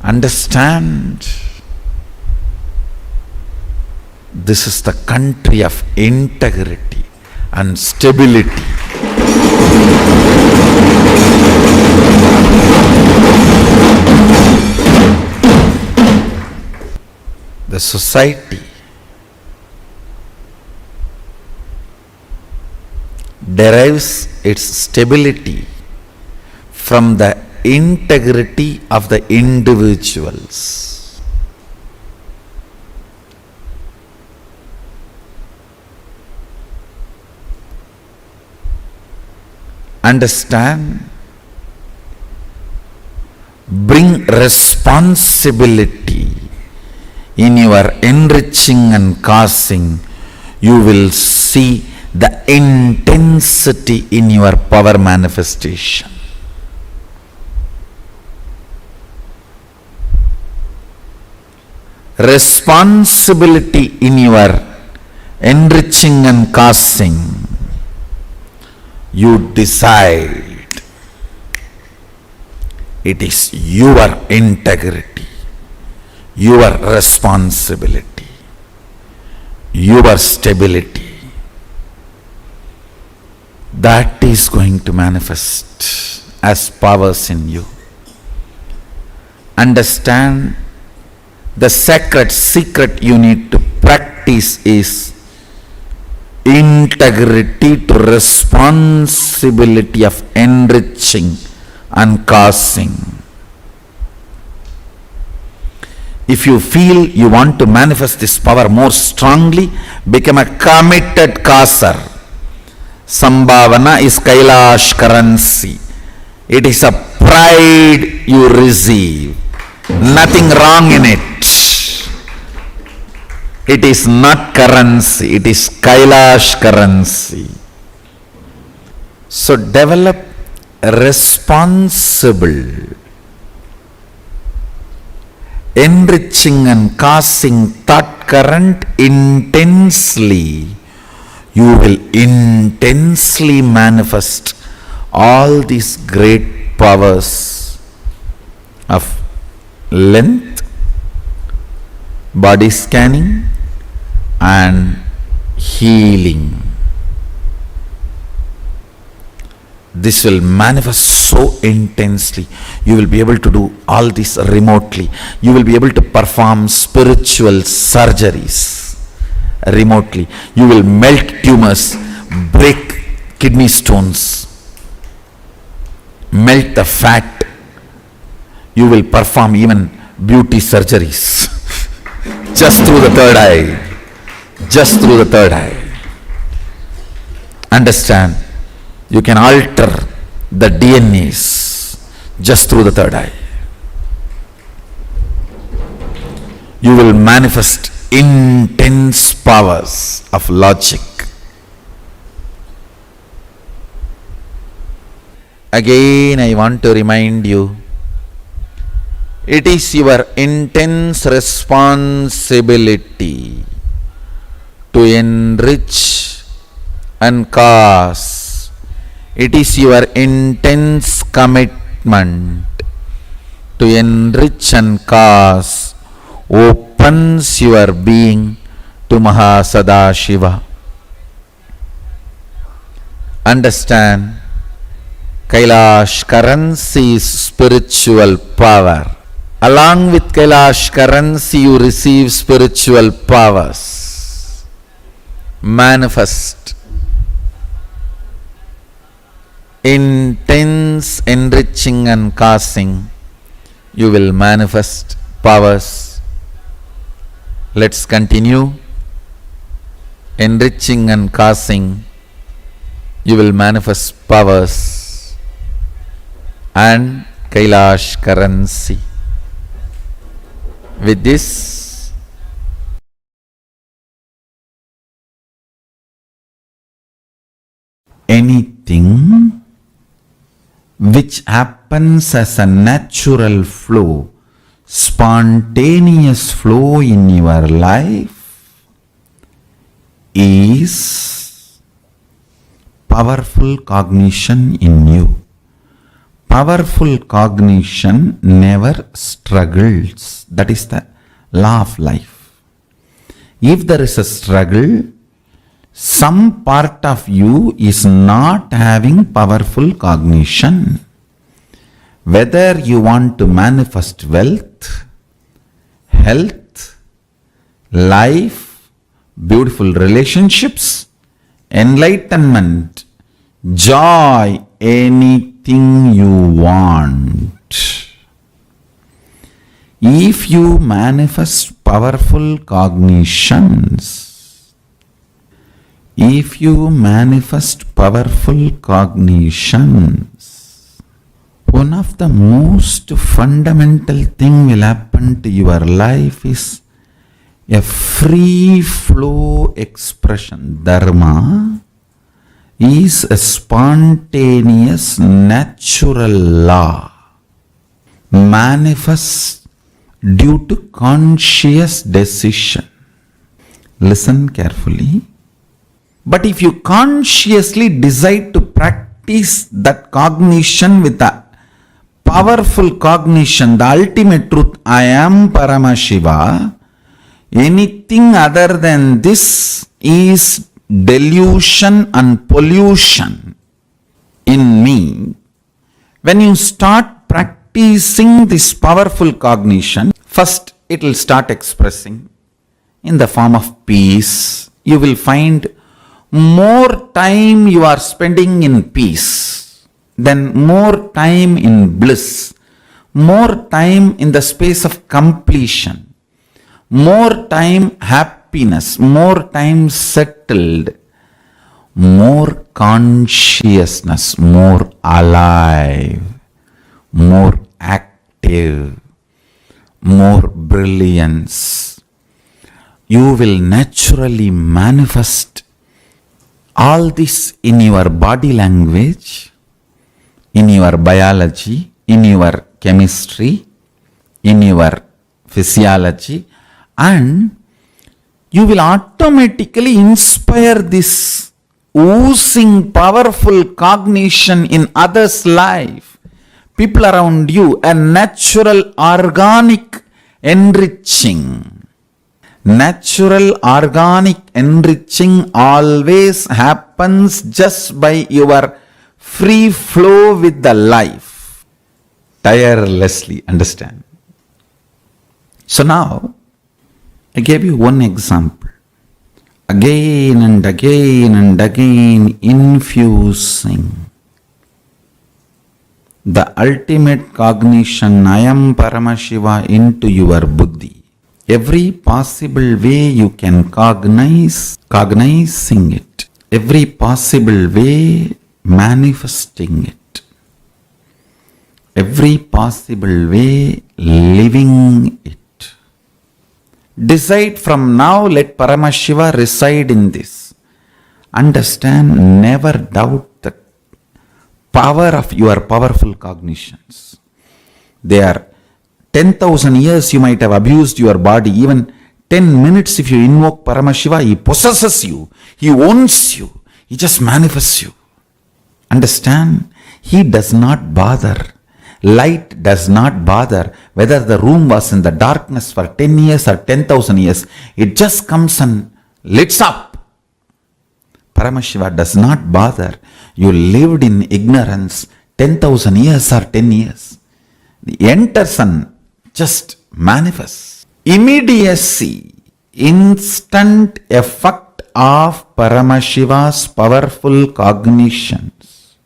Understand, this is the country of integrity and stability. the society derives its stability from the integrity of the individuals. Understand? Bring responsibility in your enriching and causing. You will see the intensity in your power manifestation. Responsibility in your enriching and causing. You decide. It is your integrity, your responsibility, your stability. That is going to manifest as powers in you. Understand, the sacred secret you need to practice is integrity to responsibility of enriching and causing. If you feel you want to manifest this power more strongly, become a committed causer. Sambhavana is Kailash currency. It is a pride you receive. Nothing wrong in it. It is not currency, it is Kailash currency. So develop responsible, enriching and causing thought current intensely. You will intensely manifest all these great powers of length, body scanning and healing. This will manifest so intensely. You will be able to do all this remotely. You will be able to perform spiritual surgeries remotely. You will melt tumors, break kidney stones, melt the fat. You will perform even beauty surgeries just through the third eye. Just through the third eye. Understand? You can alter the DNAs just through the third eye. You will manifest intense powers of logic. Again, I want to remind you, it is your intense responsibility to enrich and cause. It is your intense commitment to enrich and cause opens your being to Mahasadashiva. Understand, Kailash currency is spiritual power. Along with Kailash currency, you receive spiritual powers. Manifest intense enriching and causing. You will manifest powers. Let's continue. Enriching and causing. You will manifest powers and Kailash currency. With this, anything which happens as a natural flow, spontaneous flow in your life is powerful cognition in you. Powerful cognition never struggles. That is the law of life. If there is a struggle, some part of you is not having powerful cognition. Whether you want to manifest wealth, health, life, beautiful relationships, enlightenment, joy, anything you want. If you manifest powerful cognitions, one of the most fundamental thing will happen to your life is a free flow expression. Dharma is a spontaneous natural law, manifests due to conscious decision. Listen carefully. But if you consciously decide to practice that cognition with a powerful cognition, the ultimate truth, I am Paramashiva, anything other than this is delusion and pollution in me. When you start practicing this powerful cognition, first it will start expressing in the form of peace. You will find more time you are spending in peace, then more time in bliss, more time in the space of completion, more time happiness, more time settled, more consciousness, more alive, more active, more brilliance. You will naturally manifest all this in your body language, in your biology, in your chemistry, in your physiology, and you will automatically inspire this oozing powerful cognition in others' life, people around you, a natural organic enriching. Natural organic enriching always happens just by your free flow with the life. Tirelessly, understand. So now, I gave you one example. Again and again and again infusing the ultimate cognition, I am Paramashiva, into your buddhi. Every possible way you can cognizing it. Every possible way manifesting it. Every possible way living it. Decide from now, let Paramashiva reside in this. Understand, never doubt the power of your powerful cognitions. They are 10,000 years you might have abused your body. Even 10 minutes if you invoke Paramashiva, he possesses you. He owns you. He just manifests you. Understand? He does not bother. Light does not bother whether the room was in the darkness for 10 years or 10,000 years. It just comes and lights up. Paramashiva does not bother. You lived in ignorance 10,000 years or 10 years. The enters and just manifests. Immediacy, instant effect of Paramashiva's powerful cognitions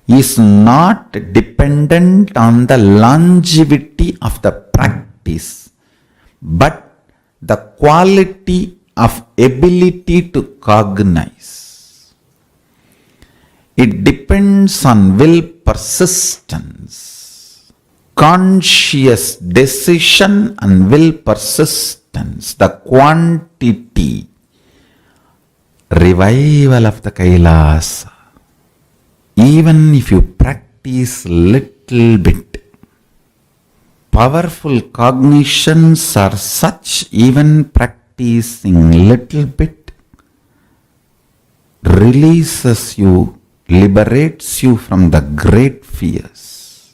is not dependent on the longevity of the practice, but the quality of ability to cognize. It depends on will persistence, conscious decision and will persistence, the quantity, revival of the KAILΑSA. Even if you practice little bit, powerful cognitions are such, even practicing little bit releases you, liberates you from the great fears.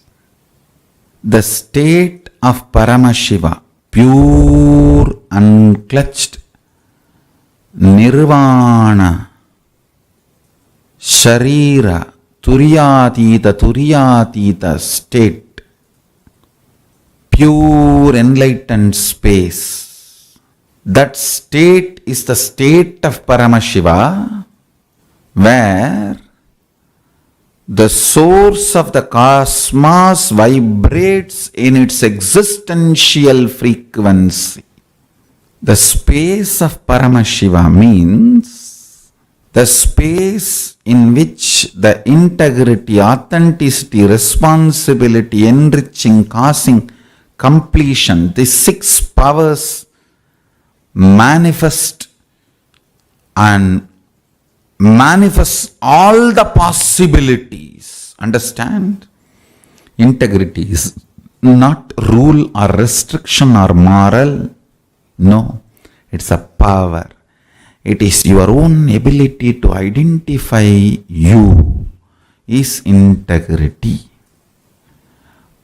The state of Paramashiva, pure, unclutched, nirvana, sharira, turiyatita state, pure enlightened space. That state is the state of Paramashiva, where the source of the cosmos vibrates in its existential frequency. The space of Paramashiva means the space in which the integrity, authenticity, responsibility, enriching, causing, completion, these 6 powers manifest and manifest all the possibilities. Understand? Integrity is not rule or restriction or moral. No, it's a power. It is your own ability to identify you is integrity.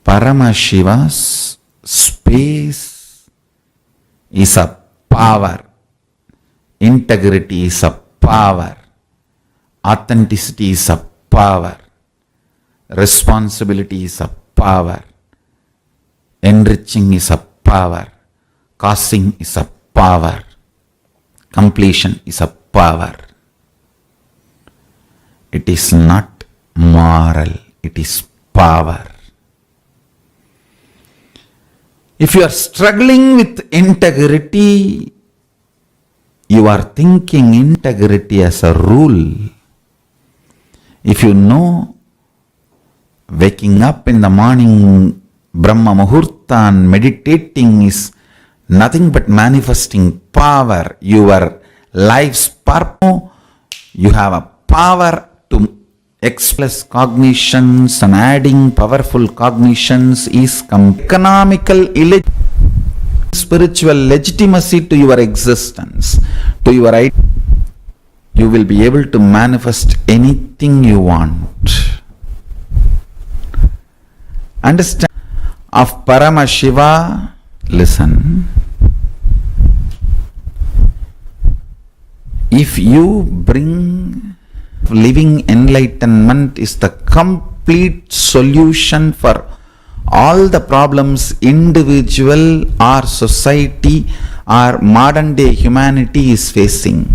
Paramashiva's space is a power. Integrity is a power. Authenticity is a power. Responsibility is a power. Enriching is a power. Causing is a power. Completion is a power. It is not moral. It is power. If you are struggling with integrity, you are thinking integrity as a rule. If you know waking up in the morning, Brahma Muhurta, and meditating is nothing but manifesting power, your life's purpose, you have a power to express cognitions, and adding powerful cognitions is economical spiritual legitimacy to your existence, to your identity. You will be able to manifest anything you want. Understand? Of Paramashiva, listen. If you bring living enlightenment is the complete solution for all the problems individual or society or modern day humanity is facing,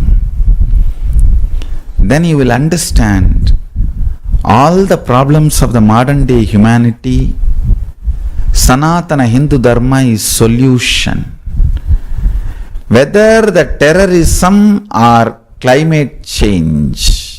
then you will understand all the problems of the modern day humanity, Sanatana Hindu Dharma is solution. Whether the terrorism or climate change,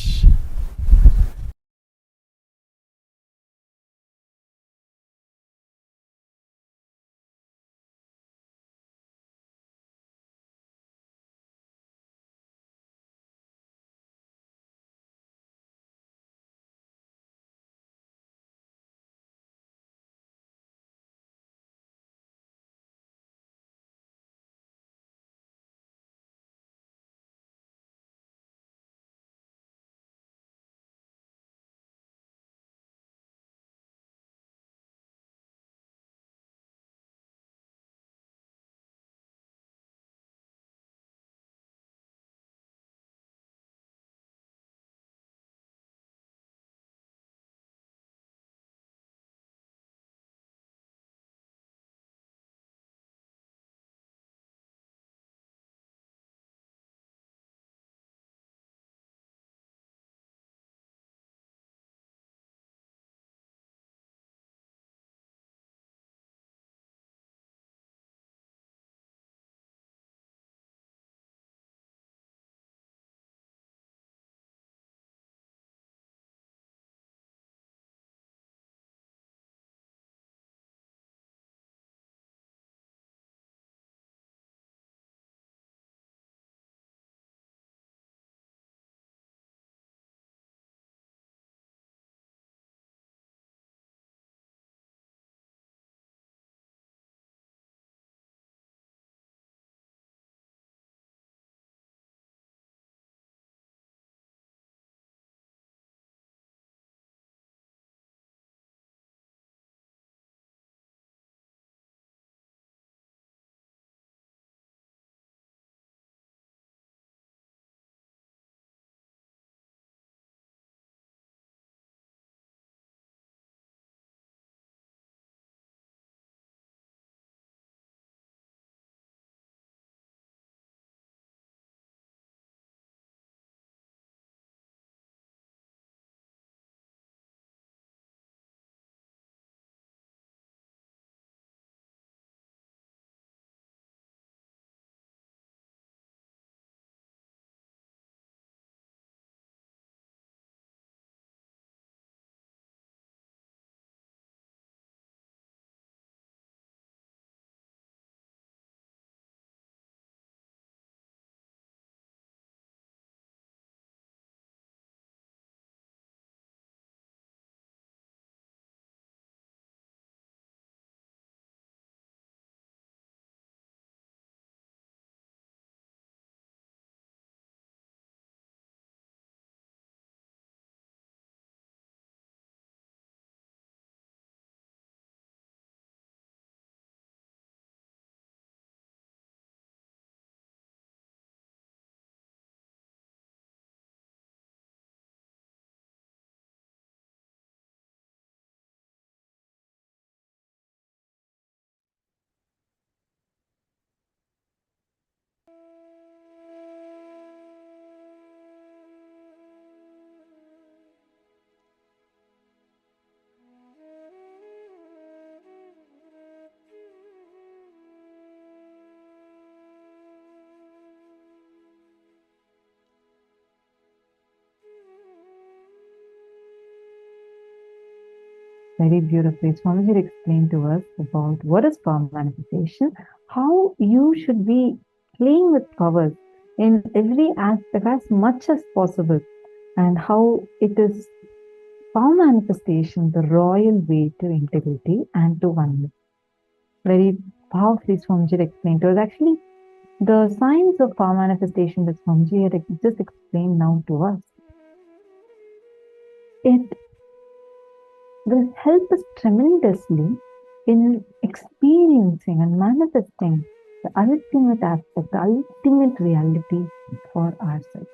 very beautifully. Swamiji explained to us about what is power manifestation, how you should be playing with powers in every aspect as much as possible, and how it is power manifestation, the royal way to integrity and to oneness. Very powerfully Swamiji explained to us. Actually, the science of power manifestation that Swamiji had just explained now to us, it will help us tremendously in experiencing and manifesting the ultimate aspect, the ultimate reality for ourselves.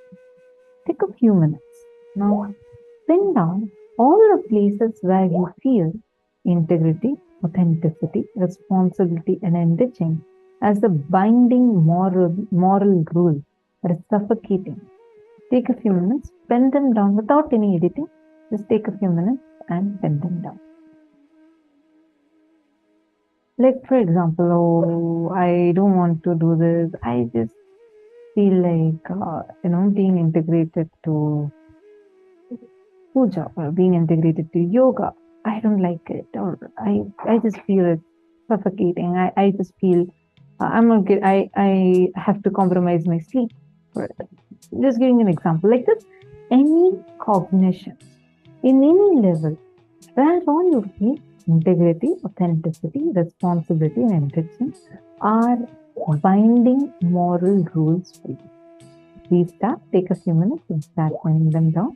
Take a few minutes. Now, pin down all the places where you feel integrity, authenticity, responsibility, and enriching as the binding moral rule that is suffocating. Take a few minutes, pen them down without any editing. Just take a few minutes and pen them down. Like, for example, oh, I don't want to do this. I just feel like, being integrated to puja or being integrated to yoga. I don't like it, or I just feel it suffocating. I just feel I'm not good. I have to compromise my sleep. Just giving an example like this, any cognition in any level where all you feel integrity, authenticity, responsibility, and enriching are binding moral rules for you. Please start, take a few minutes and start writing them down.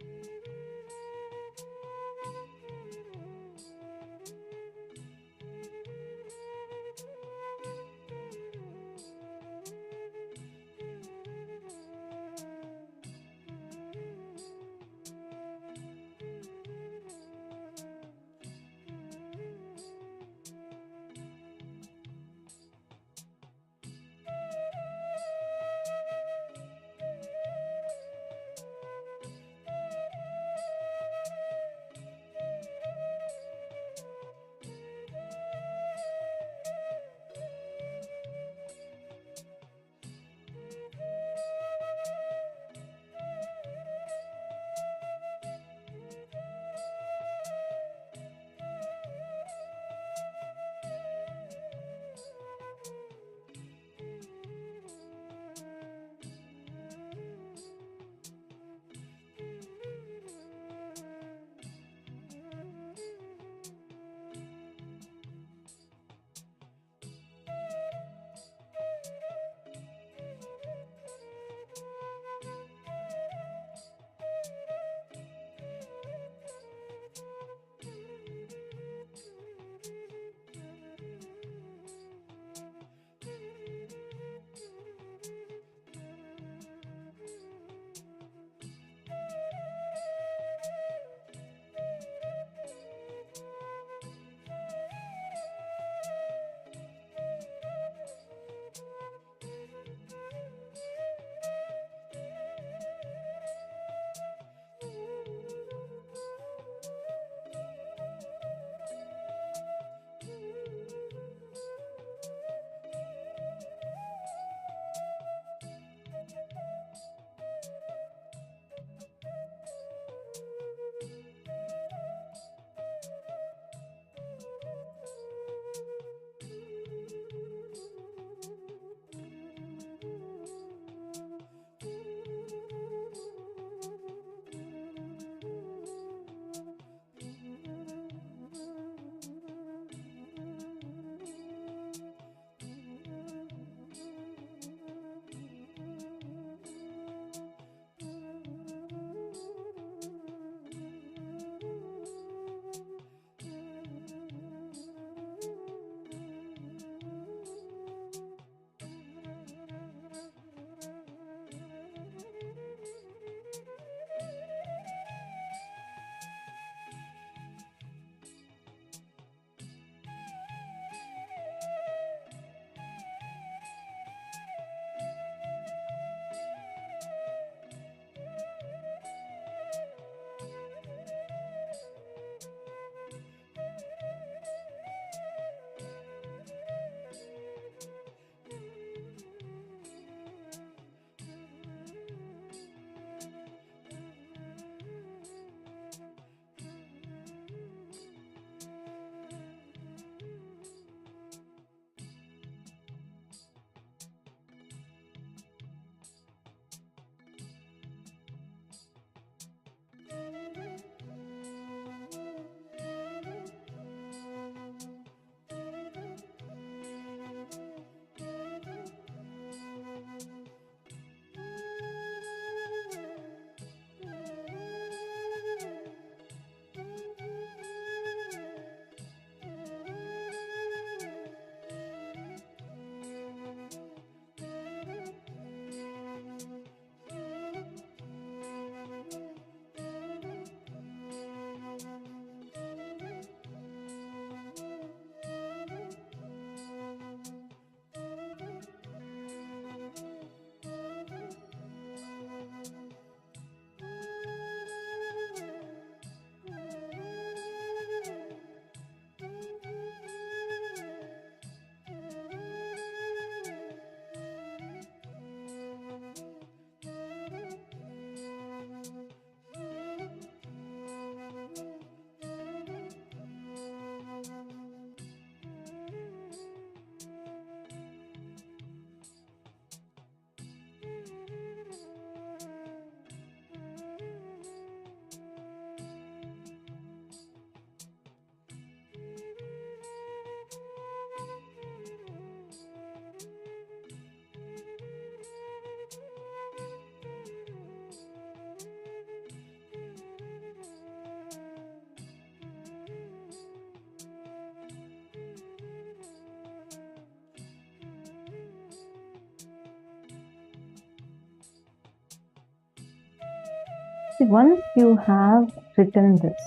See, once you have written this,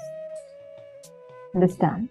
understand,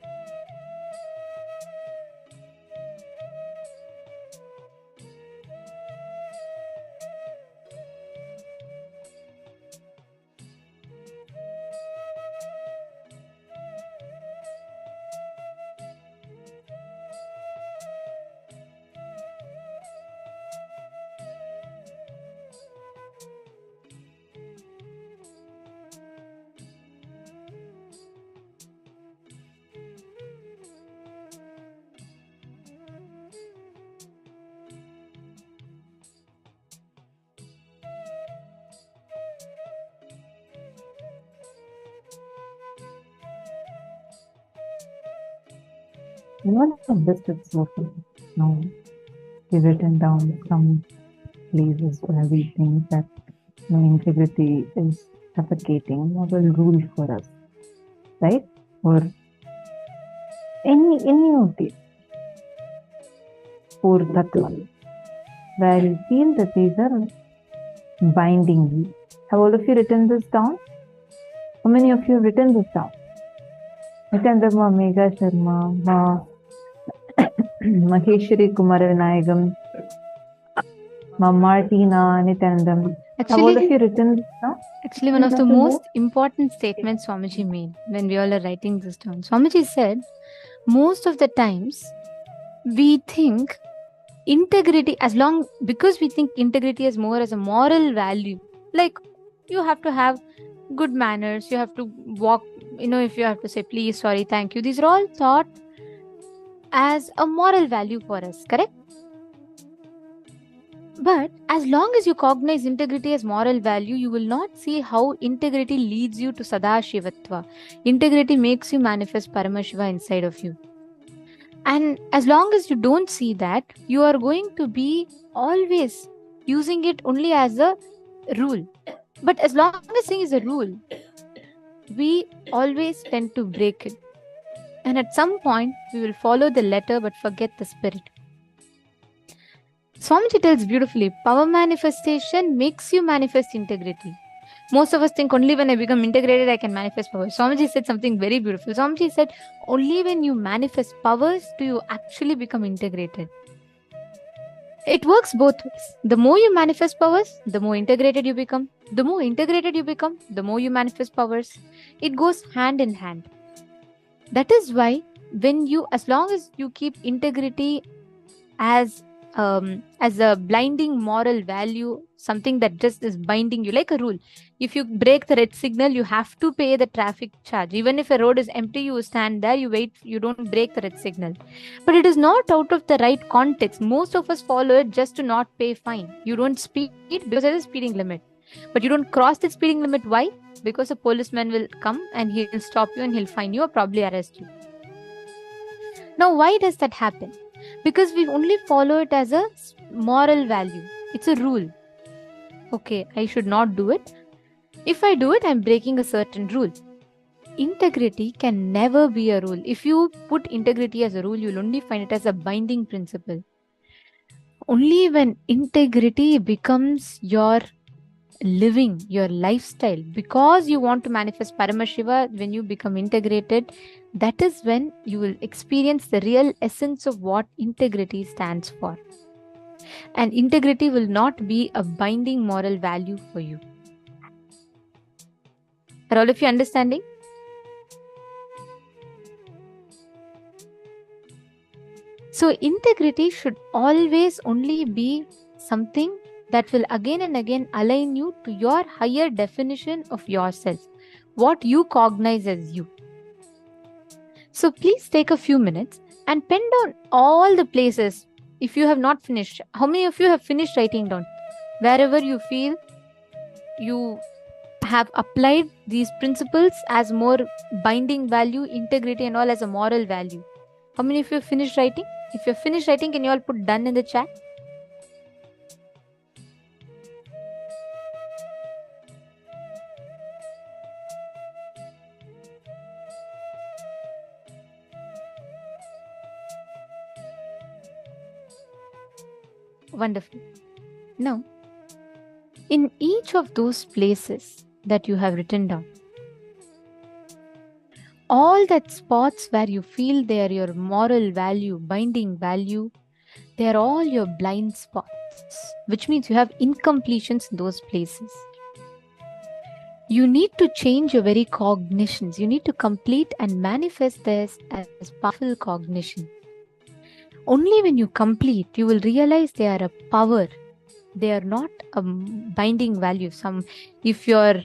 not of this itself. No, we've written down some places where we think that integrity is suffocating, not a rule for us, right? Or any of these four tattvas, where you feel that these are binding you. Have all of you written this down? How many of you have written this down? Nithyananda, Megha Sharma, Maheshwari Kumar Vinayagam, Martina, Nithyananda. Have all of you written this down? Actually, one of the most important statements Swamiji made when we all are writing this down. Swamiji said, most of the times we think integrity, because we think integrity is more as a moral value, like you have to have good manners, you have to walk, if you have to say please, sorry, thank you, these are all thought as a moral value for us, correct? But as long as you cognize integrity as moral value, you will not see how integrity leads you to Sadashivatva. Integrity makes you manifest Paramashiva inside of you. And as long as you don't see that, you are going to be always using it only as a rule. But as long as thing is a rule, we always tend to break it. And at some point, we will follow the letter but forget the spirit. Swamiji tells beautifully, power manifestation makes you manifest integrity. Most of us think only when I become integrated, I can manifest power. Swamiji said something very beautiful. Swamiji said, only when you manifest powers do you actually become integrated. It works both ways. The more you manifest powers, the more integrated you become. The more integrated you become, the more you manifest powers. It goes hand in hand. That is why as long as you keep integrity as a blinding moral value, something that just is binding you like a rule. If you break the red signal, you have to pay the traffic charge. Even if a road is empty, you stand there, you wait, you don't break the red signal. But it is not out of the right context. Most of us follow it just to not pay fine. You don't speed because there is a speeding limit. But you don't cross the speeding limit. Why? Because a policeman will come and he will stop you and he'll fine you or probably arrest you. Now, why does that happen? Because we only follow it as a moral value. It's a rule. Okay, I should not do it. If I do it, I'm breaking a certain rule. Integrity can never be a rule. If you put integrity as a rule, you'll only find it as a binding principle. Only when integrity becomes your living, your lifestyle, because you want to manifest Paramashiva, when you become integrated, that is when you will experience the real essence of what integrity stands for. And integrity will not be a binding moral value for you. Are all of you understanding? So integrity should always only be something that will again and again align you to your higher definition of yourself, what you cognize as you. So please take a few minutes and pen down all the places. If you have not finished, how many of you have finished writing down? Wherever you feel you have applied these principles as more binding value, integrity and all as a moral value. How many of you have finished writing? If you have finished writing, can you all put done in the chat? Wonderful. Now, in each of those places, that you have written down. All that spots where you feel they are your moral value, binding value, they are all your blind spots, which means you have incompletions in those places. You need to change your very cognitions. You need to complete and manifest this as powerful cognition. Only when you complete, you will realize they are a power. They are not a binding value. If you're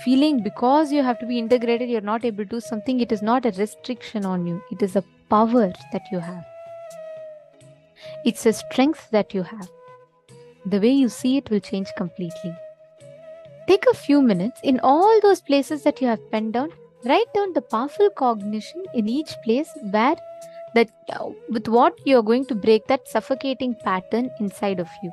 feeling because you have to be integrated, you're not able to do something, it is not a restriction on you. It is a power that you have. It's a strength that you have. The way you see it will change completely. Take a few minutes in all those places that you have penned down. Write down the powerful cognition in each place where that with what you're going to break that suffocating pattern inside of you.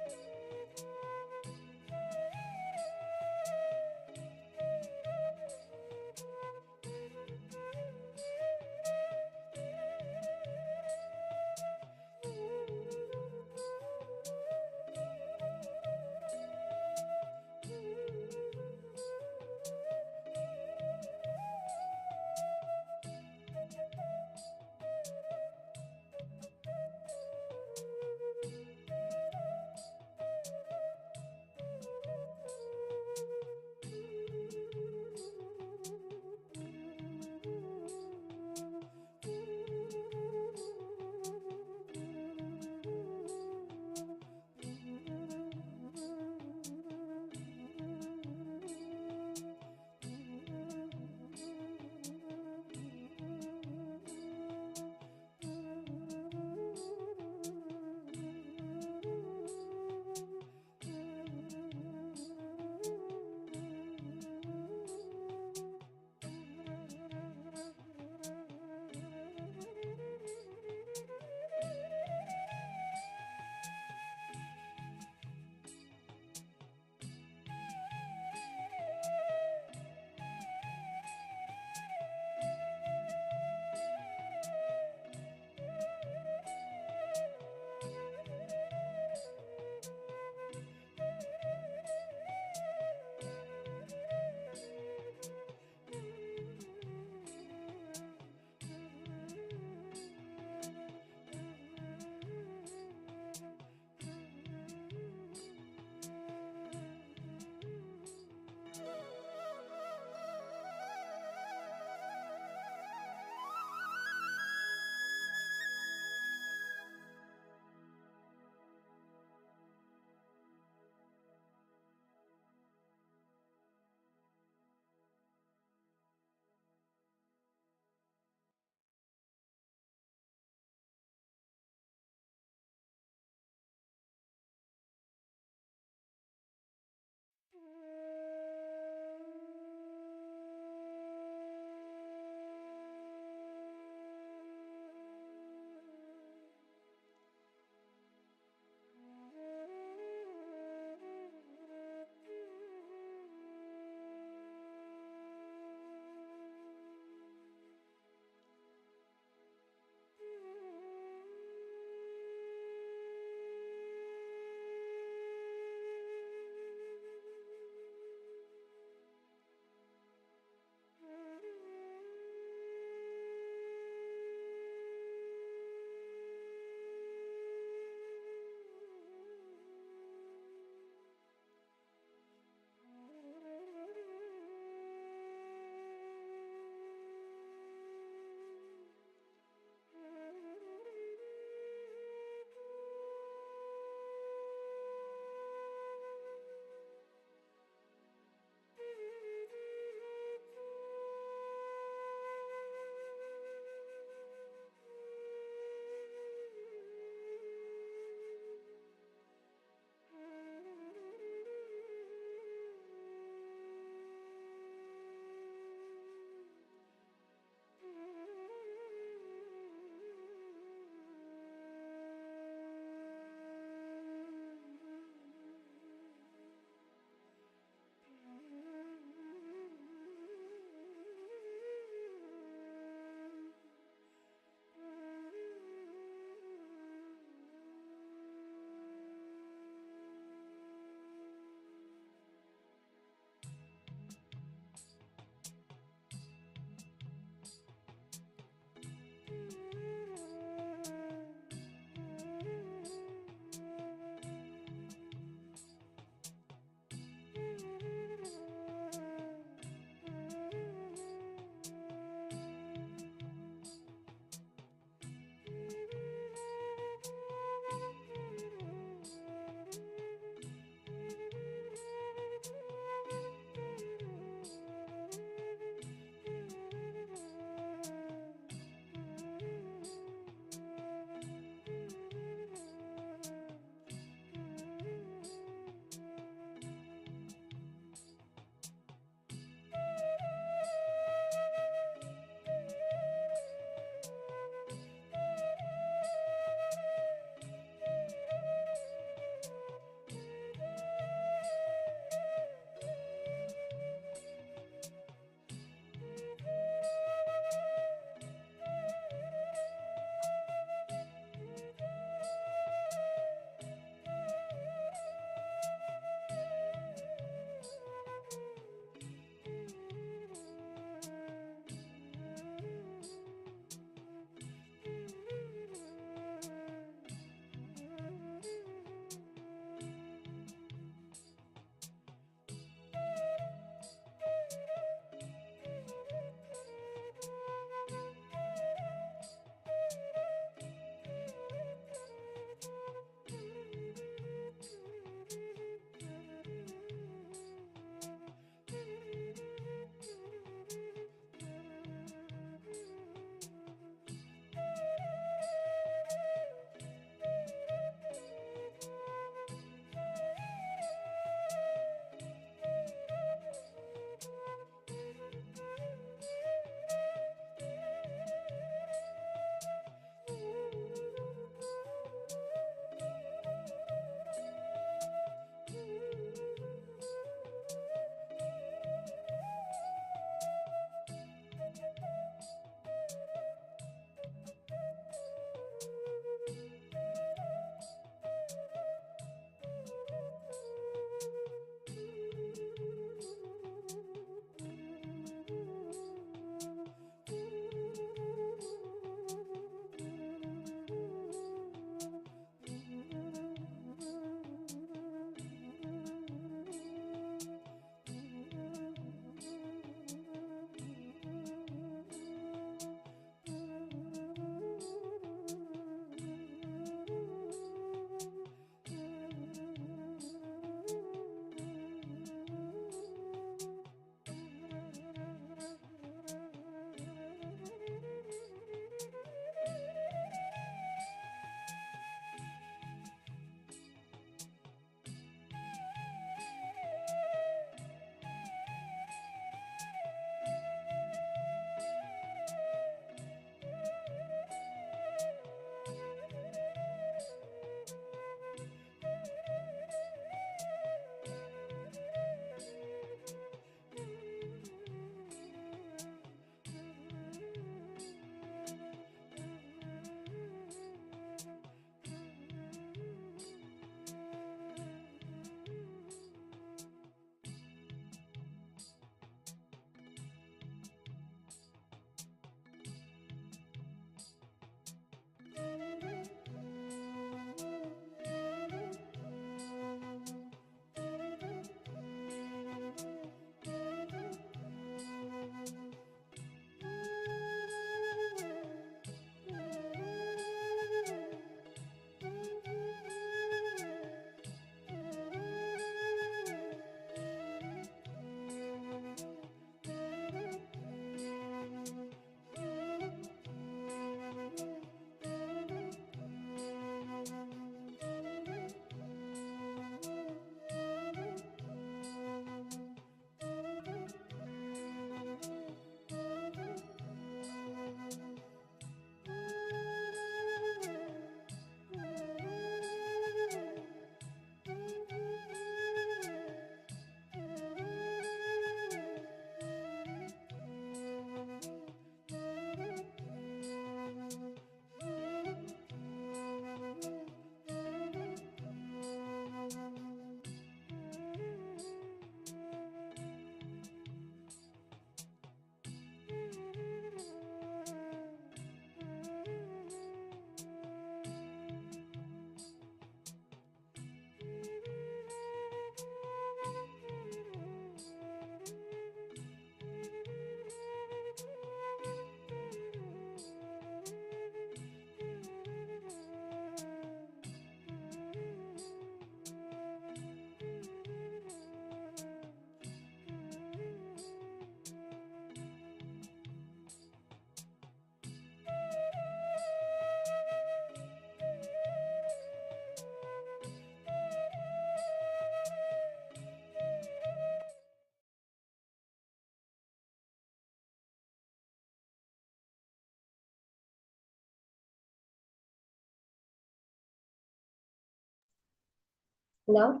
Now,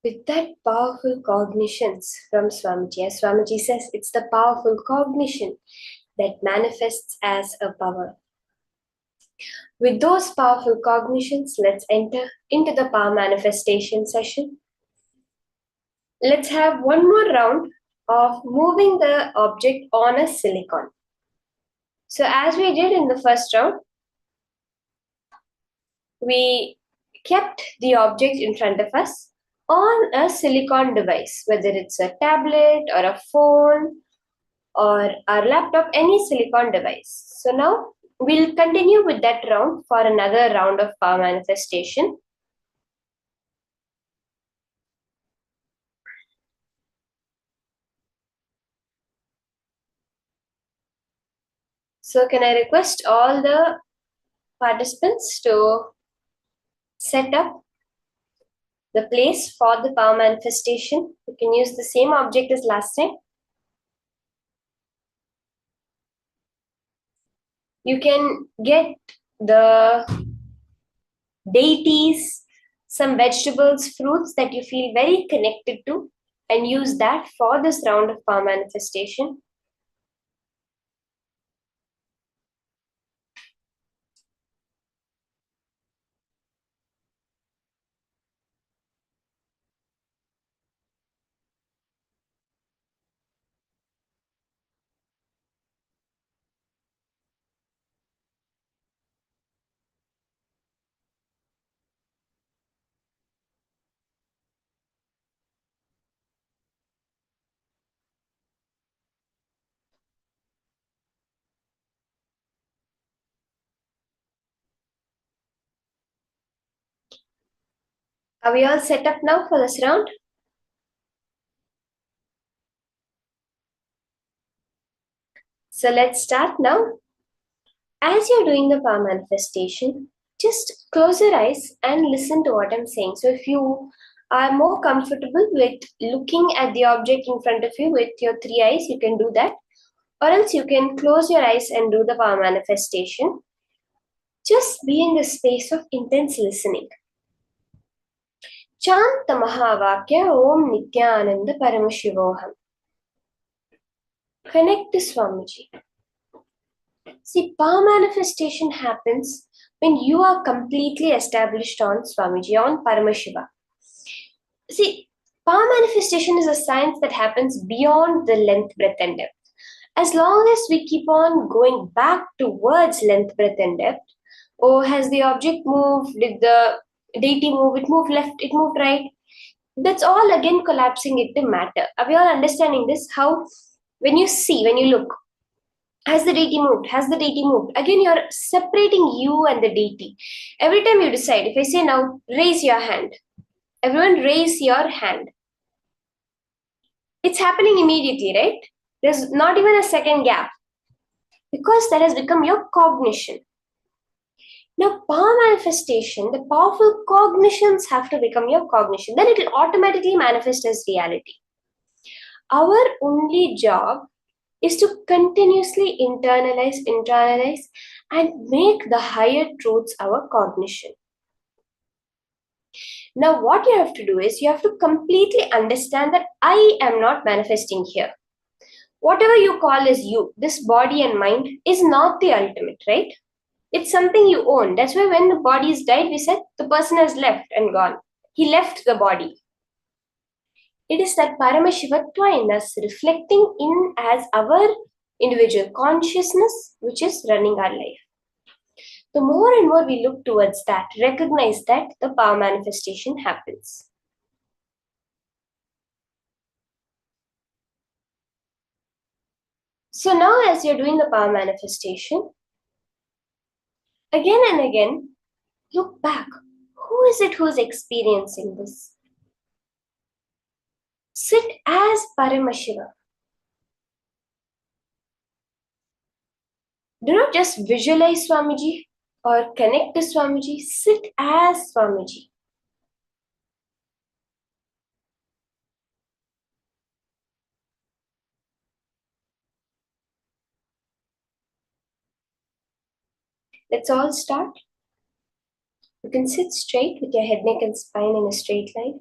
with that powerful cognitions from Swamiji, as Swamiji says, it's the powerful cognition that manifests as a power. With those powerful cognitions, let's enter into the power manifestation session. Let's have one more round of moving the object on a silicon. So as we did in the first round, we kept the object in front of us on a silicon device, whether it's a tablet or a phone or our laptop, any silicon device. So now we'll continue with that round for another round of power manifestation. So can I request all the participants to set up the place for the power manifestation? You can use the same object as last time. You can get the deities, some vegetables, fruits that you feel very connected to, and use that for this round of power manifestation. Are we all set up now for this round? So let's start now. As you're doing the power manifestation, just close your eyes and listen to what I'm saying. So if you are more comfortable with looking at the object in front of you with your 3 eyes, you can do that. Or else you can close your eyes and do the power manifestation. Just be in the space of intense listening. Chanta Mahavakya Om Nithyananda Paramashivoham. Connect to Swamiji. See, power manifestation happens when you are completely established on Swamiji, on Paramashiva. See, power manifestation is a science that happens beyond the length, breadth, and depth. As long as we keep on going back towards length, breadth, and depth, oh, has the object moved? Did the deity move? It moved left, it moved right. That's all again collapsing into matter. Are we all understanding this? How, when you see, when you look, has the deity moved? Has the deity moved? Again, you're separating you and the deity. Every time you decide, if I say now, raise your hand. Everyone raise your hand. It's happening immediately, right? There's not even a second gap. Because that has become your cognition. Now, power manifestation, the powerful cognitions have to become your cognition. Then it will automatically manifest as reality. Our only job is to continuously internalize, and make the higher truths our cognition. Now, what you have to do is you have to completely understand that I am not manifesting here. Whatever you call as you, this body and mind is not the ultimate, right? It's something you own. That's why when the bodies died, we said the person has left and gone. He left the body. It is that Paramashivatva in us reflecting in as our individual consciousness which is running our life. The more and more we look towards that, recognize that, the power manifestation happens. So now as you're doing the power manifestation, again and again, look back. Who is it who's experiencing this? Sit as Paramashiva. Do not just visualize Swamiji or connect to Swamiji. Sit as Swamiji. Let's all start. You can sit straight with your head, neck and spine in a straight line.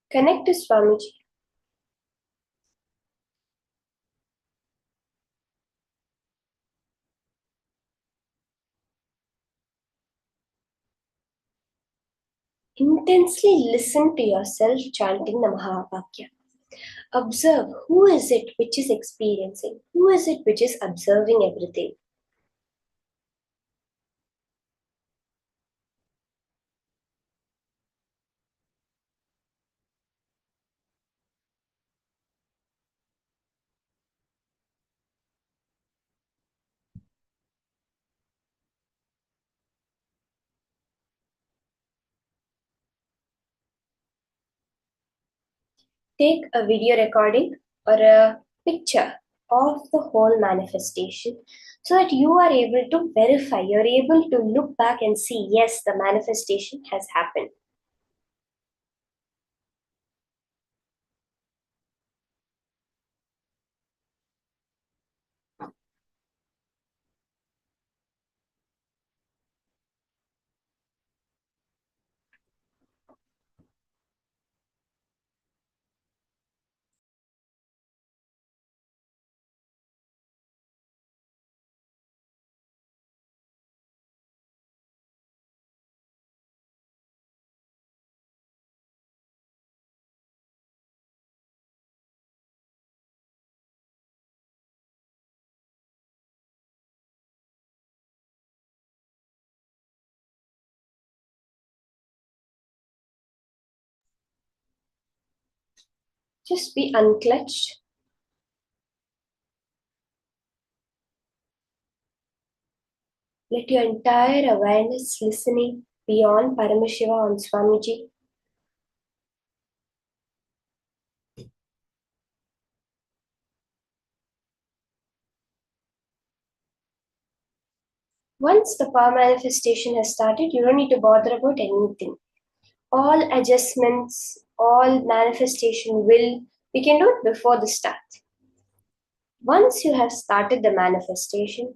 Connect to Swamiji. Intensely listen to yourself chanting the Mahavakya. Observe who is it which is experiencing, who is it which is observing everything. Take a video recording or a picture of the whole manifestation so that you are able to verify, you're able to look back and see, yes, the manifestation has happened. Just be unclutched. Let your entire awareness listening beyond Paramashiva and Swamiji. Once the power manifestation has started, you don't need to bother about anything. All adjustments, all manifestation will, we can do it before the start. Once you have started the manifestation,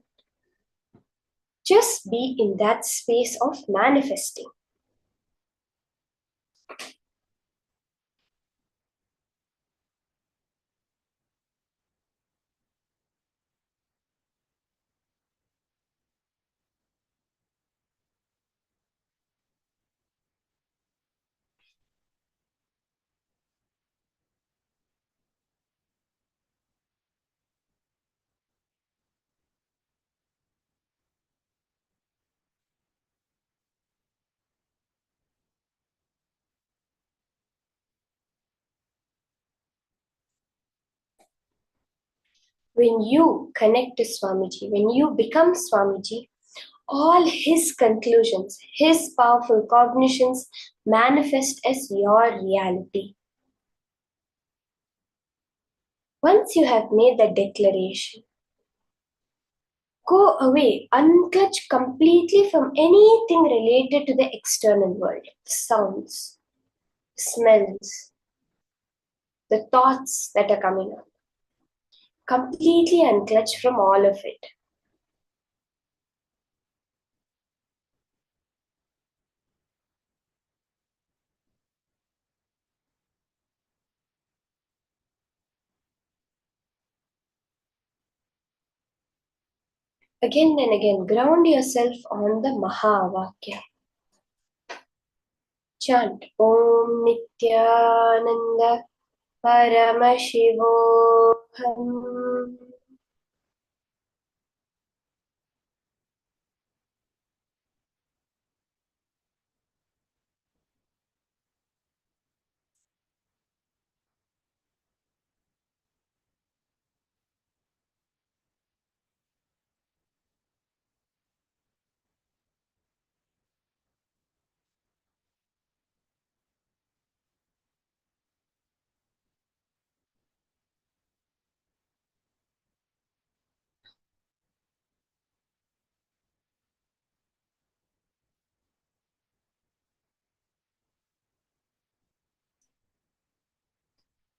just be in that space of manifesting. When you connect to Swamiji, when you become Swamiji, all his conclusions, his powerful cognitions manifest as your reality. Once you have made the declaration, go away, unclutch completely from anything related to the external world, the sounds, smells, the thoughts that are coming up. Completely unclutch from all of it. Again and again, ground yourself on the Mahavakya. Chant Om Nithyananda Paramashivoham.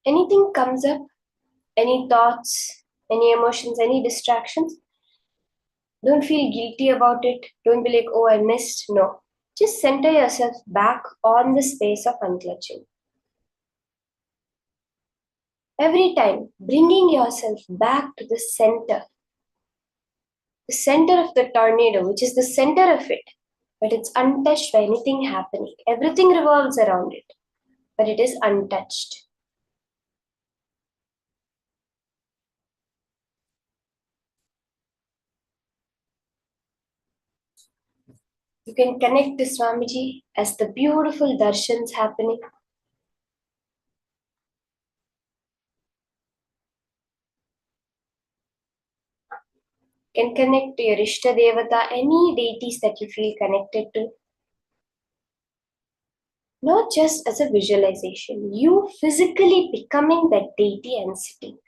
Anything comes up, any thoughts, any emotions, any distractions, Don't feel guilty about it. Don't be like, oh, I missed. No. Just center yourself back on the space of unclutching. Every time, bringing yourself back to the center of the tornado, which is the center of it, but it's untouched by anything happening. Everything revolves around it, but it is untouched. You can connect to Swamiji as the beautiful darshans happening. You can connect to your Ishta Devata, any deities that you feel connected to. Not just as a visualization, you physically becoming that deity and sitting.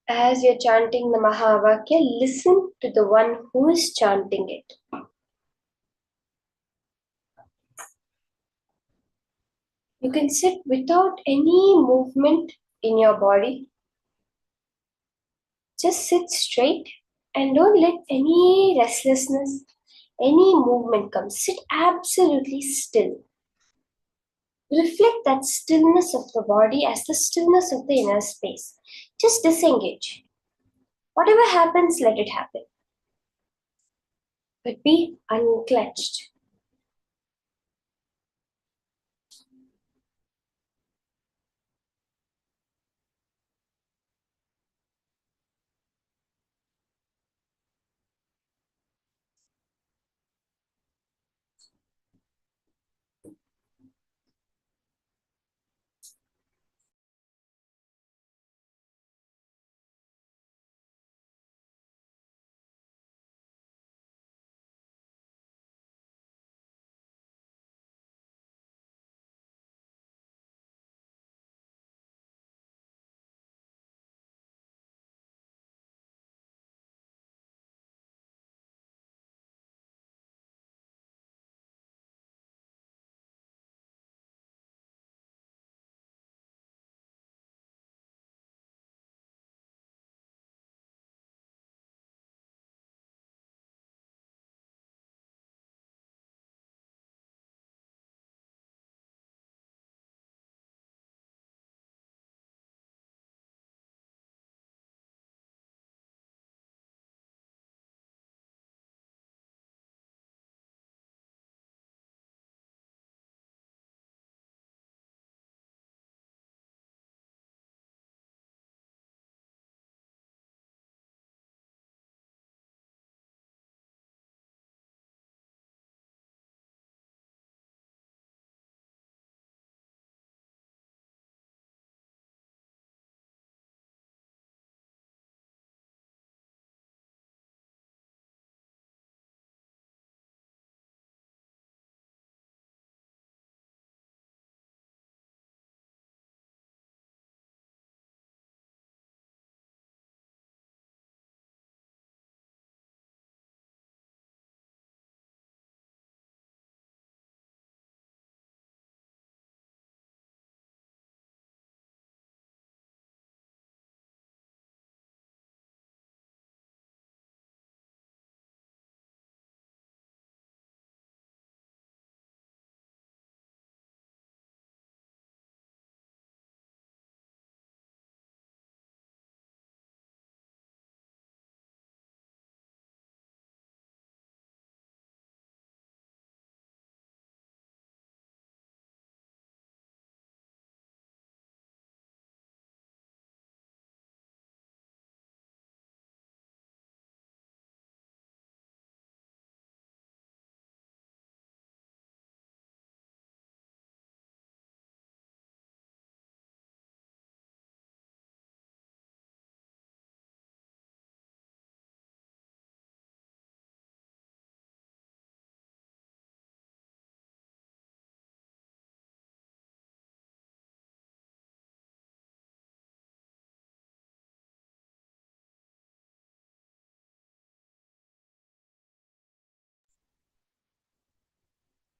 As you're chanting the Mahavakya, listen to the one who is chanting it. You can sit without any movement in your body. Just sit straight and don't let any restlessness, any movement come. Sit absolutely still. Reflect that stillness of the body as the stillness of the inner space. Just disengage. Whatever happens, let it happen. But be unclutched.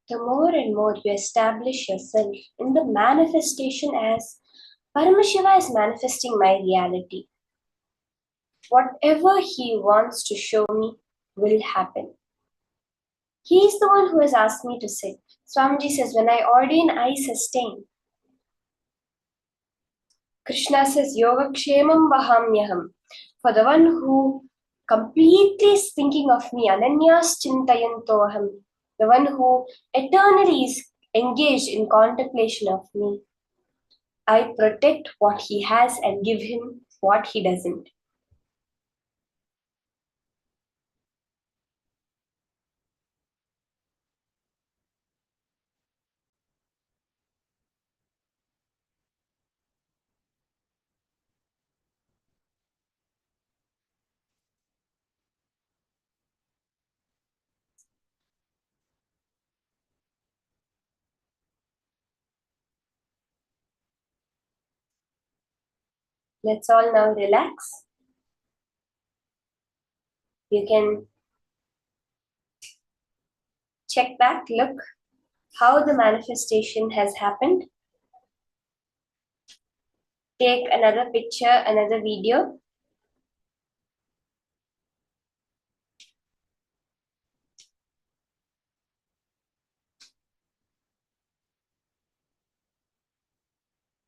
the more and more you establish yourself in the manifestation as Paramashiva is manifesting my reality. Whatever he wants to show me will happen. He is the one who has asked me to sit. Swamiji says, when I ordain, I sustain. Krishna says, Yoga Kshemam Vahamyaham. For the one who completely is thinking of me, Ananyas Chintayantoham, the one who eternally is engaged in contemplation of me, I protect what he has and give him what he doesn't. Let's all now relax. You can check back, look how the manifestation has happened. Take another picture, another video.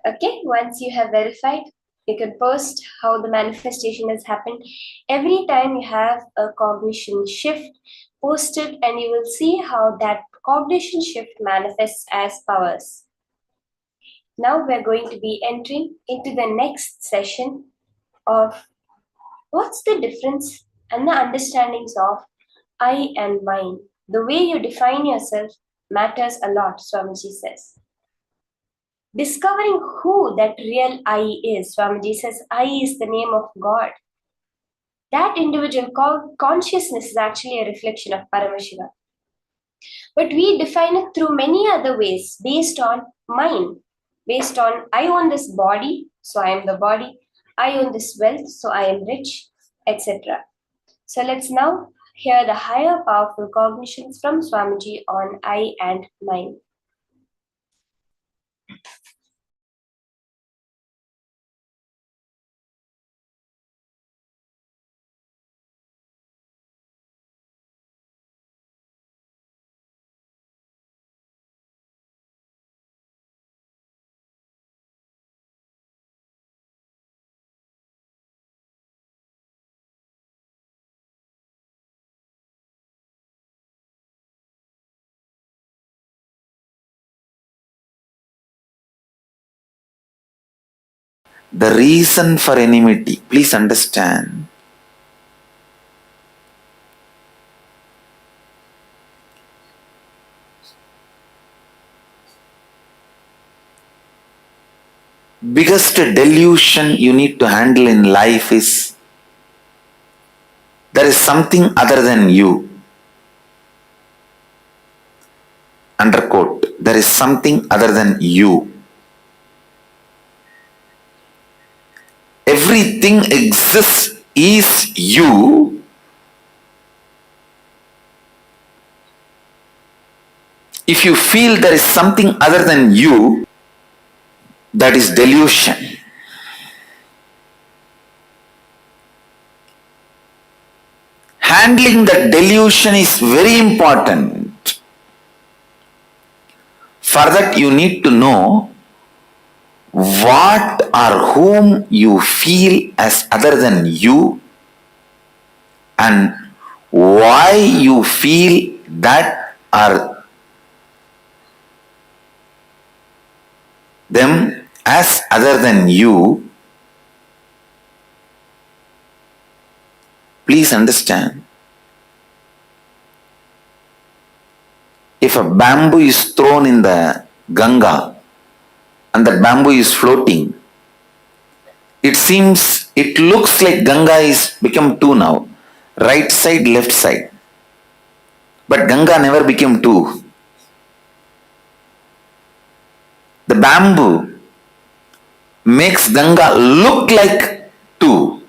Okay, once you have verified, you can post how the manifestation has happened. Every time you have a cognition shift, post it and you will see how that cognition shift manifests as powers. Now we're going to be entering into the next session of what's the difference and the understandings of I and mine. The way you define yourself matters a lot, Swamiji says. Discovering who that real I is. Swamiji says, I is the name of God. That individual consciousness is actually a reflection of Paramashiva. But we define it through many other ways based on mine. Based on, I own this body, so I am the body. I own this wealth, so I am rich, etc. So let's now hear the higher powerful cognitions from Swamiji on I and mine. The reason for enmity, please understand. Biggest delusion you need to handle in life is there is something other than you. Underquote, there is something other than you. Everything exists is you. If you feel there is something other than you, that is delusion. Handling the delusion is very important. For that you need to know what or whom you feel as other than you and why you feel that or them as other than you. Please understand. If a bamboo is thrown in the Ganga and the bamboo is floating, it looks like Ganga is become two now, right side, left side. But Ganga never became two. The bamboo makes Ganga look like two.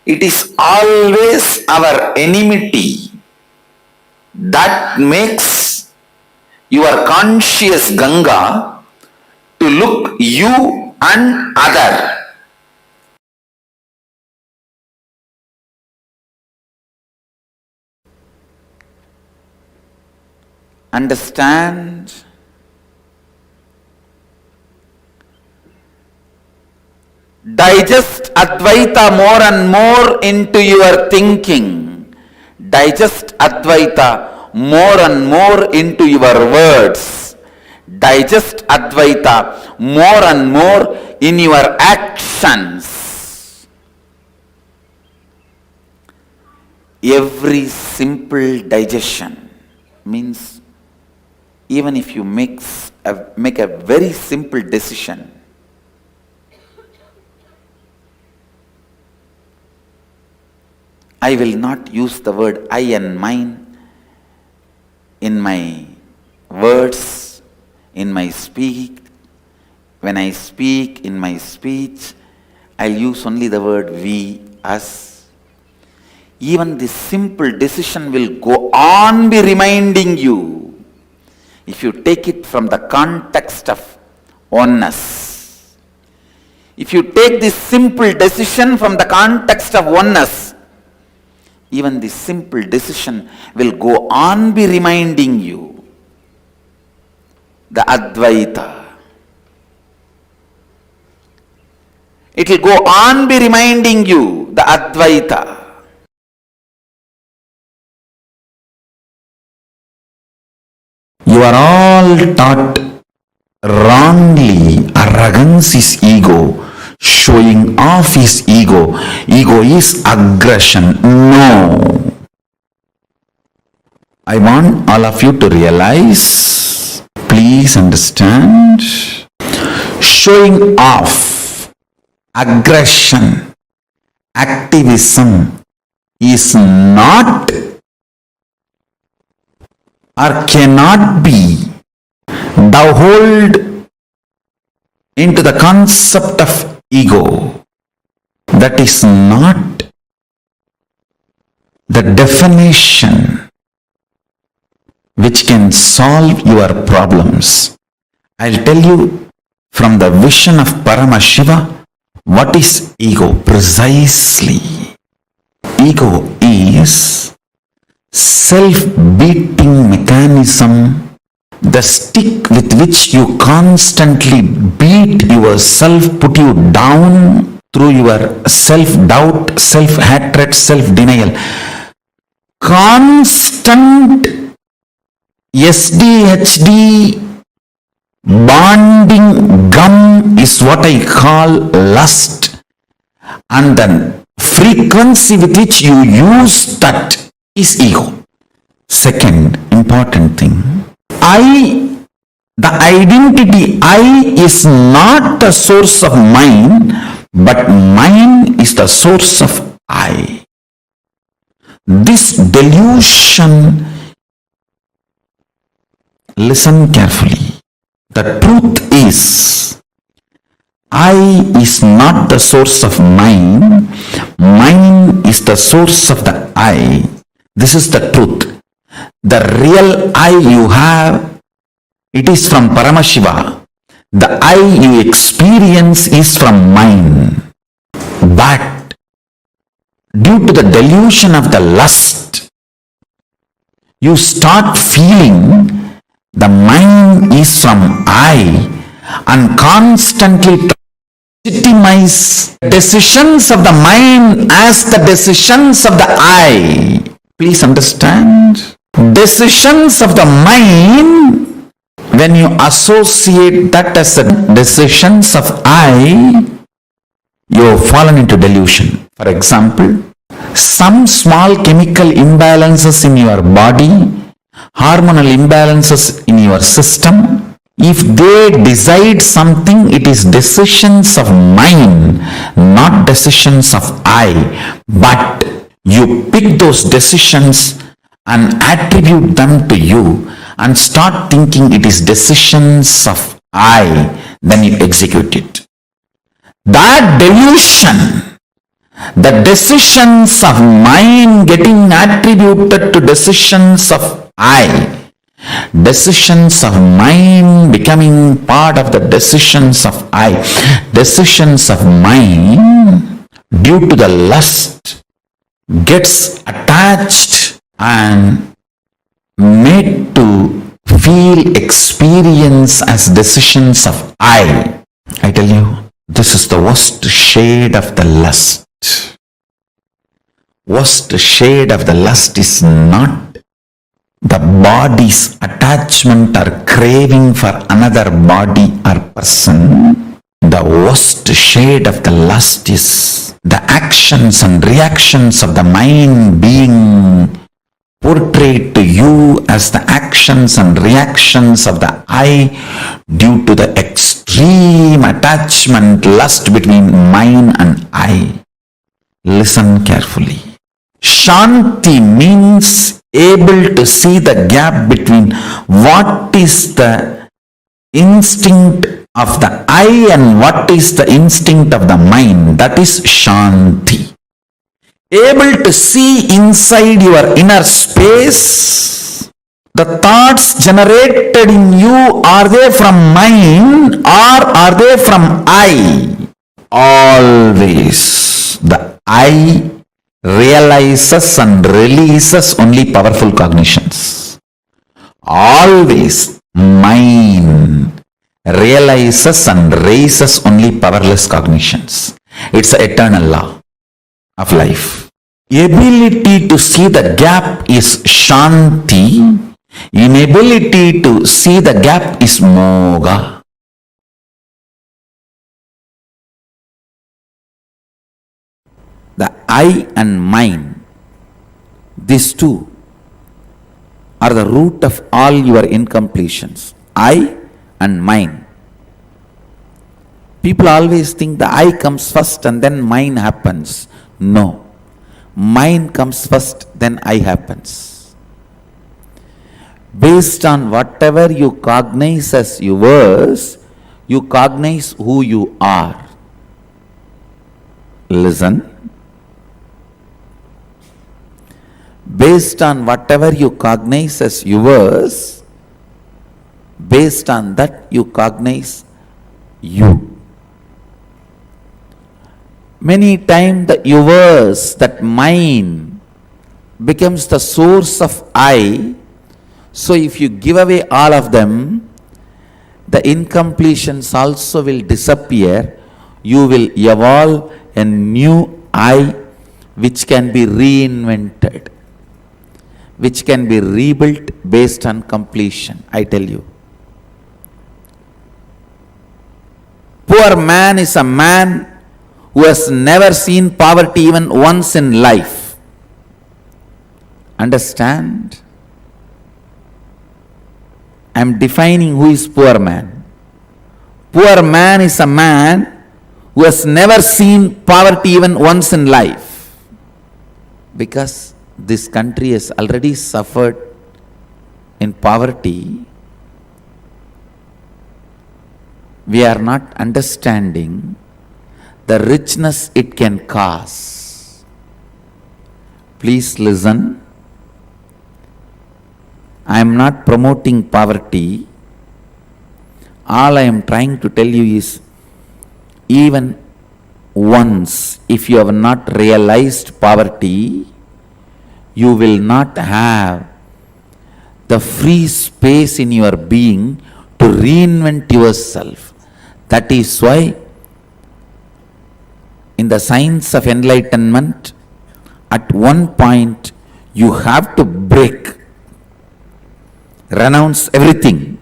It is always our enmity that makes your conscious Ganga to look you and other. Understand? Digest Advaita more and more into your thinking. Digest Advaita more and more into your words. Digest Advaita more and more in your actions. Every simple digestion means even if you make a very simple decision, I will not use the word I and mine in my words, in my speak. When I speak in my speech, I'll use only the word we, us. Even this simple decision will go on be reminding you. If you take it from the context of oneness, if you take this simple decision from the context of oneness, even this simple decision will go on be reminding you the Advaita. It will go on be reminding you the Advaita. You are all taught wrongly. Arrogance is ego. Showing off is ego. Ego is aggression. No. I want all of you to realize, please understand, showing off, aggression, activism is not or cannot be thou hold into the concept of ego. That is not the definition which can solve your problems. I'll tell you from the vision of Paramashiva what is ego precisely. Ego is self-beating mechanism, the stick with which you constantly beat yourself, put you down through your self-doubt, self-hatred, self-denial. Constant SDHD bonding gum is what I call lust, and the frequency with which you use that is ego. Second important thing, I, the identity I is not the source of mine, but mine is the source of I. This delusion, listen carefully. The truth is, I is not the source of mine, mine is the source of the I. This is the truth. The real I you have, it is from Paramashiva. The I you experience is from mine. But due to the delusion of the lust, you start feeling the mine is from I and constantly legitimize decisions of the mind as the decisions of the I. Please understand. Decisions of the mind, when you associate that as the decisions of I, you have fallen into delusion. For example, some small chemical imbalances in your body, hormonal imbalances in your system, if they decide something, it is decisions of mind, not decisions of I. But you pick those decisions and attribute them to you and start thinking it is decisions of I, then you execute it. That delusion, The decisions of mind getting attributed to decisions of I. Decisions of mind becoming part of the decisions of I. Decisions of mind due to the lust gets attached and made to feel experience as decisions of I. I tell you, this is the worst shade of the lust. Worst shade of the lust is not the body's attachment or craving for another body or person. The worst shade of the lust is the actions and reactions of the mind being portrayed to you as the actions and reactions of the I due to the extreme attachment, lust between mind and I. Listen carefully. Shanti means able to see the gap between what is the instinct of the I and what is the instinct of the mind. That is Shanti. Able to see inside your inner space. The thoughts generated in you, are they from mind or are they from I? Always the I realizes and releases only powerful cognitions. Always mind realizes and raises only powerless cognitions. It's an eternal law of life. Ability to see the gap is Shanti. Inability to see the gap is Moga. The I and mind, these two are the root of all your incompletions. I and mind. People always think the I comes first and then mind happens. No. Mind comes first, then I happens. Based on whatever you cognize as yours, you cognize who you are. Listen. Based on whatever you cognize as yours, based on that you cognize you. Many times the yours, that mind, becomes the source of I. So if you give away all of them, the incompletions also will disappear. You will evolve a new I which can be reinvented, which can be rebuilt based on completion. I tell you. Poor man is a man who has never seen poverty even once in life. Understand? I am defining who is poor man. Poor man is a man who has never seen poverty even once in life. Because this country has already suffered in poverty. We are not understanding the richness it can cause. Please listen. I am not promoting poverty. All I am trying to tell you is, even once, if you have not realized poverty, you will not have the free space in your being to reinvent yourself. That is why in the science of enlightenment, at one point you have to break, renounce everything,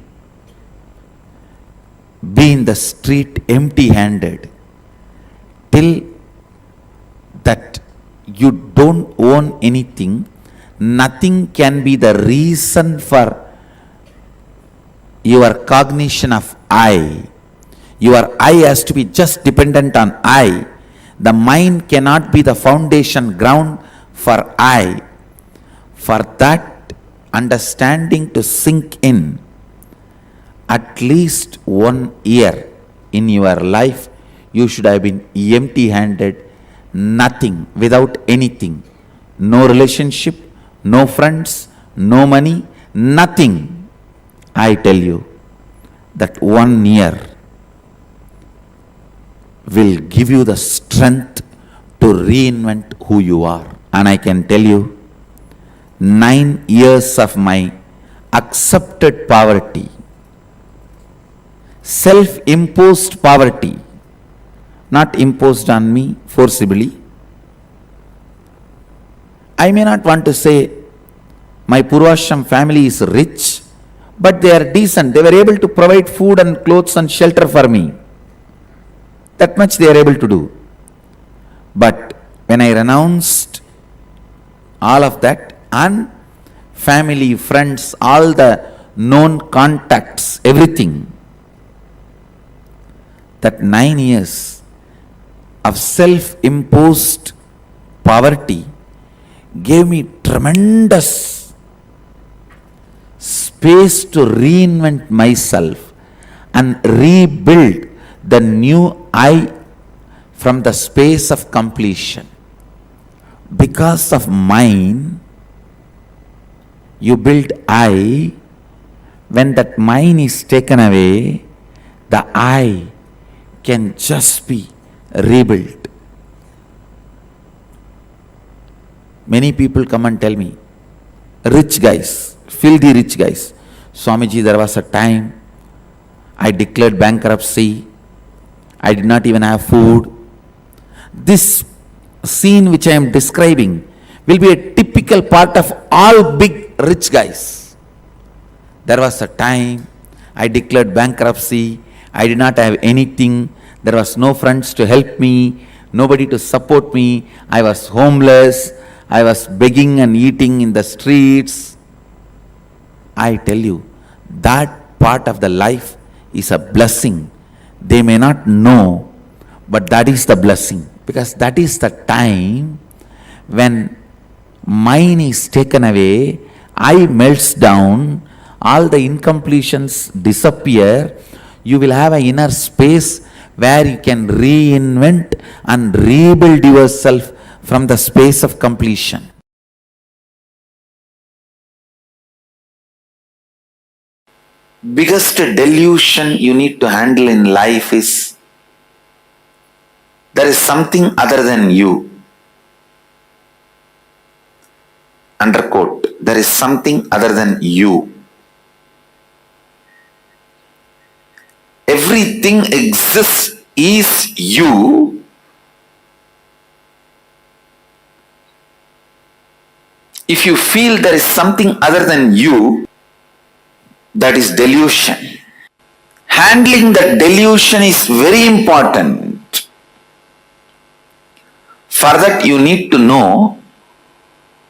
be in the street empty-handed, till that you don't own anything. Nothing can be the reason for your cognition of I. Your I has to be just dependent on I. The mind cannot be the foundation ground for I. For that understanding to sink in, at least 1 year in your life, you should have been empty-handed, nothing, without anything, no relationship, no friends, no money, nothing, I tell you, that 1 year will give you the strength to reinvent who you are. And I can tell you, 9 years of my accepted poverty, self-imposed poverty, not imposed on me forcibly. I may not want to say my Purvashram family is rich, but they are decent. They were able to provide food and clothes and shelter for me. That much they are able to do. But when I renounced all of that, and family, friends, all the known contacts, everything, that 9 years of self-imposed poverty gave me tremendous space to reinvent myself and rebuild the new I from the space of completion. Because of mine, you build I. When that mine is taken away, the I can just be rebuilt. Many people come and tell me, rich guys, filthy rich guys, Swamiji, there was a time I declared bankruptcy, I did not even have food. This scene which I am describing will be a typical part of all big rich guys. There was a time I declared bankruptcy, I did not have anything, there was no friends to help me, nobody to support me, I was homeless, I was begging and eating in the streets. I tell you, that part of the life is a blessing. They may not know, but that is the blessing, because that is the time when mine is taken away, I melts down, all the incompletions disappear, you will have an inner space where you can reinvent and rebuild yourself from the space of completion. Biggest delusion you need to handle in life is there is something other than you. Underquote, there is something other than you. Everything exists is you. If you feel there is something other than you, that is delusion. Handling that delusion is very important. For that you need to know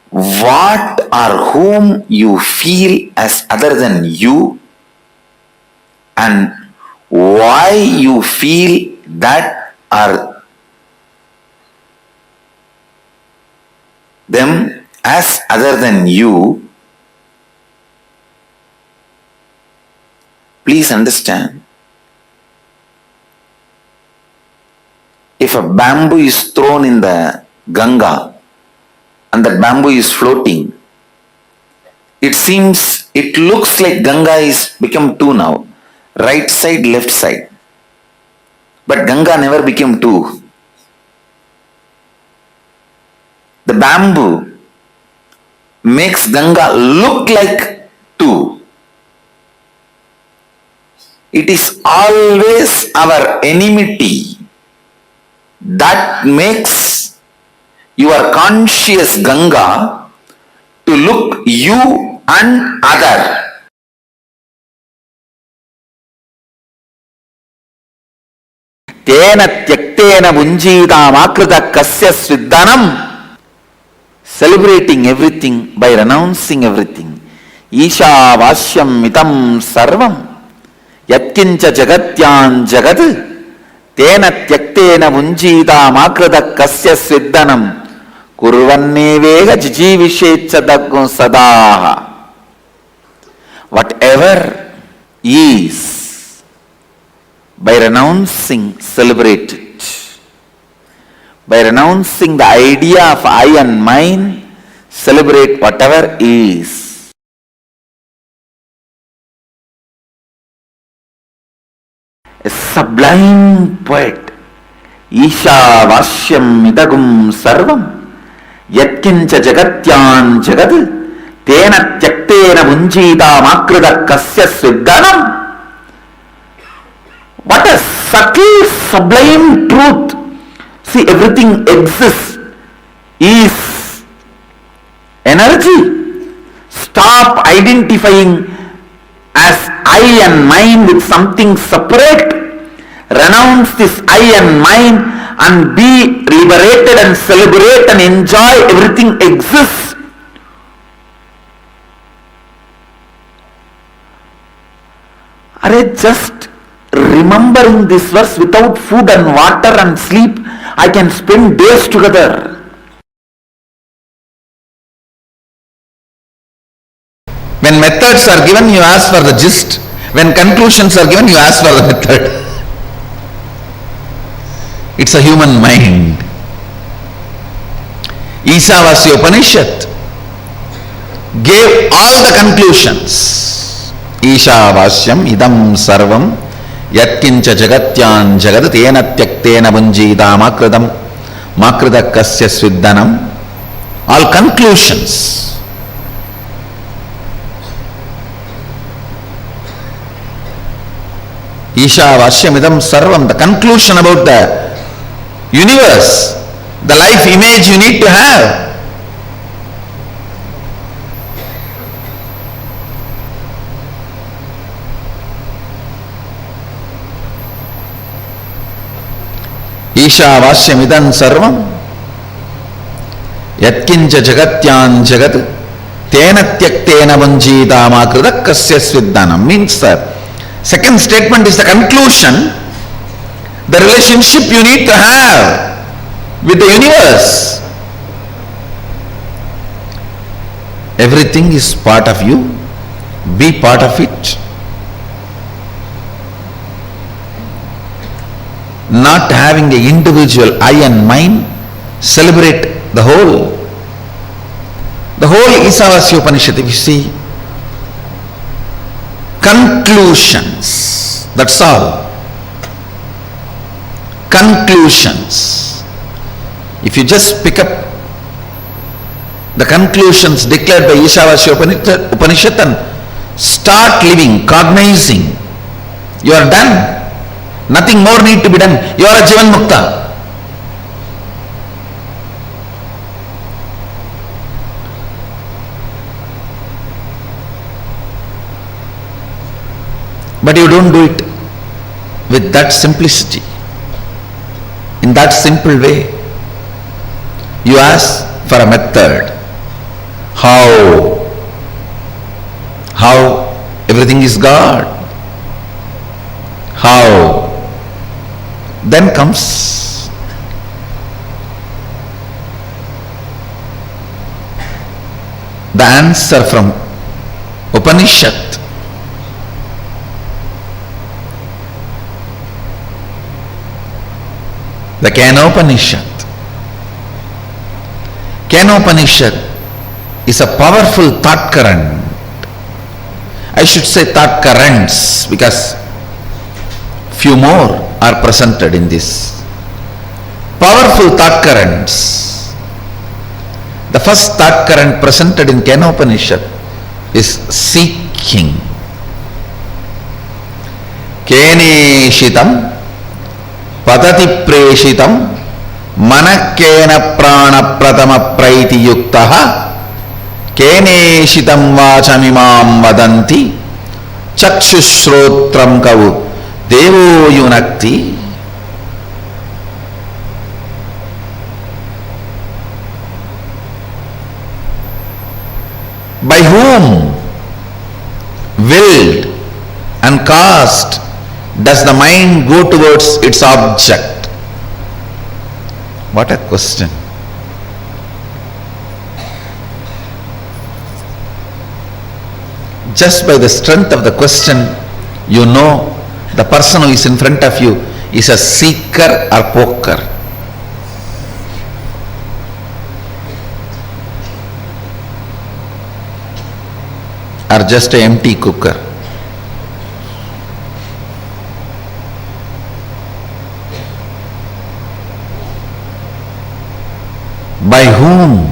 what or whom you feel as other than you and why you feel that or them as other than you. Please understand, if a bamboo is thrown in the Ganga and that bamboo is floating, it looks like Ganga is become two now, right side, left side. But Ganga never became two. The bamboo makes Ganga look like two. It is always our enmity that makes your conscious Ganga to look you and other. Tena tyaktena bunjidam akrita kasya sviddanam. Celebrating everything by renouncing everything. Isha vasyam mitam sarvam. Yatkincha jagatyan jagat tena tyaktena bunjidam akrita kasya sviddanam kurvannevega jijivishecha daggum sadaha. Whatever is, by renouncing, celebrate it. by renouncing the idea of I and mine, celebrate whatever is. A sublime poet, Isha Vashyam Idagum Sarvam, Yatkincha Jagatyan Jagad, Tena Tyaktena Munjita Makrida Kasya Sviddanam. What a subtle, sublime truth. See, everything exists, is energy. Stop identifying as I and mine with something separate. Renounce this I and mine and be liberated and celebrate and enjoy. Everything exists. Are just remembering this verse, without food and water and sleep, I can spend days together. When methods are given, you ask for the gist. When conclusions are given, you ask for the method. It's a human mind. Ishavasya Upanishad gave all the conclusions. Ishavasyam idam sarvam yatkincha jagatyan jagad tena tyaktena bunjita makrida kasya sviddanam. All conclusions. Ishavasya idam sarvam, the conclusion about the universe, the life image you need to have. Ishavasya idam sarvam yatkincha jagatyan jagad tena tyaktena bunjita makrida kasya sviddanam. Means that second statement is the conclusion, the relationship you need to have with the universe. Everything is part of you, be part of it. Not having an individual I and mine, celebrate the whole. The whole Ishavasya Upanishad, if you see, conclusions, that's all. Conclusions. If you just pick up the conclusions declared by Ishavasya Upanishad and start living, cognizing, you are done. Nothing more need to be done. You are a Jivan Mukta. But you don't do it with that simplicity, in that simple way. You ask for a method. How everything is God. How? Then comes the answer from Upanishad. The Kenopanishad. Kenopanishad is a powerful thought current. I should say thought currents, because few more are presented in this. Powerful thought currents. The first thought current presented in Kenopanishad is seeking. Keneshitam padati preshitam manakena prana pratama praiti yuktaha keneshitam vachamimam vadanti chakshushrotram kavu devo yunakti. By whom, willed and caused, does the mind go towards its object? What a question. Just by the strength of the question, you know the person who is in front of you is a seeker or poker. are just an empty cooker. By whom?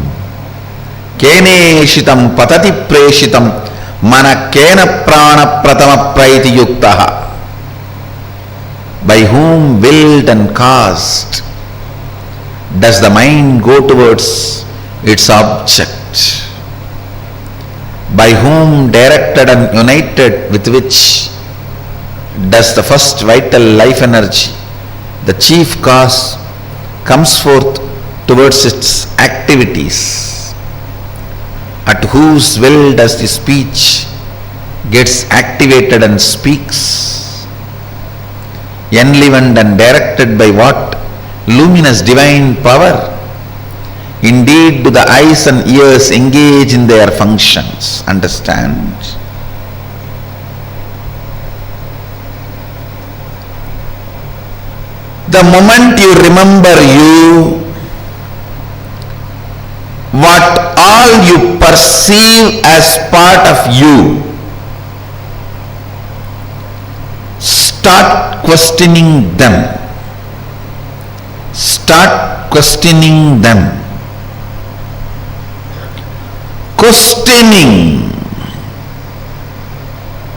Keneshitam patati preshitam mana kena prana pratama praiti yuktaha. By whom willed and caused does the mind go towards its object? By whom directed and united with which does the first vital life energy, the chief cause, comes forth towards its activities? At whose will does the speech gets activated and speaks? Enlivened and directed by what luminous divine power? Indeed, do the eyes and ears engage in their functions. Understand? The moment you remember you, what all you perceive as part of you, start questioning them. Start questioning them. Questioning,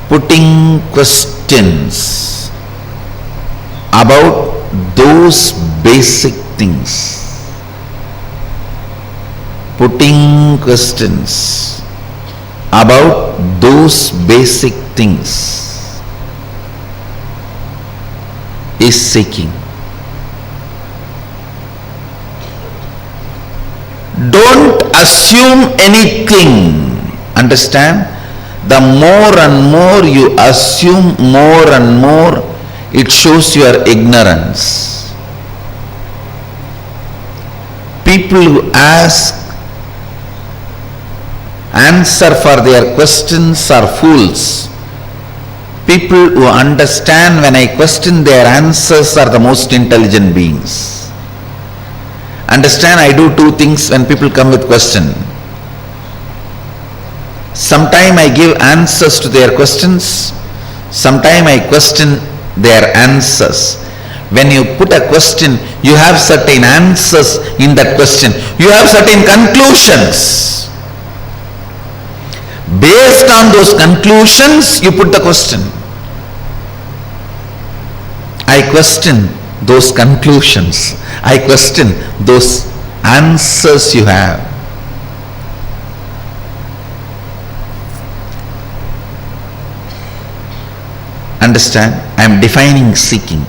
putting questions about those basic things. Putting questions about those basic things is seeking. Don't assume anything. Understand? The more and more you assume, more and more it shows your ignorance. People who ask answer for their questions are fools. People who understand when I question their answers are the most intelligent beings. Understand, I do two things when people come with question. Sometime I give answers to their questions, sometime I question their answers. When you put a question, you have certain answers in that question. You have certain conclusions. Based on those conclusions, you put the question. I question those conclusions. I question those answers you have. Understand? I am defining seeking.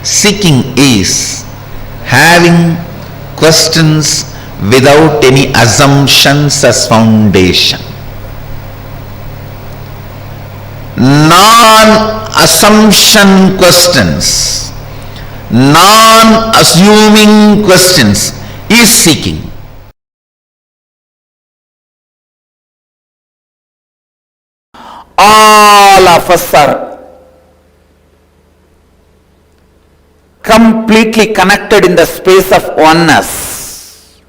Seeking is having questions without any assumptions as foundation. Non-assumption questions, non-assuming questions is seeking. All of us are completely connected in the space of oneness.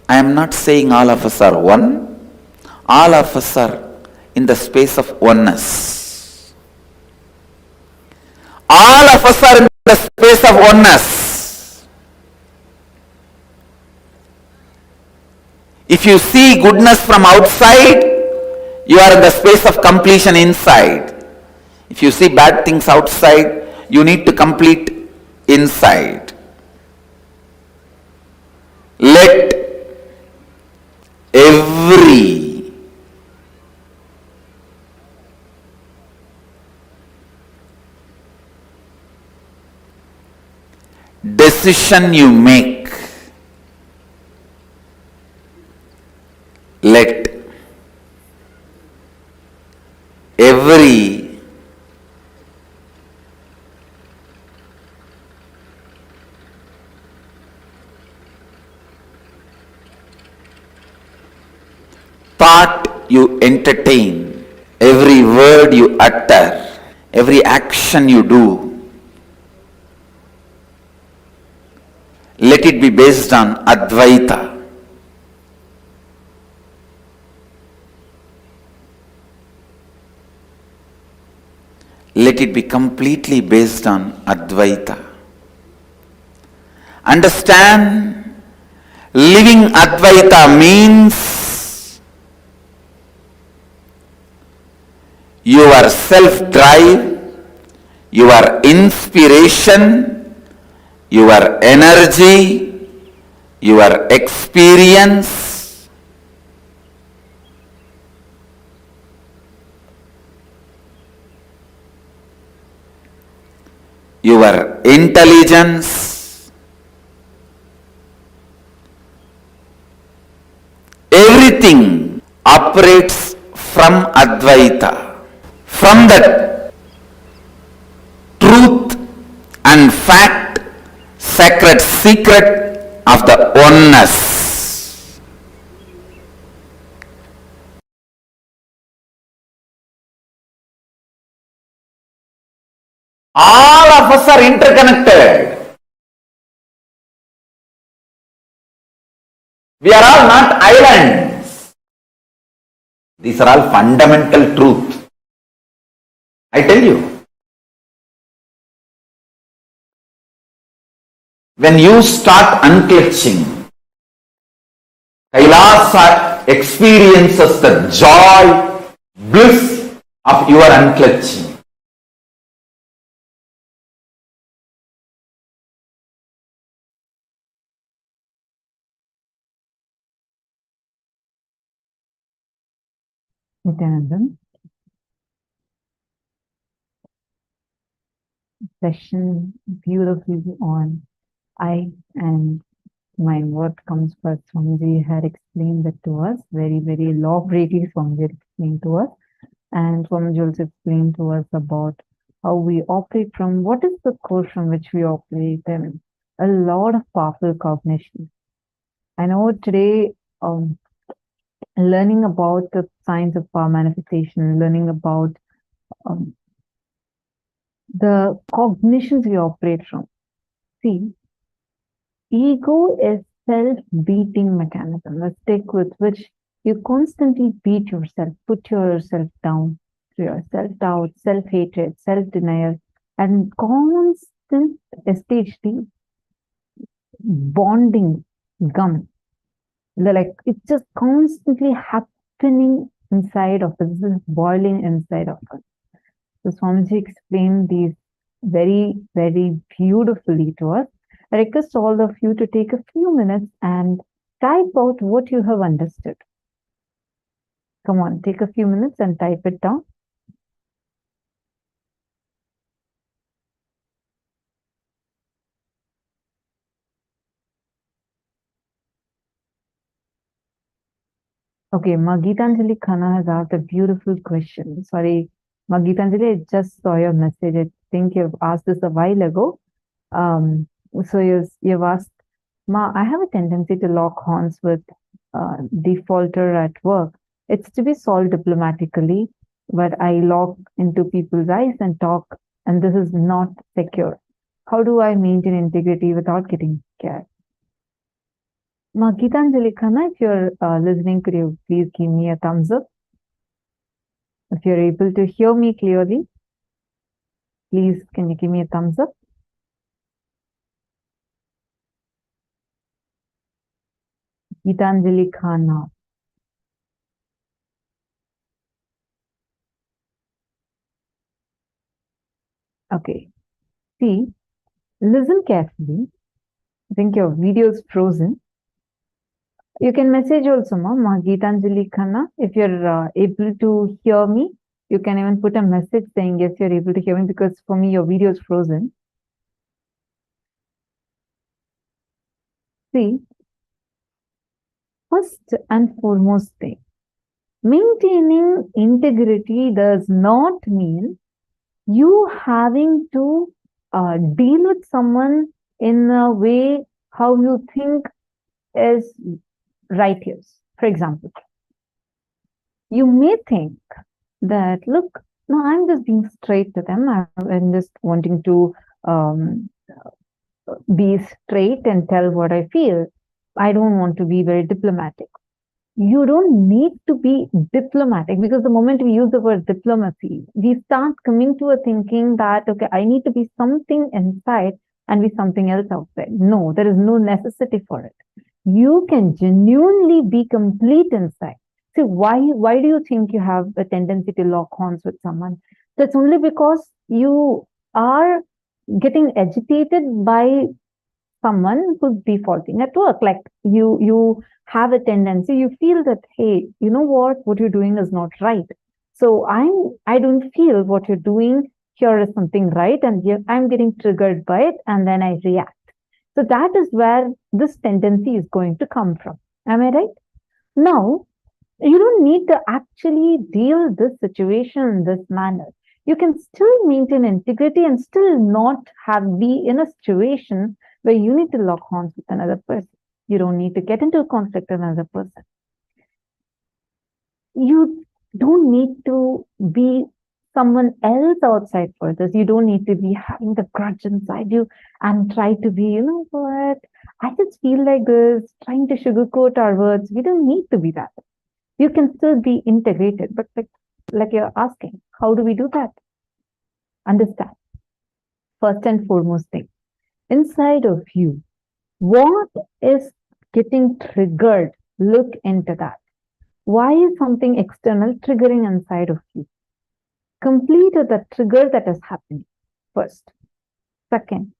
I am not saying all of us are one. All of us are in the space of oneness. All of us are in the space of oneness. If you see goodness from outside, you are in the space of completion inside. If you see bad things outside, you need to complete inside. Let every decision you make, let every thought you entertain, every word you utter, every action you do, let it be based on Advaita. it be completely based on Advaita. Understand, living Advaita means your self-drive, your inspiration, your energy, your experience, your intelligence, everything operates from Advaita, from the truth and fact, sacred secret of the oneness. All of us are interconnected. We are all not islands. These are all fundamental truth. I tell you, when you start unclutching, KAILＡSA experiences the joy, bliss of your unclutching. Nithyananda, session beautifully on I and mine. What comes first? Swamiji had explained that to us, very, very elaborately. Swamiji had explained to us, and Swamiji also explained to us about how we operate from, what is the core from which we operate, and a lot of powerful cognition. I know today, learning about the science of power manifestation, learning about the cognitions we operate from. See, ego is self-beating mechanism, the stick with which you constantly beat yourself, put yourself down to your self-doubt, self-hatred, self-denial, and constant STHD bonding gum. Like it's just constantly happening inside of us, this is boiling inside of us. So Swamiji explained these very, very beautifully to us. I request all of you to take a few minutes and type out what you have understood. Come on, take a few minutes and type it down. Okay, Magitanjali Khanna has asked a beautiful question. Sorry, Magitanjali, I just saw your message. I think you've asked this a while ago. So you've asked, Ma, I have a tendency to lock horns with defaulter at work. It's to be solved diplomatically, but I lock into people's eyes and talk, and this is not secure. How do I maintain integrity without getting scared? Ma, Gitanjali Khanna, if you're listening, could you please give me a thumbs up? If you're able to hear me clearly, please can you give me a thumbs up? Gitanjali Khanna. Okay. See, listen carefully. I think your video is frozen. You can message also, Ma Gitanjali Khanna. If you're able to hear me, you can even put a message saying, yes, you're able to hear me, because for me, your video is frozen. See, first and foremost thing, maintaining integrity does not mean you having to deal with someone in a way how you think is righteous. For example, you may think that, look, no, I'm just being straight to them. I'm just wanting to be straight and tell what I feel. I don't want to be very diplomatic. you don't need to be diplomatic, because the moment we use the word diplomacy, we start coming to a thinking that, okay, I need to be something inside and be something else outside. No, there is no necessity for it. You can genuinely be complete inside. See, why do you think you have a tendency to lock horns with someone? That's only because you are getting agitated by someone who's defaulting at work. Like you have a tendency, you feel that, hey, you know what you're doing is not right. So I don't feel what you're doing here is something right, and I'm getting triggered by it, and then I react. So that is where this tendency is going to come from. Am I right? Now, you don't need to actually deal this situation in this manner. You can still maintain integrity and still not be in a situation where you need to lock horns with another person. You don't need to get into a conflict with another person. You don't need to be someone else outside for this. You don't need to be having the grudge inside you and try to be, you know what, I just feel like this, trying to sugarcoat our words. We don't need to be that. You can still be integrated, but like you're asking, how do we do that? Understand. First and foremost thing, inside of you, what is getting triggered? Look into that. Why is something external triggering inside of you? Complete the trigger that is happening first. Second,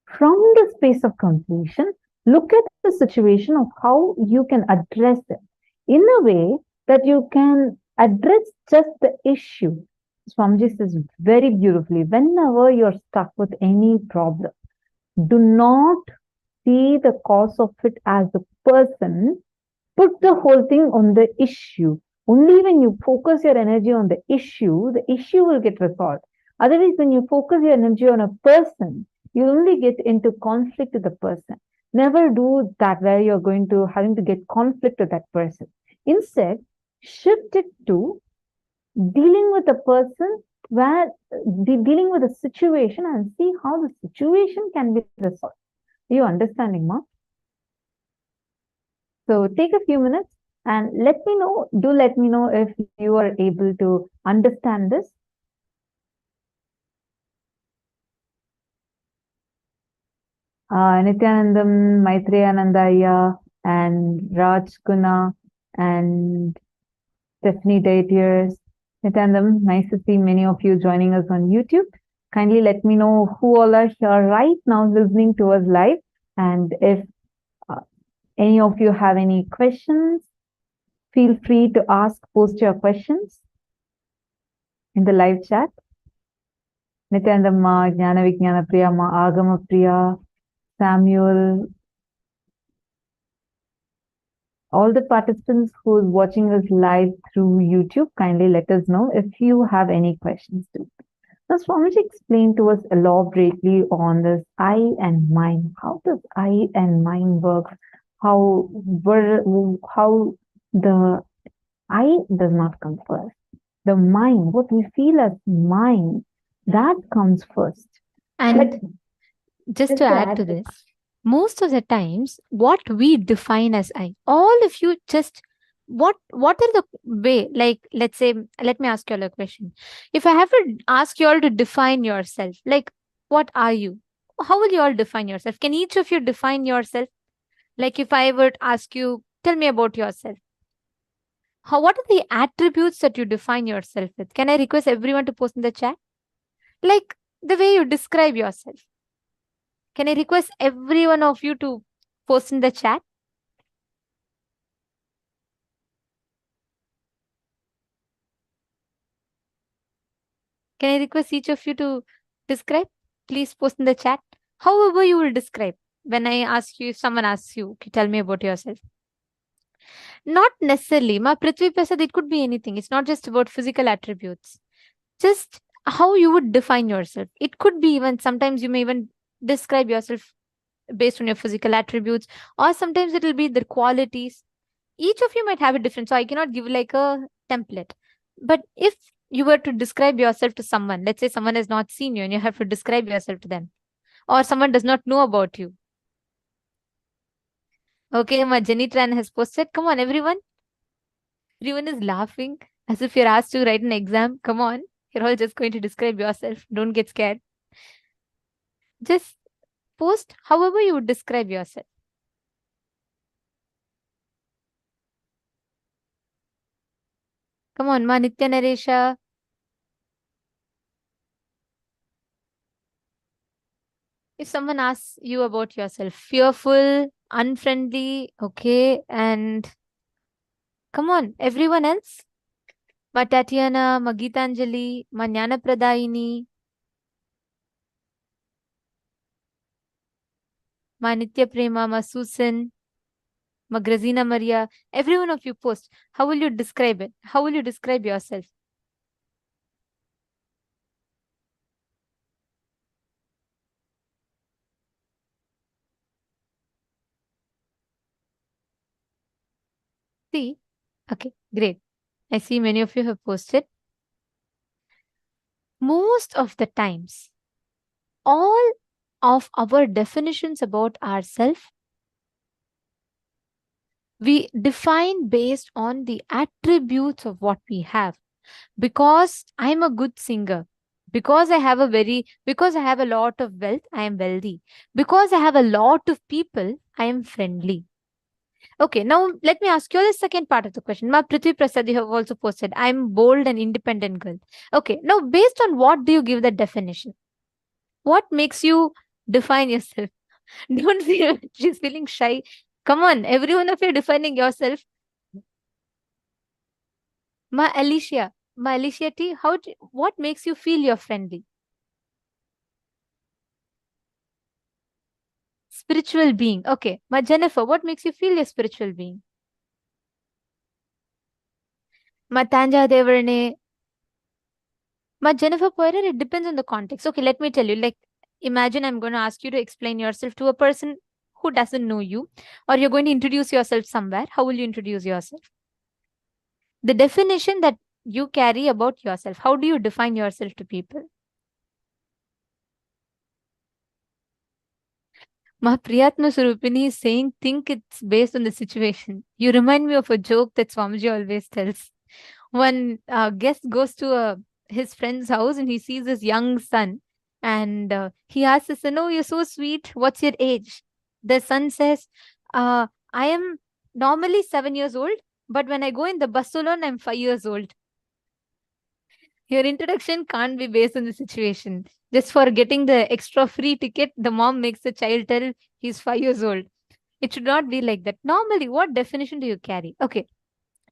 from the space of completion, look at the situation of how you can address it in a way that you can address just the issue. Swamiji says very beautifully, whenever you're stuck with any problem, do not see the cause of it as the person. Put the whole thing on the issue. Only when you focus your energy on the issue will get resolved. Otherwise, when you focus your energy on a person, you only get into conflict with the person. Never do that where you're going to having to get conflict with that person. Instead, shift it to dealing with the person, where dealing with the situation, and see how the situation can be resolved. Are you understanding, Ma? So take a few minutes and let me know if you are able to understand this. Nithyanandam, Maitreyanandaya, and Raj Guna, and Stephanie Daitiers. Nithyanandam, nice to see many of you joining us on YouTube. Kindly let me know who all are here right now listening to us live, and if any of you have any questions, feel free to post your questions in the live chat. Nithyanandamma, Jnana Vijnana Priya, Ma Agama Priya, Samuel, all the participants who are watching us live through YouTube, kindly let us know if you have any questions too. Now, Swamiji explained to us elaborately on this I and mind. How does I and mind work? How the I does not come first. The mind, what we feel as mind, that comes first. And just to add to this, most of the times, what we define as I, all of you just, what are the way, like, let's say, let me ask you all a question. If I have to ask you all to define yourself, like, what are you? How will you all define yourself? Can each of you define yourself? Like, if I were to ask you, tell me about yourself. What are the attributes that you define yourself with? Can I request everyone to post in the chat? Like, the way you describe yourself. Can I request every one of you to post in the chat? Can I request each of you to describe? Please post in the chat. However you will describe. When I ask you, if someone asks you, okay, tell me about yourself. Not necessarily. Ma Prithvi Prasad, it could be anything. It's not just about physical attributes. Just how you would define yourself. It could be even, sometimes you may even describe yourself based on your physical attributes, or sometimes it will be the qualities. Each of you might have a different, so I cannot give like a template. But if you were to describe yourself to someone, let's say someone has not seen you and you have to describe yourself to them, or someone does not know about you. Okay, my Jenny Tran has posted. Come on, everyone. Everyone is laughing as if you're asked to write an exam. Come on, you're all just going to describe yourself. Don't get scared. Just post however you would describe yourself. Come on, Ma Nithyananda. If someone asks you about yourself, fearful, unfriendly, okay, and come on, everyone else. Ma Tatiana, Ma Geetanjali, Ma Jnana Pradayini, Ma Nitya Prema, Ma Susan, Ma Grazina Maria. Every one of you post. How will you describe it? How will you describe yourself? See? Okay, great. I see many of you have posted. Most of the times, all of our definitions about ourselves, we define based on the attributes of what we have. Because I'm a good singer, because I have a lot of wealth, I am wealthy. Because I have a lot of people, I am friendly. Okay, now let me ask you the second part of the question. Ma Prithvi Prasad, you have also posted, I'm bold and independent girl. Okay, now based on what do you give the definition? What makes you define yourself? Don't feel she's feeling shy. Come on, every one of you defining yourself. Ma Alicia T, what makes you feel you're friendly? Spiritual being. Okay. Ma Jennifer, what makes you feel a spiritual being? Ma Tanja Devarne. Ma Jennifer Poirier, it depends on the context. Okay, let me tell you. Like, imagine I'm going to ask you to explain yourself to a person who doesn't know you, or you're going to introduce yourself somewhere. How will you introduce yourself? The definition that you carry about yourself. How do you define yourself to people? Ma Priyatma Surupini is saying, think it's based on the situation. You remind me of a joke that Swamiji always tells. One guest goes to his friend's house and he sees his young son. And he asks his son, oh, you're so sweet. What's your age? The son says, I am normally 7 years old, but when I go in the bus alone, I'm 5 years old. Your introduction can't be based on the situation. Just for getting the extra free ticket, the mom makes the child tell he's 5 years old. It should not be like that. Normally, what definition do you carry? Okay.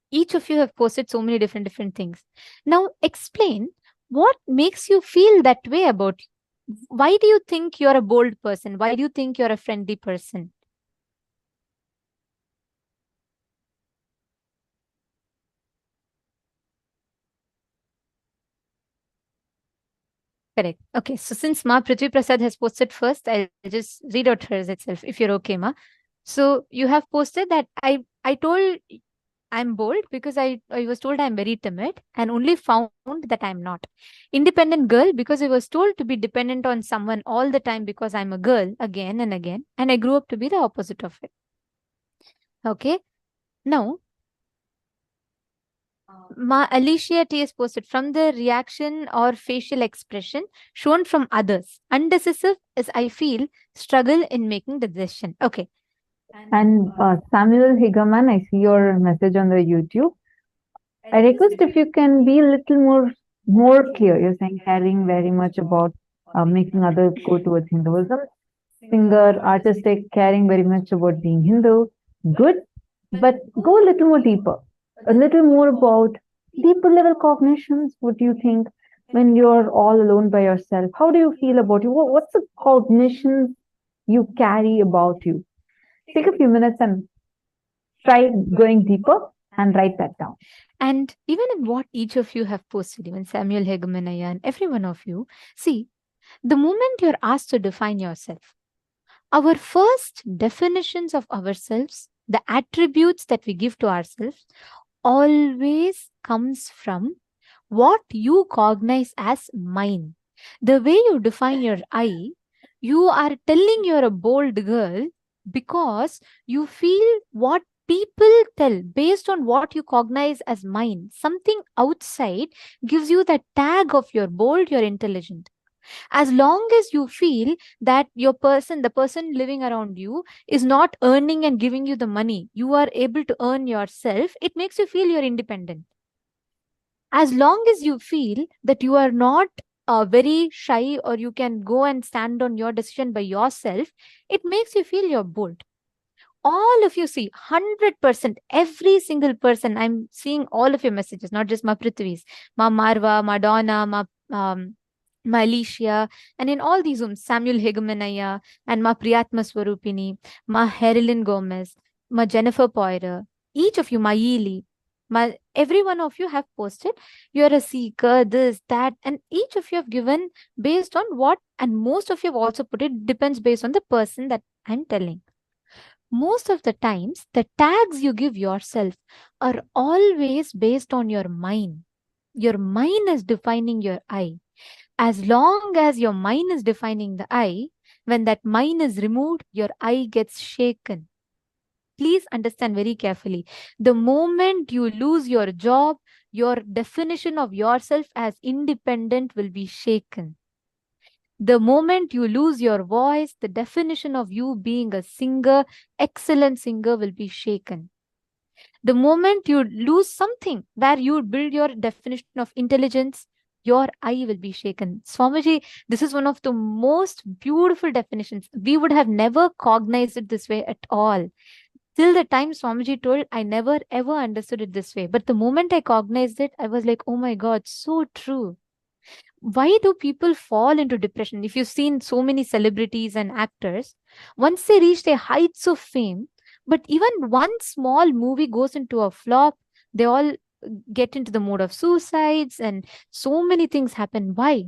Each of you have posted so many different things. Now, explain what makes you feel that way about you. Why do you think you're a bold person? Why do you think you're a friendly person? Correct. Okay, so since Ma Prithvi Prasad has posted first, I'll just read out hers itself, if you're okay, Ma. So you have posted that I told I'm bold because I was told I'm very timid and only found that I'm not. Independent girl because I was told to be dependent on someone all the time because I'm a girl again and again. And I grew up to be the opposite of it. Okay. Now, Ma Alicia T has posted from the reaction or facial expression shown from others. Undecisive is, I feel, struggle in making the decision. Okay. And Samuel Higaman, I see your message on the YouTube. I request if you can be a little more clear. You're saying caring very much about making others go towards Hinduism. Singer, artistic, caring very much about being Hindu. Good, but go a little more deeper. A little more about deeper level cognitions. What do you think when you're all alone by yourself? How do you feel about you? What's the cognition you carry about you? Take a few minutes and try going deeper and write that down. And even in what each of you have posted, even Samuel Hegemanaya and every one of you, see, the moment you're asked to define yourself, our first definitions of ourselves, the attributes that we give to ourselves, always comes from what you cognize as mine. The way you define your I, you are telling you're a bold girl because you feel what People tell based on what you cognize as mine. Something outside gives you that tag of you're bold, you're intelligent. As long as you feel that the person living around you is not earning and giving you the money, you are able to earn yourself, it makes you feel you're independent. As long as you feel that you are not very shy, or you can go and stand on your decision by yourself, it makes you feel you're bold. All of you see 100%, every single person. I'm seeing all of your messages, not just Ma Prithvis, Ma Marva, Madonna, Ma Alicia, and in all these rooms, Samuel Hegemanaya, and Ma Priyatma Swarupini, Ma Herilyn Gomez, Ma Jennifer Poyrer, each of you, Ma Ely, every one of you have posted, you're a seeker, this, that, and each of you have given based on what, and most of you have also put it depends based on the person that I'm telling. Most of the times, the tags you give yourself are always based on your mind. Your mind is defining your I. As long as your mind is defining the I, when that mind is removed, your I gets shaken. Please understand very carefully. The moment you lose your job, your definition of yourself as independent will be shaken. The moment you lose your voice, the definition of you being a singer, excellent singer, will be shaken. The moment you lose something where you build your definition of intelligence, your I will be shaken. Swamiji, this is one of the most beautiful definitions. We would have never cognized it this way at all. Till the time Swamiji told, I never ever understood it this way. But the moment I cognized it, I was like, oh my God, so true. Why do people fall into depression? If you've seen so many celebrities and actors, once they reach their heights of fame, but even one small movie goes into a flop, they all get into the mode of suicides, and so many things happen. Why?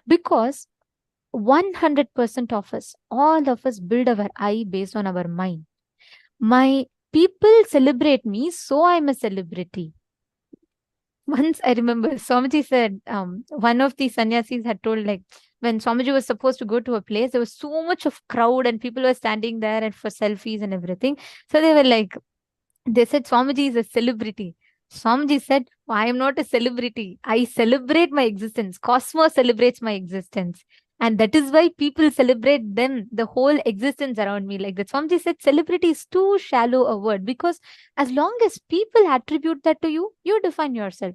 Because 100% of us, all of us, build our I based on our mind. My people celebrate me, so I'm a celebrity. Once I remember Swamiji said, one of the sannyasis had told, like, when Swamiji was supposed to go to a place, there was so much of crowd and people were standing there and for selfies and everything. So they were like, they said Swamiji is a celebrity. Swamiji said, I am not a celebrity. I celebrate my existence. Cosmos celebrates my existence. And that is why people celebrate them, the whole existence around me. Like that Swamiji said, celebrity is too shallow a word, because as long as people attribute that to you, you define yourself.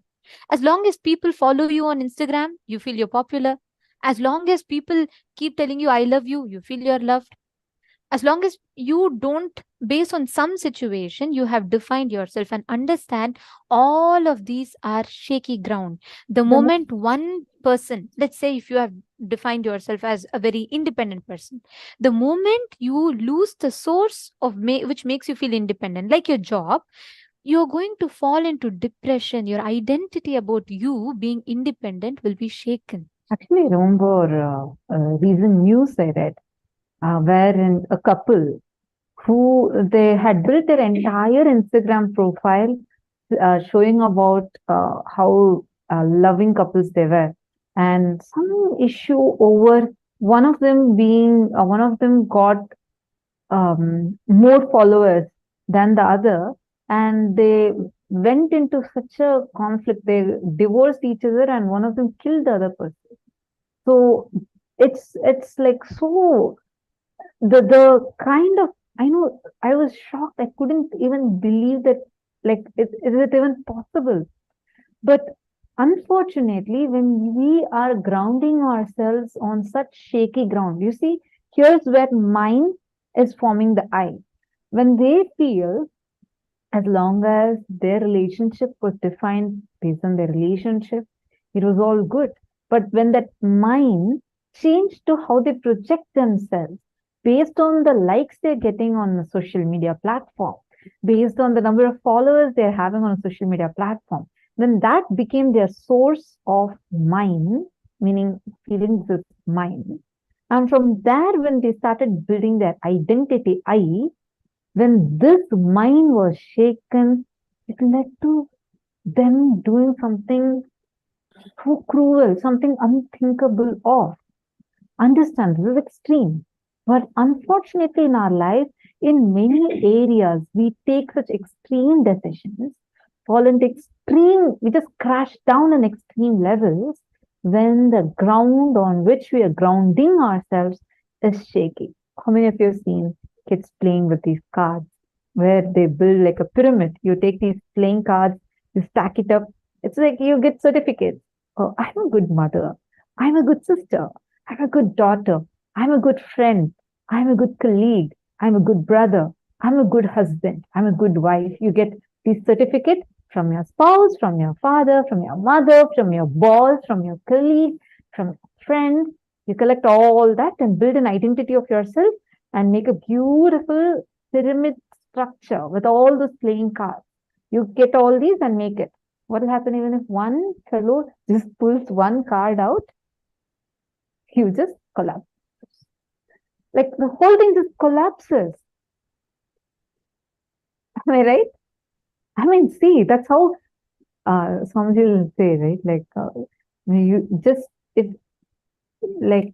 As long as people follow you on Instagram, you feel you're popular. As long as people keep telling you, I love you, you feel you're loved. As long as you don't, based on some situation, you have defined yourself, and understand all of these are shaky ground. The moment one person, let's say if you have defined yourself as a very independent person, the moment you lose the source of which makes you feel independent, like your job, you're going to fall into depression. Your identity about you being independent will be shaken. Actually, I remember a recent news I read, wherein a couple who they had built their entire Instagram profile showing about how loving couples they were, and some issue over one of them got more followers than the other, and they went into such a conflict. They divorced each other, and one of them killed the other person. So it's like, so the kind of, I know, I was shocked. I couldn't even believe that, like, is it even possible? But unfortunately, when we are grounding ourselves on such shaky ground, you see, here's where mind is forming the I. When they feel, as long as their relationship was defined based on their relationship, it was all good. But when that mind changed to how they project themselves, based on the likes they're getting on the social media platform, based on the number of followers they're having on a social media platform, then that became their source of mind, meaning feelings is mind. And from there, when they started building their identity, I, when this mind was shaken, it led to them doing something so cruel, something unthinkable of. Understand, this is extreme. But unfortunately, in our life, in many areas, we take such extreme decisions, fall into extreme, we just crash down on extreme levels when the ground on which we are grounding ourselves is shaky. How many of you have seen kids playing with these cards where they build like a pyramid? You take these playing cards, you stack it up. It's like you get certificates. Oh, I'm a good mother. I'm a good sister. I'm a good daughter. I'm a good friend. I'm a good colleague. I'm a good brother. I'm a good husband. I'm a good wife. You get these certificates from your spouse, from your father, from your mother, from your boss, from your colleague, from your friend. You collect all that and build an identity of yourself and make a beautiful pyramid structure with all those playing cards. You get all these and make it. What will happen even if one fellow just pulls one card out? You just collapse. Like the whole thing just collapses. Am I right? I mean, see, that's how Swamiji will say, right? Like, you just, if, like,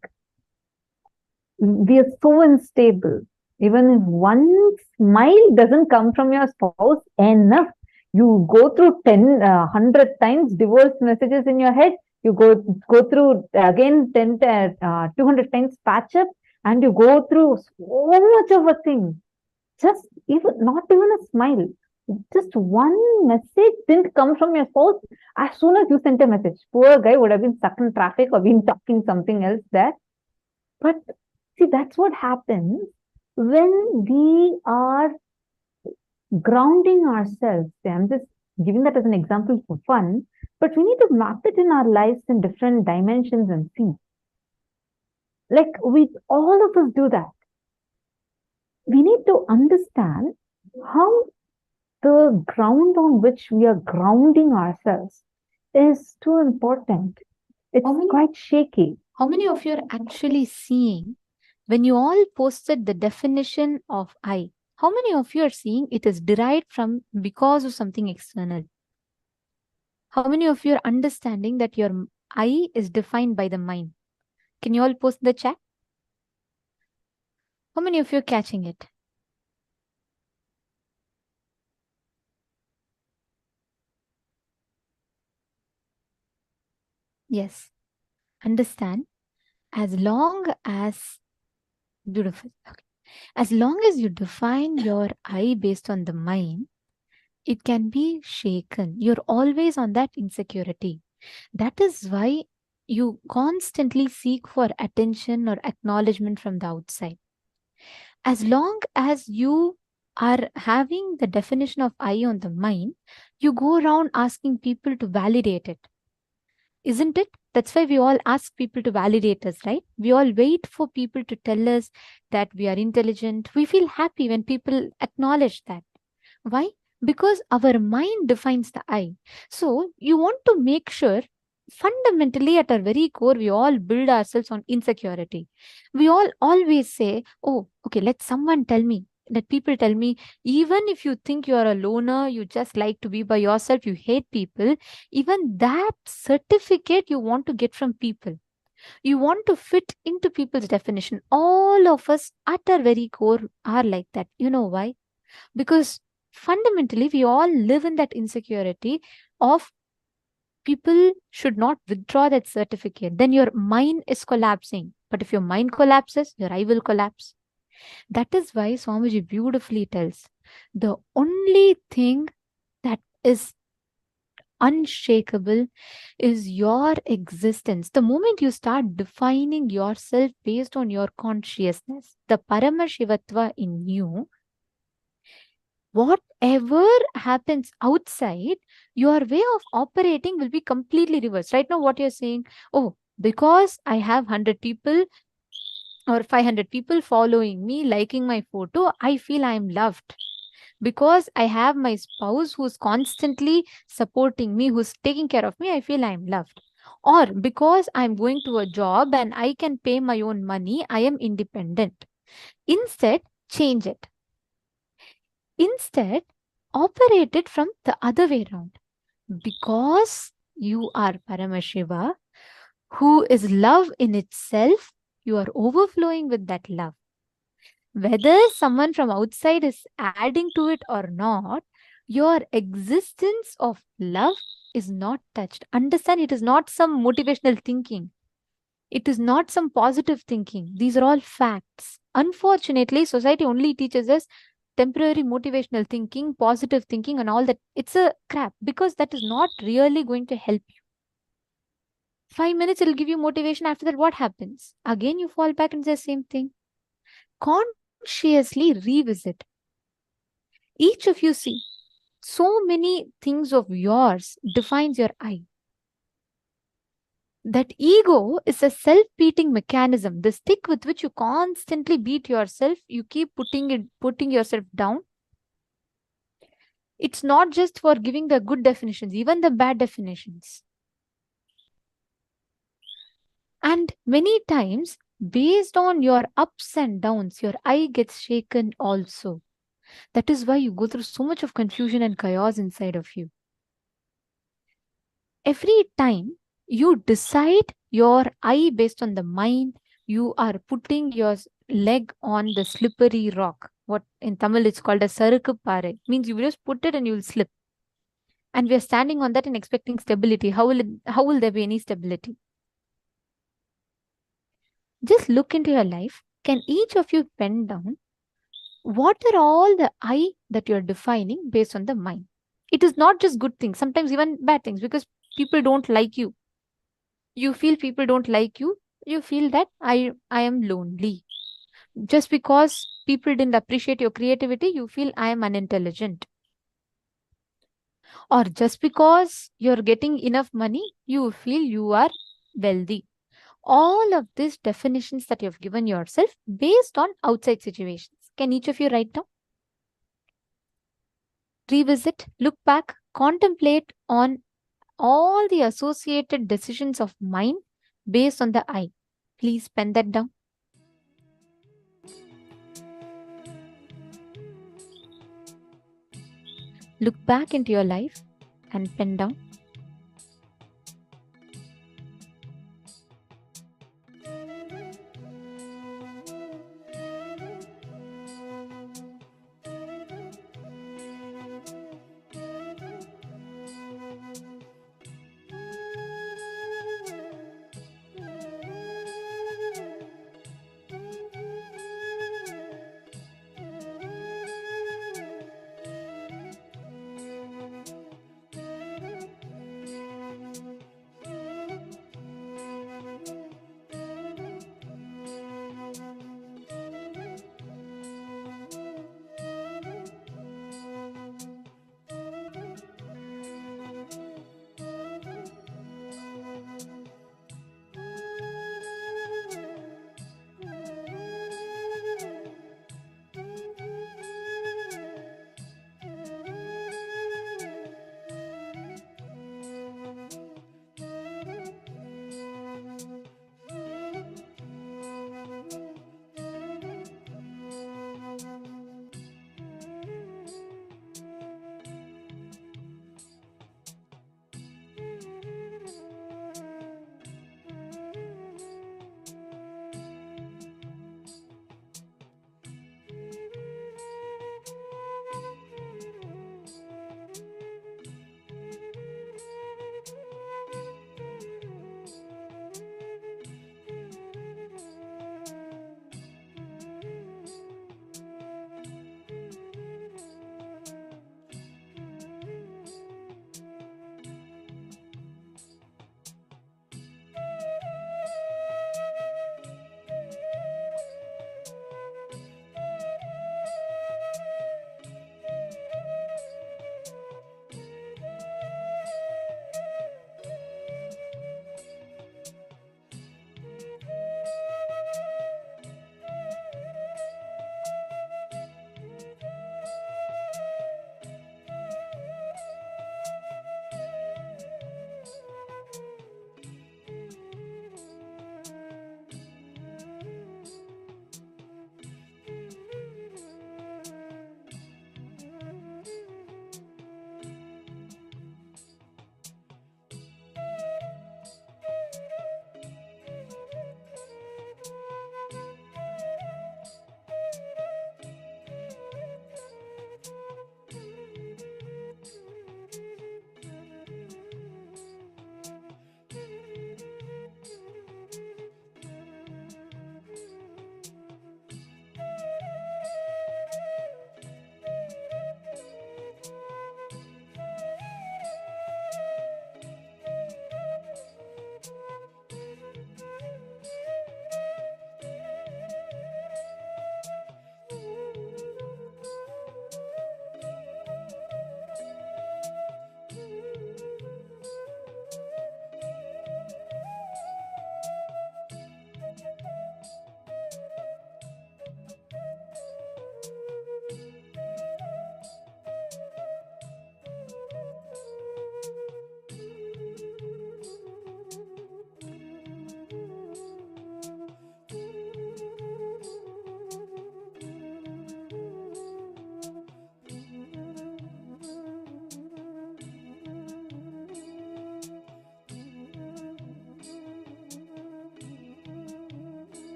we are so unstable. Even if one smile doesn't come from your spouse, enough. You go through 100 times divorce messages in your head. You go through again 200 times patch up, and you go through so much of a thing. Just not even a smile. Just one message didn't come from your spouse. As soon as you sent a message, poor guy would have been stuck in traffic or been talking something else there. But see, that's what happens when we are grounding ourselves. I'm just giving that as an example for fun, but we need to map it in our lives in different dimensions and see. Like all of us do that. We need to understand how the ground on which we are grounding ourselves is too important. It's quite shaky. How many of you are actually seeing when you all posted the definition of I? How many of you are seeing it is derived from because of something external? How many of you are understanding that your I is defined by the mind? Can you all post the chat? How many of you are catching it? Yes. Understand, as long as, beautiful. Okay. As long as you define your I based on the mind, it can be shaken. You're always on that insecurity. That is why you constantly seek for attention or acknowledgement from the outside. As long as you are having the definition of I on the mind, you go around asking people to validate it. Isn't it? That's why we all ask people to validate us, right? We all wait for people to tell us that we are intelligent. We feel happy when people acknowledge that. Why? Because our mind defines the I. So you want to make sure, fundamentally at our very core, we all build ourselves on insecurity. We all always say, oh, okay, let someone tell me. Let people tell me, even if you think you are a loner, you just like to be by yourself, you hate people, even that certificate you want to get from people. You want to fit into people's definition. All of us at our very core are like that. You know why? Because fundamentally, we all live in that insecurity of people should not withdraw that certificate. Then your mind is collapsing. But if your mind collapses, your I will collapse. That is why Swamiji beautifully tells, the only thing that is unshakable is your existence. The moment you start defining yourself based on your consciousness, the Paramashivatva in you, whatever happens outside, your way of operating will be completely reversed. Right now, what you're saying, oh, because I have 100 people or 500 people following me, liking my photo, I feel I'm loved. Because I have my spouse who's constantly supporting me, who's taking care of me, I feel I'm loved. Or because I'm going to a job and I can pay my own money, I am independent. Instead, change it. Instead, operate it from the other way around. Because you are Paramashiva, who is love in itself, you are overflowing with that love. Whether someone from outside is adding to it or not, your existence of love is not touched. Understand, it is not some motivational thinking. It is not some positive thinking. These are all facts. Unfortunately, society only teaches us temporary motivational thinking, positive thinking, and all that. It's a crap because that is not really going to help you. 5 minutes it'll give you motivation. After that, what happens? Again, you fall back and say the same thing. Consciously revisit. Each of you see, so many things of yours defines your I. That ego is a self-beating mechanism, the stick with which you constantly beat yourself. You keep putting yourself down. It's not just for giving the good definitions, even the bad definitions. And many times, based on your ups and downs, your I gets shaken also. That is why you go through so much of confusion and chaos inside of you. Every time you decide your I based on the mind, you are putting your leg on the slippery rock. What in Tamil it's called a sarukku pare. Means you will just put it and you will slip. And we are standing on that and expecting stability. How will there be any stability? Just look into your life. Can each of you pen down what are all the I that you're defining based on the mind? It is not just good things, sometimes even bad things, because people don't like you. You feel people don't like you. You feel that I am lonely. Just because people didn't appreciate your creativity, you feel I am unintelligent. Or just because you're getting enough money, you feel you are wealthy. All of these definitions that you've given yourself based on outside situations. Can each of you write down? Revisit, look back, contemplate on all the associated decisions of mind based on the I. Please pen that down. Look back into your life and pen down.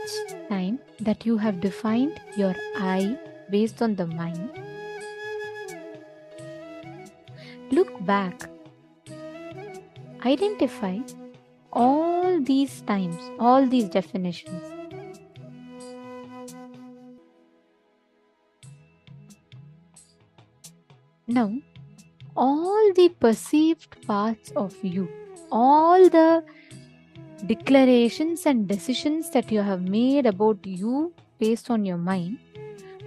each time that you have defined your I based on the mind, look back. Identify all these times, all these definitions. Now, all the perceived parts of you, all the declarations and decisions that you have made about you based on your mind,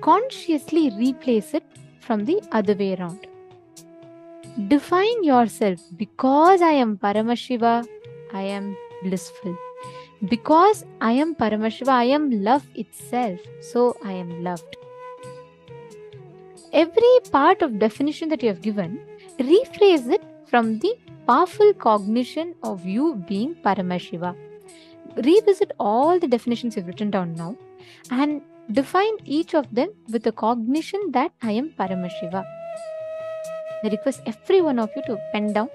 consciously replace it from the other way around. Define yourself. Because I am Paramashiva, I am blissful. Because I am Paramashiva, I am love itself, so I am loved. Every part of definition that you have given, rephrase it from the powerful cognition of you being Paramashiva. Revisit all the definitions you've written down now and define each of them with the cognition that I am Paramashiva. I request every one of you to pen down.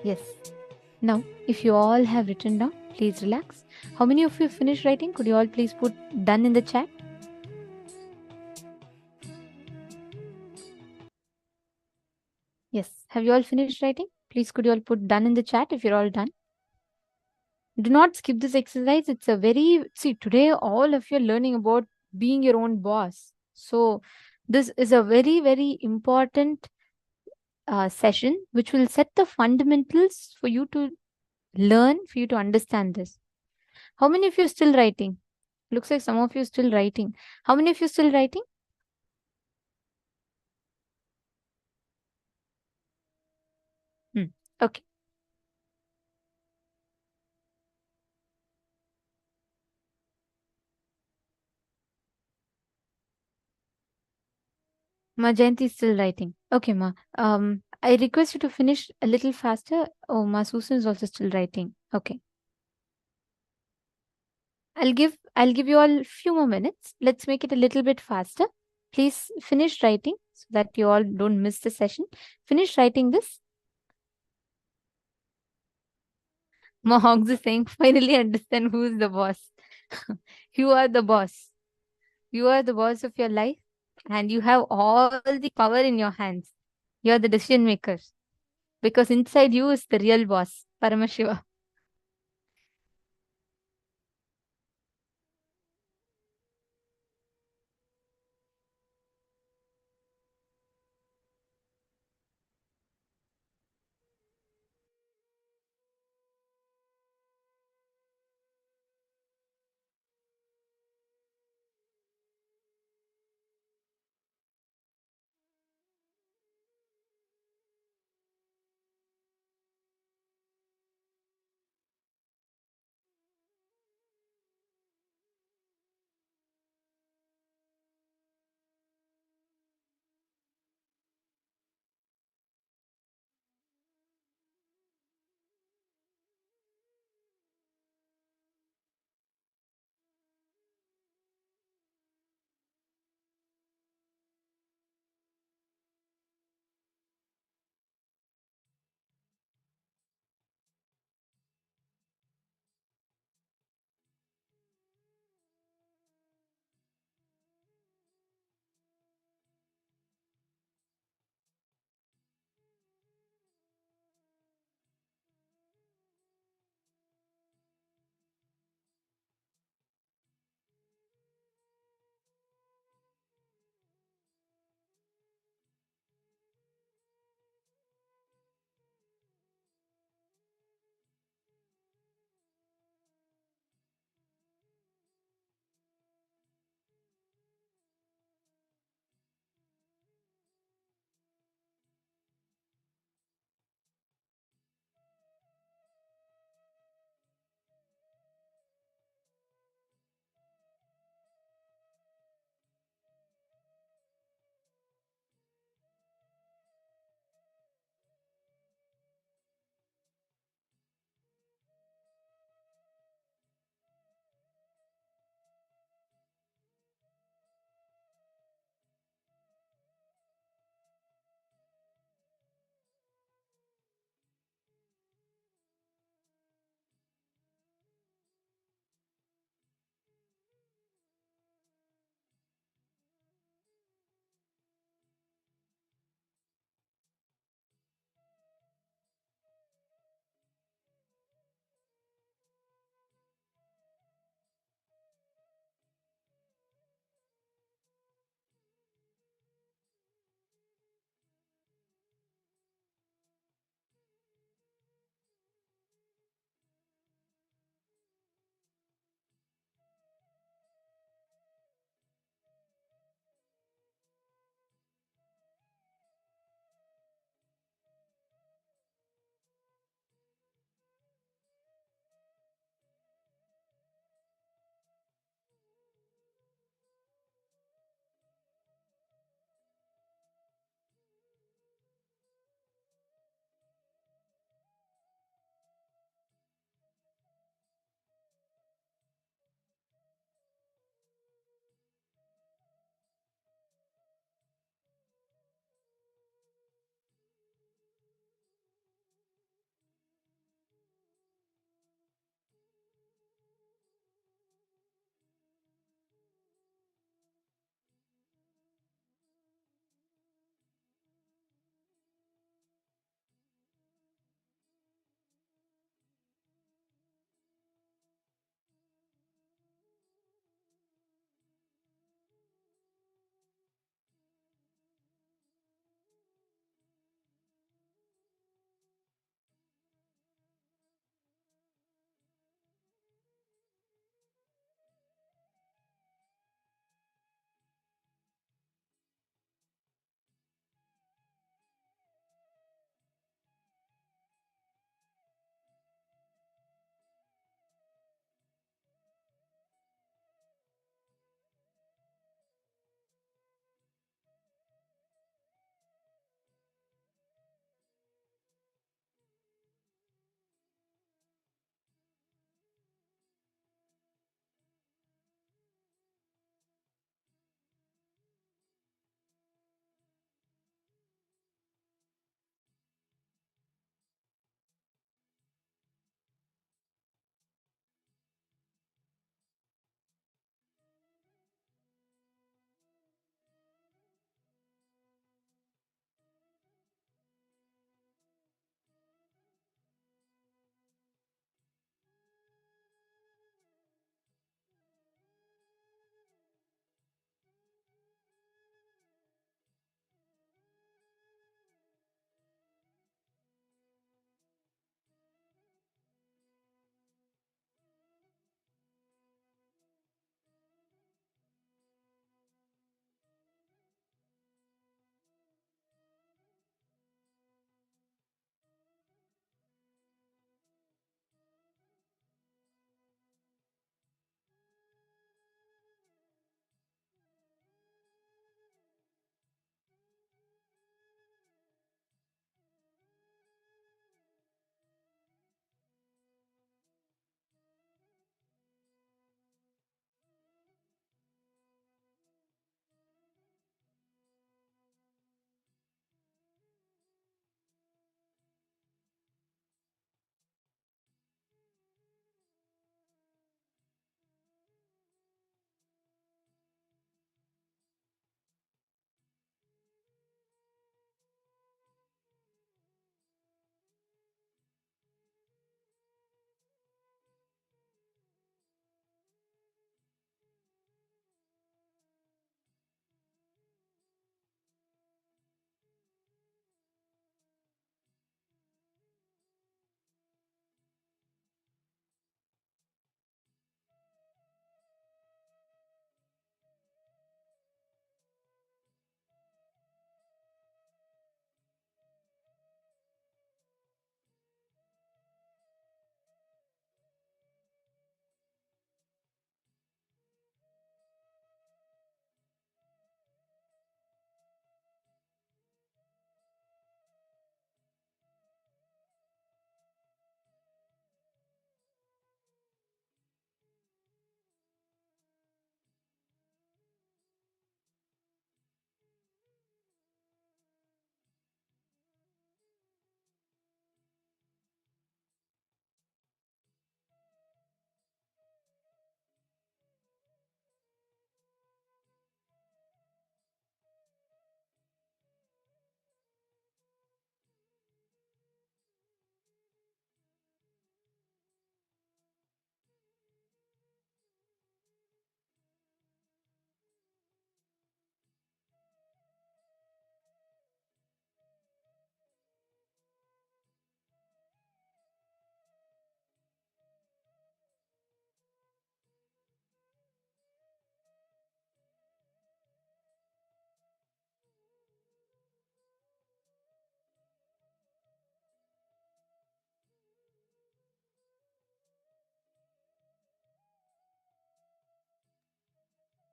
Yes. Now, if you all have written down, please relax. How many of you finished writing? Could you all please put done in the chat? Yes. Have you all finished writing? Please could you all put done in the chat if you're all done? Do not skip this exercise. It's a very, see, today all of you are learning about being your own boss. So this is a very, very important session which will set the fundamentals for you to learn, for you to understand this. How many of you are still writing? Looks like some of you are still writing. How many of you are still writing? Okay. Ma Jayanti is still writing. Okay, Ma. I request you to finish a little faster. Oh, Ma Susan is also still writing. Okay. I'll give you all a few more minutes. Let's make it a little bit faster. Please finish writing so that you all don't miss the session. Finish writing this. Ma Hogs is saying, finally understand who is the boss. You are the boss. You are the boss of your life and you have all the power in your hands. You are the decision makers because inside you is the real boss, Paramashiva.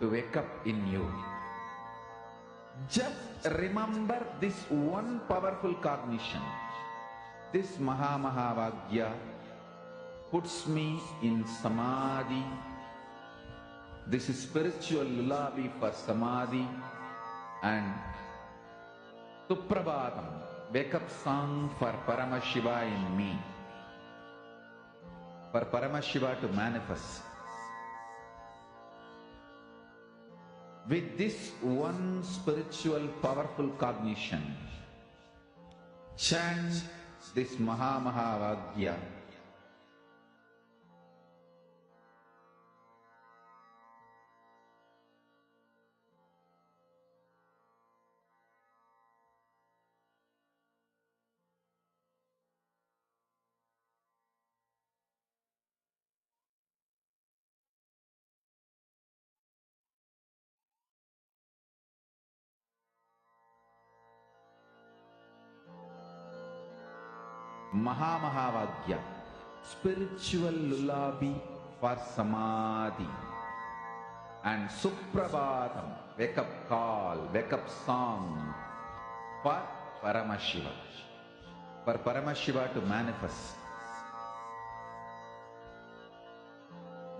to wake up in you. Just remember this one powerful cognition. This Mahamahavagyā puts me in Samadhi. This is spiritual lullaby for Samadhi. And Suprabhatam, wake up song for Paramashiva in me. For Paramashiva to manifest. With this one spiritual powerful cognition, chant this Mahamahavagyā. Mahamahavagyā, spiritual lullaby for Samadhi. And Suprabhatam, wake up call, wake up song for Paramashiva. For Paramashiva to manifest.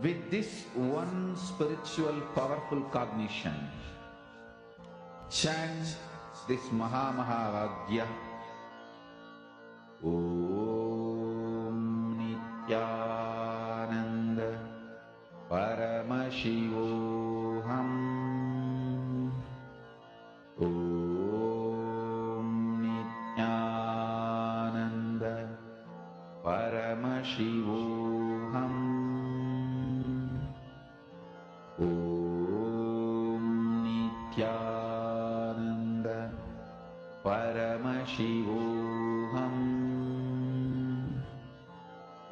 With this one spiritual powerful cognition, chant this Mahamahavagyā. Om Nithyananda Paramashivoham. Om Nithyananda Paramashivoham. Om Nithyananda Paramashivoham.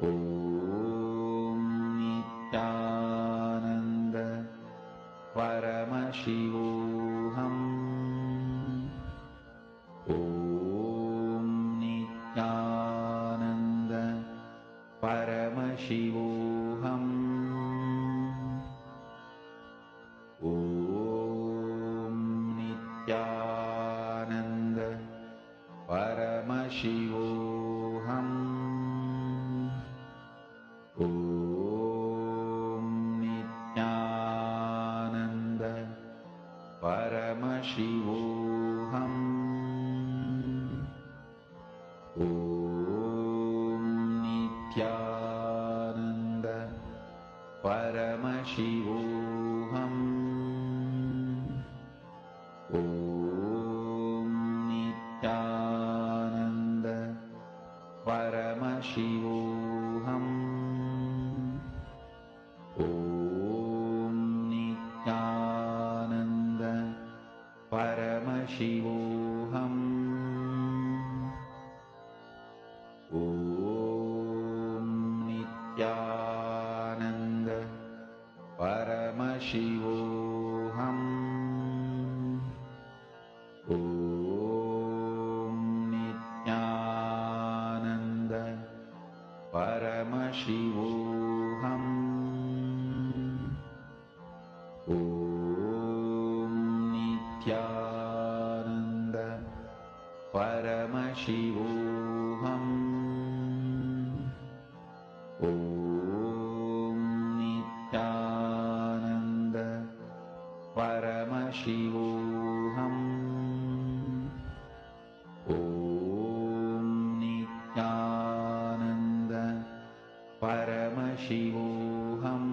Om Nithyananda Paramashivoham. Om Nithyananda Paramashivoham. Om Nithyananda Paramashivoham. Om Nithyananda Paramashivoham. Om Nithyananda Paramashivoham. Om Nithyananda Paramashivoham. Om Nithyananda Paramashivoham. Om Nithyananda Paramashivoham. Om Nithyananda Paramashivoham. Om Nithyananda Paramashivoham. Om Nithyananda Paramashivoham. Om Nithyananda Paramashivoham.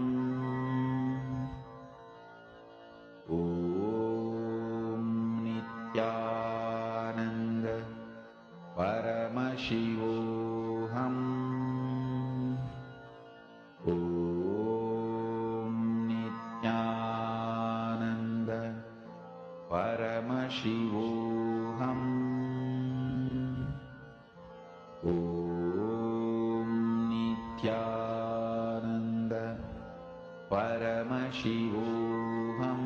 Om Nithyananda Paramashivoham. Om Nithyananda Paramashivoham. Om Nithyananda Paramashivoham.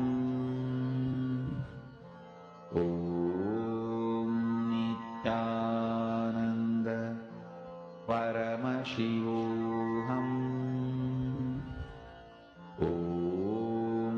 Om Nithyananda Paramashivoham. Om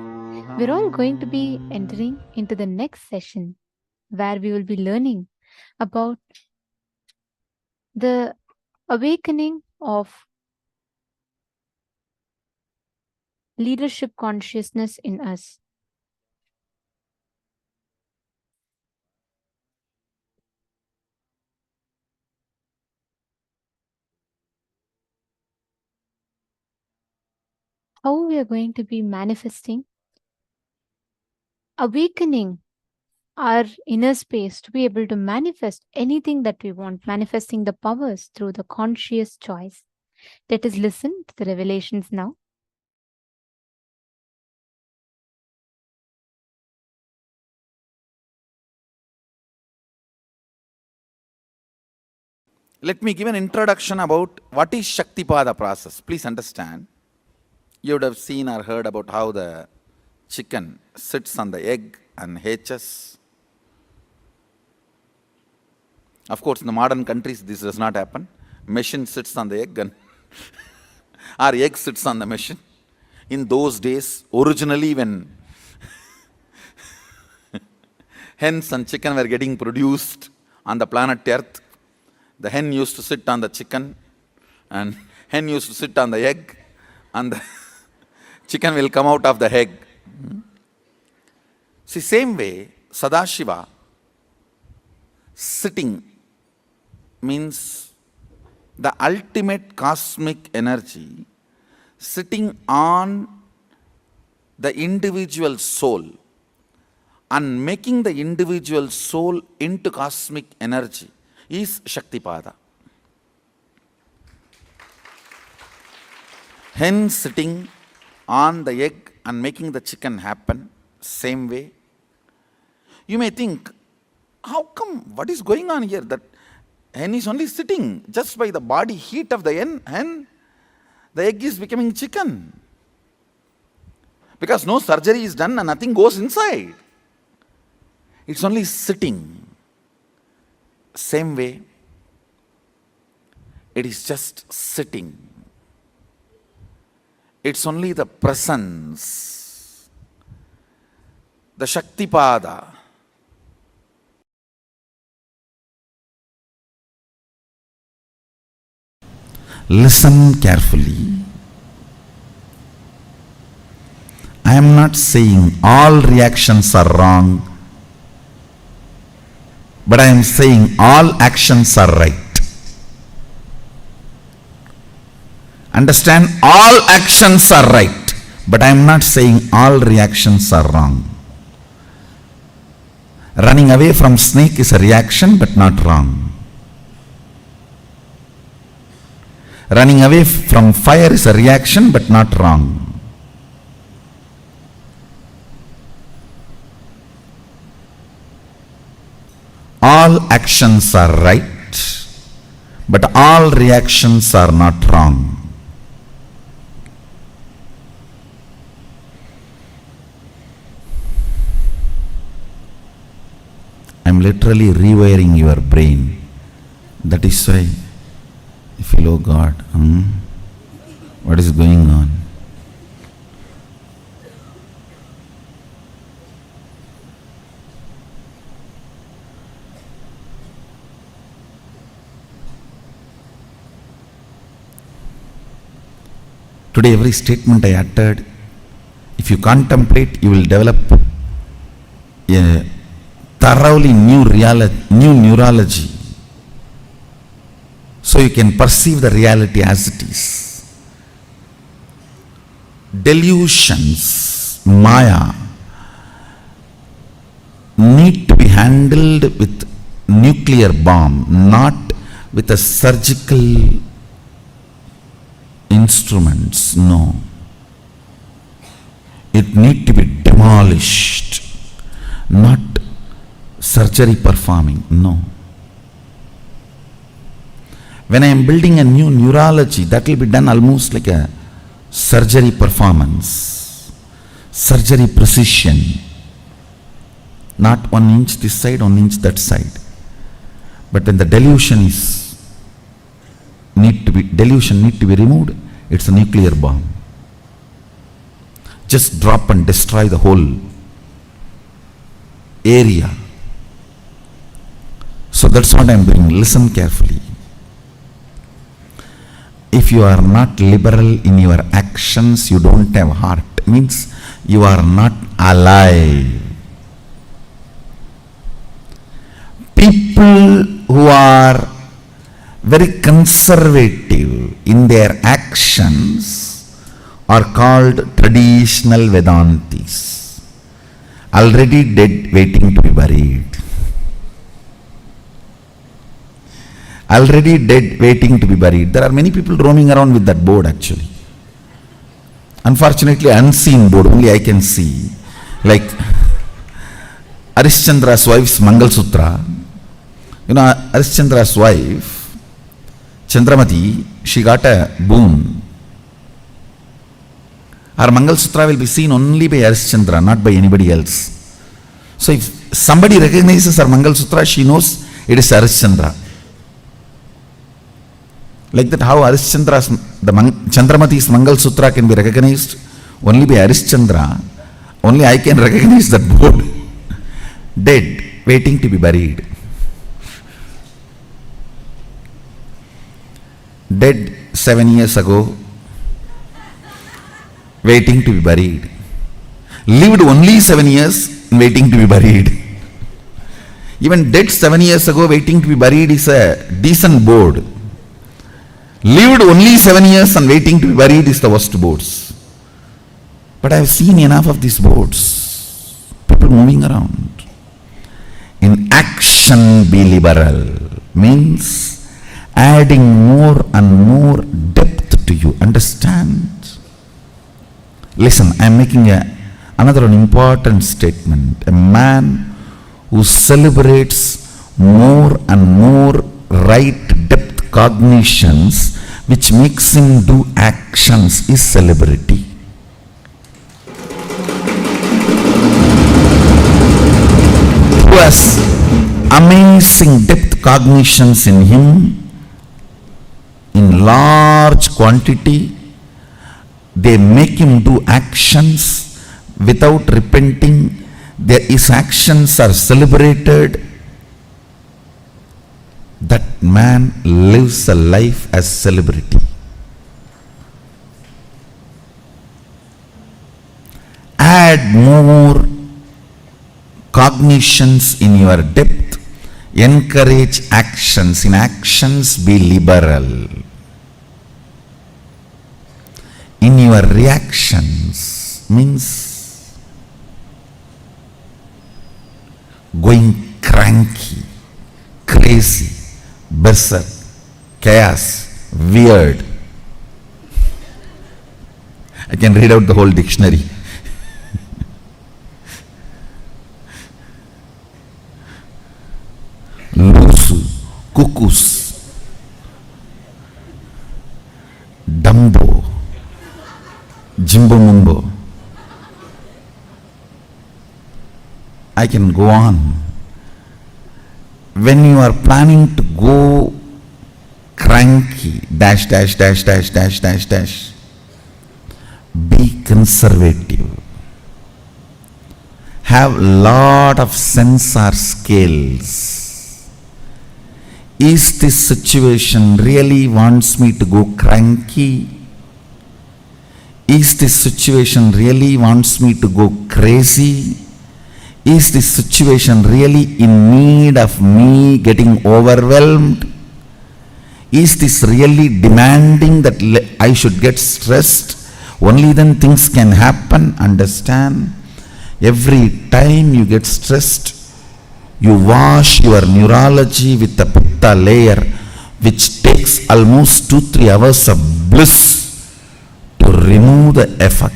We're all going to be entering into the next session where we will be learning about the awakening of leadership consciousness in us. How we are going to be manifesting, awakening our inner space to be able to manifest anything that we want, manifesting the powers through the conscious choice. Let us listen to the revelations now. Let me give an introduction about what is Shaktipada process. Please understand. You would have seen or heard about how the chicken sits on the egg and hatches. Of course, in the modern countries, this does not happen. Machine sits on the egg and or egg sits on the machine. In those days, originally when hens and chicken were getting produced on the planet Earth, the hen used to sit on the chicken and hen used to sit on the egg and the chicken will come out of the egg. See, same way, Sadashiva sitting means the ultimate cosmic energy sitting on the individual soul and making the individual soul into cosmic energy is Shaktipada. Hen sitting on the egg and making the chicken happen, same way. You may think, how come, what is going on here? That hen is only sitting just by the body heat of the hen, the egg is becoming chicken. Because no surgery is done and nothing goes inside. It's only sitting. Same way, it is just sitting. It's only the presence, the Shaktipada. Listen carefully. I am not saying all reactions are wrong, but I am saying all actions are right. Understand, all actions are right, but I am not saying all reactions are wrong. Running away from snake is a reaction but not wrong. Running away from fire is a reaction but not wrong. All actions are right, but all reactions are not wrong. I am literally rewiring your brain. That is why you feel, oh God, what is going on? Today, every statement I uttered, if you contemplate, you will develop a thoroughly new neurology. So you can perceive the reality as it is. Delusions, Maya, need to be handled with nuclear bomb, not with a surgical instruments, no. It need to be demolished, not surgery performing, no. When I am building a new neurology, that will be done almost like a surgery performance, surgery precision, not 1 inch this side, 1 inch that side. But when the delusion need to be removed, it's a nuclear bomb. just drop and destroy the whole area. So that's what I am doing. Listen carefully. If you are not liberal in your actions, you don't have heart. Means you are not alive. People who are very conservative in their actions are called traditional Vedantis. Already dead, waiting to be buried. Already dead, waiting to be buried. There are many people roaming around with that board actually. Unfortunately, unseen board, only I can see. Like Harishchandra's wife's Mangal Sutra. You know, Harishchandra's wife, Chandramati, she got a boon. Her Mangal Sutra will be seen only by Harishchandra, not by anybody else. So if somebody recognizes her Mangal Sutra, she knows it is Harishchandra. Like that, how Harishchandra's, Chandramati's Mangal Sutra can be recognized only by Harishchandra, only I can recognize that board. Dead, waiting to be buried. Dead 7 years ago, waiting to be buried. Lived only 7 years, waiting to be buried. Even dead 7 years ago, waiting to be buried is a decent board. Lived only 7 years and waiting to be buried is the worst boards. But I have seen enough of these boards. People moving around. In action, be liberal. Means adding more and more depth to you. Understand? Listen, I am making another important statement. A man who celebrates more and more right depth cognitions which makes him do actions is celebrity. Who has amazing depth cognitions in him, in large quantity, they make him do actions without repenting. His actions are celebrated. That man lives a life as celebrity. Add more cognitions in your depth. Encourage actions. In actions, be liberal. In your reactions means going cranky, crazy, berserk, chaos, weird. I can read out the whole dictionary. Lusu, cuckoos, Dumbo, Jimbo Mumbo. I can go on. When you are planning to go cranky, dash, dash, dash, dash, dash, dash, dash, be conservative. Have lot of sensor scales. Is this situation really wants me to go cranky? Is this situation really wants me to go crazy? Is this situation really in need of me getting overwhelmed? Is this really demanding that I should get stressed? Only then things can happen. Understand? Every time you get stressed, you wash your neurology with the pitta layer, which takes almost 2-3 hours of bliss to remove the effect.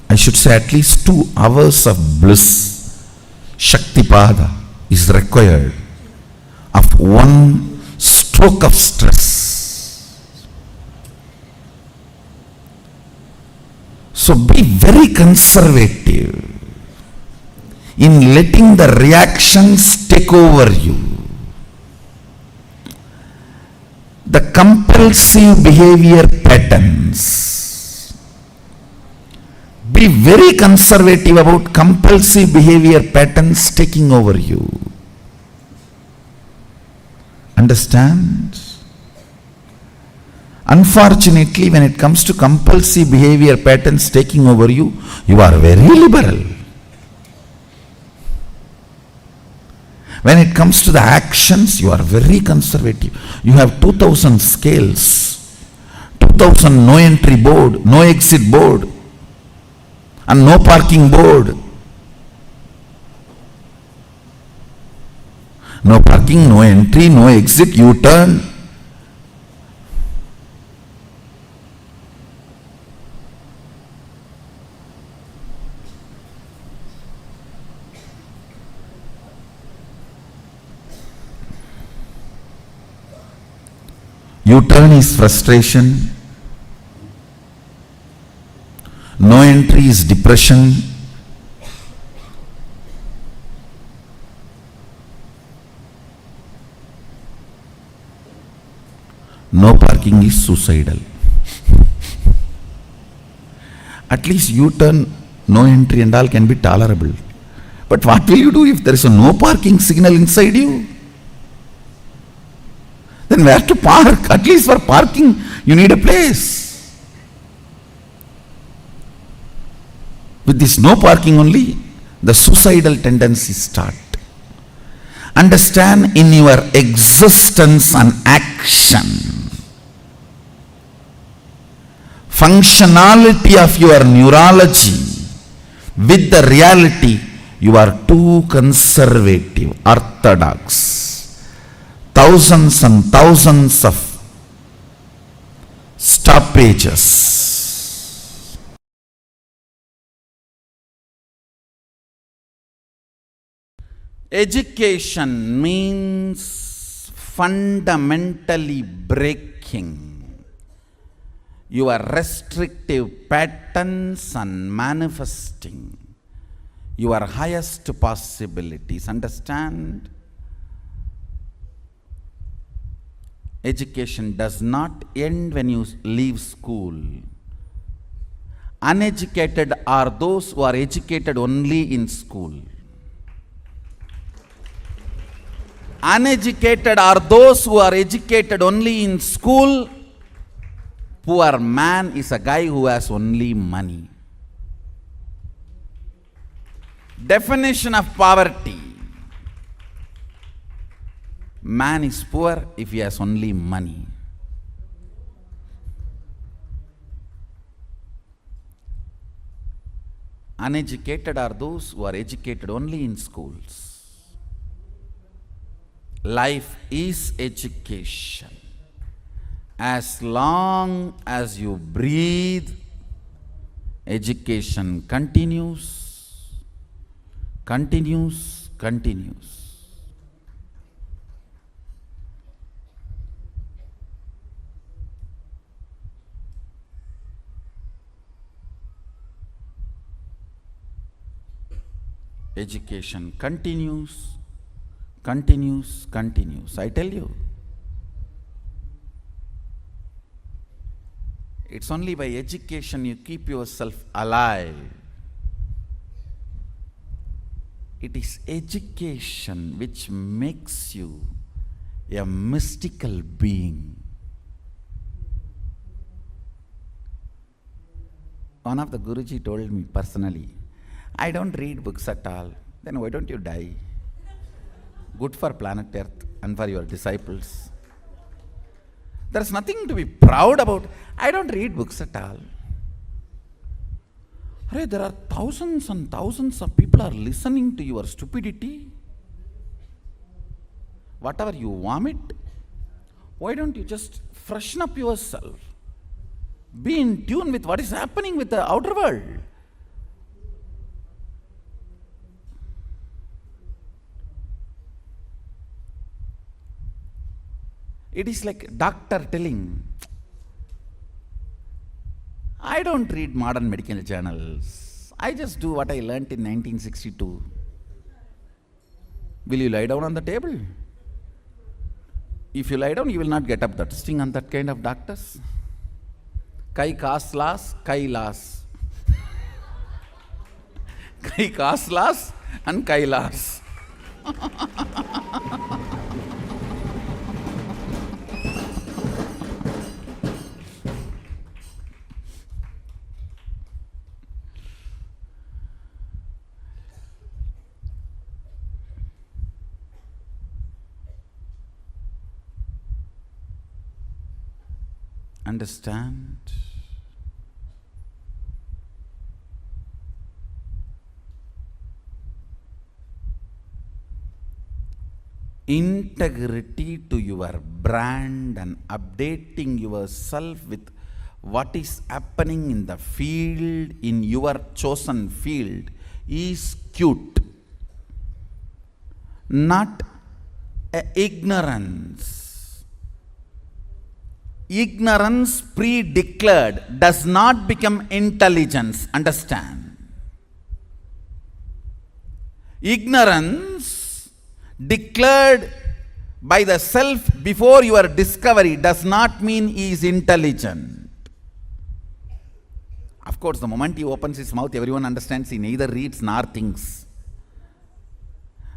I should say at least 2 hours of bliss, Shaktipada, is required of one stroke of stress. So be very conservative in letting the reactions take over you. the compulsive behavior patterns. Be very conservative about compulsive behavior patterns taking over you. Understand? Unfortunately, when it comes to compulsive behavior patterns taking over you, you are very liberal. When it comes to the actions, you are very conservative. You have 2000 scales, 2000 no entry board, no exit board, and no parking board. No parking, no entry, no exit, U-turn. U-turn is frustration. No entry is depression. No parking is suicidal. At least U-turn, no entry and all can be tolerable. But what will you do if there is a no parking signal inside you? Then where to park? At least for parking, you need a place. With this no parking only, the suicidal tendencies start. Understand, in your existence and action, functionality of your neurology with the reality, you are too conservative, orthodox. Thousands and thousands of stoppages. Education means fundamentally breaking your restrictive patterns and manifesting your highest possibilities. Understand? Education does not end when you leave school. Uneducated are those who are educated only in school. Uneducated are those who are educated only in school. Poor man is a guy who has only money. Definition of poverty. Man is poor if he has only money. Uneducated are those who are educated only in schools. Life is education. As long as you breathe, education continues, continues, continues. Education continues, continues, continues. I tell you, it's only by education you keep yourself alive. It is education which makes you a mystical being. One of the Guruji told me personally, I don't read books at all. Then why don't you die? Good for planet Earth and for your disciples. There's nothing to be proud about. I don't read books at all. There are thousands and thousands of people are listening to your stupidity. Whatever you vomit, why don't you just freshen up yourself? Be in tune with what is happening with the outer world. It is like doctor telling, I don't read modern medical journals. I just do what I learnt in 1962. Will you lie down on the table? If you lie down, you will not get up. That sting on that kind of doctors. KAILās. KAILās and KAILās. Understand? Integrity to your brand and updating yourself with what is happening in the field, in your chosen field, is cute. Not ignorance. Ignorance pre-declared does not become intelligence. Understand? Ignorance declared by the self before your discovery does not mean he is intelligent. Of course, the moment he opens his mouth, everyone understands he neither reads nor thinks.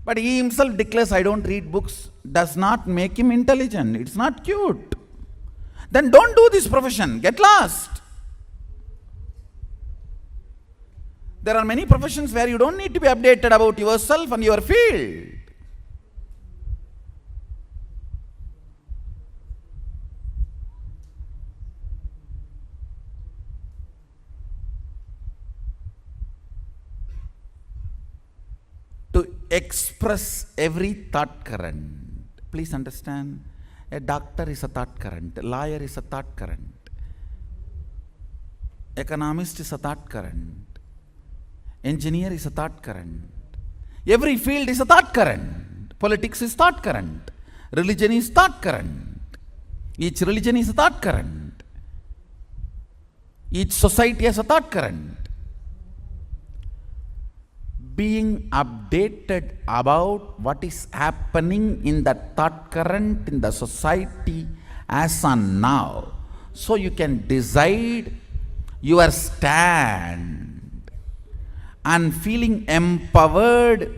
But he himself declares, I don't read books, does not make him intelligent. It's not cute. Then don't do this profession. Get lost. There are many professions where you don't need to be updated about yourself and your field. To express every thought current. Please understand. A doctor is a thought current, a lawyer is a thought current, economist is a thought current, engineer is a thought current. Every field is a thought current. Politics is thought current. Religion is thought current. Each religion is a thought current. Each society has a thought current. Being updated about what is happening in that thought current in the society as on now, so you can decide your stand, and feeling empowered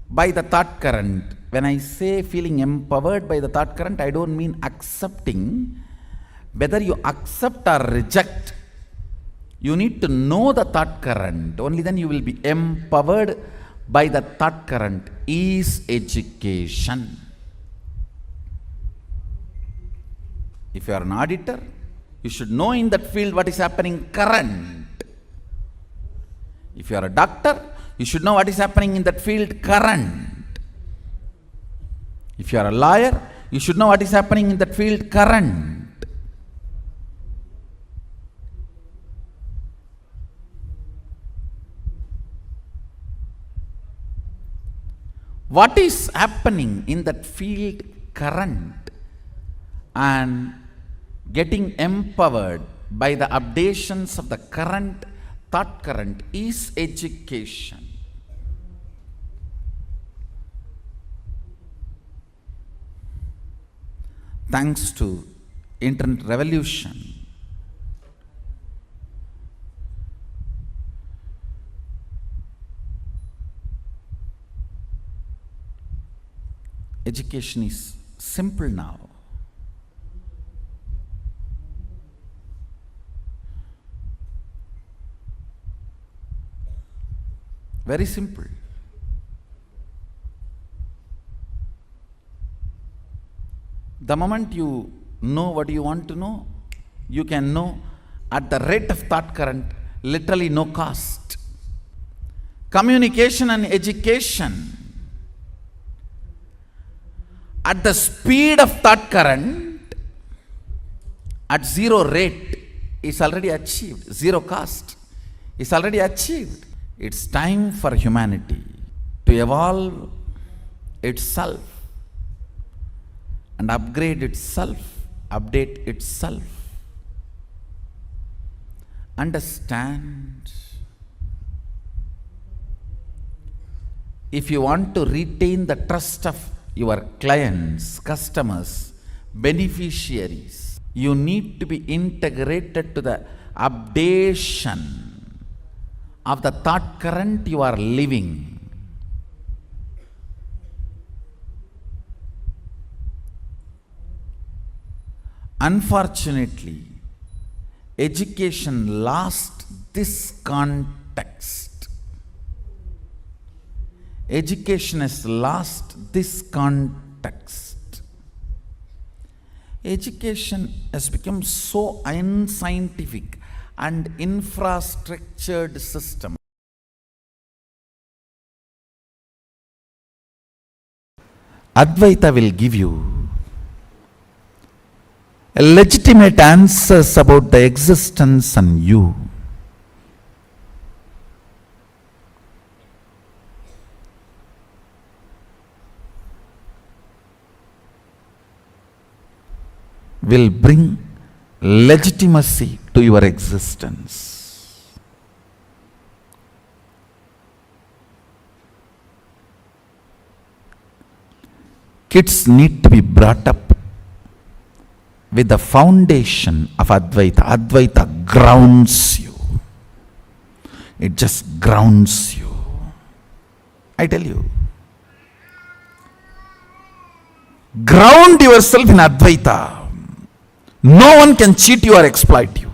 by the thought current. When I say feeling empowered by the thought current, I don't mean accepting. Whether you accept or reject, you need to know the thought current. Only then you will be empowered by the thought current. Is education. If you are an auditor, you should know in that field what is happening current. If you are a doctor, you should know what is happening in that field current. If you are a lawyer, you should know what is happening in that field current. What is happening in that field current and getting empowered by the updations of the current thought current is education. Thanks to internet revolution, education is simple now. Very simple. The moment you know what you want to know, you can know at the rate of thought current, literally no cost. Communication and education at the speed of thought current, at zero rate, is already achieved. Zero cost is already achieved. It's time for humanity to evolve itself and upgrade itself, update itself. Understand, if you want to retain the trust of your clients, customers, beneficiaries. You need to be integrated to the updation of the thought current you are living. Unfortunately, education lost this context. Education has lost this context. Education has become so unscientific and infrastructured system. Advaita will give you legitimate answers about the existence and you. Will bring legitimacy to your existence. Kids need to be brought up with the foundation of Advaita. Advaita grounds you. It just grounds you. I tell you. Ground yourself in Advaita. No one can cheat you or exploit you.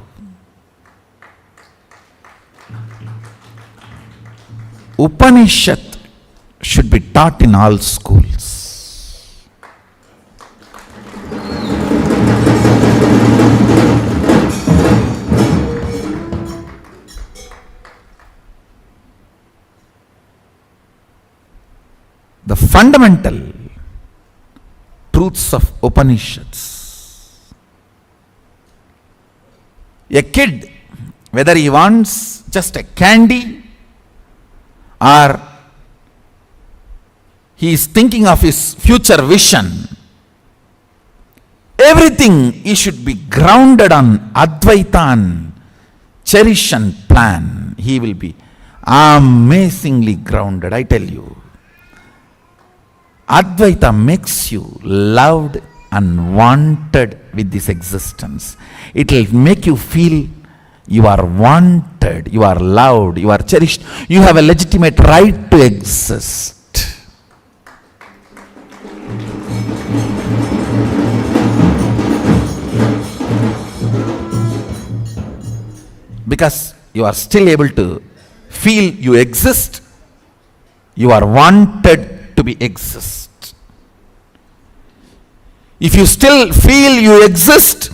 Upanishad should be taught in all schools. The fundamental truths of Upanishads. A kid, whether he wants just a candy or he is thinking of his future vision, everything he should be grounded on Advaita and cherish and plan. He will be amazingly grounded, I tell you. Advaita makes you loved and wanted with this existence. It will make you feel you are wanted, you are loved, you are cherished. You have a legitimate right to exist. Because you are still able to feel you exist, you are wanted to be exist. If you still feel you exist,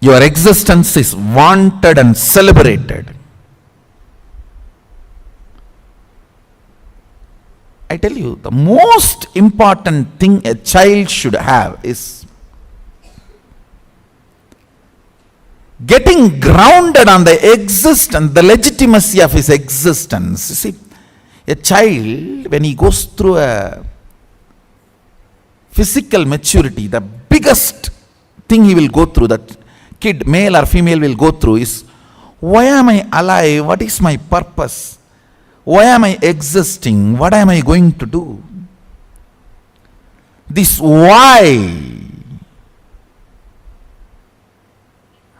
your existence is wanted and celebrated. I tell you, the most important thing a child should have is getting grounded on the existence, the legitimacy of his existence. You see, a child, when he goes through a physical maturity, the biggest thing he will go through, that kid, male or female, will go through is, why am I alive? What is my purpose? Why am I existing? What am I going to do? This why.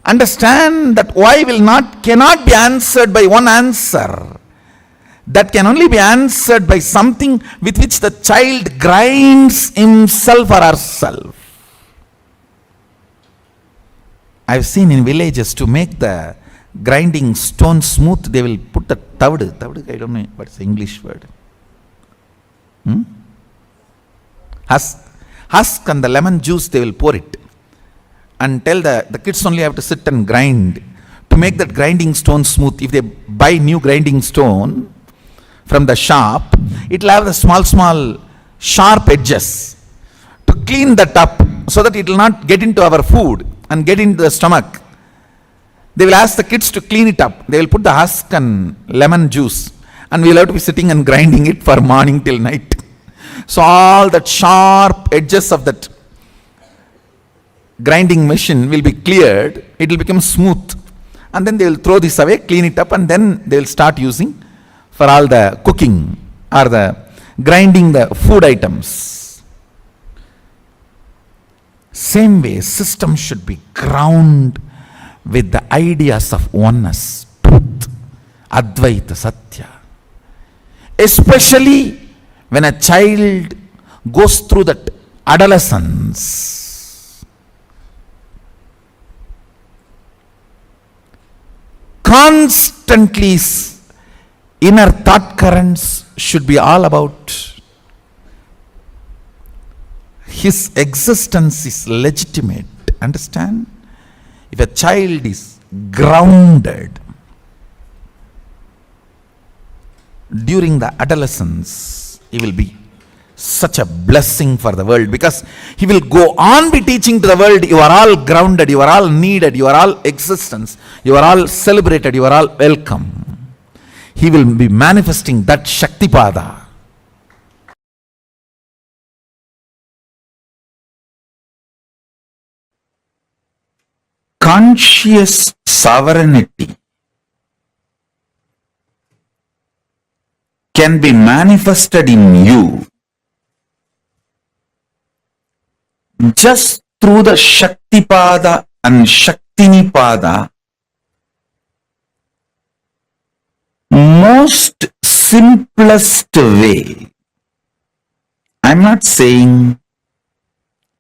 Understand that why cannot be answered by one answer. That can only be answered by something with which the child grinds himself or herself. I've seen in villages, to make the grinding stone smooth, they will put the tavd, I don't know what's the English word. Husk and the lemon juice, they will pour it. And tell the kids only have to sit and grind. To make that grinding stone smooth, if they buy new grinding stone from the shop, it will have the small sharp edges. To clean that up so that it will not get into our food and get into the stomach, they will ask the kids to clean it up. They will put the husk and lemon juice, and we will have to be sitting and grinding it for morning till night. So all that sharp edges of that grinding machine will be cleared. It will become smooth, and then they will throw this away, clean it up, and then they will start using for all the cooking or the grinding the food items. Same way, system should be ground with the ideas of oneness, truth, Advaita, Satya. Especially when a child goes through that adolescence. Constantly inner thought currents should be all about his existence is legitimate. Understand? If a child is grounded during the adolescence, he will be such a blessing for the world, because he will go on be teaching to the world, you are all grounded, you are all needed, you are all existence, you are all celebrated, you are all welcome. He will be manifesting that Shaktipada. Conscious sovereignty can be manifested in you just through the Shaktipada and Shaktinipada, most simplest way. I'm not saying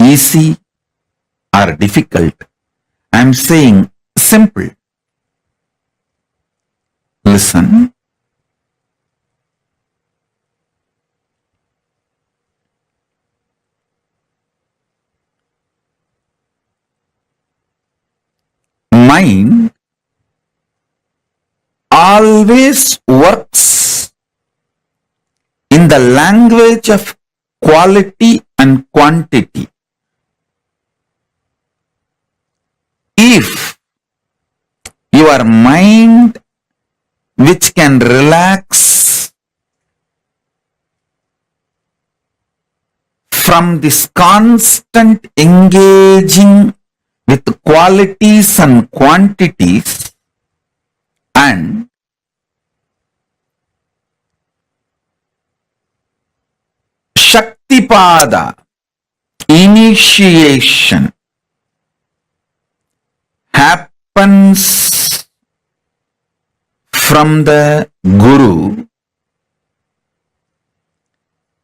easy or difficult. I'm saying simple. Listen. Mind always works in the language of quality and quantity. If your mind, which can relax from this constant engaging with qualities and quantities, and Shaktipada, initiation, happens from the Guru,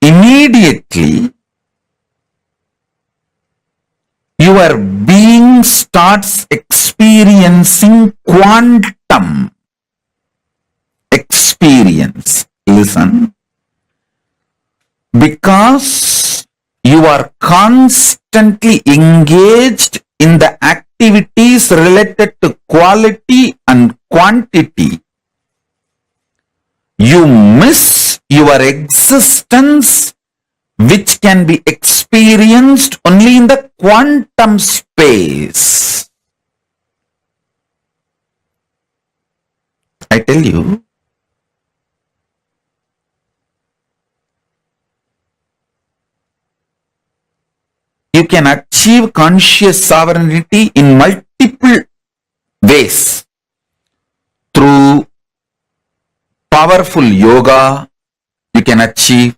immediately your being starts experiencing quantum experience. Listen. Because you are constantly engaged in the activities related to quality and quantity, you miss your existence, which can be experienced only in the quantum space. I tell you, you can achieve conscious sovereignty in multiple ways. Through powerful yoga, you can achieve.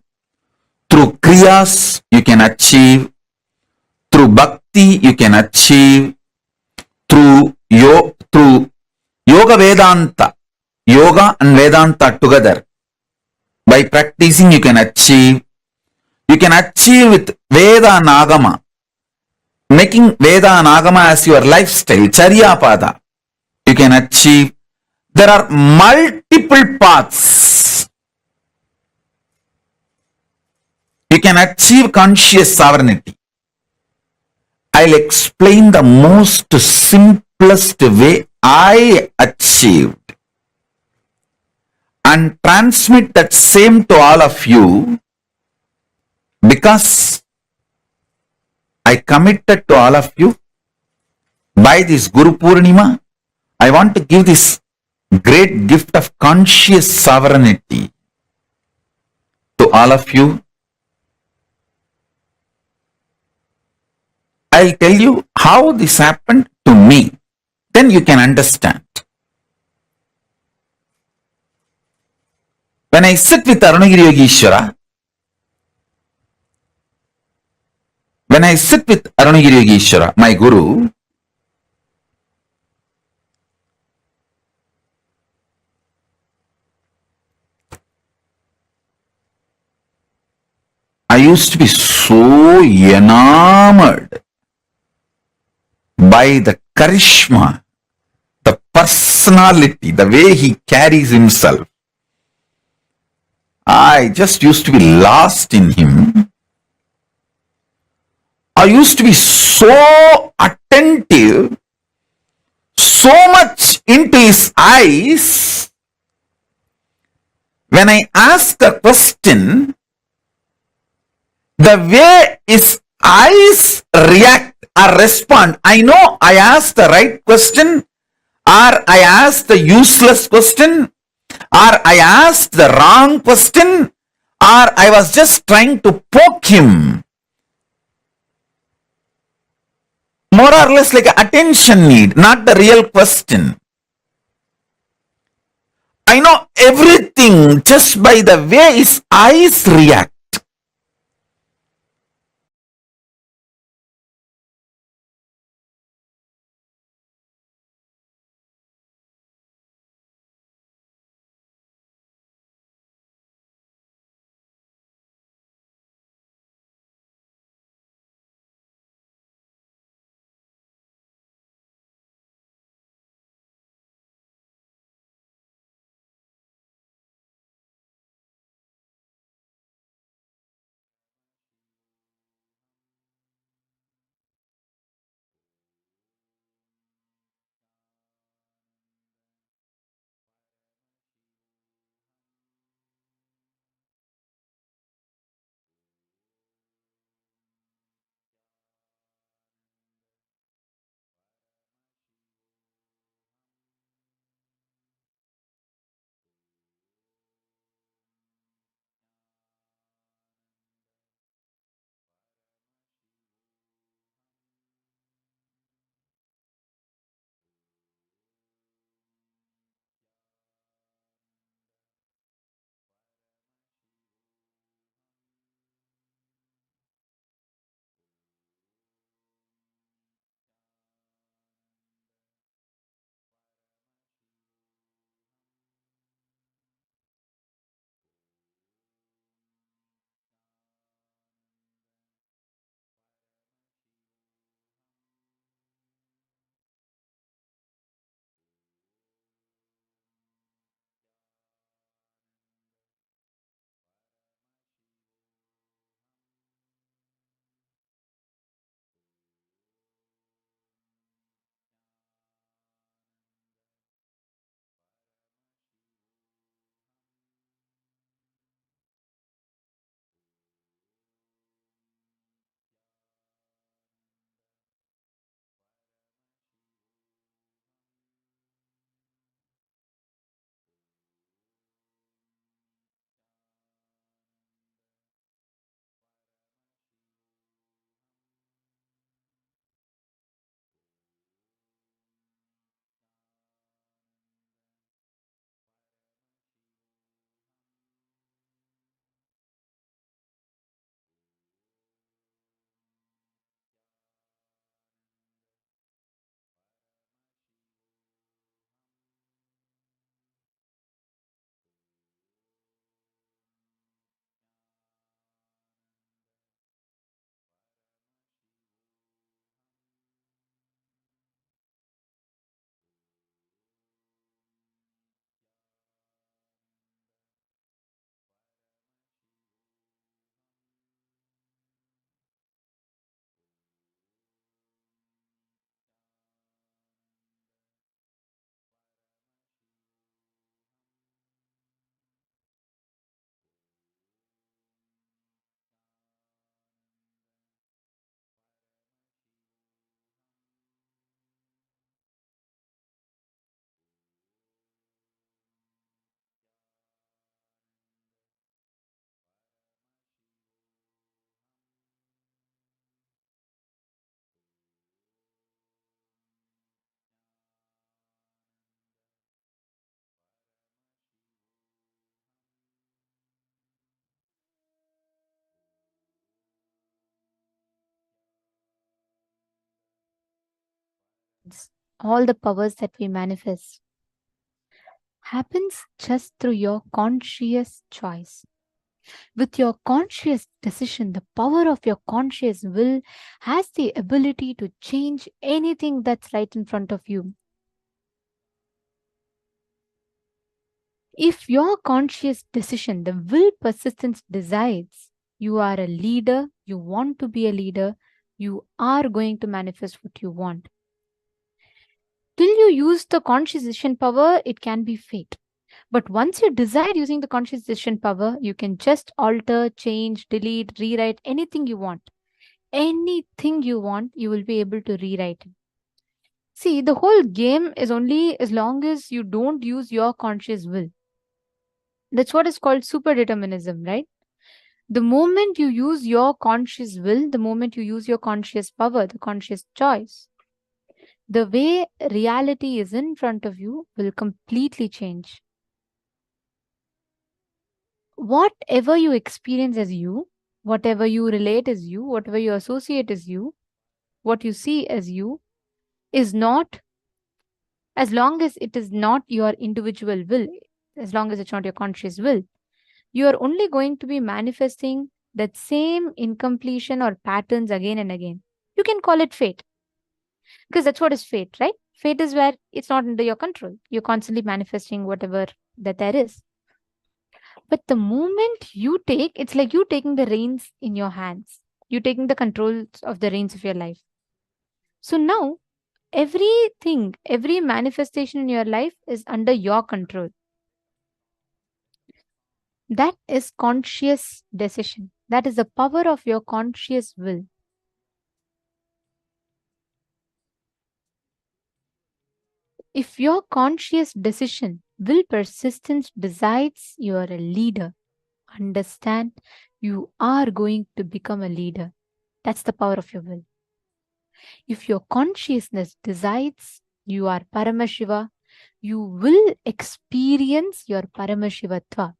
Through kriyas, you can achieve. Through bhakti, you can achieve. Through yoga Vedanta, yoga and Vedanta together. By practicing, you can achieve. You can achieve with Veda and Agama. Making Veda and Agama as your lifestyle, Charyapada, you can achieve. There are multiple paths. You can achieve conscious sovereignty. I'll explain the most simplest way I achieved and transmit that same to all of you, because I committed to all of you by this Guru Purnima. I want to give this great gift of conscious sovereignty to all of you. I'll tell you how this happened to me. Then you can understand. When I sit with Arunagiri Yogeshwara, When I sit with Arunagiri Yogeshwara, my guru, I used to be so enamored by the charisma, the personality, the way he carries himself. I just used to be lost in him. I used to be so attentive, so much into his eyes. When I ask a question, the way his eyes react or respond, I know I asked the right question, or I asked the useless question, or I asked the wrong question, or I was just trying to poke him. More or less like an attention need, not the real question. I know everything just by the way his eyes react. all the powers that we manifest happens just through your conscious choice. With your conscious decision, the power of your conscious will has the ability to change anything that's right in front of you. If your conscious decision, the will persistence decides, you are a leader, you want to be a leader, you are going to manifest what you want. Till you use the conscious decision power, it can be fate. But once you decide using the conscious decision power, you can just alter, change, delete, rewrite anything you want. Anything you want, you will be able to rewrite it. See, the whole game is only as long as you don't use your conscious will. That's what is called super determinism, right? The moment you use your conscious will, the moment you use your conscious power, the conscious choice, the way reality is in front of you will completely change. Whatever you experience as you, whatever you relate as you, whatever you associate as you, what you see as you, is not, as long as it is not your individual will, as long as it's not your conscious will, you are only going to be manifesting that same incompletion or patterns again and again. You can call it fate, because that's what is fate, right? Fate is where it's not under your control. You're constantly manifesting whatever that there is. But the moment you take, it's like you taking the reins in your hands. You're taking the controls of the reins of your life. So now, everything, every manifestation in your life is under your control. That is conscious decision. That is the power of your conscious will. If your conscious decision, will persistence decides you are a leader, understand you are going to become a leader. That's the power of your will. If your consciousness decides you are Paramashiva, you will experience your Paramashivatva.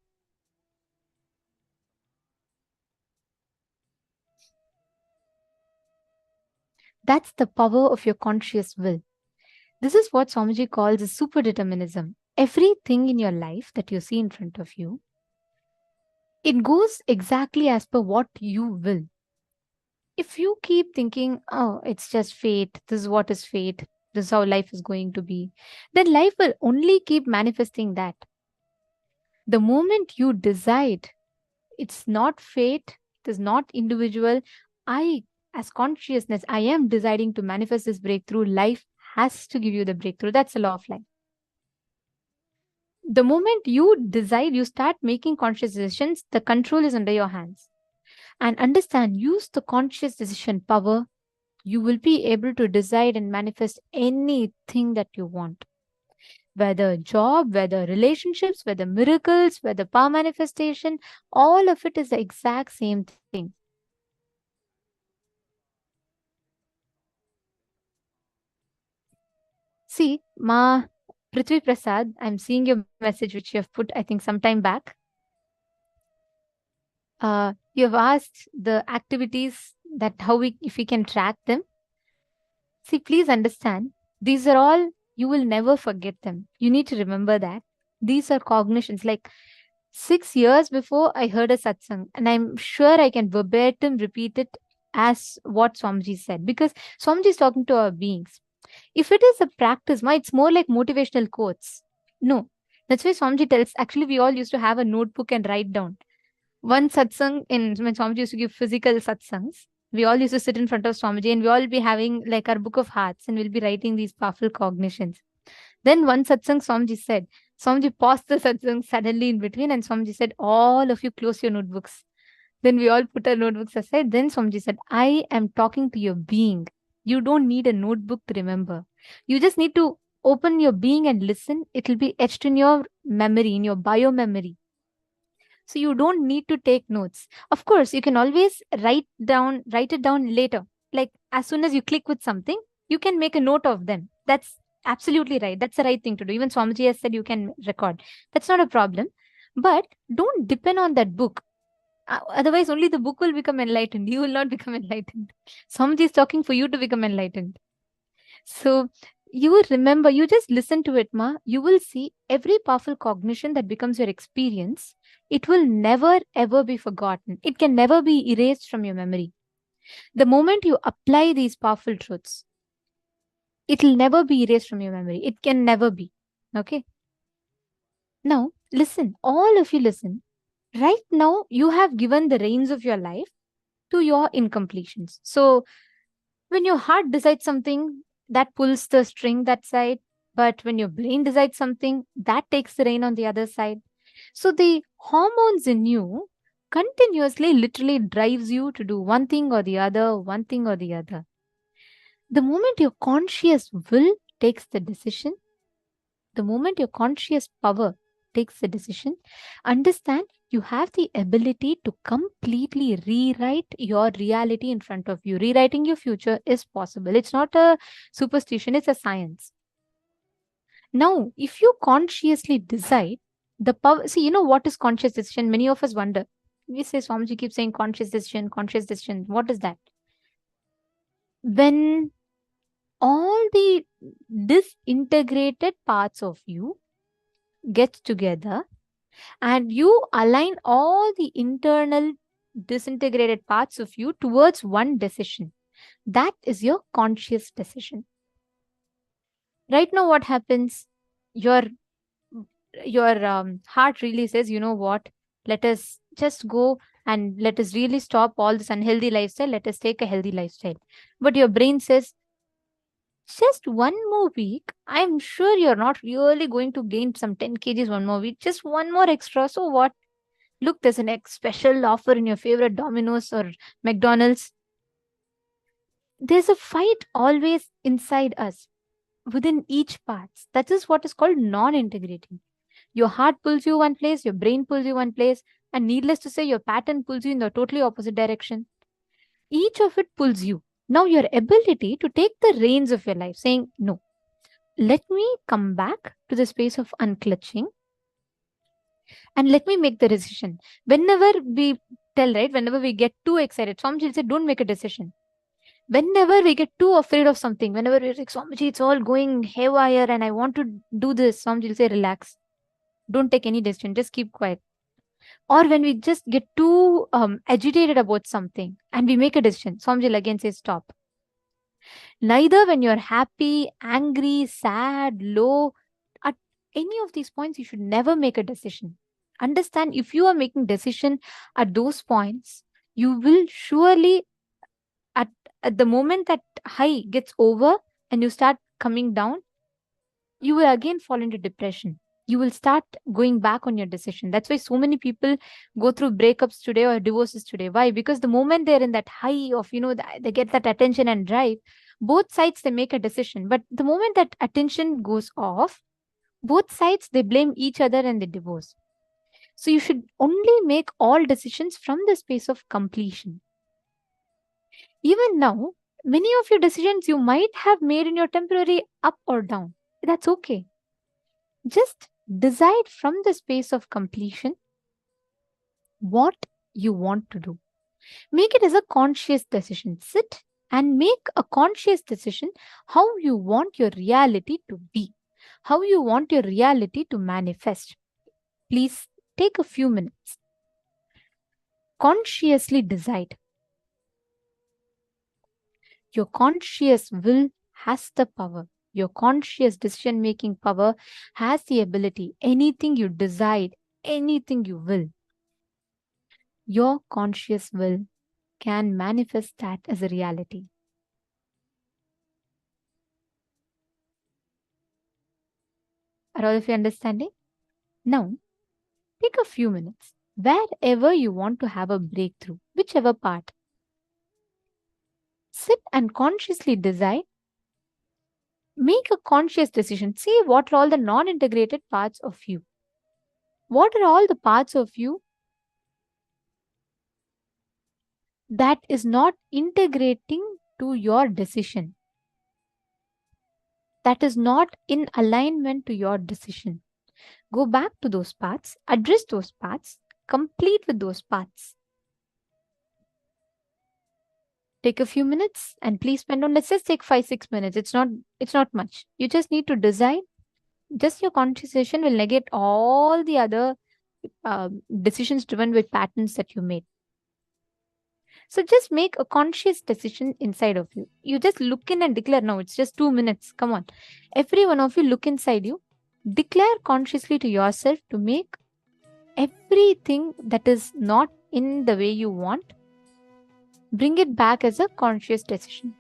That's the power of your conscious will. This is what Swamiji calls a super determinism. Everything in your life that you see in front of you, it goes exactly as per what you will. If you keep thinking, oh, it's just fate, this is what is fate, this is how life is going to be, then life will only keep manifesting that. The moment you decide it's not fate, it is not individual, as consciousness, I am deciding to manifest this breakthrough, life has to give you the breakthrough. That's the law of life. The moment you decide, you start making conscious decisions, the control is under your hands. And understand, use the conscious decision power, you will be able to decide and manifest anything that you want. Whether job, whether relationships, whether miracles, whether power manifestation, all of it is the exact same thing. See, Ma Prithvi Prasad, I'm seeing your message which you have put, I think, some time back. You have asked the activities that if we can track them. See, please understand, these are all, you will never forget them. You need to remember that. These are cognitions. Like 6 years before, I heard a satsang, and I'm sure I can verbatim repeat it as what Swamiji said, because Swamiji is talking to our beings. If it is a practice, it's more like motivational quotes. No, that's why Swamiji tells, actually, we all used to have a notebook and write down. One satsang, when Swamiji used to give physical satsangs, we all used to sit in front of Swamiji and we all be having like our book of hearts and we'll be writing these powerful cognitions. Then one satsang Swamiji said, Swamiji paused the satsang suddenly in between and Swamiji said, all of you close your notebooks. Then we all put our notebooks aside. Then Swamiji said, I am talking to your being. You don't need a notebook to remember. You just need to open your being and listen. It will be etched in your memory, in your bio memory. So you don't need to take notes. Of course, you can always write it down later. Like as soon as you click with something, you can make a note of them. That's absolutely right. That's the right thing to do. Even Swamiji has said you can record. That's not a problem. But don't depend on that book. Otherwise, only the book will become enlightened. You will not become enlightened. Swamiji is talking for you to become enlightened. So you will remember, you just listen to it, ma. You will see every powerful cognition that becomes your experience, it will never ever be forgotten. It can never be erased from your memory. The moment you apply these powerful truths, it will never be erased from your memory. It can never be. Okay. Now, listen, all of you listen. Right now, you have given the reins of your life to your incompletions. So, when your heart decides something, that pulls the string that side. But when your brain decides something, that takes the rein on the other side. So, the hormones in you continuously literally drives you to do one thing or the other, one thing or the other. The moment your conscious will takes the decision, the moment your conscious power takes the decision, understand you have the ability to completely rewrite your reality in front of you. Rewriting your future is possible. It's not a superstition, it's a science. Now, if you consciously decide, the power, see, you know what is conscious decision? Many of us wonder. We say, Swamiji keeps saying conscious decision, conscious decision. What is that? When all the disintegrated parts of you get together and you align all the internal disintegrated parts of you towards one decision, that is your conscious decision. Right now, what happens? Your heart really says, you know what, let us just go and let us really stop all this unhealthy lifestyle, let us take a healthy lifestyle. But your brain says, just one more week, I'm sure you're not really going to gain some 10 kgs one more week, just one more extra. So what? Look, there's an special offer in your favorite Domino's or McDonald's. There's a fight always inside us, within each part. That is what is called non-integrating. Your heart pulls you one place, your brain pulls you one place, and needless to say, your pattern pulls you in the totally opposite direction. Each of it pulls you. Now, your ability to take the reins of your life, saying, no, let me come back to the space of unclutching and let me make the decision. Whenever we tell, right, whenever we get too excited, Swamiji will say, don't make a decision. Whenever we get too afraid of something, whenever we're like, Swamiji, it's all going haywire and I want to do this, Swamiji will say, relax. Don't take any decision, just keep quiet. Or when we just get too agitated about something and we make a decision, Swamiji will again say, stop. Neither when you're happy, angry, sad, low, at any of these points, you should never make a decision. Understand, if you are making decision at those points, you will surely, at the moment that high gets over and you start coming down, you will again fall into depression. You will start going back on your decision. That's why so many people go through breakups today or divorces today. Why? Because the moment they're in that high of, they get that attention and drive, both sides, they make a decision. But the moment that attention goes off, both sides, they blame each other and they divorce. So you should only make all decisions from the space of completion. Even now, many of your decisions you might have made in your temporary up or down. That's okay. Just decide from the space of completion what you want to do. Make it as a conscious decision. Sit and make a conscious decision how you want your reality to be, how you want your reality to manifest. Please take a few minutes. Consciously decide. Your conscious will has the power. Your conscious decision-making power has the ability. Anything you decide, anything you will, your conscious will can manifest that as a reality. Are all of you understanding? Now, take a few minutes. Wherever you want to have a breakthrough, whichever part, sit and consciously decide. Make a conscious decision. See what are all the non-integrated parts of you. What are all the parts of you that is not integrating to your decision, that is not in alignment to your decision? Go back to those parts, address those parts, complete with those parts. Take a few minutes and please spend on, let's just take 5-6 minutes. It's not much. You just need to decide. Just your concentration will negate all the other decisions driven with patterns that you made. So just make a conscious decision inside of you. You just look in and declare, no, it's just 2 minutes. Come on. Every one of you look inside you. Declare consciously to yourself to make everything that is not in the way you want, bring it back as a conscious decision.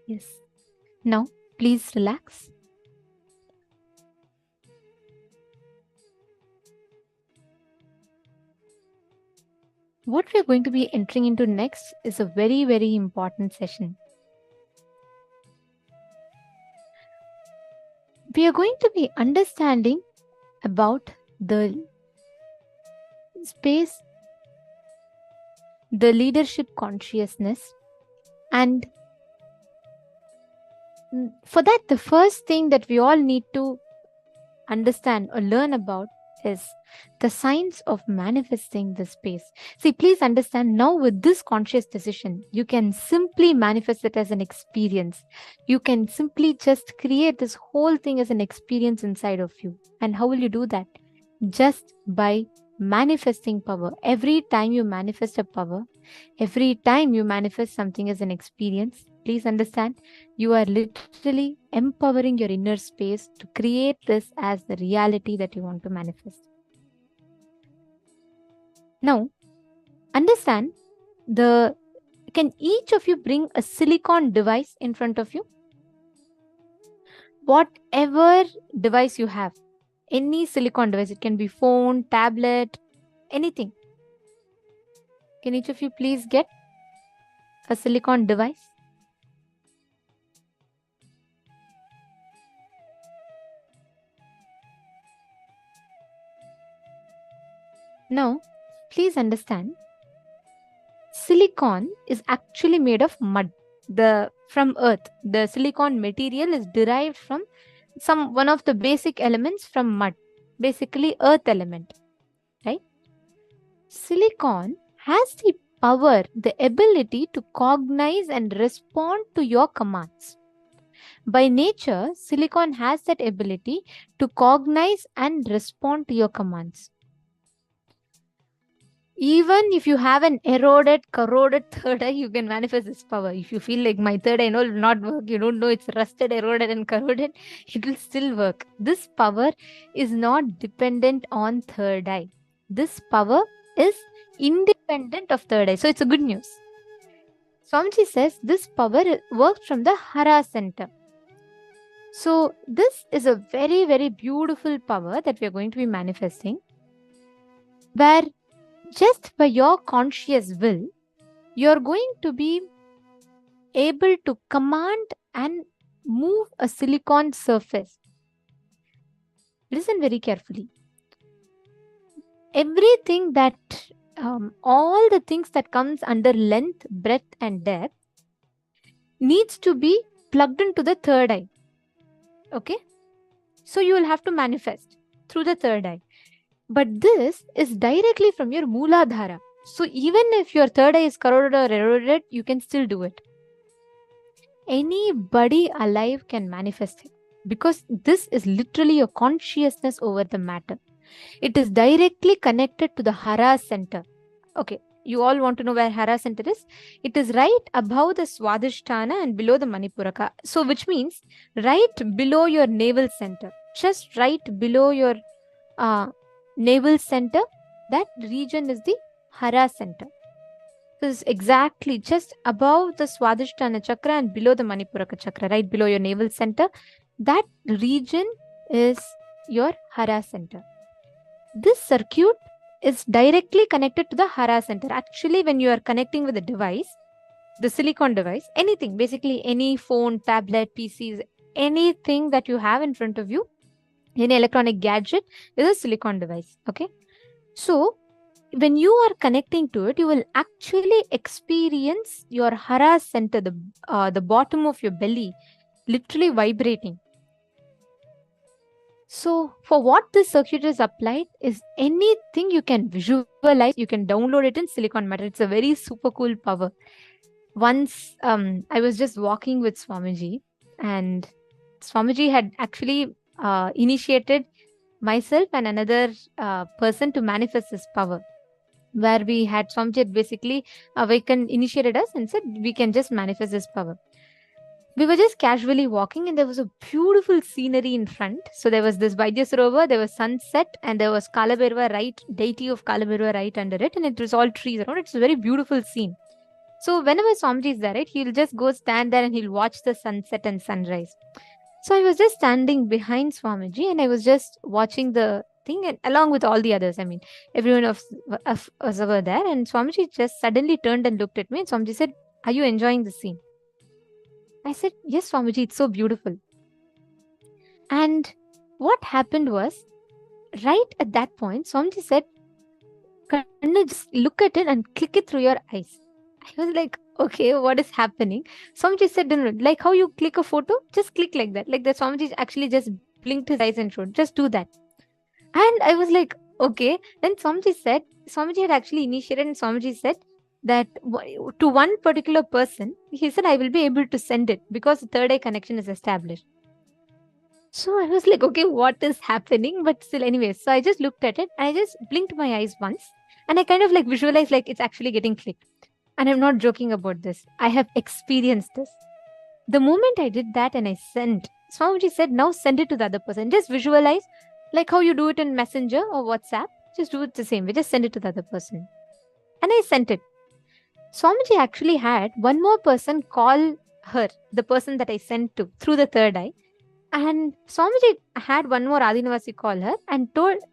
Yes. Now, please relax. What we are going to be entering into next is a very, very important session. We are going to be understanding about the space, the leadership consciousness, and for that, the first thing that we all need to understand or learn about is the science of manifesting the space. See, please understand now with this conscious decision, you can simply manifest it as an experience. You can simply just create this whole thing as an experience inside of you. And how will you do that? Just by manifesting power. Every time you manifest a power, every time you manifest something as an experience, please understand, you are literally empowering your inner space to create this as the reality that you want to manifest. Now, understand, can each of you bring a silicon device in front of you? Whatever device you have, any silicon device, it can be phone, tablet, anything. Can each of you please get a silicon device? Now, please understand, silicon is actually made of mud. From earth, the silicon material is derived from one of the basic elements from mud, basically earth element, right? Silicon has the power, the ability to cognize and respond to your commands. By nature, silicon has that ability to cognize and respond to your commands. Even if you have an eroded, corroded third eye, you can manifest this power. If you feel like my third eye will not work, you don't know it's rusted, eroded and corroded, it will still work. This power is not dependent on third eye. This power is independent of third eye. So it's a good news. Swamiji says this power works from the Hara center. So this is a very, very beautiful power that we are going to be manifesting, where just by your conscious will, you're going to be able to command and move a silicon surface. Listen very carefully. Everything that, all the things that comes under length, breadth and depth needs to be plugged into the third eye. Okay? So you will have to manifest through the third eye. But this is directly from your Mooladhara. So even if your third eye is corroded or eroded, you can still do it. Anybody alive can manifest it, because this is literally your consciousness over the matter. It is directly connected to the Hara center. Okay, you all want to know where Hara center is? It is right above the Swadhisthana and below the Manipuraka. So which means right below your navel center, just right below your navel center, that region is the Hara center. This is exactly just above the Swadhisthana chakra and below the Manipuraka chakra, right below your navel center. That region is your Hara center. This circuit is directly connected to the Hara center. Actually, when you are connecting with the device, the silicon device, anything, basically any phone, tablet, PCs, anything that you have in front of you, any electronic gadget is a silicon device. Okay. So when you are connecting to it, you will actually experience your Hara center, the bottom of your belly, literally vibrating. So for what this circuit is applied is anything you can visualize, you can download it in silicon matter. It's a very super cool power. Once I was just walking with Swamiji, and Swamiji had actually initiated myself and another person to manifest this power, where we had Swamiji basically initiated us and said we can just manifest this power. We were just casually walking and there was a beautiful scenery in front. So there was this Vaidya Sarovar, there was sunset, and there was Kalabhairava, deity of Kalabhairava right under it, and it was all trees around. It's a very beautiful scene. So whenever Swamiji is there, right, he'll just go stand there and he'll watch the sunset and sunrise. So I was just standing behind Swamiji and I was just watching the thing, and along with all the others. I mean, everyone of us were there, and Swamiji just suddenly turned and looked at me, and Swamiji said, "Are you enjoying the scene?" I said, "Yes, Swamiji, it's so beautiful." And what happened was, right at that point, Swamiji said, "Kanna, just look at it and click it through your eyes." I was like, okay, what is happening? Swamiji said, "No, no, like how you click a photo, just click like that." Like that, Swamiji actually just blinked his eyes and showed, "Just do that." And I was like, okay. Then Swamiji said, Swamiji had actually initiated, and Swamiji said that to one particular person, he said, "I will be able to send it because the third eye connection is established." So I was like, okay, what is happening? But still, anyways, so I just looked at it and I just blinked my eyes once and I kind of like visualized like it's actually getting clicked. And I'm not joking about this. I have experienced this. The moment I did that and I sent, Swamiji said, "Now send it to the other person. Just visualize like how you do it in Messenger or WhatsApp. Just do it the same way. Just send it to the other person." And I sent it. Swamiji actually had one more person call her, the person that I sent to, through the third eye. And Swamiji had one more Adinavasi call her and told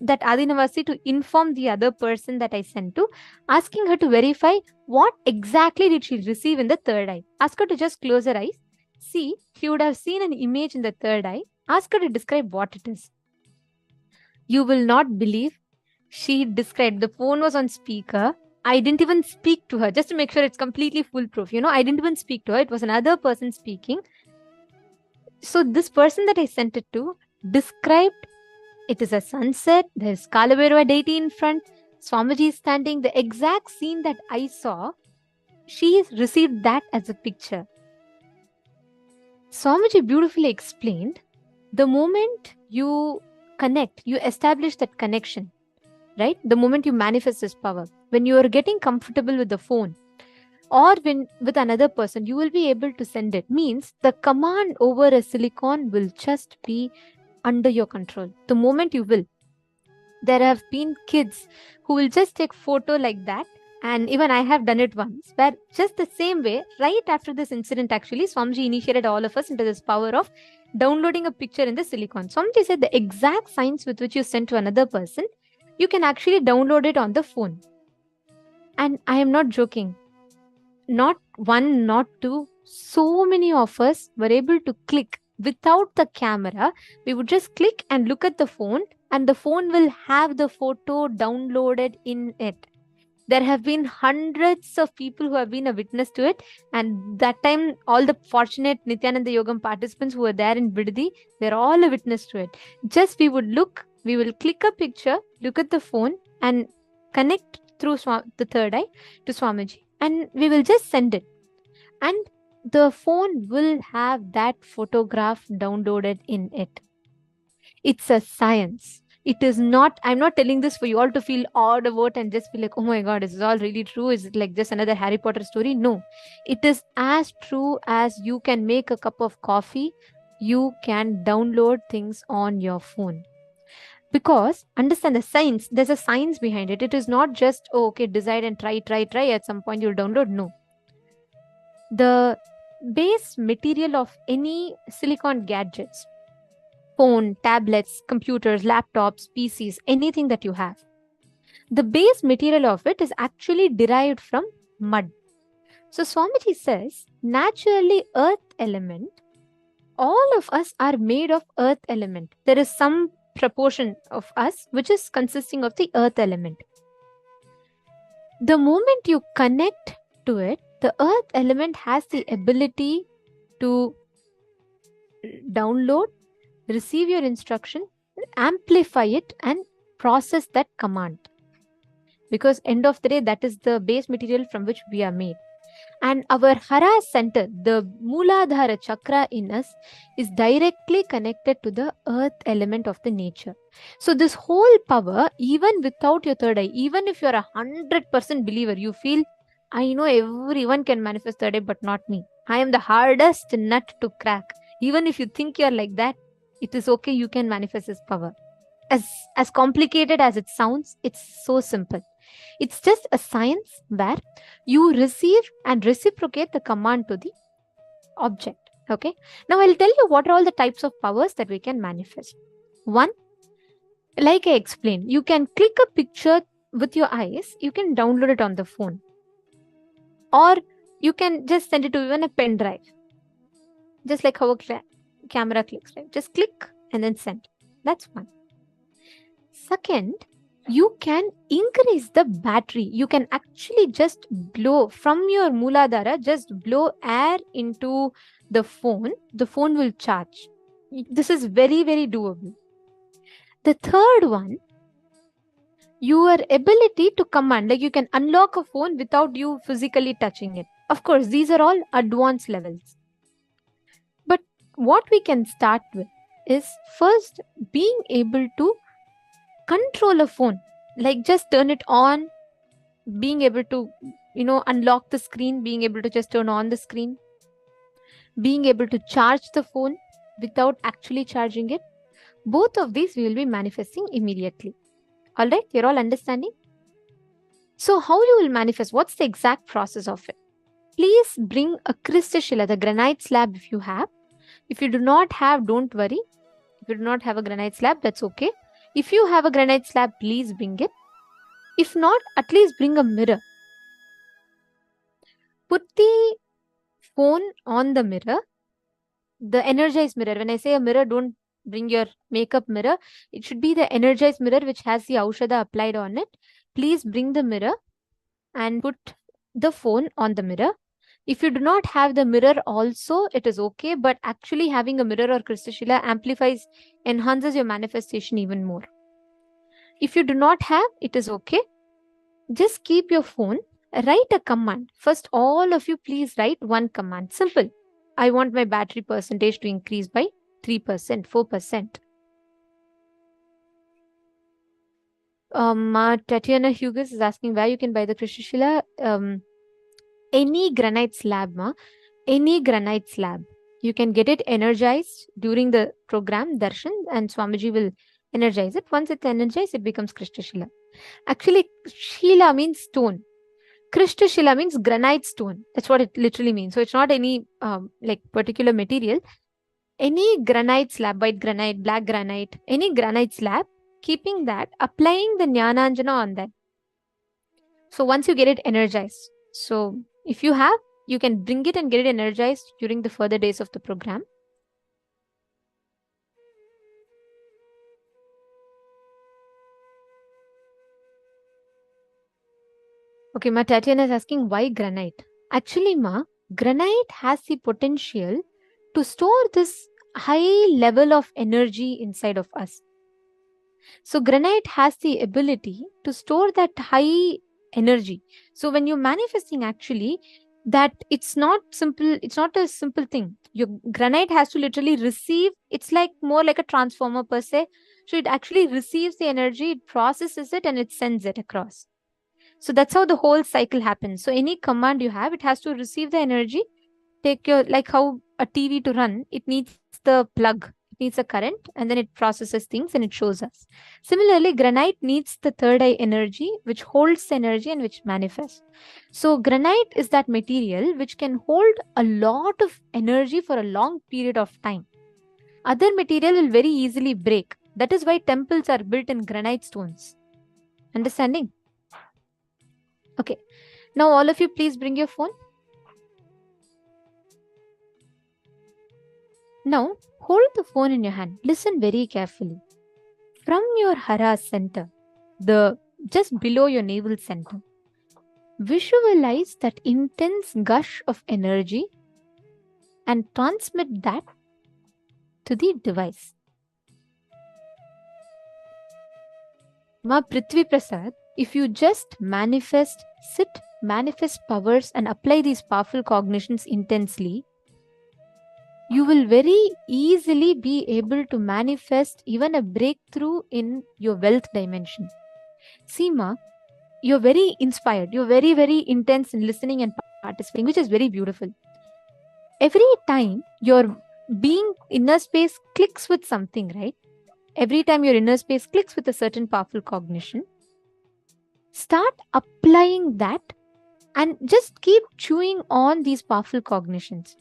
that Adinavasi to inform the other person that I sent to, asking her to verify what exactly did she receive in the third eye. Ask her to just close her eyes. See, she would have seen an image in the third eye. Ask her to describe what it is. You will not believe. She described, the phone was on speaker. I didn't even speak to her, just to make sure it's completely foolproof. I didn't even speak to her. It was another person speaking. So this person that I sent it to described, it is a sunset, there's Kalabhairava deity in front, Swamiji is standing, the exact scene that I saw, she received that as a picture. Swamiji beautifully explained, the moment you connect, you establish that connection, right? The moment you manifest this power, when you are getting comfortable with the phone, or when with another person, you will be able to send it. Means the command over a silicon will just be under your control. The moment you will. There have been kids who will just take photo like that. And even I have done it once, where just the same way, right after this incident, actually, Swamiji initiated all of us into this power of downloading a picture in the silicon. Swamiji said the exact signs with which you send to another person, you can actually download it on the phone. And I am not joking. Not one, not two, so many of us were able to click without the camera. We would just click and look at the phone, and the phone will have the photo downloaded in it. There have been hundreds of people who have been a witness to it, and that time all the fortunate Nithyananda Yogam participants who were there in Bidadi, they're all a witness to it. Just we would look, we will click a picture, look at the phone and connect through the third eye to Swamiji. And we will just send it. And the phone will have that photograph downloaded in it. It's a science. It is not, I'm not telling this for you all to feel awed about and just feel like, oh my God, is this all really true? Is it like just another Harry Potter story? No. It is as true as you can make a cup of coffee. You can download things on your phone. Because understand the science, there's a science behind it. It is not just, oh, okay, decide and try. At some point you'll download. No. The base material of any silicon gadgets, phone, tablets, computers, laptops, PCs, anything that you have, the base material of it is actually derived from mud. So Swamiji says, naturally earth element, all of us are made of earth element. There is some proportion of us which is consisting of the earth element. The moment you connect to it, the earth element has the ability to download, receive your instruction, amplify it and process that command. Because end of the day, that is the base material from which we are made. And our Hara center, the Mooladhara chakra in us, is directly connected to the earth element of the nature. So this whole power, even without your third eye, even if you're 100% believer, you feel, I know everyone can manifest third eye, but not me. I am the hardest nut to crack. Even if you think you're like that, it is okay, you can manifest this power. As complicated as it sounds, it's so simple. It's just a science where you receive and reciprocate the command to the object. Okay. Now I'll tell you what are all the types of powers that we can manifest. One, like I explained, you can click a picture with your eyes, you can download it on the phone. Or you can just send it to even a pen drive. Just like how a camera clicks, right? Just click and then send. That's one. Second, you can increase the battery. You can actually just blow from your Mooladhara, just blow air into the phone. The phone will charge. This is very, very doable. The third one, your ability to command, like you can unlock a phone without you physically touching it. Of course, these are all advanced levels. But what we can start with is first being able to control a phone, like just turn it on, being able to, unlock the screen, being able to just turn on the screen, being able to charge the phone without actually charging it. Both of these we will be manifesting immediately. All right, you're all understanding? So how you will manifest? What's the exact process of it? Please bring a crystal shila, the granite slab if you have. If you do not have, don't worry. If you do not have a granite slab, that's okay. If you have a granite slab, please bring it. If not, at least bring a mirror. Put the phone on the mirror, the energized mirror. When I say a mirror, don't bring your makeup mirror. It should be the energized mirror which has the Aushadha applied on it. Please bring the mirror and put the phone on the mirror. If you do not have the mirror also, it is okay. But actually having a mirror or crystal shila amplifies, enhances your manifestation even more. If you do not have, it is okay. Just keep your phone, write a command. First, all of you please write one command. Simple. I want my battery percentage to increase by 3%, 4%. Tatiana Hughes is asking where you can buy the crystal shila. Any granite slab, any granite slab. You can get it energized during the program, Darshan, and Swamiji will energize it. Once it's energized, it becomes crystal shila. Actually, shila means stone. Crystal shila means granite stone. That's what it literally means. So it's not any like particular material. Any granite slab, white granite, black granite, any granite slab, keeping that, applying the Jnananjana on that. So once you get it energized, so if you have, you can bring it and get it energized during the further days of the program. Okay, Tatiana is asking why granite. Actually, granite has the potential to store this high level of energy inside of us. So granite has the ability to store that high energy. So when you're manifesting, actually, that it's not simple, it's not a simple thing. Your granite has to literally receive, it's like more like a transformer per se. So it actually receives the energy, it processes it, and it sends it across. So that's how the whole cycle happens. So any command you have, it has to receive the energy, take your, like how a TV to run, it needs the plug, it needs a current, and then it processes things and it shows us. Similarly, granite needs the third eye energy, which holds the energy and which manifests. So granite is that material which can hold a lot of energy for a long period of time. Other material will very easily break. That is why temples are built in granite stones. Understanding? Okay. Now all of you please bring your phone. Now hold the phone in your hand. Listen very carefully. From your hara center, just below your navel center, visualize that intense gush of energy and transmit that to the device. Prithvi Prasad, if you just manifest powers and apply these powerful cognitions intensely, you will very easily be able to manifest even a breakthrough in your wealth dimension. Seema, you're very inspired. You're very, very intense in listening and participating, which is very beautiful. Every time your being inner space clicks with something, right? Every time your inner space clicks with a certain powerful cognition, start applying that and just keep chewing on these powerful cognitions.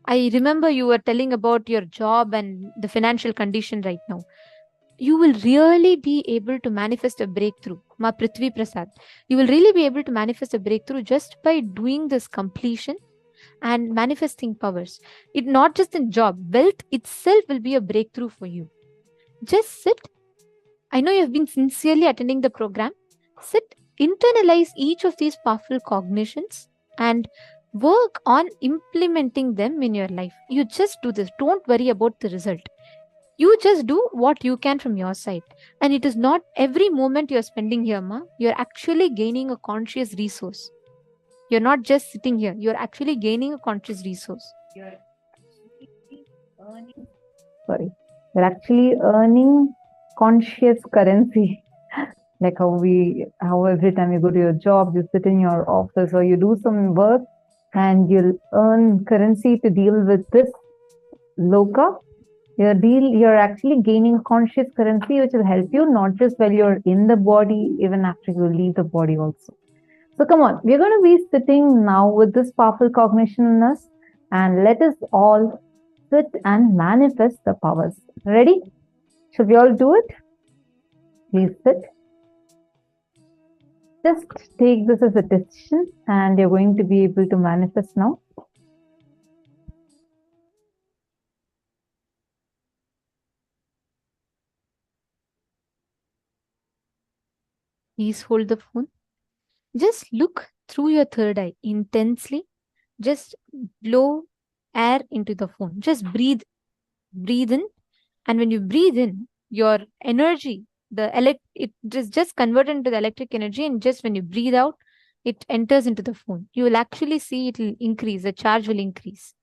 I remember you were telling about your job and the financial condition right now. You will really be able to manifest a breakthrough. Ma Prithvi Prasad. You will really be able to manifest a breakthrough just by doing this completion and manifesting powers. It not just in job, wealth itself will be a breakthrough for you. Just sit. I know you have been sincerely attending the program. Sit, internalize each of these powerful cognitions and work on implementing them in your life. You just do this. Don't worry about the result. You just do what you can from your side. And it is not every moment you're spending here, ma. You're actually gaining a conscious resource. You're not just sitting here. You're actually gaining a conscious resource. You're actually earning conscious currency. Like how every time you go to your job, you sit in your office or you do some work and you'll earn currency to deal with this loka. You're actually gaining conscious currency which will help you not just while you're in the body, even after you leave the body also. So come on, we're going to be sitting now with this powerful cognition in us, and let us all sit and manifest the powers. Ready? Should we all do it? Please sit. Just take this as a decision and you're going to be able to manifest now. Please hold the phone. Just look through your third eye intensely. Just blow air into the phone. Just breathe in. And when you breathe in, your energy, it is just converted into the electric energy. And just when you breathe out, it enters into the phone. You will actually see it will increase. The charge will increase.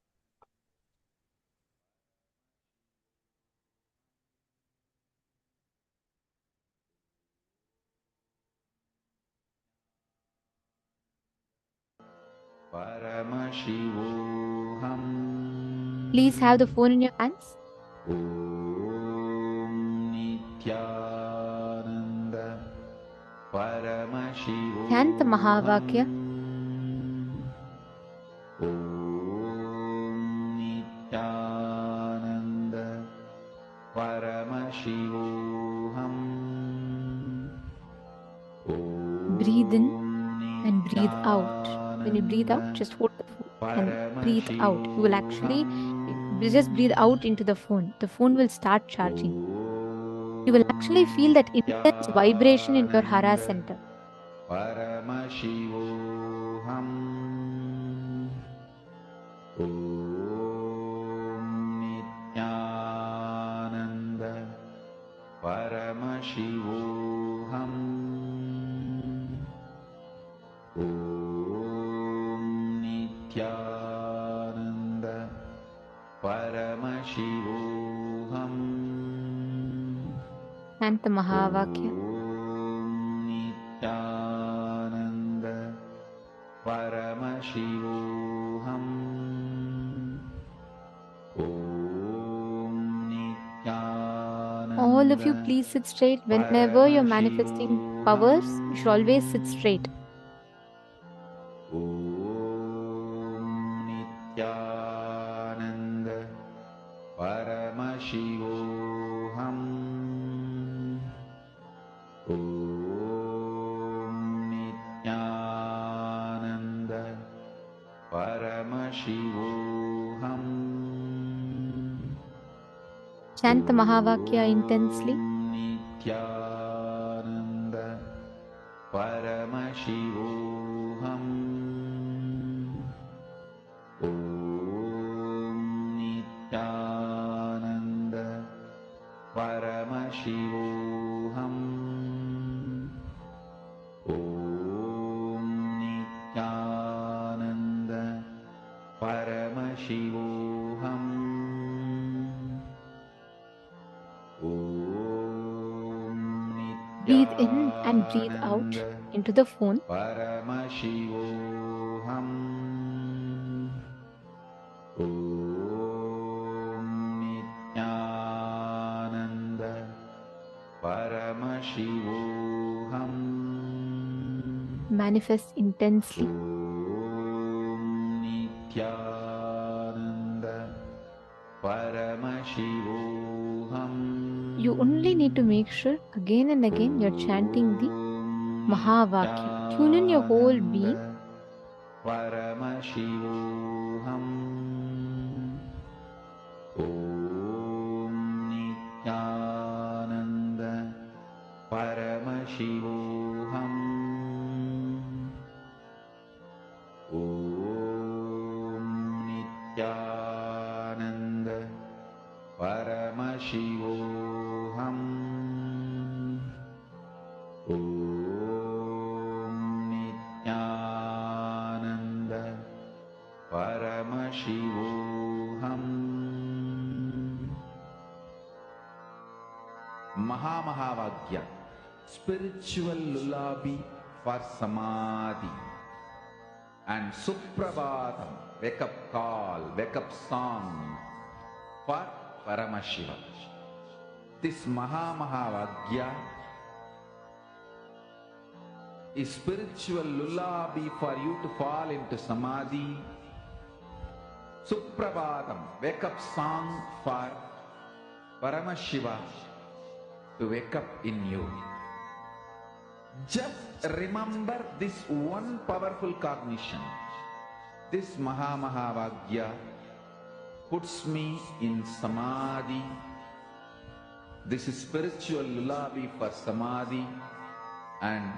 Paramashivoham. Please have the phone in your hands. Om Nithyananda Paramashivoham. Chant the Mahavakya. Om Nithyananda Paramashivoham. Breathe in and breathe out. When you breathe out, just hold the phone and breathe out. You will actually just breathe out into the phone. The phone will start charging. You will actually feel that intense vibration in your hara center. Paramashivoham. Om Nithyananda Paramashivoham. Om Nithyananda Paramashivoham. Chant the Mahavakya. Om Nithyananda Paramashivoham. Om Nithyananda. All of you, please sit straight. Whenever you're manifesting powers, you should always sit straight. Om Nithyananda Paramashivoham. Om Nithyananda Paramashivoham. Chant the Mahavakya intensely. Om Nithyananda Paramashivoham. Om Nithyananda Paramashivoham. Om Nithyananda Paramashivoham. Breathe in and breathe out into the phone. Paramashivoham. Om Nithyananda Paramashivoham. manifest intensely. Nithyananda Paramashivoham. You only need to make sure again and again you're chanting the Mahavakya. Tune in your whole being. Paramashivoham. Om Nithyananda Paramashivoham. Om Nithyananda Paramashivoham. Om Nithyananda Paramashivoham. Mahavagya, spiritual lullaby for samadhi, and Suprabhatam, wake up call, wake up song for Paramashiva. This Mahavagya is spiritual lullaby for you to fall into samadhi. Suprabhatam, wake up song for Paramashiva to wake up in you. Just remember this one powerful cognition. This Mahavagya puts me in samadhi. This is spiritual lullaby for samadhi, and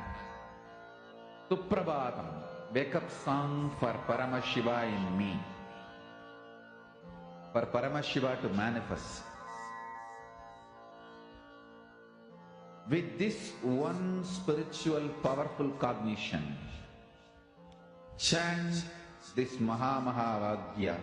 Suprabhatam, wake up song for Paramashiva in me. For Paramashiva to manifest. With this one spiritual powerful cognition, chant this Mahavagya.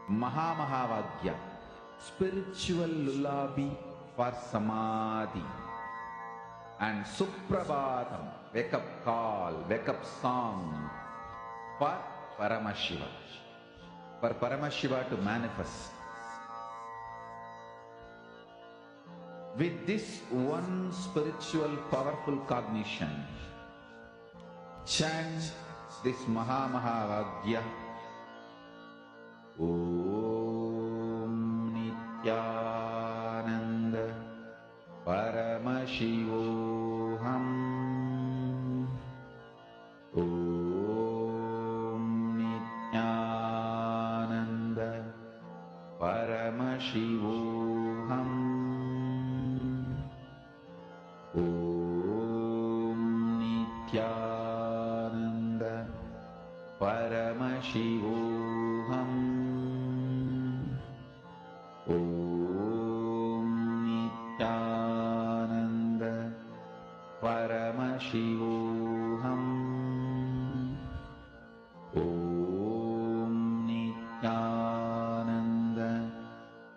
Mahavagya, spiritual lullaby for samadhi, and Suprabhatam, wake up call, wake up song for Paramashiva. For Paramashiva to manifest. With this one spiritual powerful cognition, chant this Mahavagya. Om Nithyananda Paramashivoham. Om Nithyananda Paramashivoham. Om Nithyananda Paramashivoham. Om Nithyananda Paramashivoham. Om Nithyananda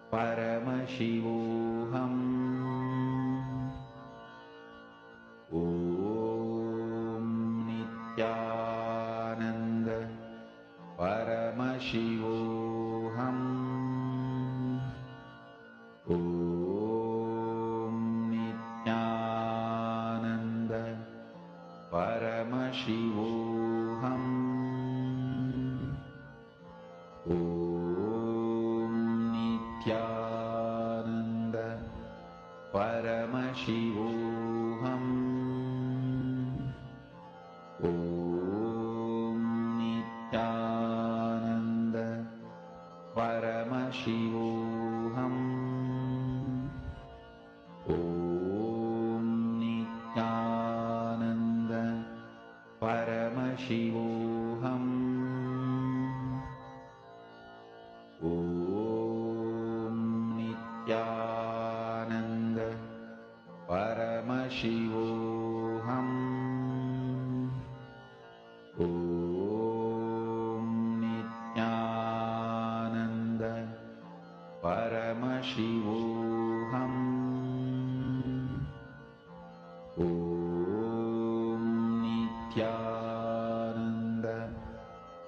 Paramashivoham. Om Nithyananda Paramashivoham. Om Nithyananda Paramashivoham. Om Nithyananda Paramashivoham. Om Nithyananda Paramashivoham. Om Nithyananda Paramashivoham. Om Nithyananda Paramashivoham. Om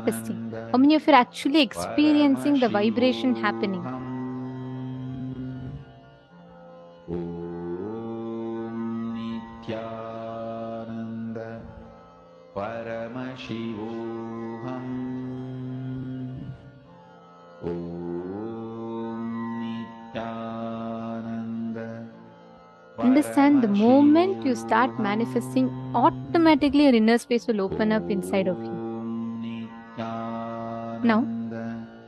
manifesting? How many of you are actually experiencing the vibration happening? Nithyananda Paramashivoham Nithyananda. Understand the moment you start manifesting, automatically your inner space will open up inside of you. Now,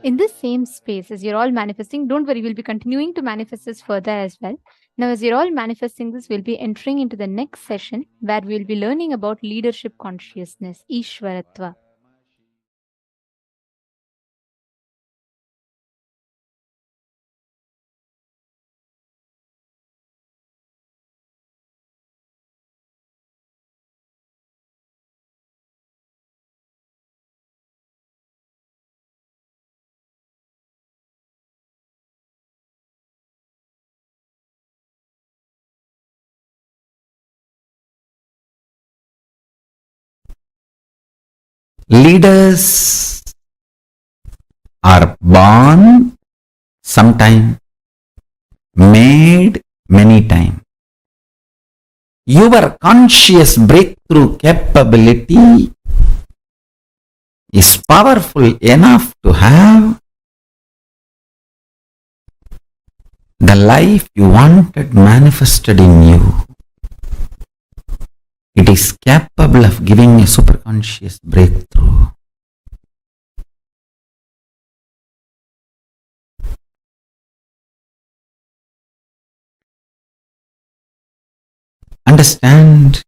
in this same space, as you're all manifesting, don't worry, we'll be continuing to manifest this further as well. Now, as you're all manifesting this, we'll be entering into the next session where we'll be learning about leadership consciousness, Ishwaratva. Leaders are born sometime, made many times. Your conscious breakthrough capability is powerful enough to have the life you wanted manifested in you. It is capable of giving a superconscious breakthrough. Understand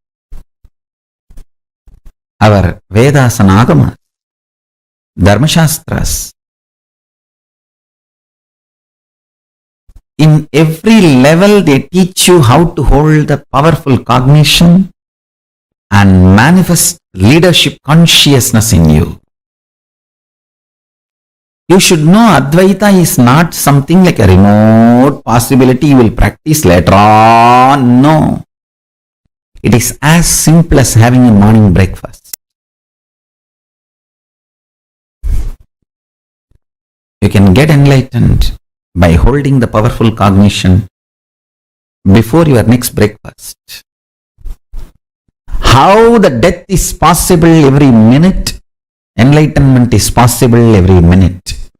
our Vedas and Agamas, Dharmashastras. In every level they teach you how to hold the powerful cognition and manifest leadership consciousness in you. You should know Advaita is not something like a remote possibility you will practice later on. No. It is as simple as having a morning breakfast. You can get enlightened by holding the powerful cognition before your next breakfast. How the death is possible every minute, enlightenment is possible every minute.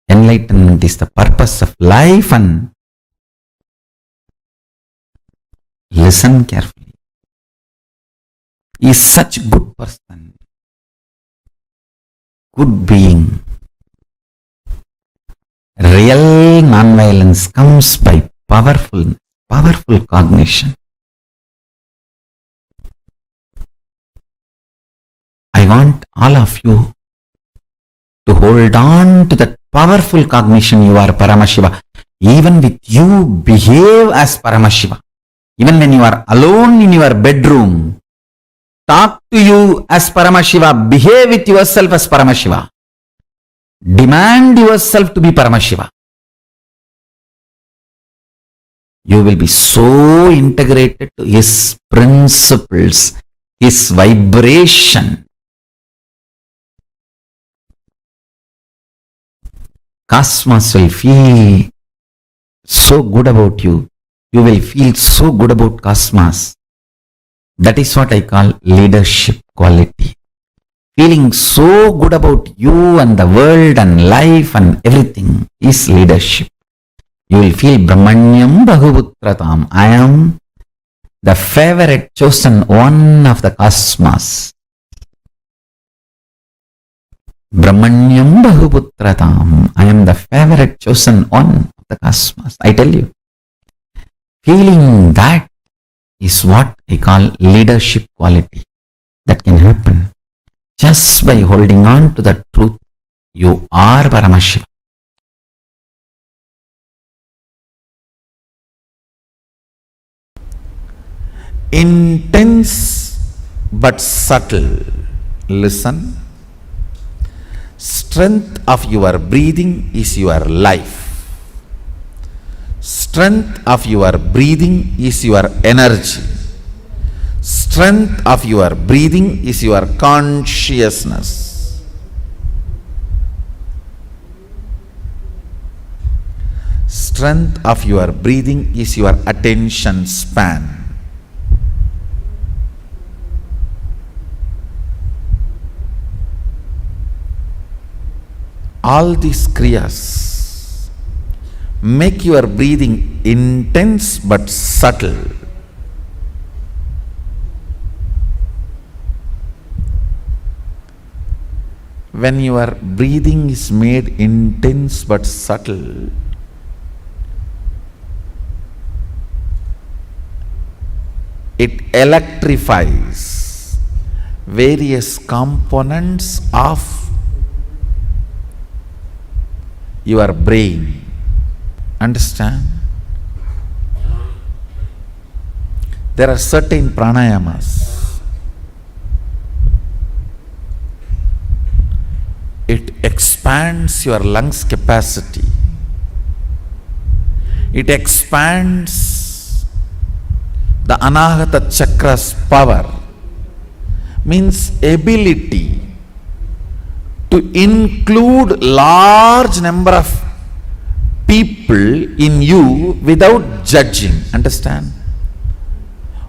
Enlightenment is the purpose of life, and listen carefully. He is such a good person, good being. Real non-violence comes by powerful cognition. I want all of you to hold on to that powerful cognition. You are Paramashiva. Even with you, behave as Paramashiva. Even when you are alone in your bedroom, talk to you as Paramashiva. Behave with yourself as Paramashiva. Demand yourself to be Paramashiva. You will be so integrated to his principles, his vibration. Cosmos will feel so good about you. You will feel so good about Cosmos. That is what I call leadership quality. Feeling so good about you and the world and life and everything is leadership. You will feel Brahmanyam Bhaguputratam. I am the favorite chosen one of the cosmos. Brahmanyam Bhaguputratam. I am the favorite chosen one of the cosmos. I tell you. Feeling that is what I call leadership quality. That can happen just by holding on to the truth. You are Paramashiva. Intense but subtle. Listen. Strength of your breathing is your life. Strength of your breathing is your energy. Strength of your breathing is your consciousness. Strength of your breathing is your attention span. All these kriyas make your breathing intense but subtle. When your breathing is made intense but subtle, it electrifies various components of your brain. Understand? There are certain pranayamas. It expands your lungs capacity. It expands the anahata chakra's power. Means ability to include large number of people in you without judging. Understand?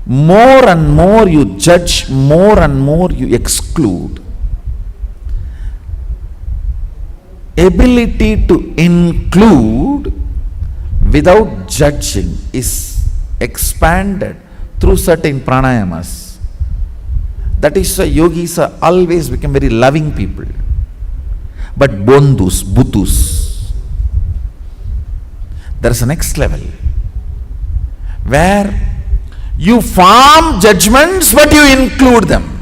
More and more you judge, more and more you exclude. Ability to include without judging is expanded through certain pranayamas. That is why yogis are always become very loving people. But bondhus, buddhus, there is a next level where you form judgments but you include them.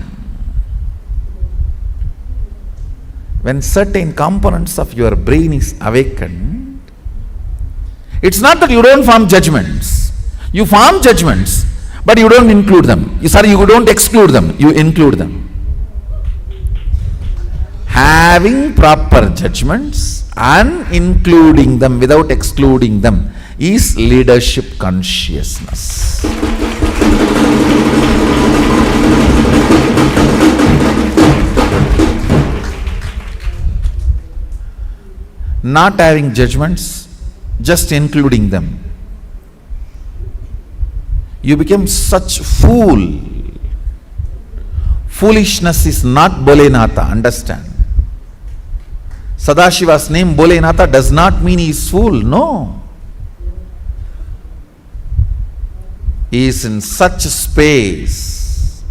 When certain components of your brain is awakened, it's not that you don't form judgments. You form judgments, but you don't include them. You don't exclude them, you include them. Having proper judgments and including them without excluding them is leadership consciousness. Not having judgments, just including them, you become such fool. Foolishness is not Bholenatha, understand? Sadashiva's name Bholenatha does not mean he is fool, no. He is in such space,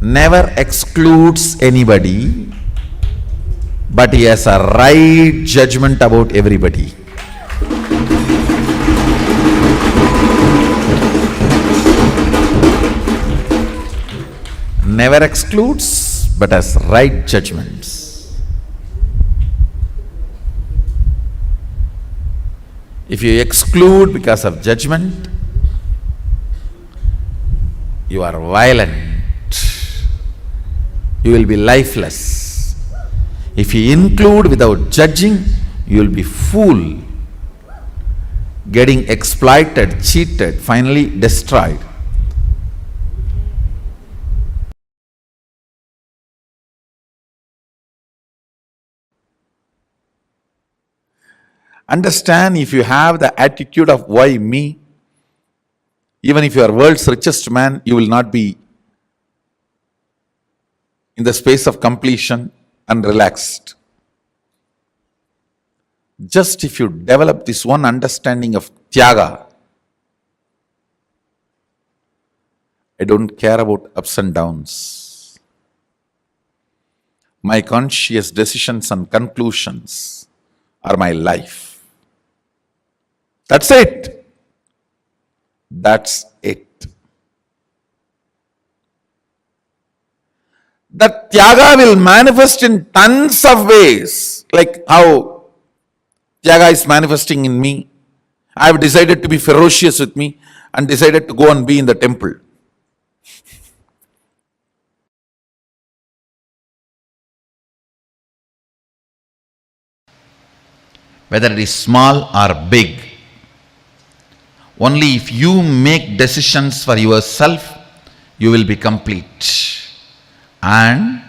never excludes anybody, but he has a right judgment about everybody. Never excludes, but has right judgments. If you exclude because of judgment, you are violent. You will be lifeless. If you include without judging, you will be fool, getting exploited, cheated, finally destroyed. Understand, if you have the attitude of why me, even if you are world's richest man, you will not be in the space of completion and relaxed. Just if you develop this one understanding of tyaga, I don't care about ups and downs. My conscious decisions and conclusions are my life. That's it. That's it. That tyaga will manifest in tons of ways, like how tyaga is manifesting in me. I have decided to be ferocious with me and decided to go and be in the temple. Whether it is small or big, Only if you make decisions for yourself, you will be complete. And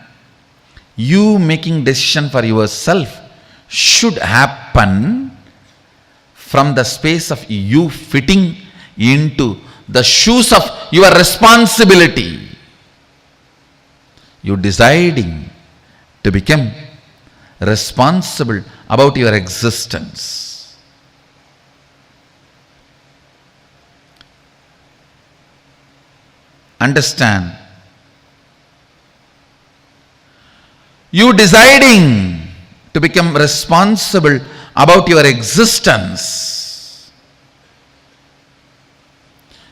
you making decision for yourself should happen from the space of you fitting into the shoes of your responsibility. You deciding to become responsible about your existence. Understand? You deciding to become responsible about your existence.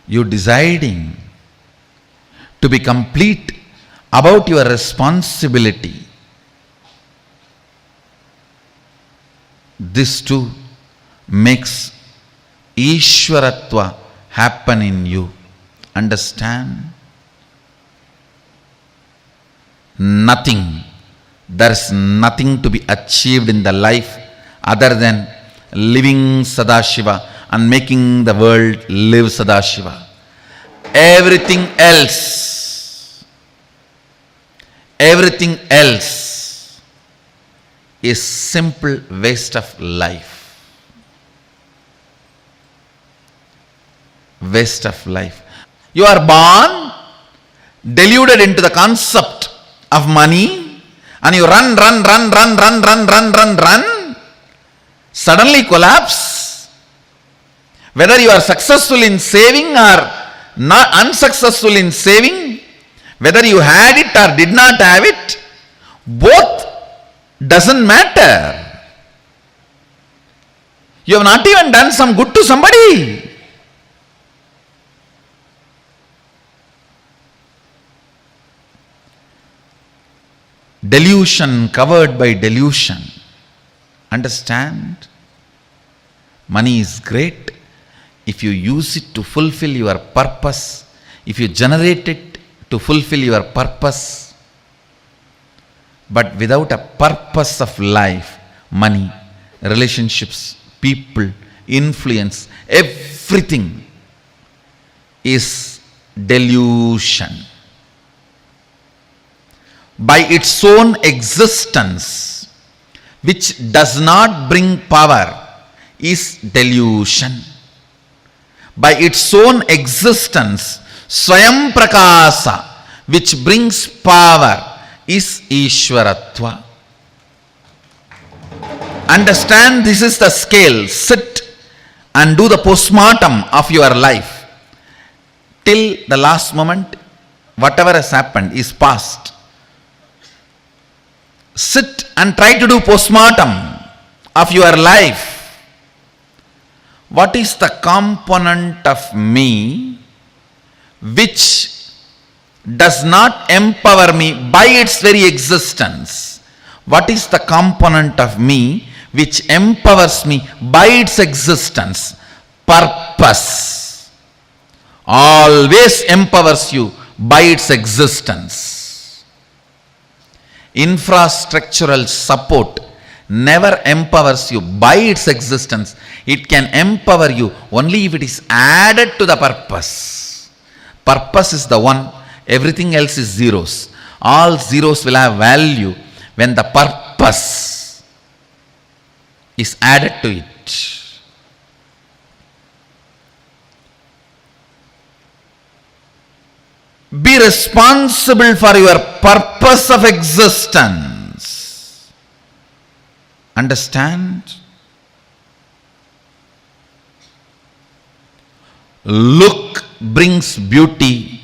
You deciding to be complete about your responsibility. This too makes Ishwaratva happen in you. Understand? Nothing. There is nothing to be achieved in the life other than living Sadashiva and making the world live Sadashiva. Everything else is simple waste of life. Waste of life. You are born deluded into the concept of money, and you run, suddenly collapse. Whether you are successful in saving or not unsuccessful in saving, whether you had it or did not have it, both doesn't matter. You have not even done some good to somebody. Delusion covered by delusion. Understand? Money is great if you use it to fulfill your purpose, if you generate it to fulfill your purpose. But without a purpose of life, money, relationships, people, influence, everything is delusion. By its own existence, which does not bring power, is delusion. By its own existence, Swayam Prakasa, which brings power, is Ishwaratva. Understand, this is the scale. Sit and do the postmortem of your life. Till the last moment, whatever has happened is past. Sit and try to do postmortem of your life. What is the component of me which does not empower me by its very existence? What is the component of me which empowers me by its existence? Purpose always empowers you by its existence. Infrastructural support never empowers you by its existence. It can empower you only if it is added to the purpose. Purpose is the one, everything else is zeros. All zeros will have value when the purpose is added to it. Be responsible for your purpose of existence. Understand? Look brings beauty,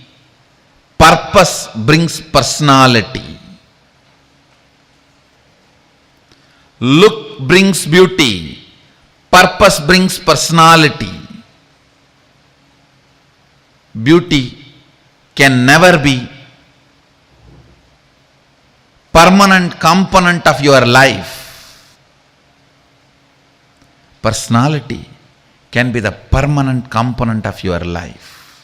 purpose brings personality. Look brings beauty, purpose brings personality. Beauty can never be permanent component of your life. Personality can be the permanent component of your life.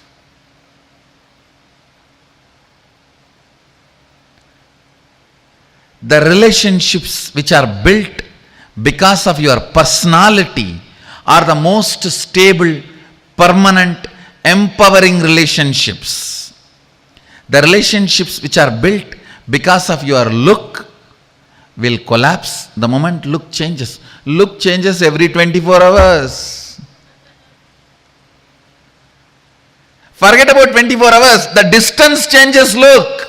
The relationships which are built because of your personality are the most stable, permanent, empowering relationships. The relationships which are built because of your look will collapse the moment look changes. Look changes every 24 hours. Forget about 24 hours. The distance changes look.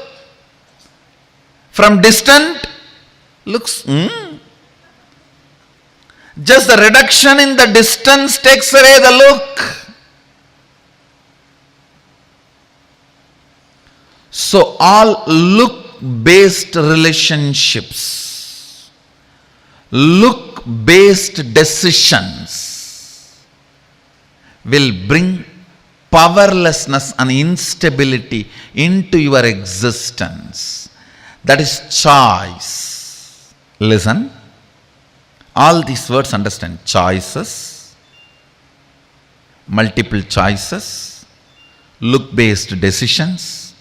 From distant looks, just the reduction in the distance takes away the look. So all look-based relationships, look-based decisions will bring powerlessness and instability into your existence. That is choice. Listen. All these words understand. Choices, multiple choices, look-based decisions,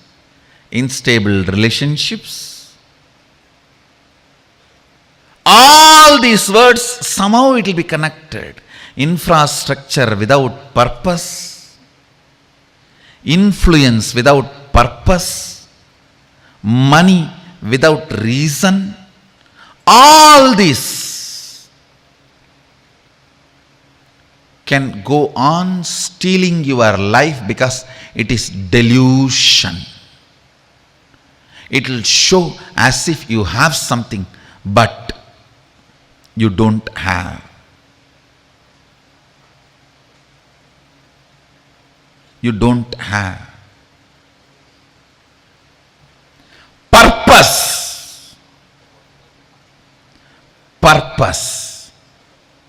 unstable relationships. All these words, somehow it will be connected. Infrastructure without purpose, influence without purpose, money without reason. All this can go on stealing your life because it is delusion. It will show as if you have something, but you don't have. You don't have. Purpose. Purpose.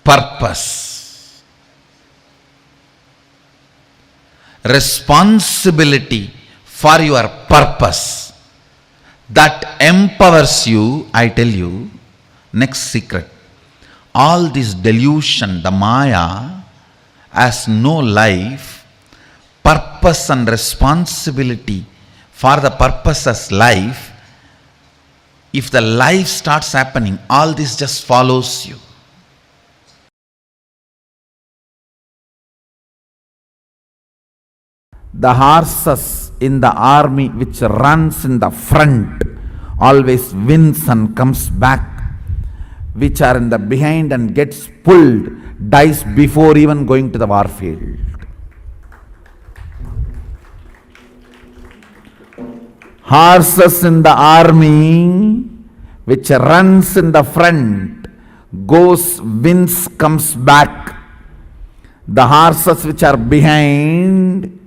Purpose. Responsibility for your purpose. That empowers you, I tell you, next secret. All this delusion, the Maya, has no life, purpose and responsibility for the purpose as life. If the life starts happening, all this just follows you. The horses in the army which runs in the front always wins and comes back. Which are in the behind and gets pulled, dies before even going to the war field. Horses in the army which runs in the front goes, wins, comes back. The horses which are behind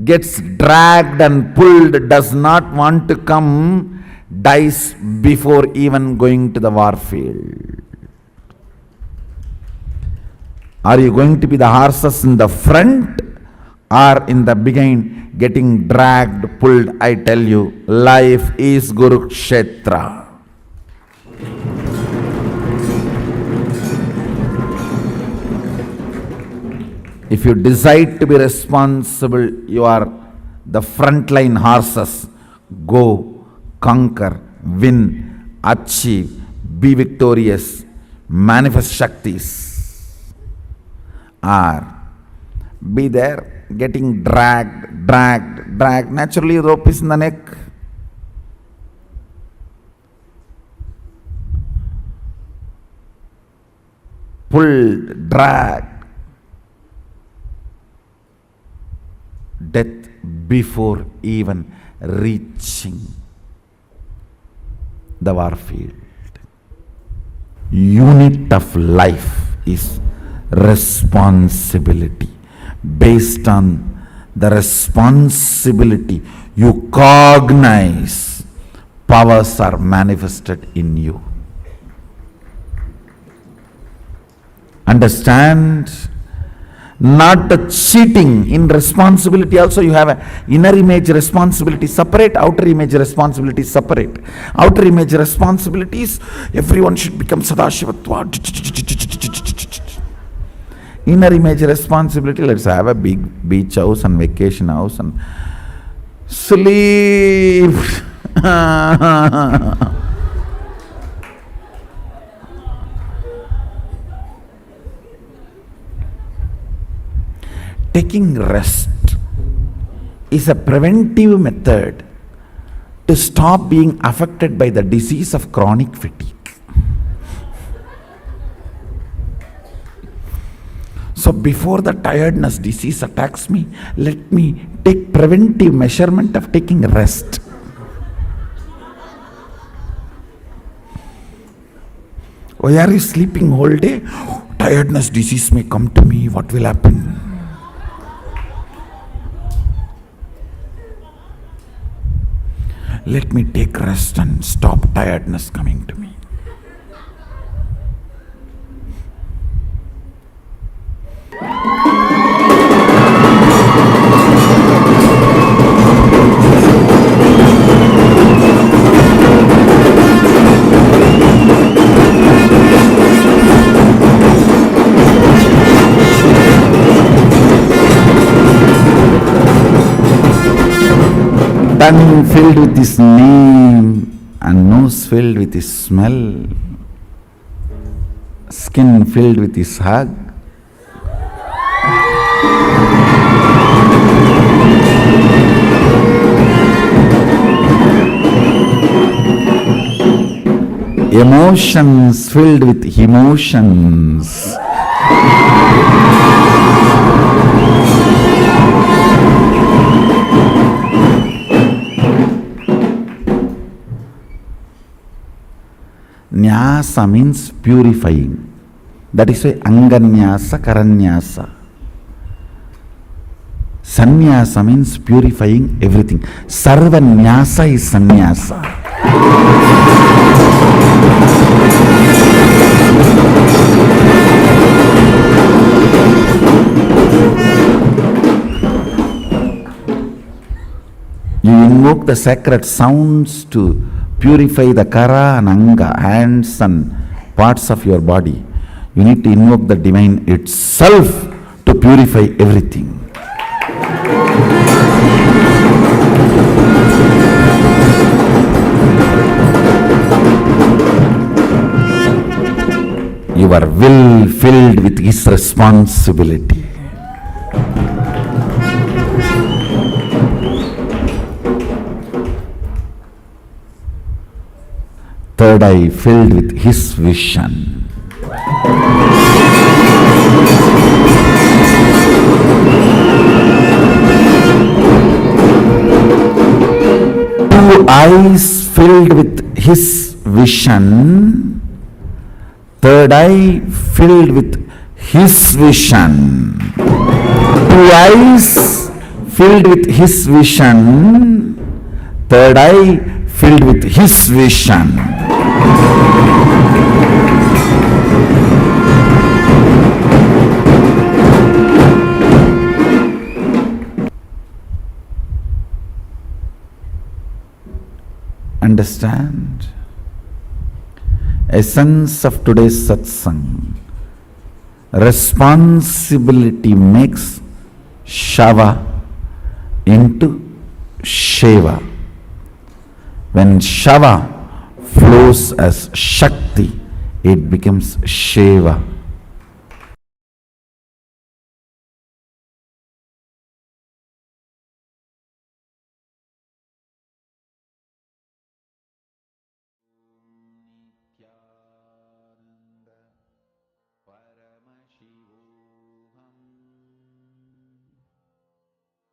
gets dragged and pulled, does not want to come, dies before even going to the war field. Are you going to be the horses in the front or in the behind getting dragged, pulled? I tell you, life is Kurukshetra. If you decide to be responsible, you are the frontline horses. Go, conquer, win, achieve, be victorious, manifest Shaktis. Or be there getting dragged. Naturally, rope is in the neck. Pulled, dragged. Death before even reaching the war field. Unit of life is responsibility. Based on the responsibility you cognize, powers are manifested in you. Understand? Not the cheating. In responsibility also you have an inner image responsibility separate, outer image responsibility separate. Outer image responsibilities, everyone should become Sadashivatva. Inner image responsibility, let's have a big beach house and vacation house and sleep. taking rest is a preventive method to stop being affected by the disease of chronic fatigue. So before the tiredness disease attacks me, let me take preventive measurement of taking rest. Why are you sleeping whole day? Tiredness disease may come to me. What will happen? Let me take rest and stop tiredness coming to me. Tongue filled with his name and nose filled with his smell, skin filled with his hug. Emotions filled with emotions. Nyasa means purifying. That is why Anganyasa, Karanyasa. Sannyasa means purifying everything. Sarvanyasa is sannyasa. You invoke the sacred sounds to purify the kara and anga, hands and parts of your body. You need to invoke the divine itself to purify everything. Your will filled with his responsibility. Third eye filled with his vision. Two eyes filled with his vision. Third eye filled with his vision. Two eyes filled with his vision. Third eye filled with his vision. Understand? Essence of today's satsang. Responsibility makes Shava into Sheva. When Shava flows as Shakti, it becomes Sheva. Nithyananda Paramashivoham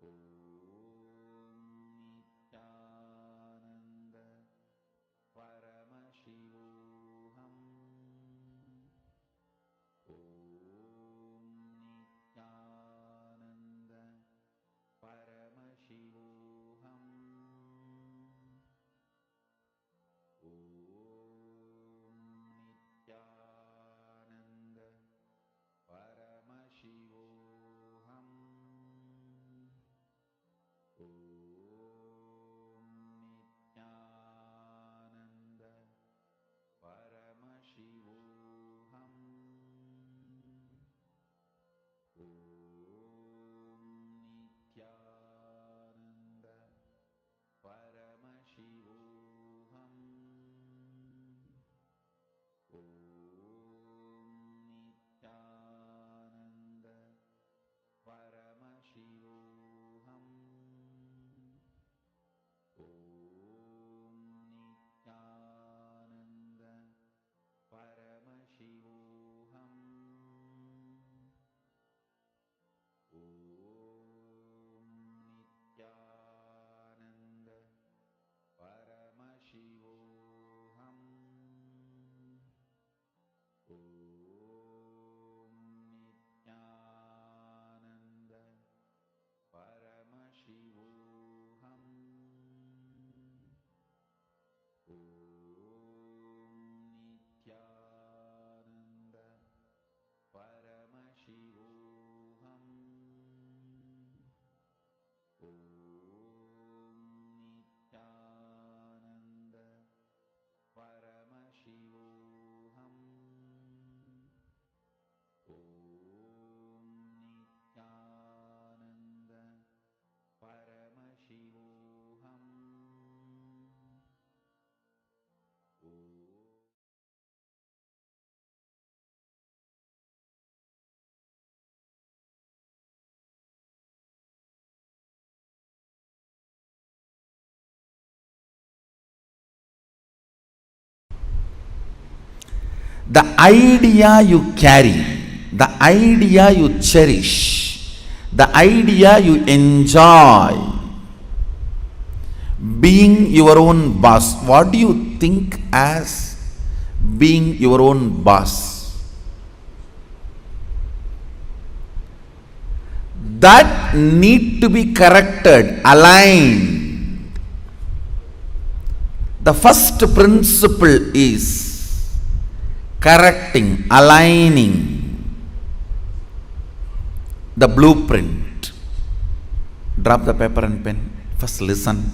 Nithyananda Paramashivoham the idea you carry, the idea you cherish, the idea you enjoy, being your own boss. What do you think as being your own boss? That need to be corrected, aligned. The first principle is correcting, aligning the blueprint. Drop the paper and pen. First listen.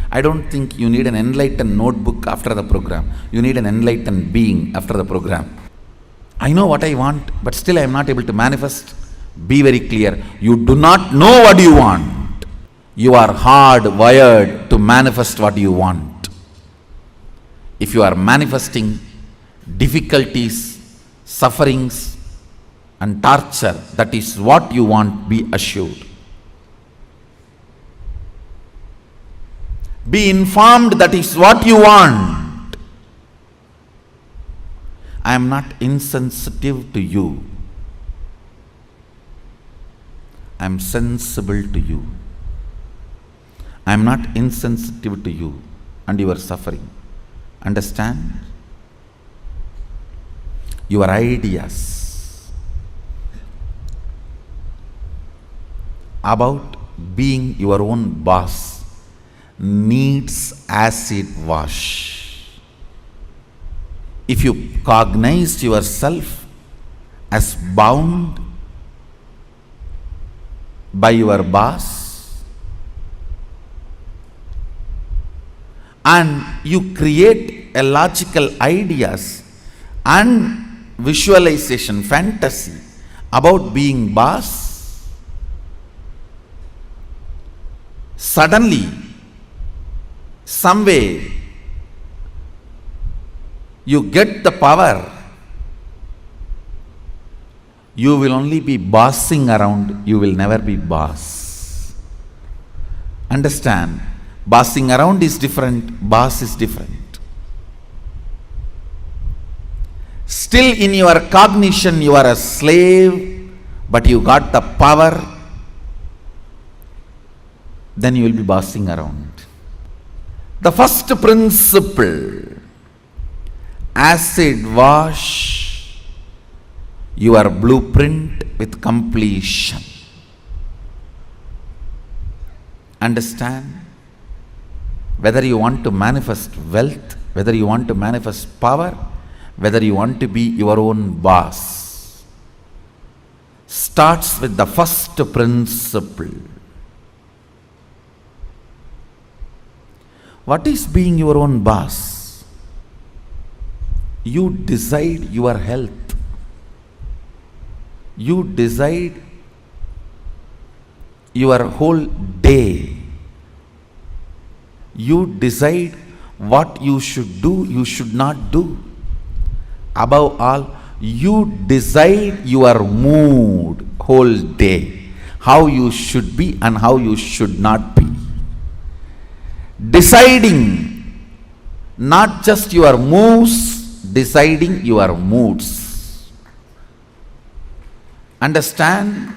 I don't think you need an enlightened notebook after the program. You need an enlightened being after the program. I know what I want, but still I am not able to manifest. Be very clear. You do not know what you want. You are hardwired to manifest what you want. If you are manifesting difficulties, sufferings, and torture, that is what you want, be assured. Be informed that is what you want. I am not insensitive to you. I am sensible to you. I am not insensitive to you and your suffering. Understand? Your ideas about being your own boss needs acid wash. If you cognize yourself as bound by your boss and you create a logical ideas and visualization, fantasy about being boss, suddenly some way you get the power, you will only be bossing around, you will never be boss. Understand? Bossing around is different, boss is different. Still in your cognition you are a slave, but you got the power, then you will be bossing around. The first principle, acid wash your blueprint with completion. Understand? Whether you want to manifest wealth, whether you want to manifest power, whether you want to be your own boss, starts with the first principle. What is being your own boss? You decide your health. You decide your whole day. You decide what you should do, you should not do. Above all, you decide your mood whole day, how you should be and how you should not be. Deciding not just your moves, deciding your moods. Understand?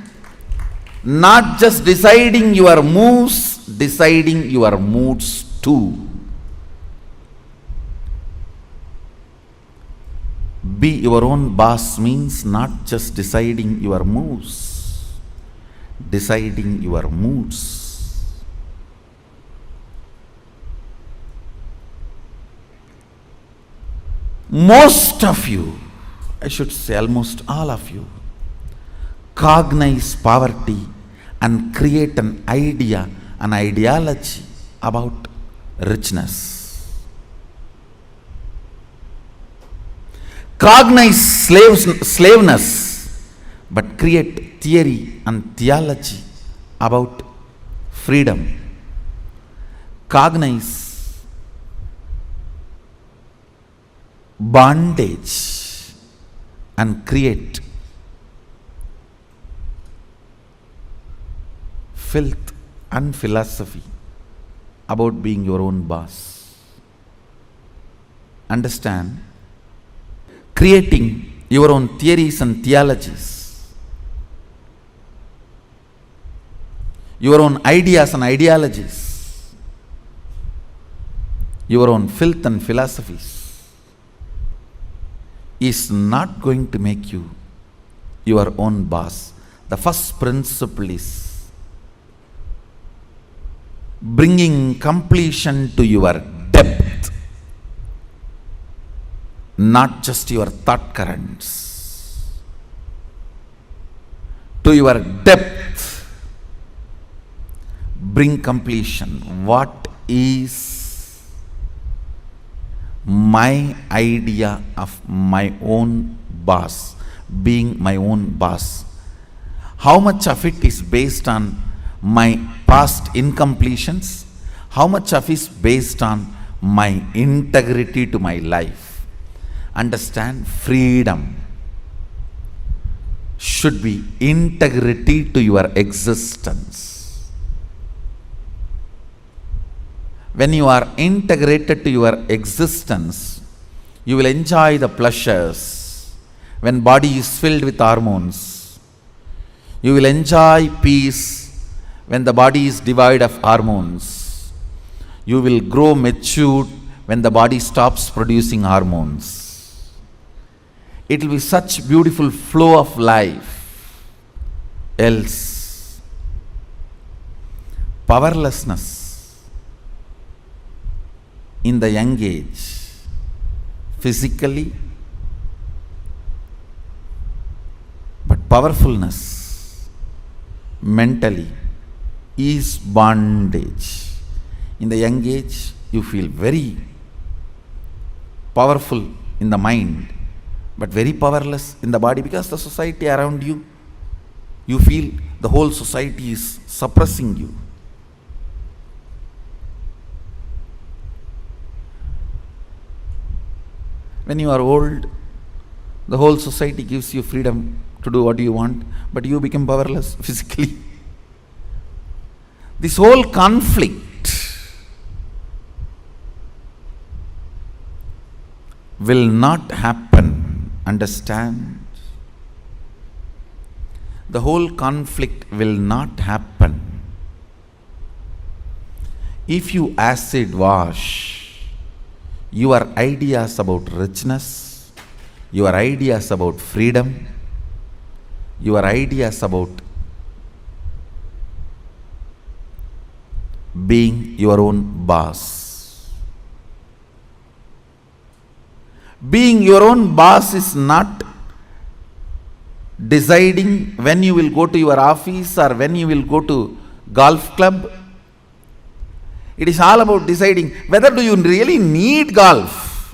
Not just deciding your moves, deciding your moods too. Be your own boss means not just deciding your moves, deciding your moods. Most of you, I should say almost all of you, cognize poverty and create an idea, an ideology about richness. Cognize slaveness, but create theory and theology about freedom. Cognize bondage and create filth and philosophy about being your own boss. Understand? creating your own theories and theologies, your own ideas and ideologies, your own filth and philosophies is not going to make you your own boss. The first principle is bringing completion to your depth, not just your thought currents. To your depth, bring completion. What is my idea of my own boss, being my own boss? How much of it is based on my past incompletions? How much of it is based on my integrity to my life? Understand, freedom should be integrity to your existence. When you are integrated to your existence, you will enjoy the pleasures. When body is filled with hormones, you will enjoy peace. When the body is devoid of hormones, you will grow matured when the body stops producing hormones. It will be such beautiful flow of life. Else, powerlessness in the young age, physically, but powerfulness mentally is bondage. In the young age, you feel very powerful in the mind, but very powerless in the body, because the society around you, you feel the whole society is suppressing you. When you are old, the whole society gives you freedom to do what you want, but you become powerless physically. This whole conflict will not happen. Understand? The whole conflict will not happen if you acid wash your ideas about richness, your ideas about freedom, your ideas about being your own boss. Being your own boss is not deciding when you will go to your office or when you will go to golf club. It is all about deciding whether do you really need golf.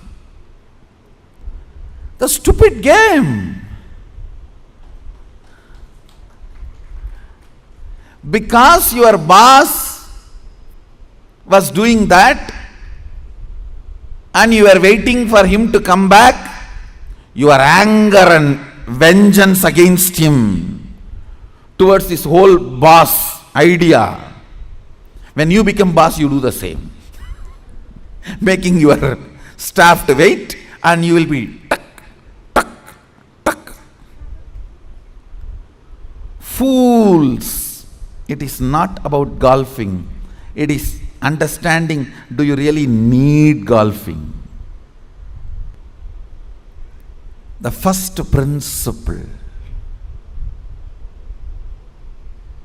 The stupid game. Because your boss was doing that and you were waiting for him to come back, your anger and vengeance against him towards this whole boss idea. When you become boss, you do the same. Making your staff to wait, and you will be tuck, tuck, tuck. Fools. It is not about golfing. It is understanding, do you really need golfing? The first principle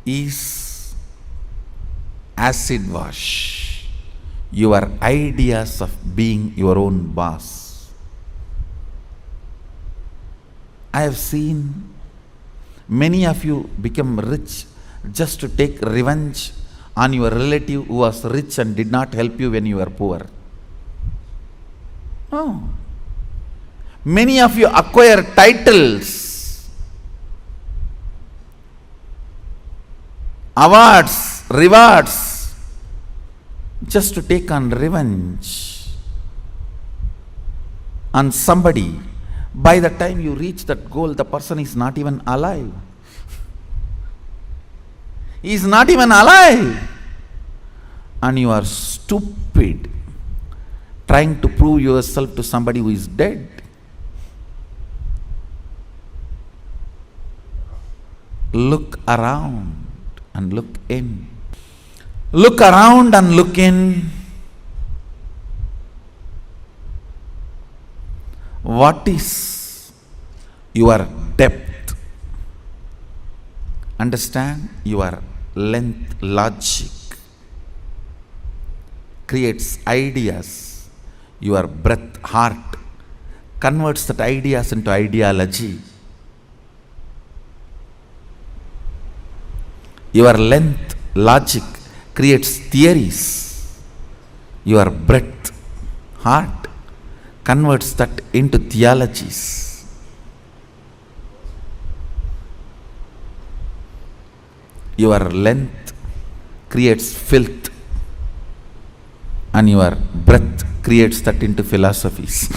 is acid wash your ideas of being your own boss. I have seen many of you become rich just to take revenge on your relative who was rich and did not help you when you were poor. No. Many of you acquire titles, awards, rewards, just to take on revenge on somebody. By the time you reach that goal, the person is not even alive. He is not even alive. And you are stupid trying to prove yourself to somebody who is dead. Look around and look in. Look around and look in. What is your depth? Understand your length. Logic creates ideas. Your breath, heart, converts that ideas into ideology. Your length, logic, creates theories. Your breath, heart, converts that into theologies. Your length creates filth, and your breath creates that into philosophies.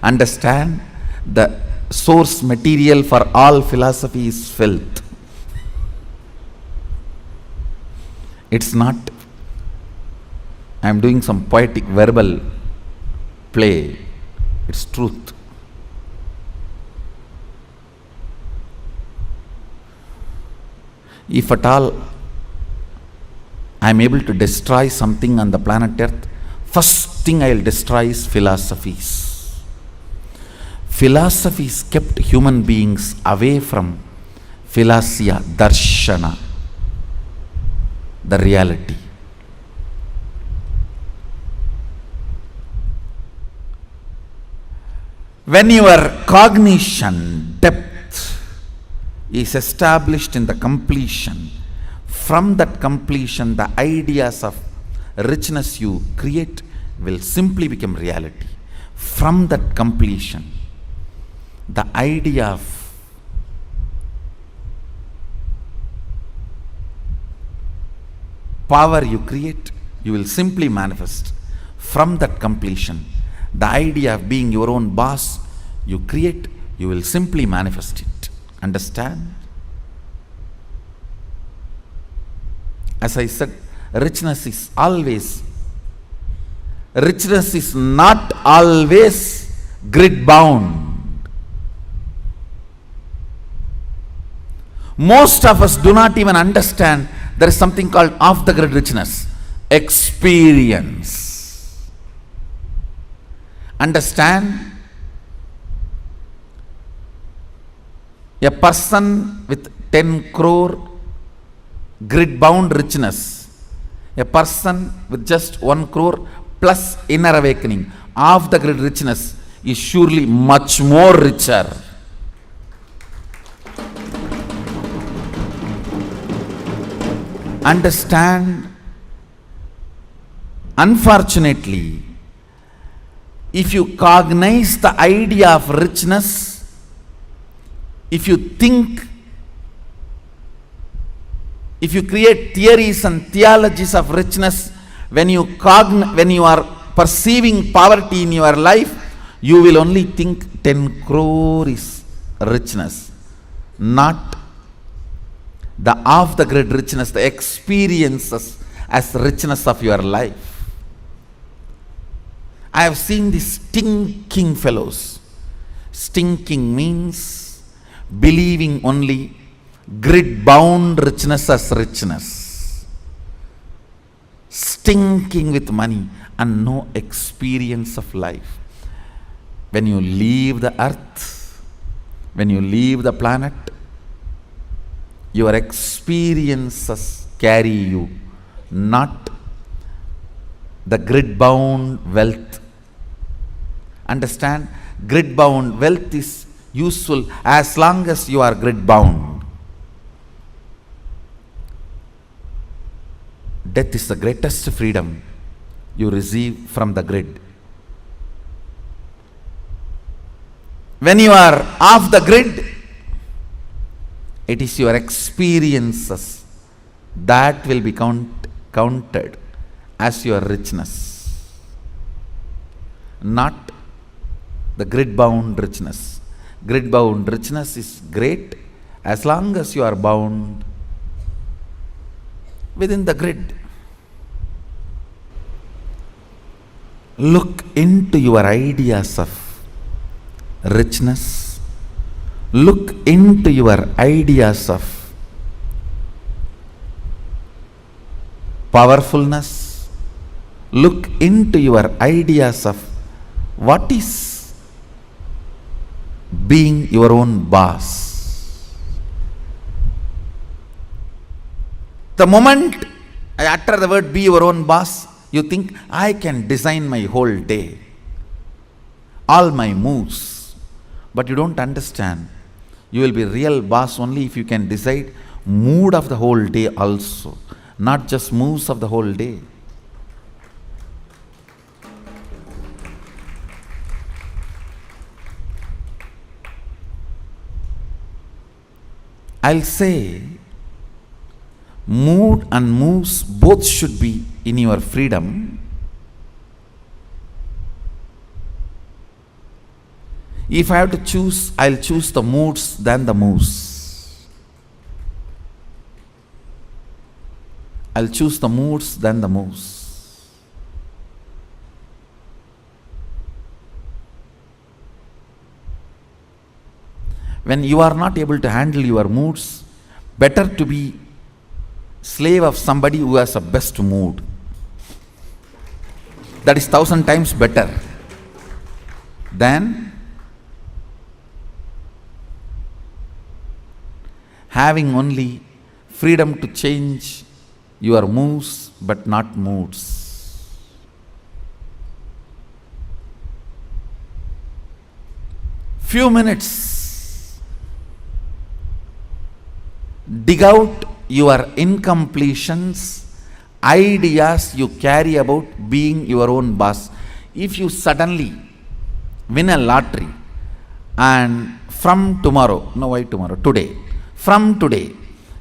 Understand, the source material for all philosophy is filth. It's not, I am doing some poetic verbal play, it's truth. If at all I am able to destroy something on the planet Earth, first thing I will destroy is philosophies. Philosophies kept human beings away from philosia, darshana, the reality. When your cognition depth is established in the completion, from that completion the ideas of richness you create will simply become reality. From that completion, the idea of power you create, you will simply manifest. From that completion, the idea of being your own boss you create, you will simply manifest it. Understand? As I said, richness is not always grid bound. Most of us do not even understand there is something called off the grid richness. Experience. Understand? A person with 10 crore grid bound richness, a person with just 1 crore plus inner awakening, off the grid richness is surely much more richer. Understand? Unfortunately, if you cognize the idea of richness, if you think, if you create theories and theologies of richness, when you are perceiving poverty in your life, you will only think 10 crore is richness, not the off the grid richness, the experiences as richness of your life. I have seen these stinking fellows. Stinking means believing only grid bound richness as richness. Stinking with money and no experience of life. When you leave the earth, when you leave the planet, your experiences carry you, not the grid bound wealth. Understand? Grid bound wealth is useful as long as you are grid bound. Death is the greatest freedom you receive from the grid. When you are off the grid, it is your experiences that will be counted as your richness, not the grid bound richness. Grid bound richness is great as long as you are bound within the grid. Look into your ideas of richness. Look into your ideas of powerfulness. Look into your ideas of what is being your own boss. The moment I utter the word be your own boss, you think I can design my whole day, all my moves. But you don't understand. You will be real boss only if you can decide mood of the whole day also, not just moves of the whole day. I'll say mood and moves both should be in your freedom. If I have to choose, I'll choose the moods than the moves. I'll choose the moods than the moves. When you are not able to handle your moods, better to be slave of somebody who has a best mood. That is 1,000 times better than having only freedom to change your moves but not moods. Few minutes, dig out your incompletions, ideas you carry about being your own boss. If you suddenly win a lottery and from tomorrow, no why tomorrow, today, from today,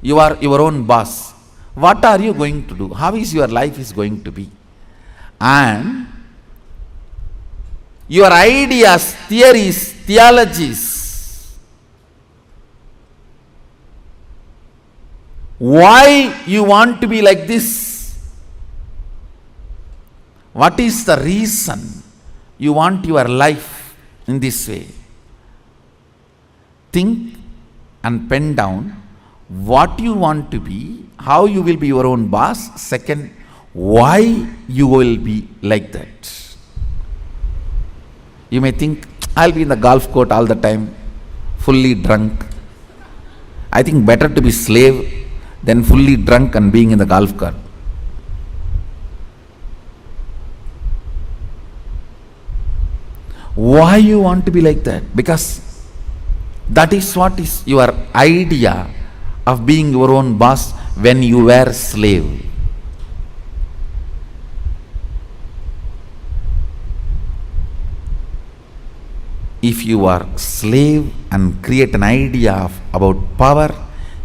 you are your own boss, what are you going to do? How is your life is going to be? And your ideas, theories, theologies, why you want to be like this? What is the reason you want your life in this way? Think and pen down what you want to be, how you will be your own boss. Second, why you will be like that. You may think, I'll be in the golf court all the time, fully drunk. I think better to be slave than fully drunk and being in the golf cart. Why you want to be like that? Because that is what is your idea of being your own boss when you were a slave. If you are slave and create an idea about power,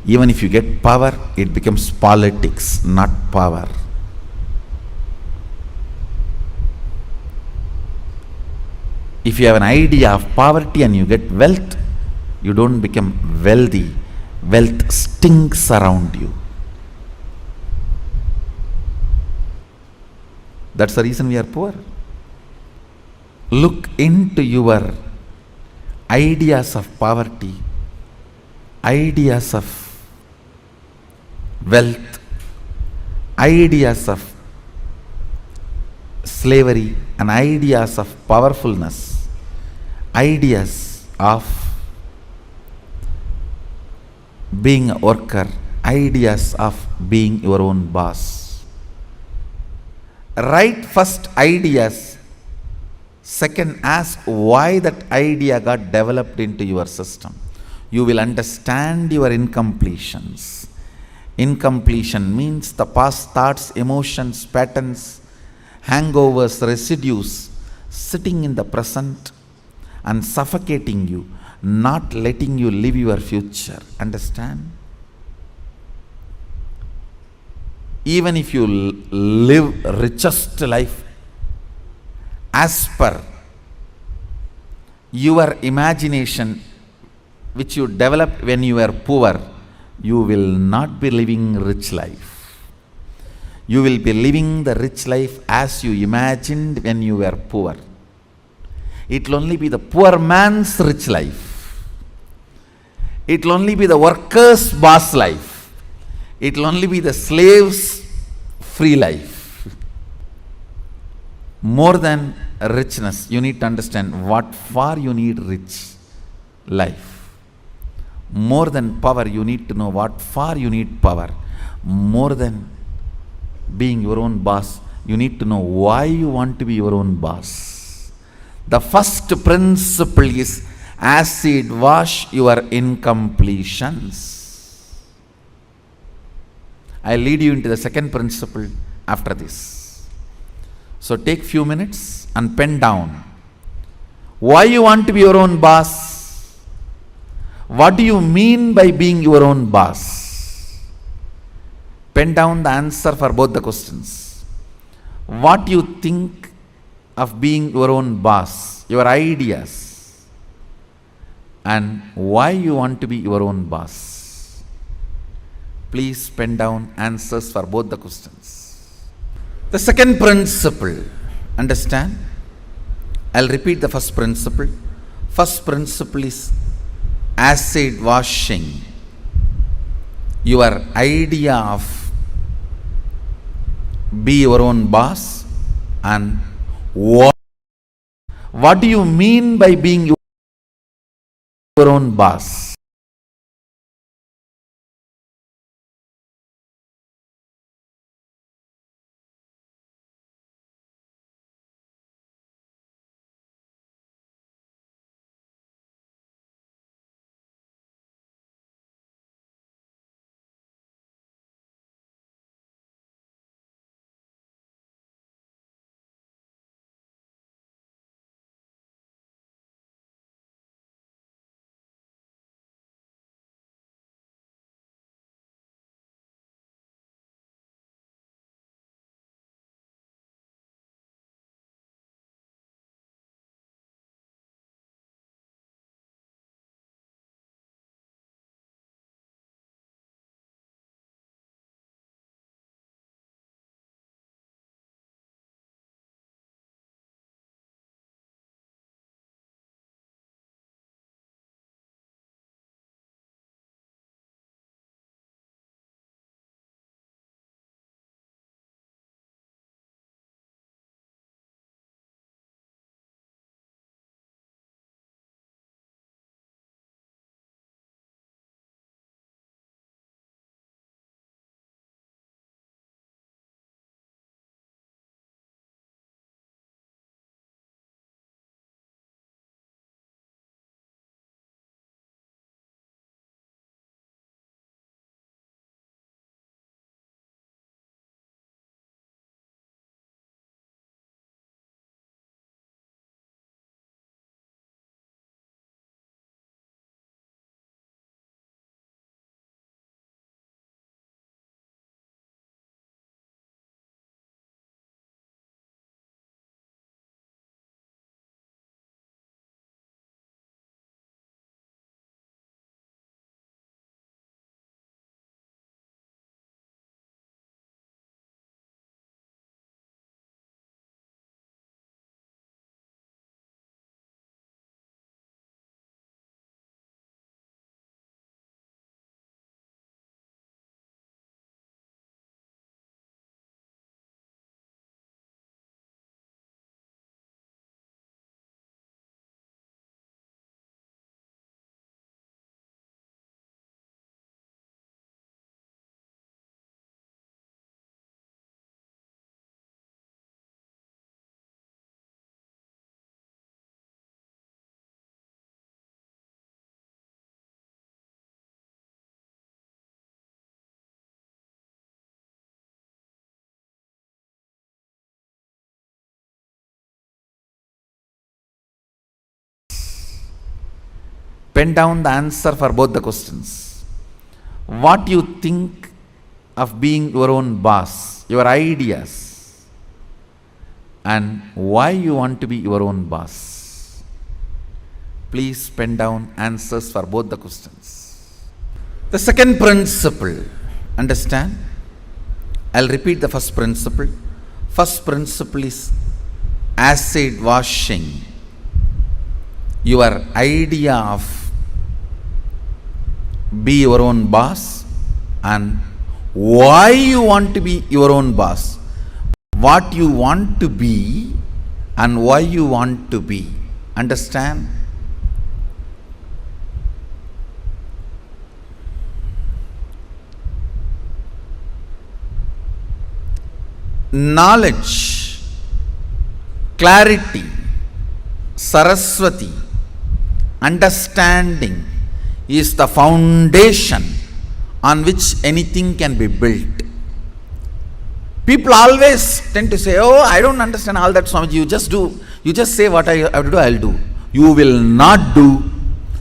even if you get power, it becomes politics, not power. If you have an idea of poverty and you get wealth, you don't become wealthy. Wealth stinks around you. That's the reason we are poor. Look into your ideas of poverty, ideas of wealth, ideas of slavery, and ideas of powerfulness, ideas of being a worker, ideas of being your own boss. Write first ideas. Second, ask why that idea got developed into your system. You will understand your incompletions. Incompletion means the past thoughts, emotions, patterns, hangovers, residues sitting in the present and suffocating you, not letting you live your future. Understand? Even if you live richest life as per your imagination which you developed when you were poor, you will not be living rich life. You will be living the rich life as you imagined when you were poor. 'It will only be the poor man's rich life. It will only be the worker's boss life. It will only be the slave's free life. More than richness, you need to understand what for you need rich life. More than power, you need to know what for you need power. More than being your own boss, you need to know why you want to be your own boss. The first principle is acid wash your incompletions. I'll lead you into the second principle after this. So take few minutes and pen down why you want to be your own boss. What do you mean by being your own boss? Pen down the answer for both the questions. What you think of being your own boss, your ideas, and why you want to be your own boss. Please pen down answers for both the questions. The second principle, understand? I'll repeat the first principle. First principle is acid washing your idea of be your own boss, and what do you mean by being your own boss? Pen down the answer for both the questions. What you think of being your own boss, your ideas, and why you want to be your own boss. Please pen down answers for both the questions. The second principle, understand? I'll repeat the first principle. First principle is acid washing your idea of be your own boss and why you want to be your own boss. What you want to be and why you want to be. Understand? Knowledge, clarity, Saraswati, understanding is the foundation on which anything can be built. People always tend to say, oh, I don't understand all that, Swamiji. You just say what I have to do, I'll do. You will not do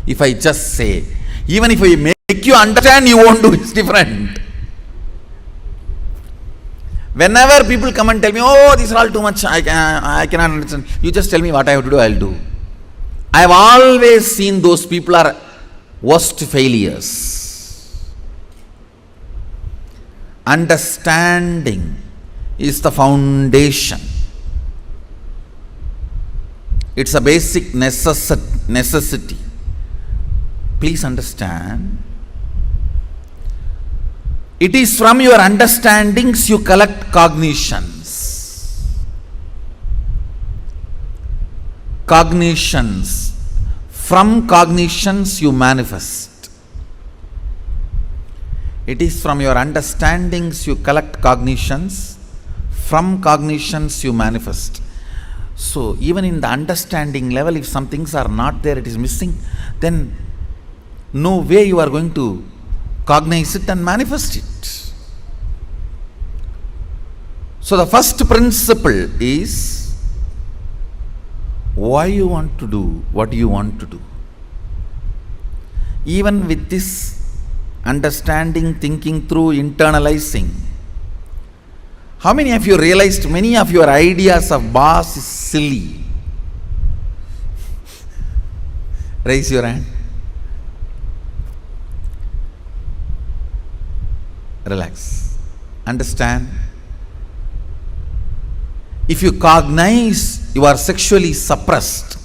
if I just say. Even if I make you understand, you won't do. It's different. Whenever people come and tell me, oh, this is all too much, I cannot understand. You just tell me what I have to do, I'll do. I have always seen those people are worst failures. Understanding is the foundation. It's a basic necessity. Please understand. It is from your understandings you collect cognitions. Cognitions. From cognitions you manifest. It is from your understandings you collect cognitions. From cognitions you manifest. So even in the understanding level, if some things are not there, it is missing, then no way you are going to cognize it and manifest it. So the first principle is why you want to do what you want to do. Even with this understanding, thinking through, internalizing, how many of you realized many of your ideas of boss is silly? Raise your hand. Relax. Understand. If you cognize you are sexually suppressed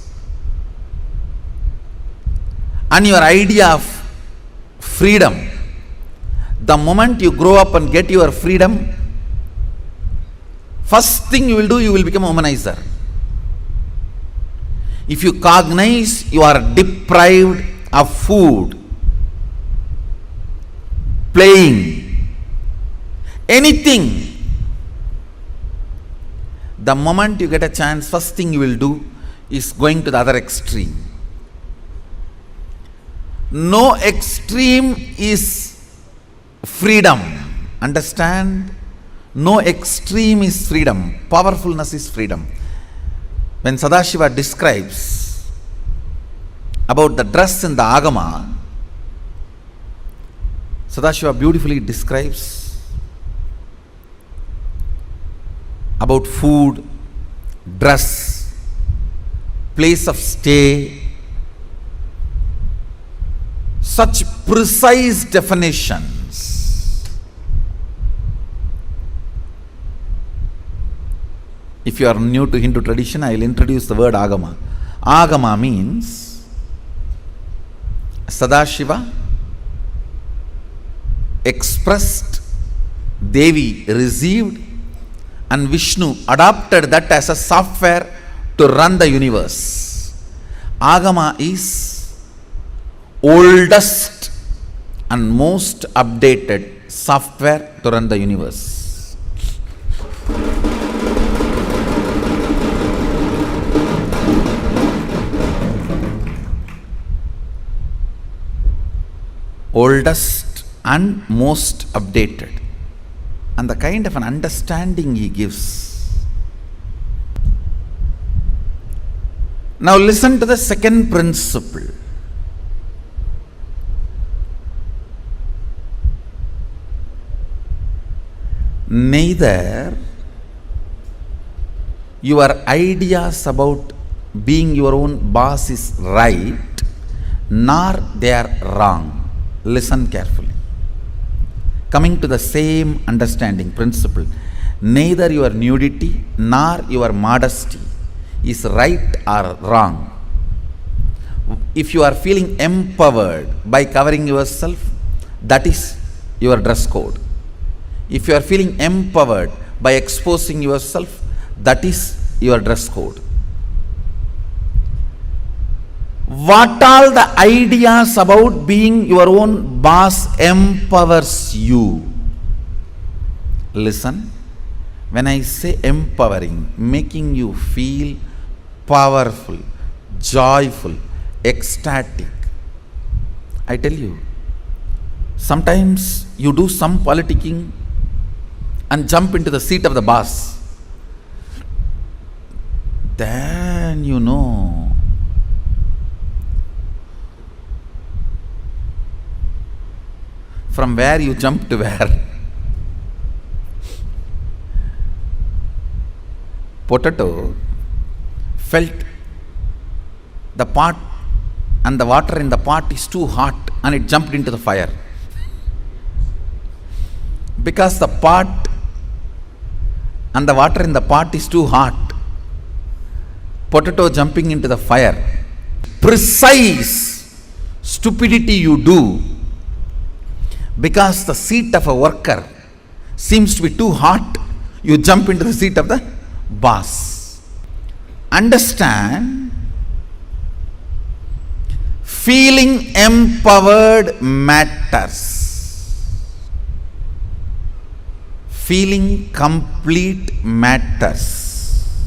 and your idea of freedom, the moment you grow up and get your freedom, first thing you will do, you will become a womanizer. If you cognize you are deprived of food, playing, anything, the moment you get a chance, first thing you will do is going to the other extreme. No extreme is freedom. Understand? No extreme is freedom. Powerfulness is freedom. When Sadashiva describes about the dress in the Agama, Sadashiva beautifully describes about food, dress, place of stay, such precise definitions. If you are new to Hindu tradition, I will introduce the word Agama. Agama means Sadashiva expressed, Devi received, and Vishnu adopted that as a software to run the universe. Agama is oldest and most updated software to run the universe. Oldest and most updated. And the kind of an understanding he gives. Now listen to the second principle. Neither your ideas about being your own boss is right, nor they are wrong. Listen carefully. Coming to the same understanding principle, neither your nudity nor your modesty is right or wrong. If you are feeling empowered by covering yourself, that is your dress code. If you are feeling empowered by exposing yourself, that is your dress code. What all the ideas about being your own boss empowers you? Listen, when I say empowering, making you feel powerful, joyful, ecstatic, I tell you, sometimes you do some politicking and jump into the seat of the boss. Then you know from where you jump to where. Potato felt the pot and the water in the pot is too hot and it jumped into the fire. Because the pot and the water in the pot is too hot, potato jumping into the fire. Precise stupidity you do because the seat of a worker seems to be too hot, you jump into the seat of the boss. Understand, feeling empowered matters. Feeling complete matters.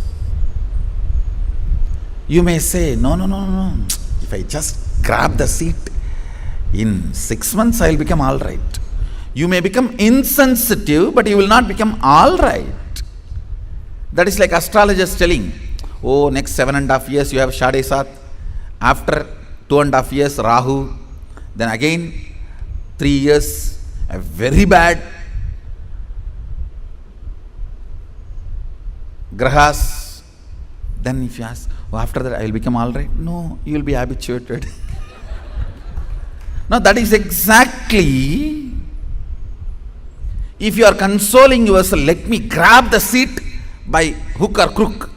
You may say, no. If I just grab the seat, in 6 months I will become all right. You may become insensitive, but you will not become all right. That is like astrologers telling, oh, next 7.5 years you have Shade Sat, after 2.5 years Rahu, then again 3 years a very bad grahas. Then if you ask, oh, after that I will become all right. No, you will be habituated. No, that is exactly, if you are consoling yourself, let me grab the seat by hook or crook,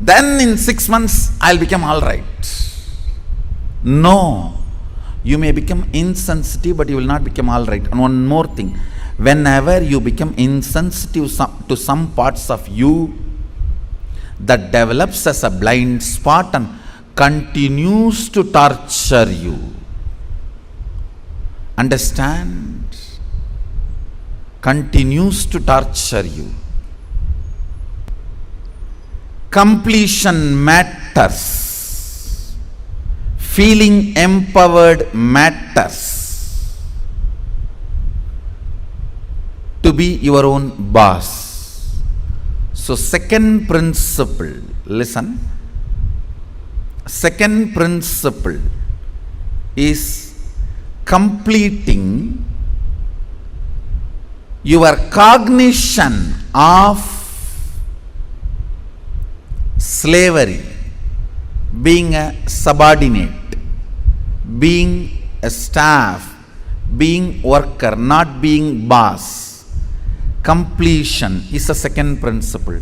then in 6 months I will become all right. No, you may become insensitive, but you will not become all right. And one more thing, whenever you become insensitive to some parts of you, that develops as a blind spot and continues to torture you. Understand? Continues to torture you. Completion matters. Feeling empowered matters. To be your own boss. So second principle, listen. Second principle is completing your cognition of slavery, being a subordinate, being a staff, being worker, not being boss. Completion is the second principle.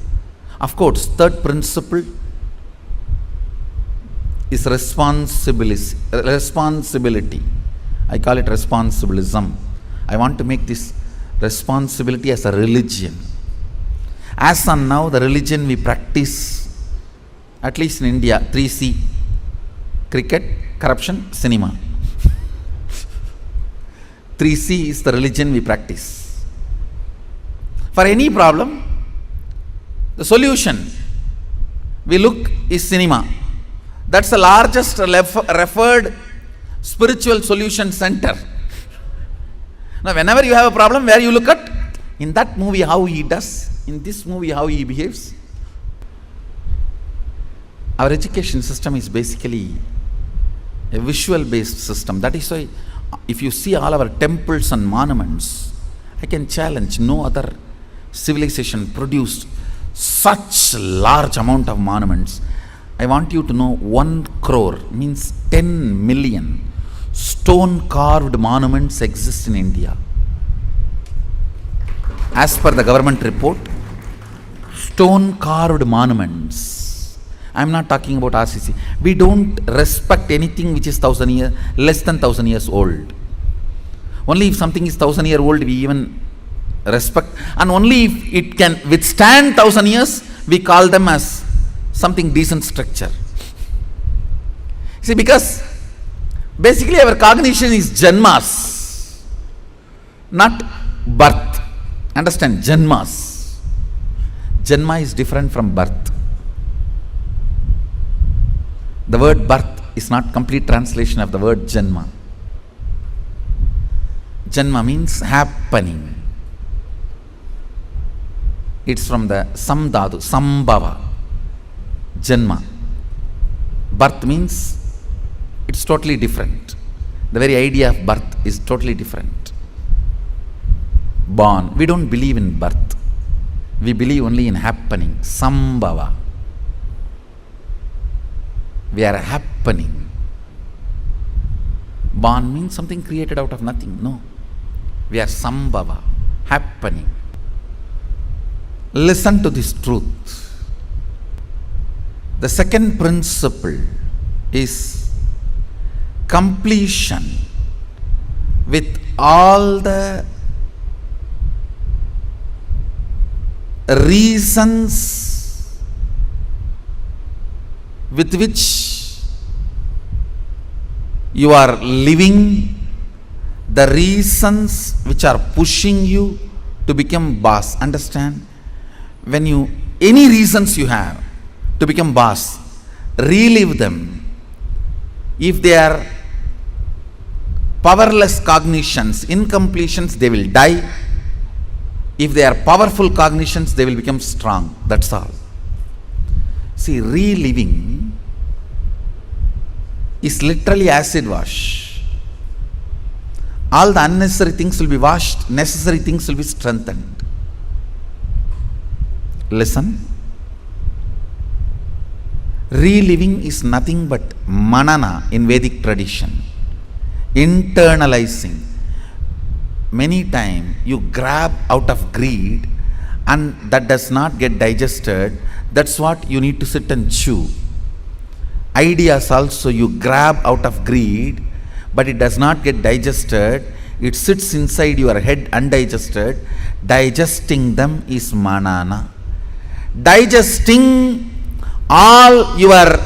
Of course, third principle is responsibility. I call it responsibilism. I want to make this responsibility as a religion. As on now, the religion we practice, at least in India, 3C: cricket, corruption, cinema. 3C is the religion we practice. For any problem, the solution we look is cinema. That's the largest referred spiritual solution center. Now, whenever you have a problem, where you look at, in that movie how he does, in this movie how he behaves. Our education system is basically a visual based system. That is why if you see all our temples and monuments, I can challenge, no other civilization produced such large amount of monuments. I want you to know 1 crore means 10 million stone carved monuments exist in India. As per the government report, stone carved monuments. I'm not talking about RCC. We don't respect anything which is 1,000 years, less than 1,000 years old. Only if something is 1,000 years old, we even respect, and only if it can withstand 1,000 years, we call them as something decent structure. See, because basically our cognition is janmas, not birth. Understand? Janmas. Janma is different from birth. The word birth is not complete translation of the word janma. Janma means happening. It's from the samdhatu, sambhava. Janma. Birth means it's totally different. The very idea of birth is totally different. Born. We don't believe in birth. We believe only in happening. Sambhava. We are happening. Born means something created out of nothing. No. We are sambhava. Happening. Listen to this truth. The second principle is completion with all the reasons with which you are living, the reasons which are pushing you to become boss. Understand? When you, any reasons you have to become boss, relive them. If they are powerless cognitions, incompletions, they will die. If they are powerful cognitions, they will become strong. That's all. See, reliving is literally acid wash. All the unnecessary things will be washed, necessary things will be strengthened. Listen. Reliving is nothing but manana in Vedic tradition. Internalizing. Many times you grab out of greed and that does not get digested. That's what you need to sit and chew. Ideas also you grab out of greed, but it does not get digested. It sits inside your head undigested. Digesting them is manana. Digesting all your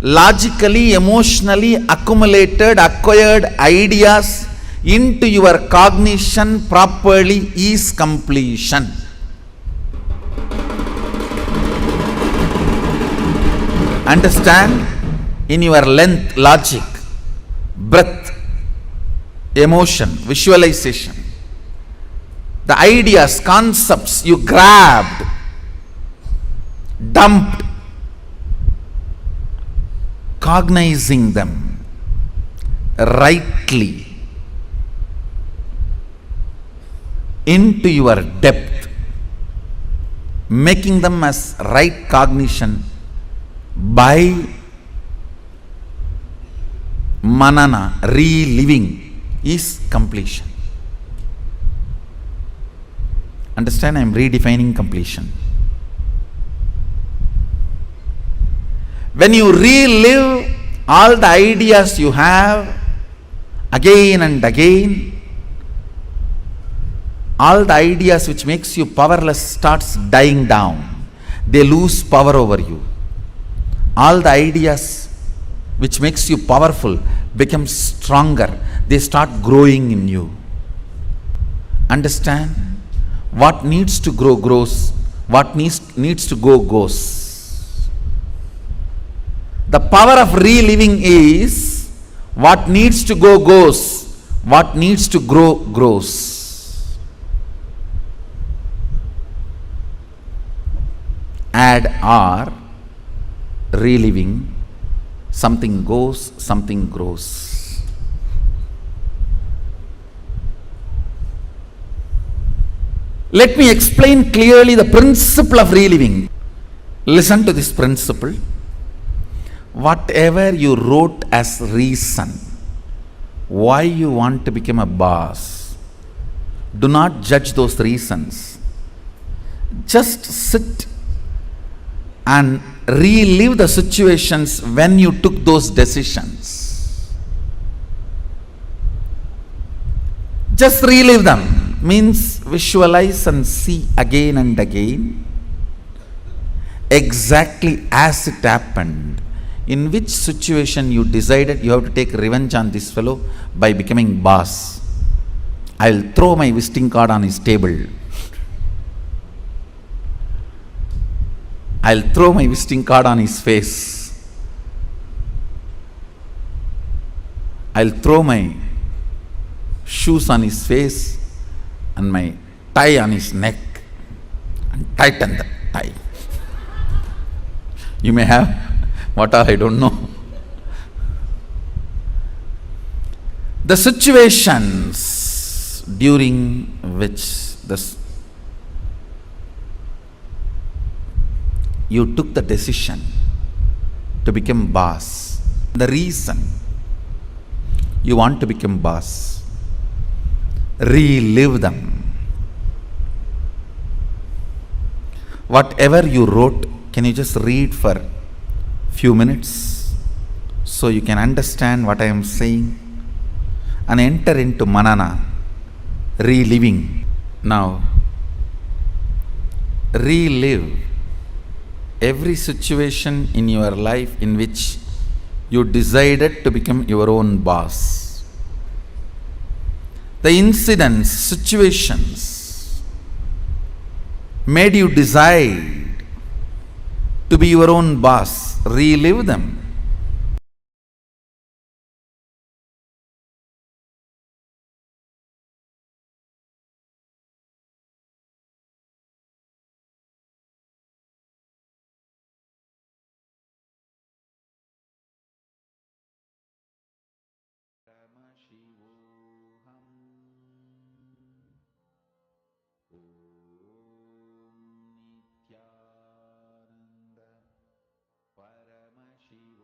logically, emotionally accumulated, acquired ideas into your cognition properly is completion. Understand? In your length, logic, breath, emotion, visualization, the ideas, concepts you grabbed, dumped, cognizing them rightly into your depth, making them as right cognition by manana, reliving, is completion. Understand? I am redefining completion. When you relive all the ideas you have again and again, all the ideas which makes you powerless starts dying down. They lose power over you. All the ideas which makes you powerful become stronger. They start growing in you. Understand? What needs to grow grows. What needs to go goes. The power of reliving is what needs to go goes, what needs to grow grows. Add or, reliving, something goes, something grows. Let me explain clearly the principle of reliving. Listen to this principle. Whatever you wrote as reason why you want to become a boss, do not judge those reasons. Just sit and relive the situations when you took those decisions. Just relive them, means visualize and see again and again exactly as it happened. In which situation you decided you have to take revenge on this fellow by becoming boss. I will throw my visiting card on his table. I'll throw my visiting card on his face. I'll throw my shoes on his face and my tie on his neck and tighten the tie. You may have what all I don't know. The situations during which you took the decision to become boss, the reason you want to become boss, relive them. Whatever you wrote, can you just read for few minutes so you can understand what I am saying and enter into manana, reliving. Now, relive every situation in your life in which you decided to become your own boss. The incidents, situations made you decide to be your own boss. Relive them. Paramashivoham. Om Nithyananda. Paramashivam.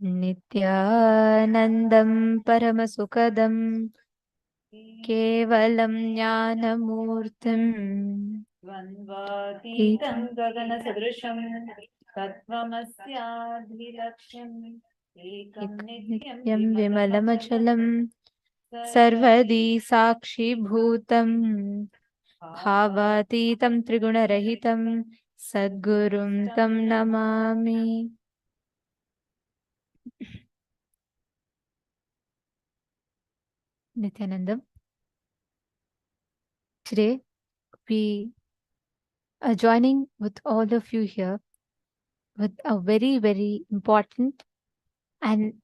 Nithyanandam Paramasukadam Kevalam Jnanamurtim Dvanvatītam gagana sadrusham tatvamasyadvilaksham ekam nityam Nityam Vimalamachalam sarvadi Sarvadi Sakshi Bhutam Bhavatitam Trigunarahitam Sadgurum Tam Namami. Nithyanandam, today we are joining with all of you here with a very, very important and